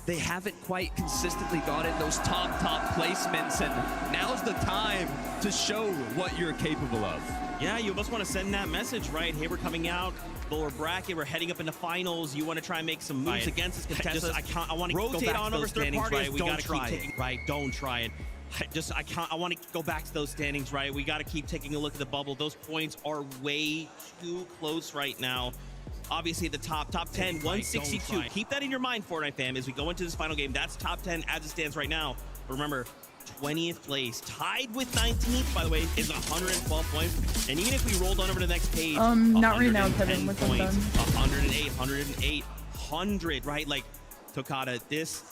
they haven't quite consistently gotten those top placements, and now's the time to show what you're capable of. Yeah, you almost want to send that message, right? Hey, we're coming out, lower bracket, we're heading up into finals. You want to try and make some moves against this contestant. I want to rotate on over third parties, right? We got to keep taking, right? Don't try it. I want to go back to those standings, right? We got to keep taking a look at the bubble. Those points are way too close right now. Obviously, the top 10, 162. Keep that in your mind, Fortnite fam, as we go into this final game. That's top 10 as it stands right now. But remember, 20th place, tied with 19th, by the way, is 112 points. And even if we rolled on over to the next page, not right now, Kevin. What's points, done? 108, 100, right? Like, Tokata,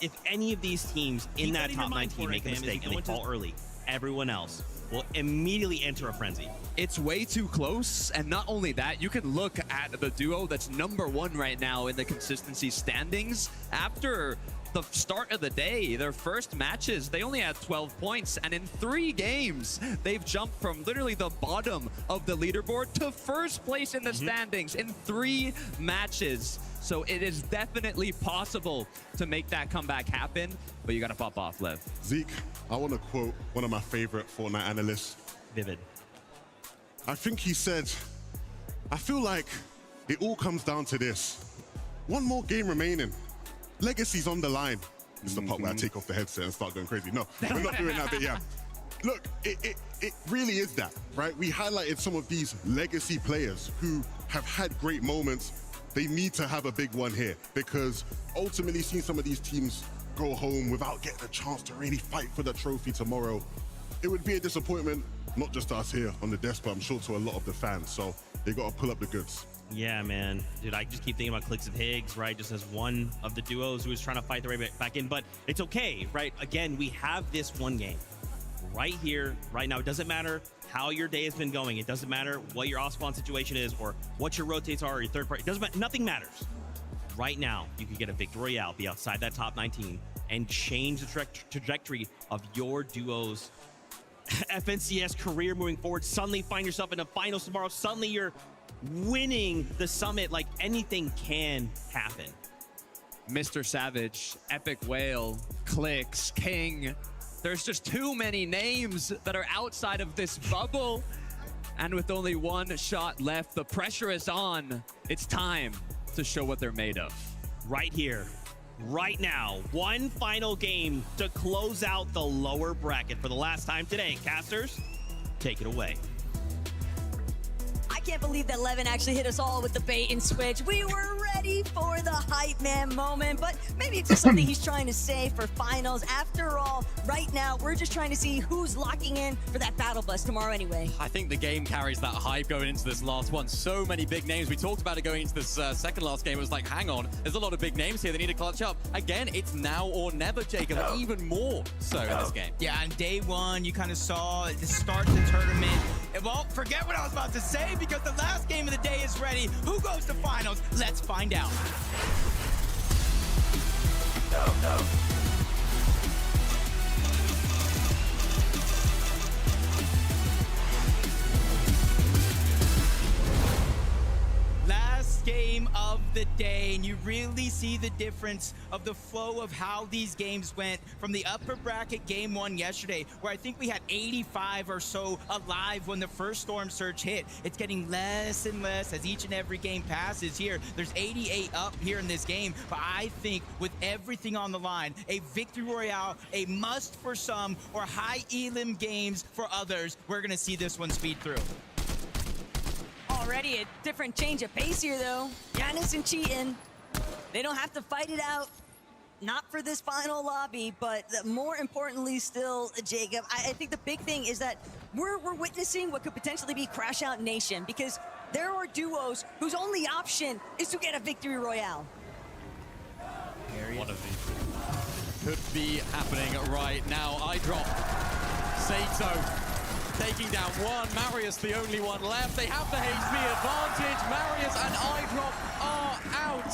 if any of these teams in that top 19 make a mistake and they fall early, everyone else will immediately enter a frenzy. It's way too close, and not only that, you can look at the duo that's #1 right now in the consistency standings. After the start of the day, their first matches, they only had 12 points, and in 3 games, they've jumped from literally the bottom of the leaderboard to first place in the standings in 3 matches. So it is definitely possible to make that comeback happen, but you gotta pop off, Lev. Zeke, I want to quote one of my favorite Fortnite analysts, Vivid. I think he said, I feel like it all comes down to this. One more game remaining. Legacy's on the line. This is the part where I take off the headset and start going crazy. No, we're not doing that, but yeah. Look, it really is that, right? We highlighted some of these legacy players who have had great moments. They need to have a big one here, because ultimately seeing some of these teams go home without getting a chance to really fight for the trophy tomorrow, it would be a disappointment, not just to us here on the desk, but I'm sure to a lot of the fans. So they got to pull up the goods. Yeah, man. Dude, I just keep thinking about Clicks of Higgs, right? Just as one of the duos who is trying to fight their way back in. But it's okay, right? Again, we have this one game right here, right now. It doesn't matter how your day has been going. It doesn't matter what your off-spawn situation is or what your rotates are or your third party. It doesn't matter. Nothing matters. Right now, you can get a Victory Royale, be outside that top 19, and change the trajectory of your duo's FNCS career moving forward. Suddenly find yourself in the finals tomorrow. Suddenly you're winning the summit. Like, anything can happen. Mr. Savage, Epic Whale, Clicks, King. There's just too many names that are outside of this bubble. And with only 1 shot left, the pressure is on. It's time to show what they're made of. Right here, right now, one final game to close out the lower bracket for the last time today. Casters, take it away. I can't believe that Levin actually hit us all with the bait and switch. We were ready for the hype man moment, but maybe it's just something he's trying to say for finals. After all, right now, we're just trying to see who's locking in for that battle bus tomorrow anyway. I think the game carries that hype going into this last one. So many big names. We talked about it going into this second last game. It was like, hang on, there's a lot of big names here. They need to clutch up. Again, it's now or never, Jacob, even more so in this game. Yeah, on day one, you kind of saw the start of the tournament. And, well, forget what I was about to say because the last game of the day is ready. Who goes to finals? Let's find out. No. Last game of the day, and you really see the difference of the flow of how these games went from the upper bracket game one yesterday, where I think we had 85 or so alive when the first storm surge hit. It's getting less and less as each and every game passes here. There's 88 up here in this game, but I think with everything on the line, a victory royale, a must for some, or high elim games for others, we're gonna see this one speed through. Already a different change of pace here, though. Giannis and Cheatin', they don't have to fight it out. Not for this final lobby, but more importantly still, Jacob, I think the big thing is that we're witnessing what could potentially be Crash Out Nation, because there are duos whose only option is to get a victory royale. One of these could be happening right now. I drop Sato taking down one. Marius the only one left. They have the HP advantage. Marius and iDrop are out.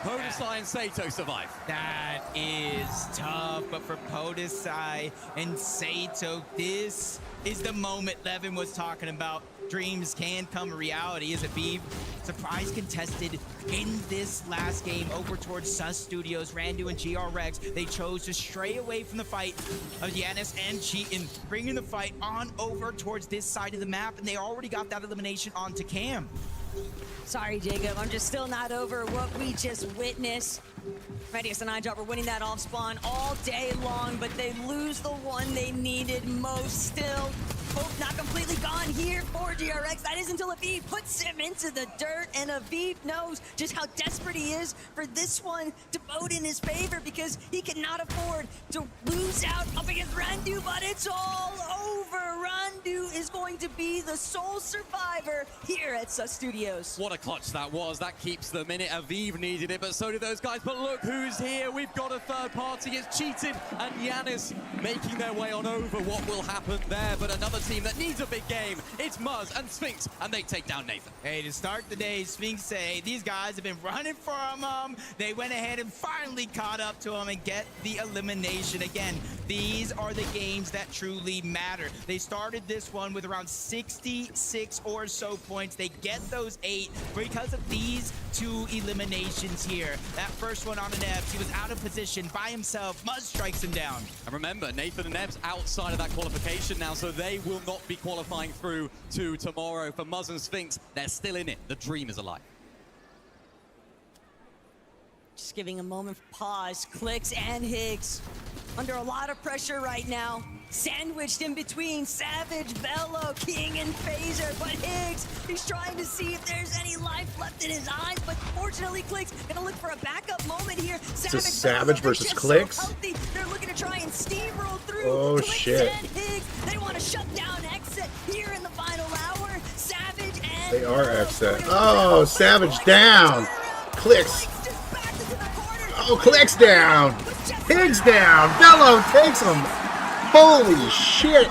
Podesai and Sato survive. That is tough, but for Podesai and Sato, this is the moment Levin was talking about. Dreams can come reality as a Beeb surprise contested in this last game over towards Sus Studios. Randu and GRX, they chose to stray away from the fight of Giannis and Cheatin', bringing the fight on over towards this side of the map, and they already got that elimination onto Cam. Sorry, Jacob, I'm just still not over what we just witnessed. Radius and iDrop were winning that off spawn all day long, but they lose the one they needed most still. Hope not completely gone here for GRX. That is until Aviv puts him into the dirt, and Aviv knows just how desperate he is for this one to vote in his favor, because he cannot afford to lose out up against Randu, but it's all over. Randu is going to be the sole survivor here at Sus Studios. What a clutch that was. That keeps them in it. Aviv needed it, but so did those guys. But look who's here. We've got a third party. It's Cheatin' and Giannis making their way on over. What will happen there? But another team that needs a big game. It's Muzz and Sphinx, and they take down Nathan. Hey, to start the day, Sphinx say these guys have been running for him. They went ahead and finally caught up to him and get the elimination. Again, these are the games that truly matter. They started this one with around 66 or so points. They get those 8 because of these 2 eliminations here. That first one on an Ebs, he was out of position by himself. Muzz strikes him down. And remember, Nathan and Ebs outside of that qualification now, so they will not be qualifying through to tomorrow. For Muzz and Sphinx, they're still in it. The dream is alive. Just giving a moment of pause. Clicks and Higgs under a lot of pressure right now. Sandwiched in between Savage, Velo, King, and Phaser. But Higgs, he's trying to see if there's any life left in his eyes. But fortunately, Clicks gonna look for a backup moment here. Savage versus Clicks? So they're looking to try and steamroll through. Oh, Clicks shit. and Higgs, they want to shut down Exit here in the final hour. Savage and They are exit. Oh, Savage down. Clicks. Oh, Clicks down. Higgs down. Velo takes him. Holy shit.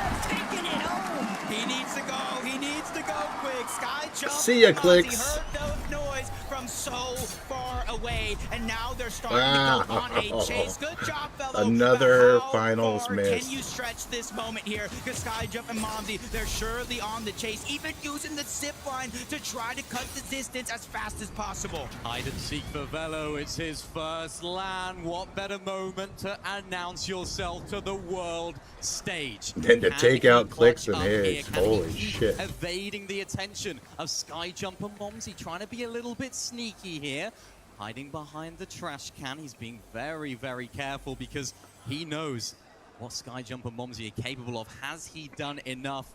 He needs to go. He needs to go quick. Sky jump. See ya, Clicks. He heard those noise from so far away, and now they're starting to go on a chase. Good job, Velo. Another But how finals far miss. Can you stretch this moment here? Because Skyjump and Momsy, they're surely on the chase, even using the zip line to try to cut the distance as fast as possible. Hide and seek for Velo. It's his first LAN. What better moment to announce yourself to the world stage? And to Can take he out Clicks clutch and up here? Higgs. Can he Holy keep shit. evading the attention of Skyjump and Momsy, trying to be a little bit sneaky here, hiding behind the trash can. He's being very, very careful because he knows what Skyjump and Momsy are capable of. Has he done enough?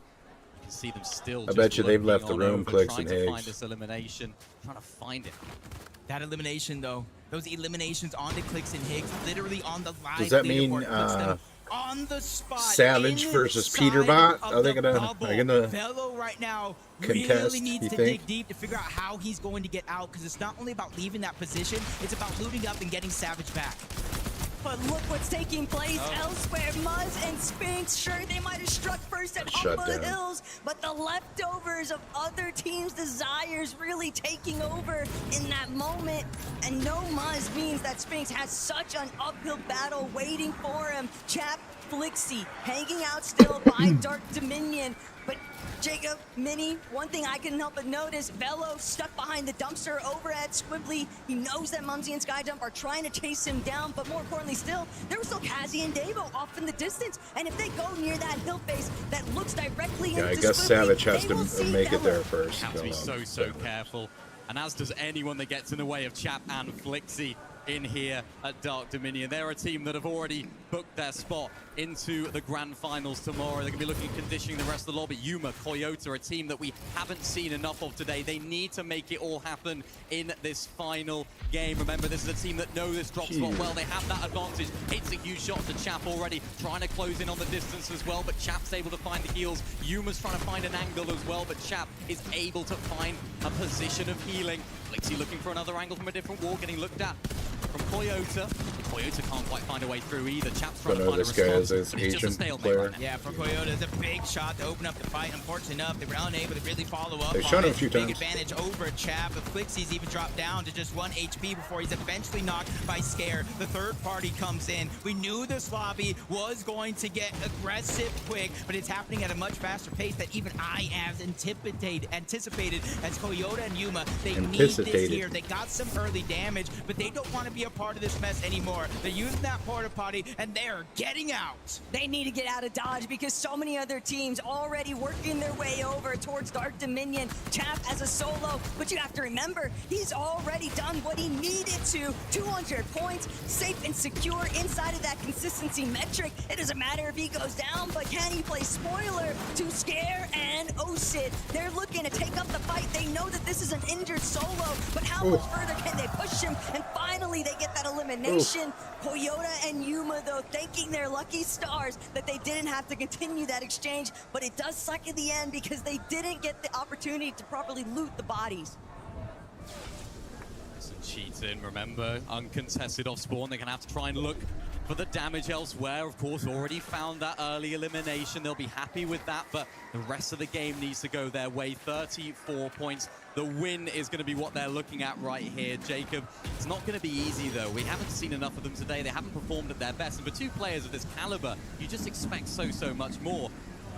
can see them still. I bet you they've left the on room, over, Clicks trying and to Higgs. find this elimination, trying to find it. That elimination, though, those eliminations onto Clicks and Higgs, literally on the live Does that mean leaderboard, puts them on the spot. Savage versus Peterbot? Are they gonna Velo right now contest, really needs you to think? dig deep to figure out how he's going to get out, because it's not only about leaving that position, it's about looting up and getting Savage back. But look what's taking place elsewhere. Muzz and Spinks, sure, they might have struck first at Shut Humble down. Hills, but the leftovers of other teams' desires really taking over in that moment. And no Muzz means that Spinks has such an uphill battle waiting for him. Chap, Flixie, hanging out still by Dark Dominion. But Jacob, Mini, one thing I couldn't help but notice, Velo stuck behind the dumpster over at Squibbly. He knows that Mumsy and Skydump are trying to chase him down, but more importantly still, there was still Kazi and Davo off in the distance. And if they go near that hill face that looks directly into Yeah, I guess Squibbly, Savage has they to will see make it Velo. there first. Have to be so careful, and as does anyone that gets in the way of Chap and Flixie in here at Dark Dominion. They're a team that have already booked their spot into the grand finals tomorrow. They're going to be looking at conditioning the rest of the lobby. Yuma, Toyota, a team that we haven't seen enough of today. They need to make it all happen in this final game. Remember, this is a team that know this drop spot well. They have that advantage. It's a huge shot to Chap already, trying to close in on the distance as well, but Chap's able to find the heals. Yuma's trying to find an angle as well, but Chap is able to find a position of healing. Flixie looking for another angle from a different wall, getting looked at from Toyota. Toyota can't quite find a way through either. Chap's trying to find a this guy response, is but it's just a agent stalemate player. right now. Yeah, for Toyota, it's a big shot to open up the fight. Unfortunately enough, they were unable to really follow up. They've shown on it a few Big times. advantage over Chap, but Flixie's even dropped down to just 1 HP before he's eventually knocked by Scare. The third party comes in. We knew this lobby was going to get aggressive quick, but it's happening at a much faster pace that even I have anticipated as Toyota and Yuma. They need this here. They got some early damage, but they don't want to be a part of this mess anymore. They're using that porta potty, and they're getting out. They need to get out of Dodge because so many other teams already working their way over towards Dark Dominion. Chap as a solo, but you have to remember, he's already done what he needed to. 200 points, safe and secure inside of that consistency metric. It doesn't matter if he goes down, but can he play spoiler to Scare and Osid? They're looking to take up the fight. They know that this is an injured solo, but how much further can they push him? And finally, they get that elimination. Toyota and Yuma, though, thanking their lucky stars that they didn't have to continue that exchange, but it does suck in the end because they didn't get the opportunity to properly loot the bodies. Some cheating, remember, uncontested off spawn. They're going to have to try and look for the damage elsewhere. Of course, already found that early elimination. They'll be happy with that, but the rest of the game needs to go their way. 34 points. The win is going to be what they're looking at right here, Jacob. It's not going to be easy, though. We haven't seen enough of them today. They haven't performed at their best. And for two players of this caliber, you just expect so much more.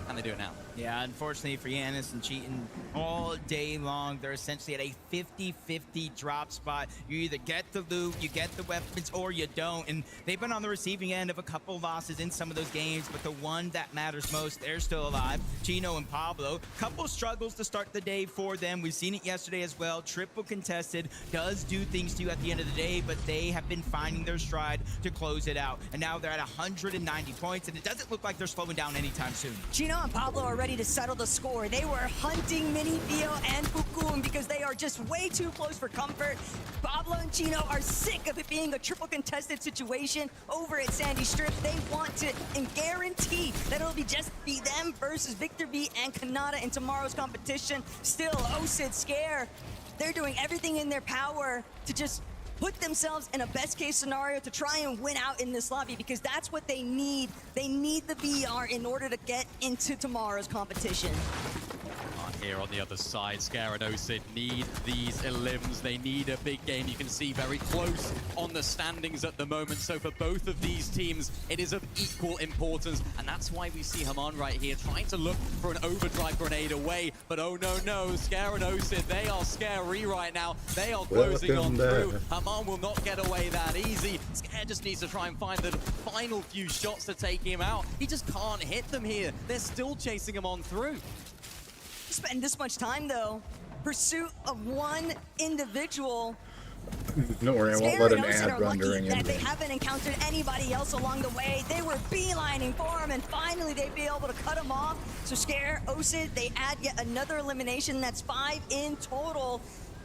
Can they do it now? Yeah, unfortunately for Yanis and cheating all day long, they're essentially at a 50-50 drop spot. You either get the loot, you get the weapons, or you don't. And they've been on the receiving end of a couple losses in some of those games, but the one that matters most, they're still alive. Chino and Pablo, couple struggles to start the day for them. We've seen it yesterday as well. Triple contested, does do things to you at the end of the day, but they have been finding their stride to close it out. And now they're at 190 points, and it doesn't look like they're slowing down anytime soon. Chino and Pablo are ready to settle the score. They were hunting Mini, Theo, and Fukun because they are just way too close for comfort. Pablo and Chino are sick of it being a triple contested situation over at Sandy Strip. They want to and guarantee that it'll just be them versus Victor B and Kanata in tomorrow's competition. Still, Osid, Scare, they're doing everything in their power to just put themselves in a best case scenario to try and win out in this lobby because that's what they need. They need the VR in order to get into tomorrow's competition. Here on the other side, Scare and Osid need these elims. They need a big game. You can see very close on the standings at the moment. So for both of these teams, it is of equal importance. And that's why we see Haman right here trying to look for an overdrive grenade away. But oh no, Scare and Osid, they are scary right now. They are closing on through. Haman will not get away that easy. Scare just needs to try and find the final few shots to take him out. He just can't hit them here. They're still chasing him on through. Spend this much time though, pursuit of one individual. Don't worry, I won't Scare let and an Ocean ad are run lucky during that they endgame. haven't encountered anybody else along the way. They were beelining for him, and finally they'd be able to cut him off. So Scare, Osid, they add yet another elimination. That's 5 in total.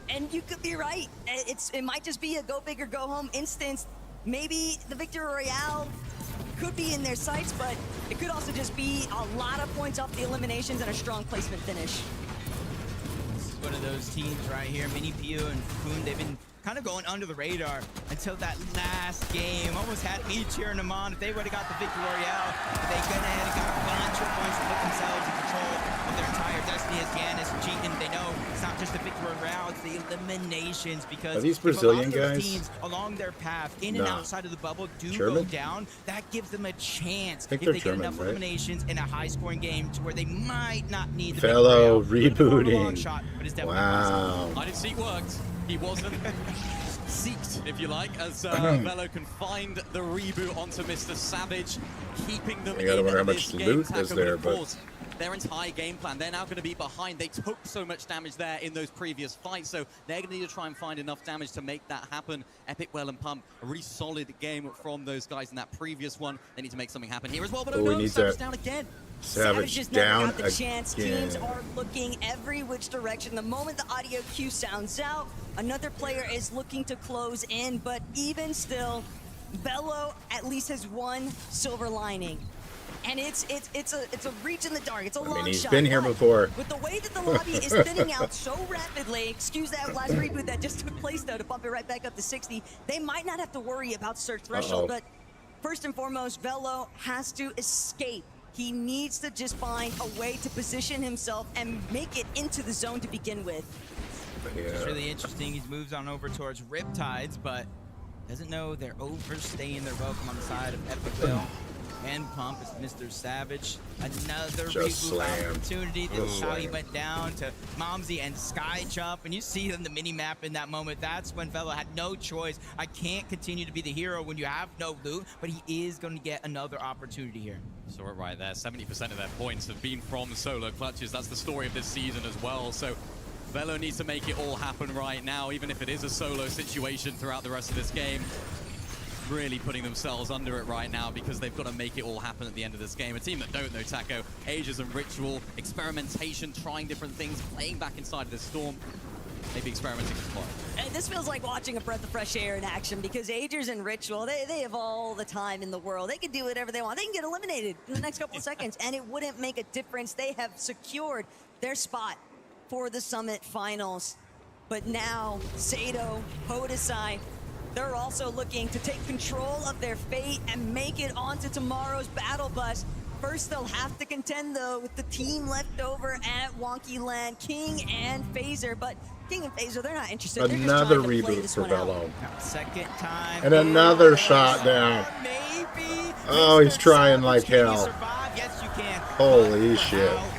And you could be right. It might just be a go big or go home instance. Maybe the Victory Royale could be in their sights, but it could also just be a lot of points off the eliminations and a strong placement finish. This is one of those teams right here. Mini Pew and Poon, they've been kind of going under the radar until that last game. Almost had me cheering them on. If they would have got the Victory Royale, they could have got a bunch of points to put themselves in control of their entire destiny as Giannis and cheating. They know it's not just the Victory Royale, it's the eliminations, because Are these if a lot Brazilian of those guys? teams along their path, in and Nah. outside of the bubble, do German? go down, that gives them a chance I think if they're they get German, enough right? eliminations in a high-scoring game to where they might not need the Fellow Victory Royale. Little bit of a long rebooting. shot, but it's definitely possible. Wow. I didn't see it worked. He wasn't seeked, if you like, as Velo can find the reboot onto Mr. Savage, keeping them You gotta in wonder how this much game. loot Taco, is there, of but- course, their entire game plan, they're now going to be behind. They took so much damage there in those previous fights, so they're going to need to try and find enough damage to make that happen. Epic, Well, and Pump, a really solid game from those guys in that previous one. They need to make something happen here as well, but Oh, oh we no, need Savage that. down again. Savage just down never got the chance. Teams again. are looking every which direction. The moment the audio cue sounds out, another player is looking to close in, but even still, Velo at least has one silver lining. And it's a reach in the dark. It's a long shot. He's been here but before. With the way that the lobby is thinning out so rapidly, excuse that last reboot that just took place though to bump it right back up to 60, they might not have to worry about search threshold. But first and foremost, Velo has to escape. He needs to just find a way to position himself and make it into the zone to begin with. It's really interesting. He moves on over towards Riptides, but doesn't know they're overstaying their welcome on the side of Epic Will. And Pump is Mr. Savage. Another Just reboot slammed. opportunity. This is how he Slammed. went down to Momsy and Sky Jump. And you see on the mini map in that moment, that's when Velo had no choice. I can't continue to be the hero when you have no loot, but he is going to get another opportunity here. Saw it right there. 70% of their points have been from solo clutches. That's the story of this season as well. So Velo needs to make it all happen right now, even if it is a solo situation throughout the rest of this game. Really putting themselves under it right now because they've got to make it all happen at the end of this game. A team that don't know Taco, Ages and Ritual, experimentation, trying different things, playing back inside of this storm. Maybe experimenting with plot. And this feels like watching a breath of fresh air in action because Agers and Ritual, they have all the time in the world. They can do whatever they want. They can get eliminated in the next couple of seconds, and it wouldn't make a difference. They have secured their spot for the Summit Finals. But now, Sato, Hodesai, they're also looking to take control of their fate and make it onto tomorrow's battle bus. First, they'll have to contend, though, with the team left over at Wonky LAN, King and Phaser. But King and Phaser, they're not interested. They're just Another trying to play reboot this for one out. Velo. Second time. And another shot down. Maybe. Oh, he's trying like Can you hell. survive? Yes, you can. Holy shit. How long?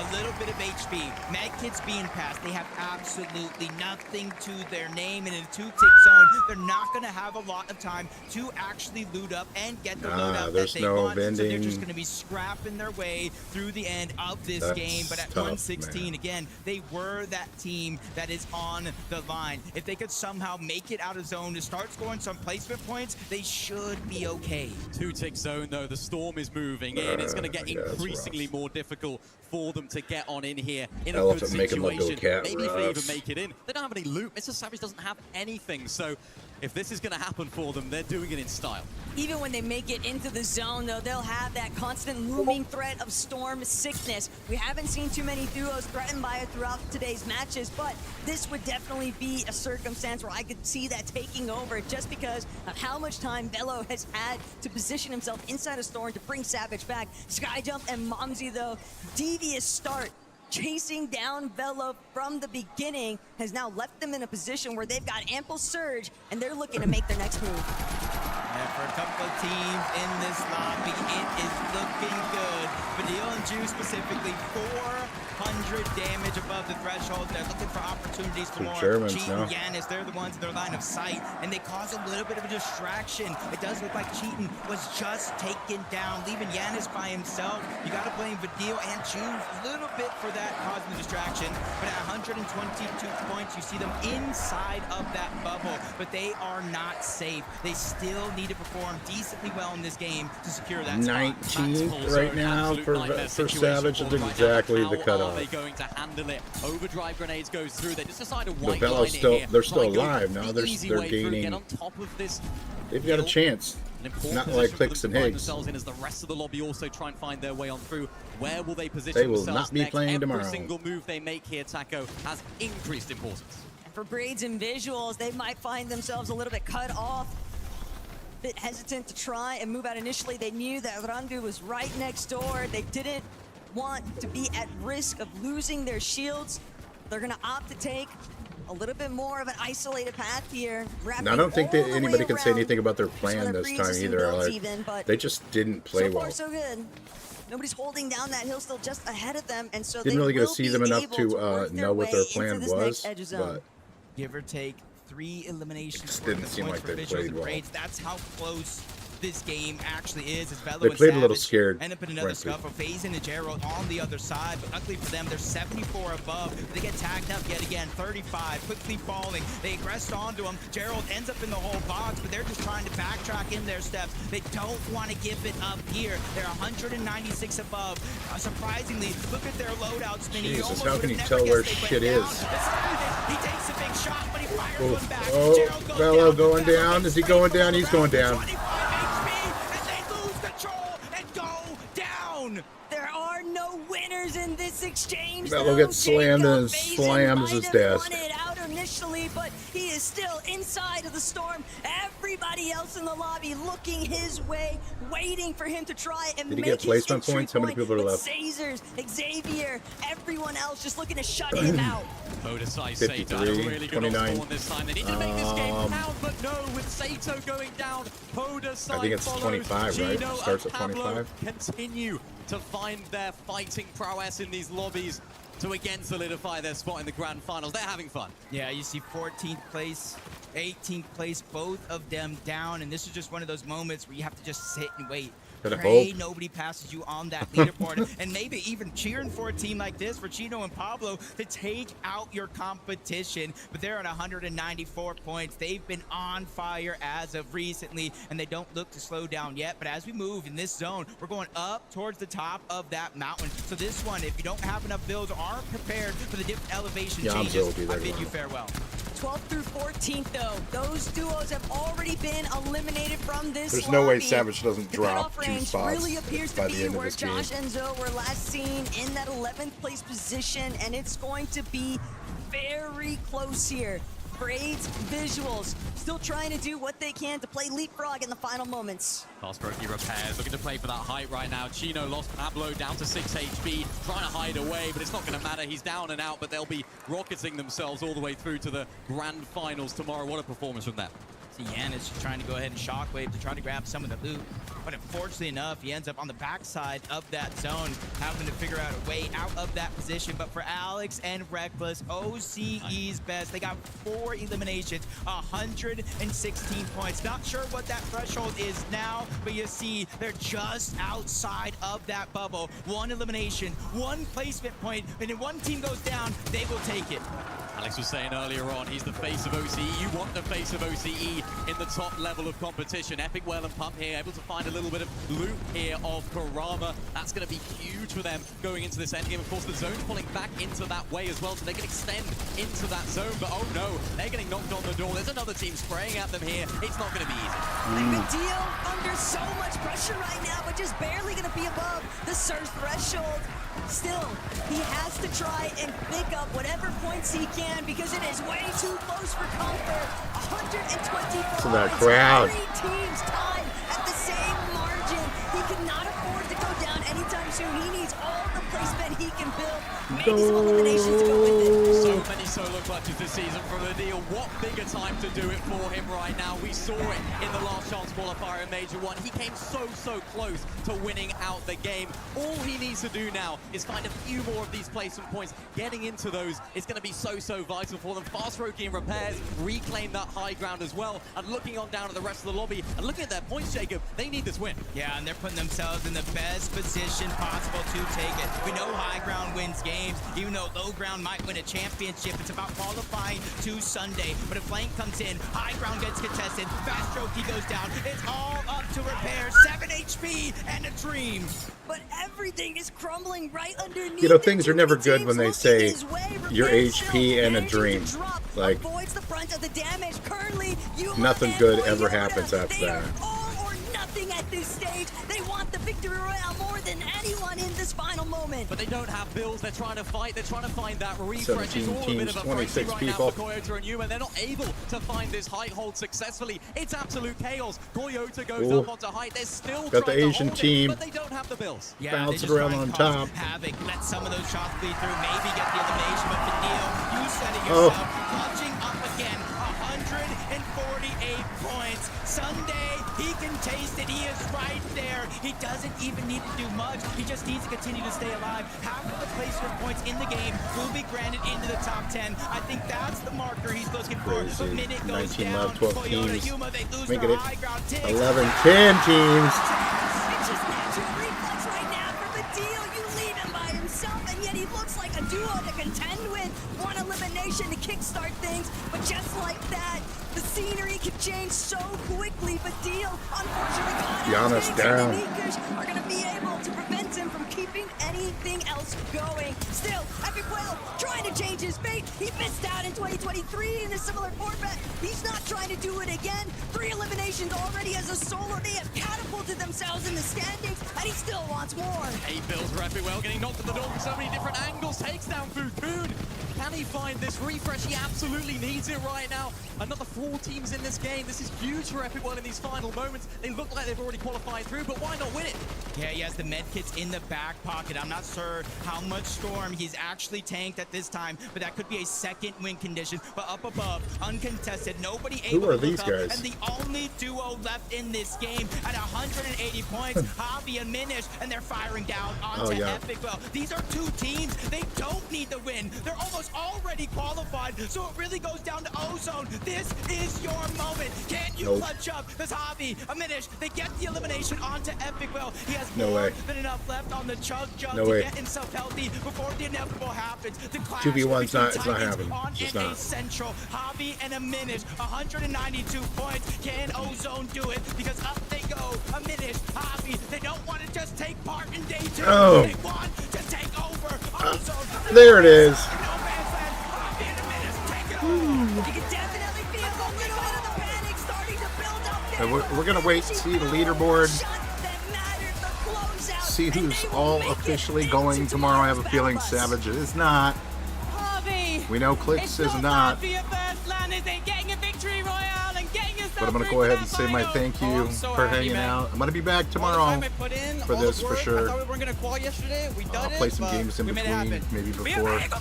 A little bit of HP. Medkits being passed. They have absolutely nothing to their name. And in a two-tick zone, they're not going to have a lot of time to actually loot up and get the loot up that there's they no want. So they're vending. just going to be scrapping their way through the end of this That's game. But at tough, 116, man. again, they were that team that is on the line. If they could somehow make it out of zone to start scoring some placement points, they should be okay. Two-tick zone, though. The storm is moving in. It's going to get yeah, that's increasingly more difficult for them to get on in here in a Elephant good making situation. little cat Maybe if they even rough. make it in. They don't have any loot. Mr. Savage doesn't have anything. So if this is going to happen for them, they're doing it in style. Even when they make it into the zone, though, they'll have that constant looming threat of storm sickness. We haven't seen too many duos threatened by it throughout today's matches, but this would definitely be a circumstance where I could see that taking over just because of how much time Velo has had to position himself inside a storm to bring Savage back. Skyjump and Momsy, though, devious start. Chasing down Velo from the beginning has now left them in a position where they've got ample surge and they're looking to make their next move. Yeah, for a couple of teams in this lobby, it is looking good. Fadil and Juice specifically for 100 damage above the threshold. They're looking for opportunities for more. Germans, Cheat no? and Yanis, they're the ones in their line of sight, and they cause a little bit of a distraction. It does look like Cheatin was just taken down, leaving Yanis by himself. You got to blame Vidil and Choose a little bit for that causing the distraction. But at 122 points, you see them inside of that bubble, but they are not safe. They still need to perform decently well in this game to secure that spot. 19th right now for Savage. I think exactly the cutoff. Are they going to handle it? Overdrive grenades goes through. They just decide to The white Velo's line still, it here. they're still Try and go alive now. the They're easy way through, gaining. get on top of this. They've got a chance. An important Not position like for Clicks them and to find Higgs. themselves in as the rest of the lobby also try and find their way on through. Where will they position They will themselves not be next? playing tomorrow. Every single move they make here, Taco, has increased importance. For Braids and Visuals, they might find themselves a little bit cut off. Bit hesitant to try and move out initially. They knew that Randu was right next door. They didn't want to be at risk of losing their shields. They're gonna opt to take a little bit more of an isolated path here. Now, I don't think that anybody can say anything about their plan this time either. Like, they just didn't play so far, well. so good. Nobody's holding down that hill, still just ahead of them, and so Didn't they really get to will see be them enough able to work know what their way plan into this was, next edge of zone. but Give or take 3 eliminations. just for didn't the seem points like for they Visuals played and well. Braids. That's how close this game actually is. As Velo They and played a little Savage scared, end up in another frankly. scuffle. FaZe and Gerald on the other side, but luckily for them, they're 74 above. They get tagged up yet again. 35, quickly falling. They aggressed onto him. Gerald ends up in the whole box, but they're just trying to backtrack in their steps. They don't want to give it up here. They're 196 above. Surprisingly, look at their loadouts. Jesus, how can you tell where shit is? He takes a big shot, but he fires Oh, one back. oh, Gerald goes Velo down. going down. Is he going down? He's going down. There are no winners in this exchange. Velo though. gets slammed Jacob and Faison slams his might have desk. won it out initially, but he is still inside of the storm. Everybody else in the lobby looking his way, waiting for him to try and Did he make get his placement entry points? How many point. people are But left? Cazers, Xavier, everyone else just looking to shut him out. Bodasai 53, Sato, really good 29. on spawn this time. They need to make this game count, but no, with Sato going down, Bodasai I think it's follows. 25, right? Gino Starts and at Pablo 25. continue to find their fighting prowess in these lobbies to again solidify their spot in the grand finals. They're having fun. Yeah, you see 14th place, 18th place, both of them down, and this is just one of those moments where you have to just sit and wait. Gotta Pray hope. nobody passes you on that leaderboard, and maybe even cheering for a team like this, for Chino and Pablo, to take out your competition. But they're at 194 points. They've been on fire as of recently, and they don't look to slow down yet. But as we move in this zone, we're going up towards the top of that mountain. So this one, if you don't have enough builds or aren't prepared for the different elevation Yeah, I'm changes, will be there I bid you tomorrow. farewell. 12th through 14th, though, those duos have already been eliminated from this There's no way lobby. Savage doesn't The drop cutoff 2 range spots really appears by to the be end of where this game. Josh and Zoe were last seen in that 11th place position, and it's going to be very close here. Braids, Visuals, still trying to do what they can to play leapfrog in the final moments. Fastbroky repairs, looking to play for that height right now. Chino lost Pablo down to 6 HP, trying to hide away, but it's not going to matter. He's down and out, but they'll be rocketing themselves all the way through to the grand finals tomorrow. What a performance from them. See Yanis trying to go ahead and shockwave to try to grab some of the loot. But unfortunately enough, he ends up on the backside of that zone, having to figure out a way out of that position. But for Alex and Reckless, OCE's best. They got 4 eliminations, 116 points. Not sure what that threshold is now, but you see they're just outside of that bubble. 1 elimination, 1 placement point, and if one team goes down, they will take it. Alex was saying earlier on, he's the face of OCE. You want the face of OCE in the top level of competition. Epic Well and Pump here, able to find a little bit of loot here of Karama. That's going to be huge for them going into this endgame. Of course, the zone's pulling back into that way as well, so they can extend into that zone. But oh no, they're getting knocked on the door. There's another team spraying at them here. It's not going to be easy. Medeo under so much pressure right now, but just barely going to be above the surge threshold. Still, he has to try and pick up whatever points he can because it is way too close for comfort. 120 To that points. crowd. 3 teams tied at the same margin. He cannot afford to go down anytime soon. He needs all the placement he can build. Maybe some eliminations to go with it. So many solo clutches this season from Adil. What bigger time to do it for him right now? We saw it in the last chance qualifier in Major 1. He came so close to winning out the game. All he needs to do now is find a few more of these placement points. Getting into those is going to be so vital for them. Fast Roki and Repairs reclaim that high ground as well. And looking on down at the rest of the lobby and looking at their points, Jacob, they need this win. Yeah, and they're putting themselves in the best position possible to take it. We know high ground wins games, even though low ground might win a championship. It's about qualifying to Sunday. But if flank comes in, high ground gets contested, Fast Roki goes down. It's all up to Repair. 7 HP and a dream. But everything is crumbling right underneath. You know, things are never good when they say your HP and a dream. Like, nothing good ever happens after that. At this stage, they want the victory royale more than anyone in this final moment. But they don't have bills. They're trying to fight. They're trying to find that refresh. 17 It's all a bit teams, of a 26 right people. now for Koyota and Yuma. They're not able to find this height hold successfully. It's absolute chaos. Koyota goes up onto height. They're still got the trying to Asian hold team. it, but they don't have the bills. Yeah, bouncing around on top. Havoc, let some of those shots bleed through, maybe get the elimination, but Fidel, you said it yourself, clutching up again, 148 points. Sunday, he can taste it. He is right there. He doesn't even need to do much. He just needs to continue to stay alive. Half of the placement points in the game will be granted into the top 10. I think that's the marker he's looking for. The minute goes 19 down, left, 12 Koyota, teams. Yuma, they lose Making their it high ground. 11, 10 teams. It's just natural reflex right now for the deal. You leave him by himself, and yet he looks like a duo to contend with. One elimination to kickstart things, but just like that, the scenery can change so quickly. But deal, unfortunately, Giannis down. the Meekers are going to be able to prevent him from keeping anything else going. Still, Epic Whale trying to change his fate. He missed out in 2023 in a similar format. He's not trying to do it again. 3 eliminations already as a solo. They have catapulted themselves in the standings, and he still wants more. 8 bills for Epic Whale, getting knocked at the door from so many different angles. Takes down Fukun. Can he find this refresh? He absolutely needs it right now. Another 4 teams in this game. This is huge for Epic Whale in these final moments. They look like they've already qualified through, but why not win it? Yeah, he has the med kits in the back pocket. I'm not sure how much Storm he's actually tanked at this time, but that could be a second win condition. But up above, uncontested, nobody able are to look these up, guys? and the only duo left in this game at 180 points, Javi and Minish, and they're firing down onto Epic Whale. These are 2 teams. They don't need the win. They're almost already qualified, so it really goes down to Ozone. This is your moment. Can you clutch up? There's Javi, a Minish. They get the elimination onto Epic Whale. He has more than enough left on the chug jug to get himself healthy before the inevitable happens. The clash 2v1's not, it's not between happening. on It's just NA not. Central. Javi and a Minish, 192 points. Can Ozone do it? Because up they go. A Minish, Javi. They don't want to just take part in day 2. Oh. They want to take over. Ozone. There it is. You can definitely feel a little bit of the panic starting to build up. And we're going to wait to see the leaderboard. See who's all officially going tomorrow. I have a feeling Savage is not. Harvey, We know Clicks is not. for your first LAN, is it? Getting a victory royale and getting yourself But I'm going to go ahead and say my thank you for hanging out. I'm going to be back tomorrow for this for sure. I thought we weren't going to qual yesterday. We done I'll play it, some but games in we made it between, happen. maybe We before. have a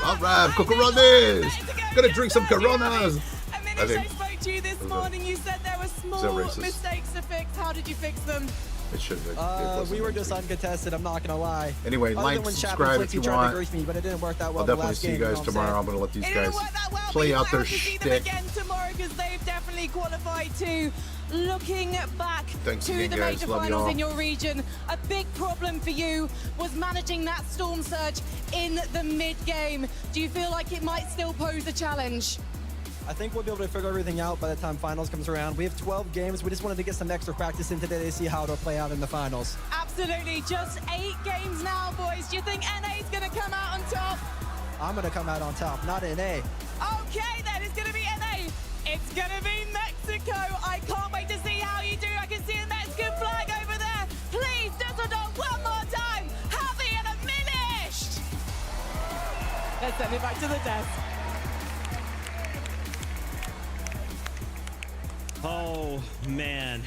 All right, Coronas. Gonna drink some Coronas. I spoke to you this morning. You said there were small racist? mistakes to fix. How did you fix them? It should be. We were just uncontested. I'm not gonna lie. Anyway, Other like, than when Chap subscribe and if Flixie you tried to want. grief me, but it didn't work that well. I'll in the definitely last see you game, guys know what I'm tomorrow. saying? I'm gonna let these It guys didn't work that well. play out their to see them shtick. again tomorrow because they've definitely qualified too. Looking back Thanks to again, the guys. major Love finals y'all. in your region, a big problem for you was managing that storm surge in the mid game. Do you feel like it might still pose a challenge? I think we'll be able to figure everything out by the time finals comes around. We have 12 games. We just wanted to get some extra practice in today to see how it'll play out in the finals. Absolutely. Just 8 games now, boys. Do you think NA's going to come out on top? I'm going to come out on top, not NA. Okay, then. It's going to be NA. It's going to be Mexico. I can't wait to see how you do. I can see a Mexican flag over there. Please, Düsseldorf, one more time. Javi and a Minish. Let's send it back to the desk. Oh man,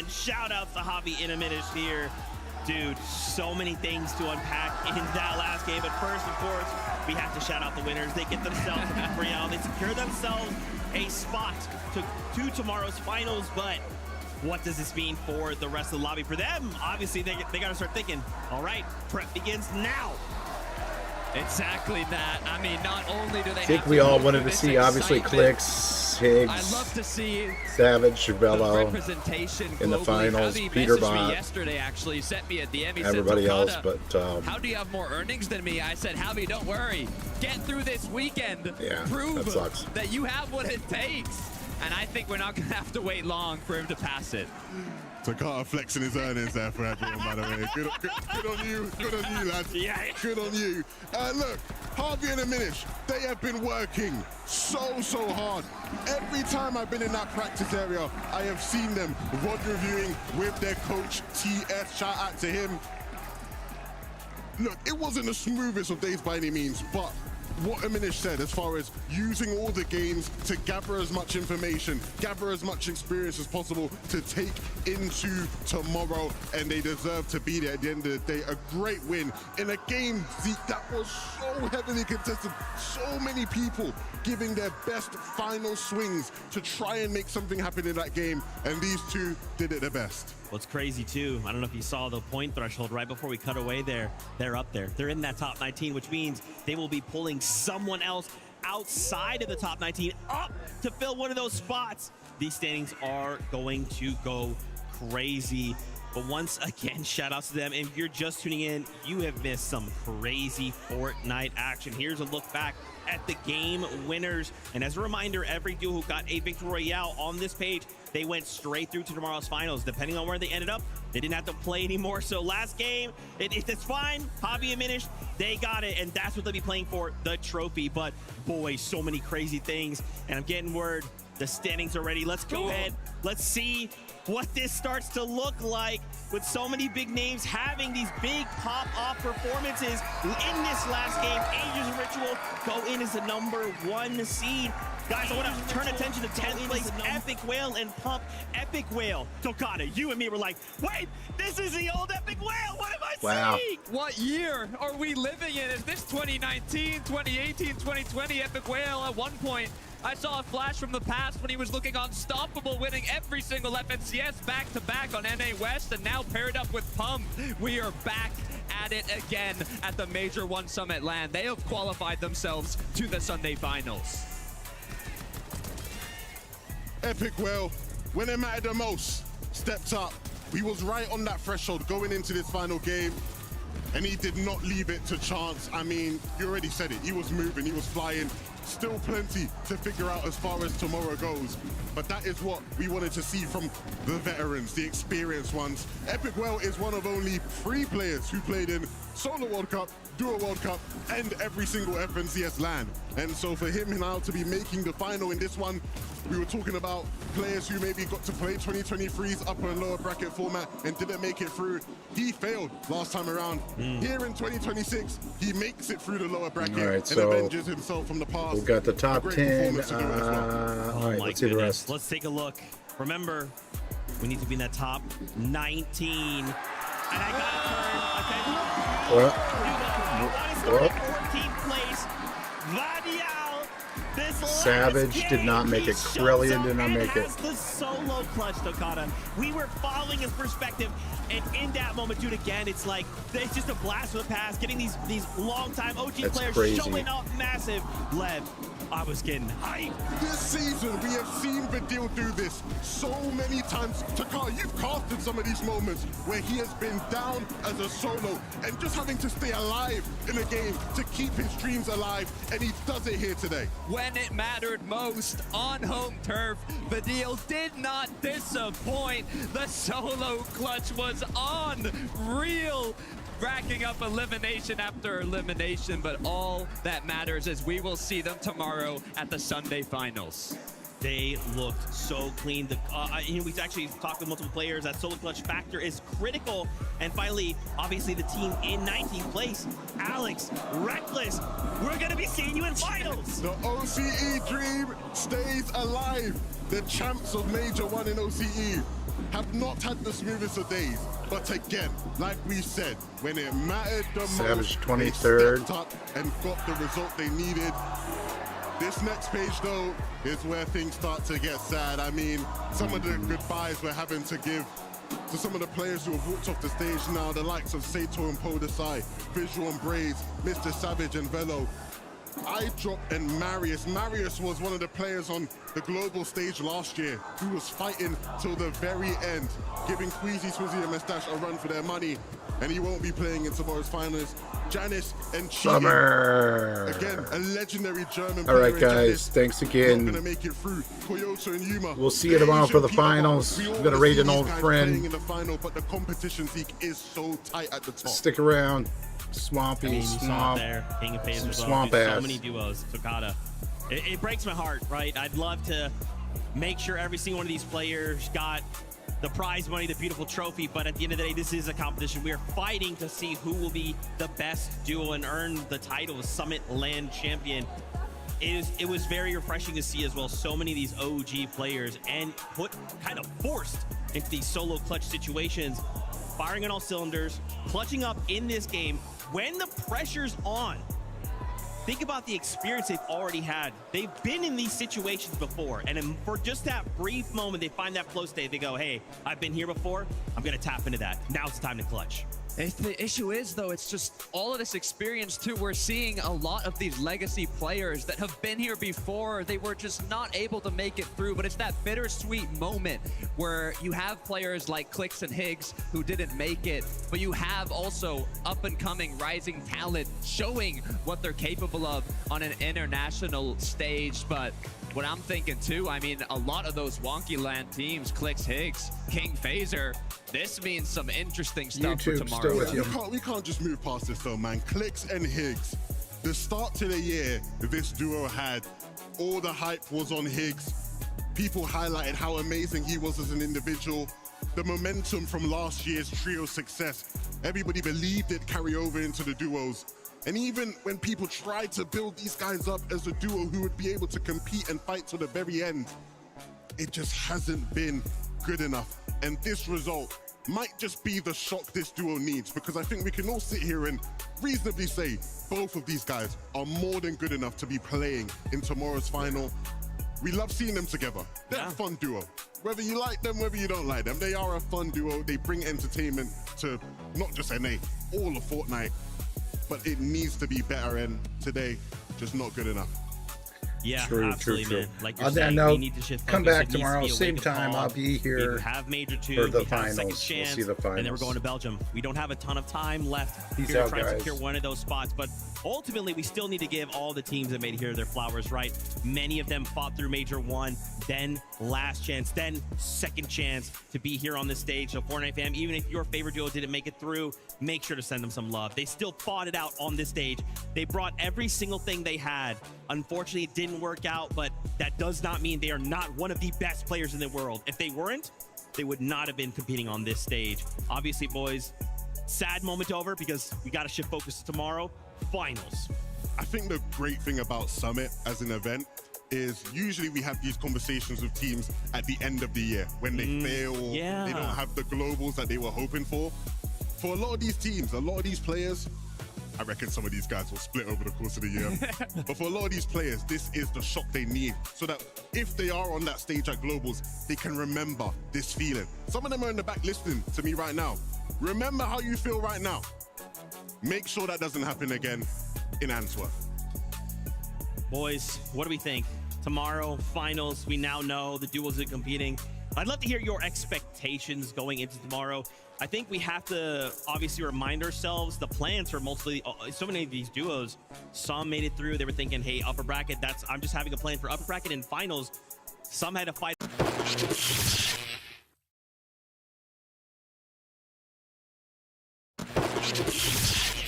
shout out to Javi in a minute here. Dude, so many things to unpack in that last game. But first, of course, we have to shout out the winners. They get themselves a victory out. They secure themselves a spot to tomorrow's finals. But what does this mean for the rest of the lobby? For them, obviously, they got to start thinking, all right, prep begins now. Exactly that. I mean, not only do they I think we all wanted to see, obviously, Clicks, Higgs, I love to see Savage, the Chavello representation in the globally. finals, Javi Peter messaged Bot, me yesterday, actually, sent me a DM. He everybody said, else, but how do you have more earnings than me? I said, Javi, don't worry. Get through this weekend. Yeah, Prove that sucks. that you have what it takes. And I think we're not going to have to wait long for him to pass it. Takata flexing his earnings there for everyone, by the way. Good on you. Good on you, lads. Yeah. Good on you. Look, Harvey and Aminish, they have been working so hard. Every time I've been in that practice area, I have seen them VOD reviewing with their coach, TS. Shout out to him. Look, it wasn't the smoothest of days by any means, but what Aminish said as far as using all the games to gather as much information, gather as much experience as possible to take into tomorrow, and they deserve to be there at the end of the day. A great win in a game, Zeke, that was so heavily contested. So many people giving their best final swings to try and make something happen in that game, and these two did it the best. What's crazy too, I don't know if you saw the point threshold right before we cut away there. They're up there. They're in that top 19, which means they will be pulling someone else outside of the top 19 up to fill one of those spots. These standings are going to go crazy. But once again, shout outs to them. And if you're just tuning in, you have missed some crazy Fortnite action. Here's a look back at the game winners. And as a reminder, every duo who got a Victory Royale on this page, they went straight through to tomorrow's finals. Depending on where they ended up, they didn't have to play anymore. So last game, it's fine. Javi and Minish, they got it. And that's what they'll be playing for, the trophy. But boy, so many crazy things. And I'm getting word, the standings are ready. Let's go ahead. Let's see what this starts to look like with so many big names having these big pop-off performances in this last game. Aegis Ritual go in as the #1 seed. Guys, I want to turn attention to 10th place Epic Whale and Pump. Epic Whale, Tokata, you and me were like, wait, this is the old Epic Whale. What am I seeing? What year are we living in? Is this 2019, 2018, 2020 Epic Whale? At one point, I saw a flash from the past when he was looking unstoppable, winning every single FNCS back-to-back on NA West, and now paired up with Pump. We are back at it again at the Major One Summit LAN. They have qualified themselves to the Sunday Finals. Epic Whale, when it mattered the most, stepped up. He was right on that threshold going into this final game, and he did not leave it to chance. I mean, you already said it. He was moving, he was flying. Still plenty to figure out as far as tomorrow goes. But that is what we wanted to see from the veterans, the experienced ones. Epic Whale is one of only 3 players who played in Solo World Cup, Duo World Cup, and every single FNCS LAN. And so for him now to be making the final in this one, we were talking about players who maybe got to play 2023's upper and lower bracket format and didn't make it through. He failed last time around. Here in 2026, he makes it through the lower bracket and avenges himself from the past. We've got the top 10. All right, let's see the rest. Let's take a look. Remember, we need to be in that top 19. And I got to turn. Okay. 14th place. Vadial. Savage did not make it. Krellian did not make it. The solo clutch, Tokata. We were following his perspective, and in that moment, dude, again, it's like it's just a blast from the past. Getting these long-time OG players showing up massive. Lev, I was getting hyped. This season, we have seen Vidil do this so many times. Takar, you've casted some of these moments where he has been down as a solo and just having to stay alive in a game to keep his dreams alive, and he does it here today. When it mattered most on home turf, Vidil did not disappoint. The solo clutch was unreal, racking up elimination after elimination, but all that matters is we will see them tomorrow at the Sunday Finals. They looked so clean. We actually talked with multiple players. That solo clutch factor is critical. And finally, obviously, the team in 19th place, Alex, Reckless, we're going to be seeing you in finals. The OCE dream stays alive. The champs of Major 1 in OCE have not had the smoothest of days. But again, like we said, when it mattered the Savage most, 23rd. they stepped up and got the result they needed. This next page, though, is where things start to get sad. I mean, some of the goodbyes we're having to give to some of the players who have walked off the stage now, the likes of Sato and Podesai, Visual and Braids, Mr. Savage and Velo. iDrop and Marius. Marius was one of the players on the global stage last year who was fighting till the very end, giving Queasy, Swizzy and Mustache a run for their money, and he won't be playing in tomorrow's finals. Janice and Cheating. Summer. Again, a legendary German All player. right, guys. Thanks again. Not gonna make it through. Toyota and Yuma. We'll see you tomorrow for the finals. I'm gonna raid an old friend. In the final, but the competition league is so tight at the top. Stick around. Swampy, I mean, you saw it swamp, there. King of Phase as well. swamp Dude, ass. so many duos. Sokata. It breaks my heart, right? I'd love to make sure every single one of these players got the prize money, the beautiful trophy, but at the end of the day, this is a competition. We are fighting to see who will be the best duo and earn the title of Summit LAN champion. It was very refreshing to see as well so many of these OG players and put kind of forced into these solo clutch situations, firing on all cylinders, clutching up in this game when the pressure's on. Think about the experience they've already had. They've been in these situations before, and for just that brief moment, they find that flow state. They go, hey, I've been here before. I'm going to tap into that. Now it's time to clutch. The issue is, though, it's just all of this experience, too. We're seeing a lot of these legacy players that have been here before. They were just not able to make it through, but it's that bittersweet moment where you have players like Clicks and Higgs who didn't make it, but you have also up-and-coming rising talent showing what they're capable of on an international stage. But what I'm thinking, too, I mean, a lot of those wonky land teams, Clicks, Higgs, King Phaser, this means some interesting stuff for tomorrow. We can't just move past this though, man. Clicks and Higgs. The start to the year this duo had, all the hype was on Higgs. People highlighted how amazing he was as an individual. The momentum from last year's trio success, everybody believed it'd carry over into the duos. And even when people tried to build these guys up as a duo who would be able to compete and fight to the very end, it just hasn't been good enough. And this result might just be the shock this duo needs, because I think we can all sit here and reasonably say both of these guys are more than good enough to be playing in tomorrow's final. We love seeing them together. They're a fun duo. Whether you like them, whether you don't like them, they are a fun duo. They bring entertainment to not just NA, all of Fortnite. But it needs to be better, and today, just not good enough. Yeah, True, absolutely, true, man. true. Like you're On that saying, note, we need to shift come focus. back It needs to tomorrow, be a same wake-up time. call. I'll be here We have Major 2, for the we have finals. second We'll chance, see the finals. and then we're going to Belgium. We don't have a ton of time left Peace here to out, try and guys. secure one of those spots, but ultimately, we still need to give all the teams that made it here their flowers, right? Many of them fought through Major 1, then last chance, then second chance to be here on this stage. So Fortnite fam, even if your favorite duo didn't make it through, make sure to send them some love. They still fought it out on this stage. They brought every single thing they had. Unfortunately, it didn't work out, but that does not mean they are not one of the best players in the world. If they weren't, they would not have been competing on this stage. Obviously, boys, sad moment over because we got to shift focus to tomorrow. Finals. I think the great thing about Summit as an event is usually we have these conversations with teams at the end of the year when they fail, yeah. they don't have the globals that they were hoping for. For a lot of these teams, a lot of these players, I reckon some of these guys will split over the course of the year. But for a lot of these players, this is the shock they need so that if they are on that stage at globals, they can remember this feeling. Some of them are in the back listening to me right now. Remember how you feel right now. Make sure that doesn't happen again in Antwerp. Boys, what do we think? Tomorrow, finals, we now know the duos are competing. I'd love to hear your expectations going into tomorrow. I think we have to obviously remind ourselves the plans for mostly so many of these duos. Some made it through. They were thinking, hey, upper bracket, I'm just having a plan for upper bracket and finals. Some had to fight.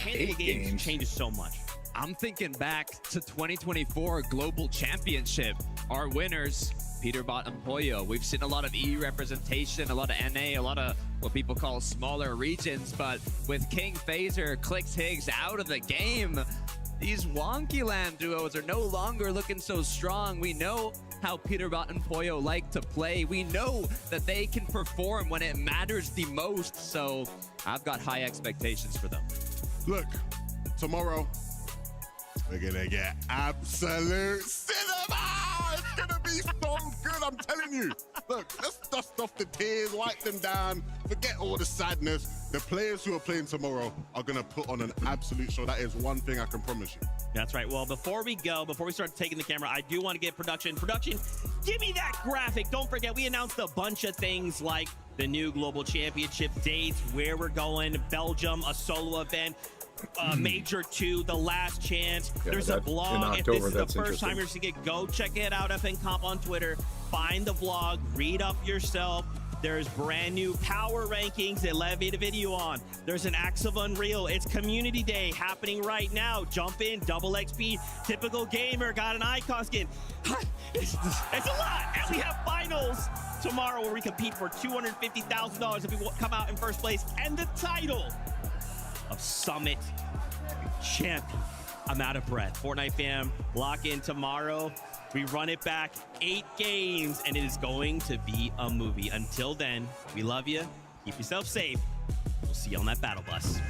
Handling games changes so much. I'm thinking back to 2024 Global Championship. Our winners, Peterbot and Pollo. We've seen a lot of EU representation, a lot of NA, a lot of what people call smaller regions, but with King Phaser, Clicks Higgs out of the game, these wonky LAN duos are no longer looking so strong. We know how Peterbot and Pollo like to play. We know that they can perform when it matters the most, so I've got high expectations for them. Look, tomorrow, we're gonna get absolute cinema! It's gonna be so good, I'm telling you. Look, let's dust off the tears, wipe them down, forget all the sadness. The players who are playing tomorrow are gonna put on an absolute show. That is one thing I can promise you. That's right. Well, before we start taking the camera, I do want to get production. Production, give me that graphic. Don't forget, we announced a bunch of things like the new Global Championship dates, where we're going, Belgium, a solo event, Major 2, the last chance. Yeah, there's a blog. If this is the first time you're seeing it, go check it out, FN Comp on Twitter. Find the vlog, read up yourself. There's brand new power rankings that Lev made a video on. There's an Acts of Unreal. It's Community Day happening right now. Jump in, double XP, typical gamer, got an icon skin. It's a lot. And we have finals tomorrow where we compete for $250,000 if we come out in first place and the title of Summit Champion. I'm out of breath. Fortnite fam, lock in tomorrow. We run it back 8 games, and it is going to be a movie. Until then, we love you. Keep yourself safe. We'll see you on that battle bus.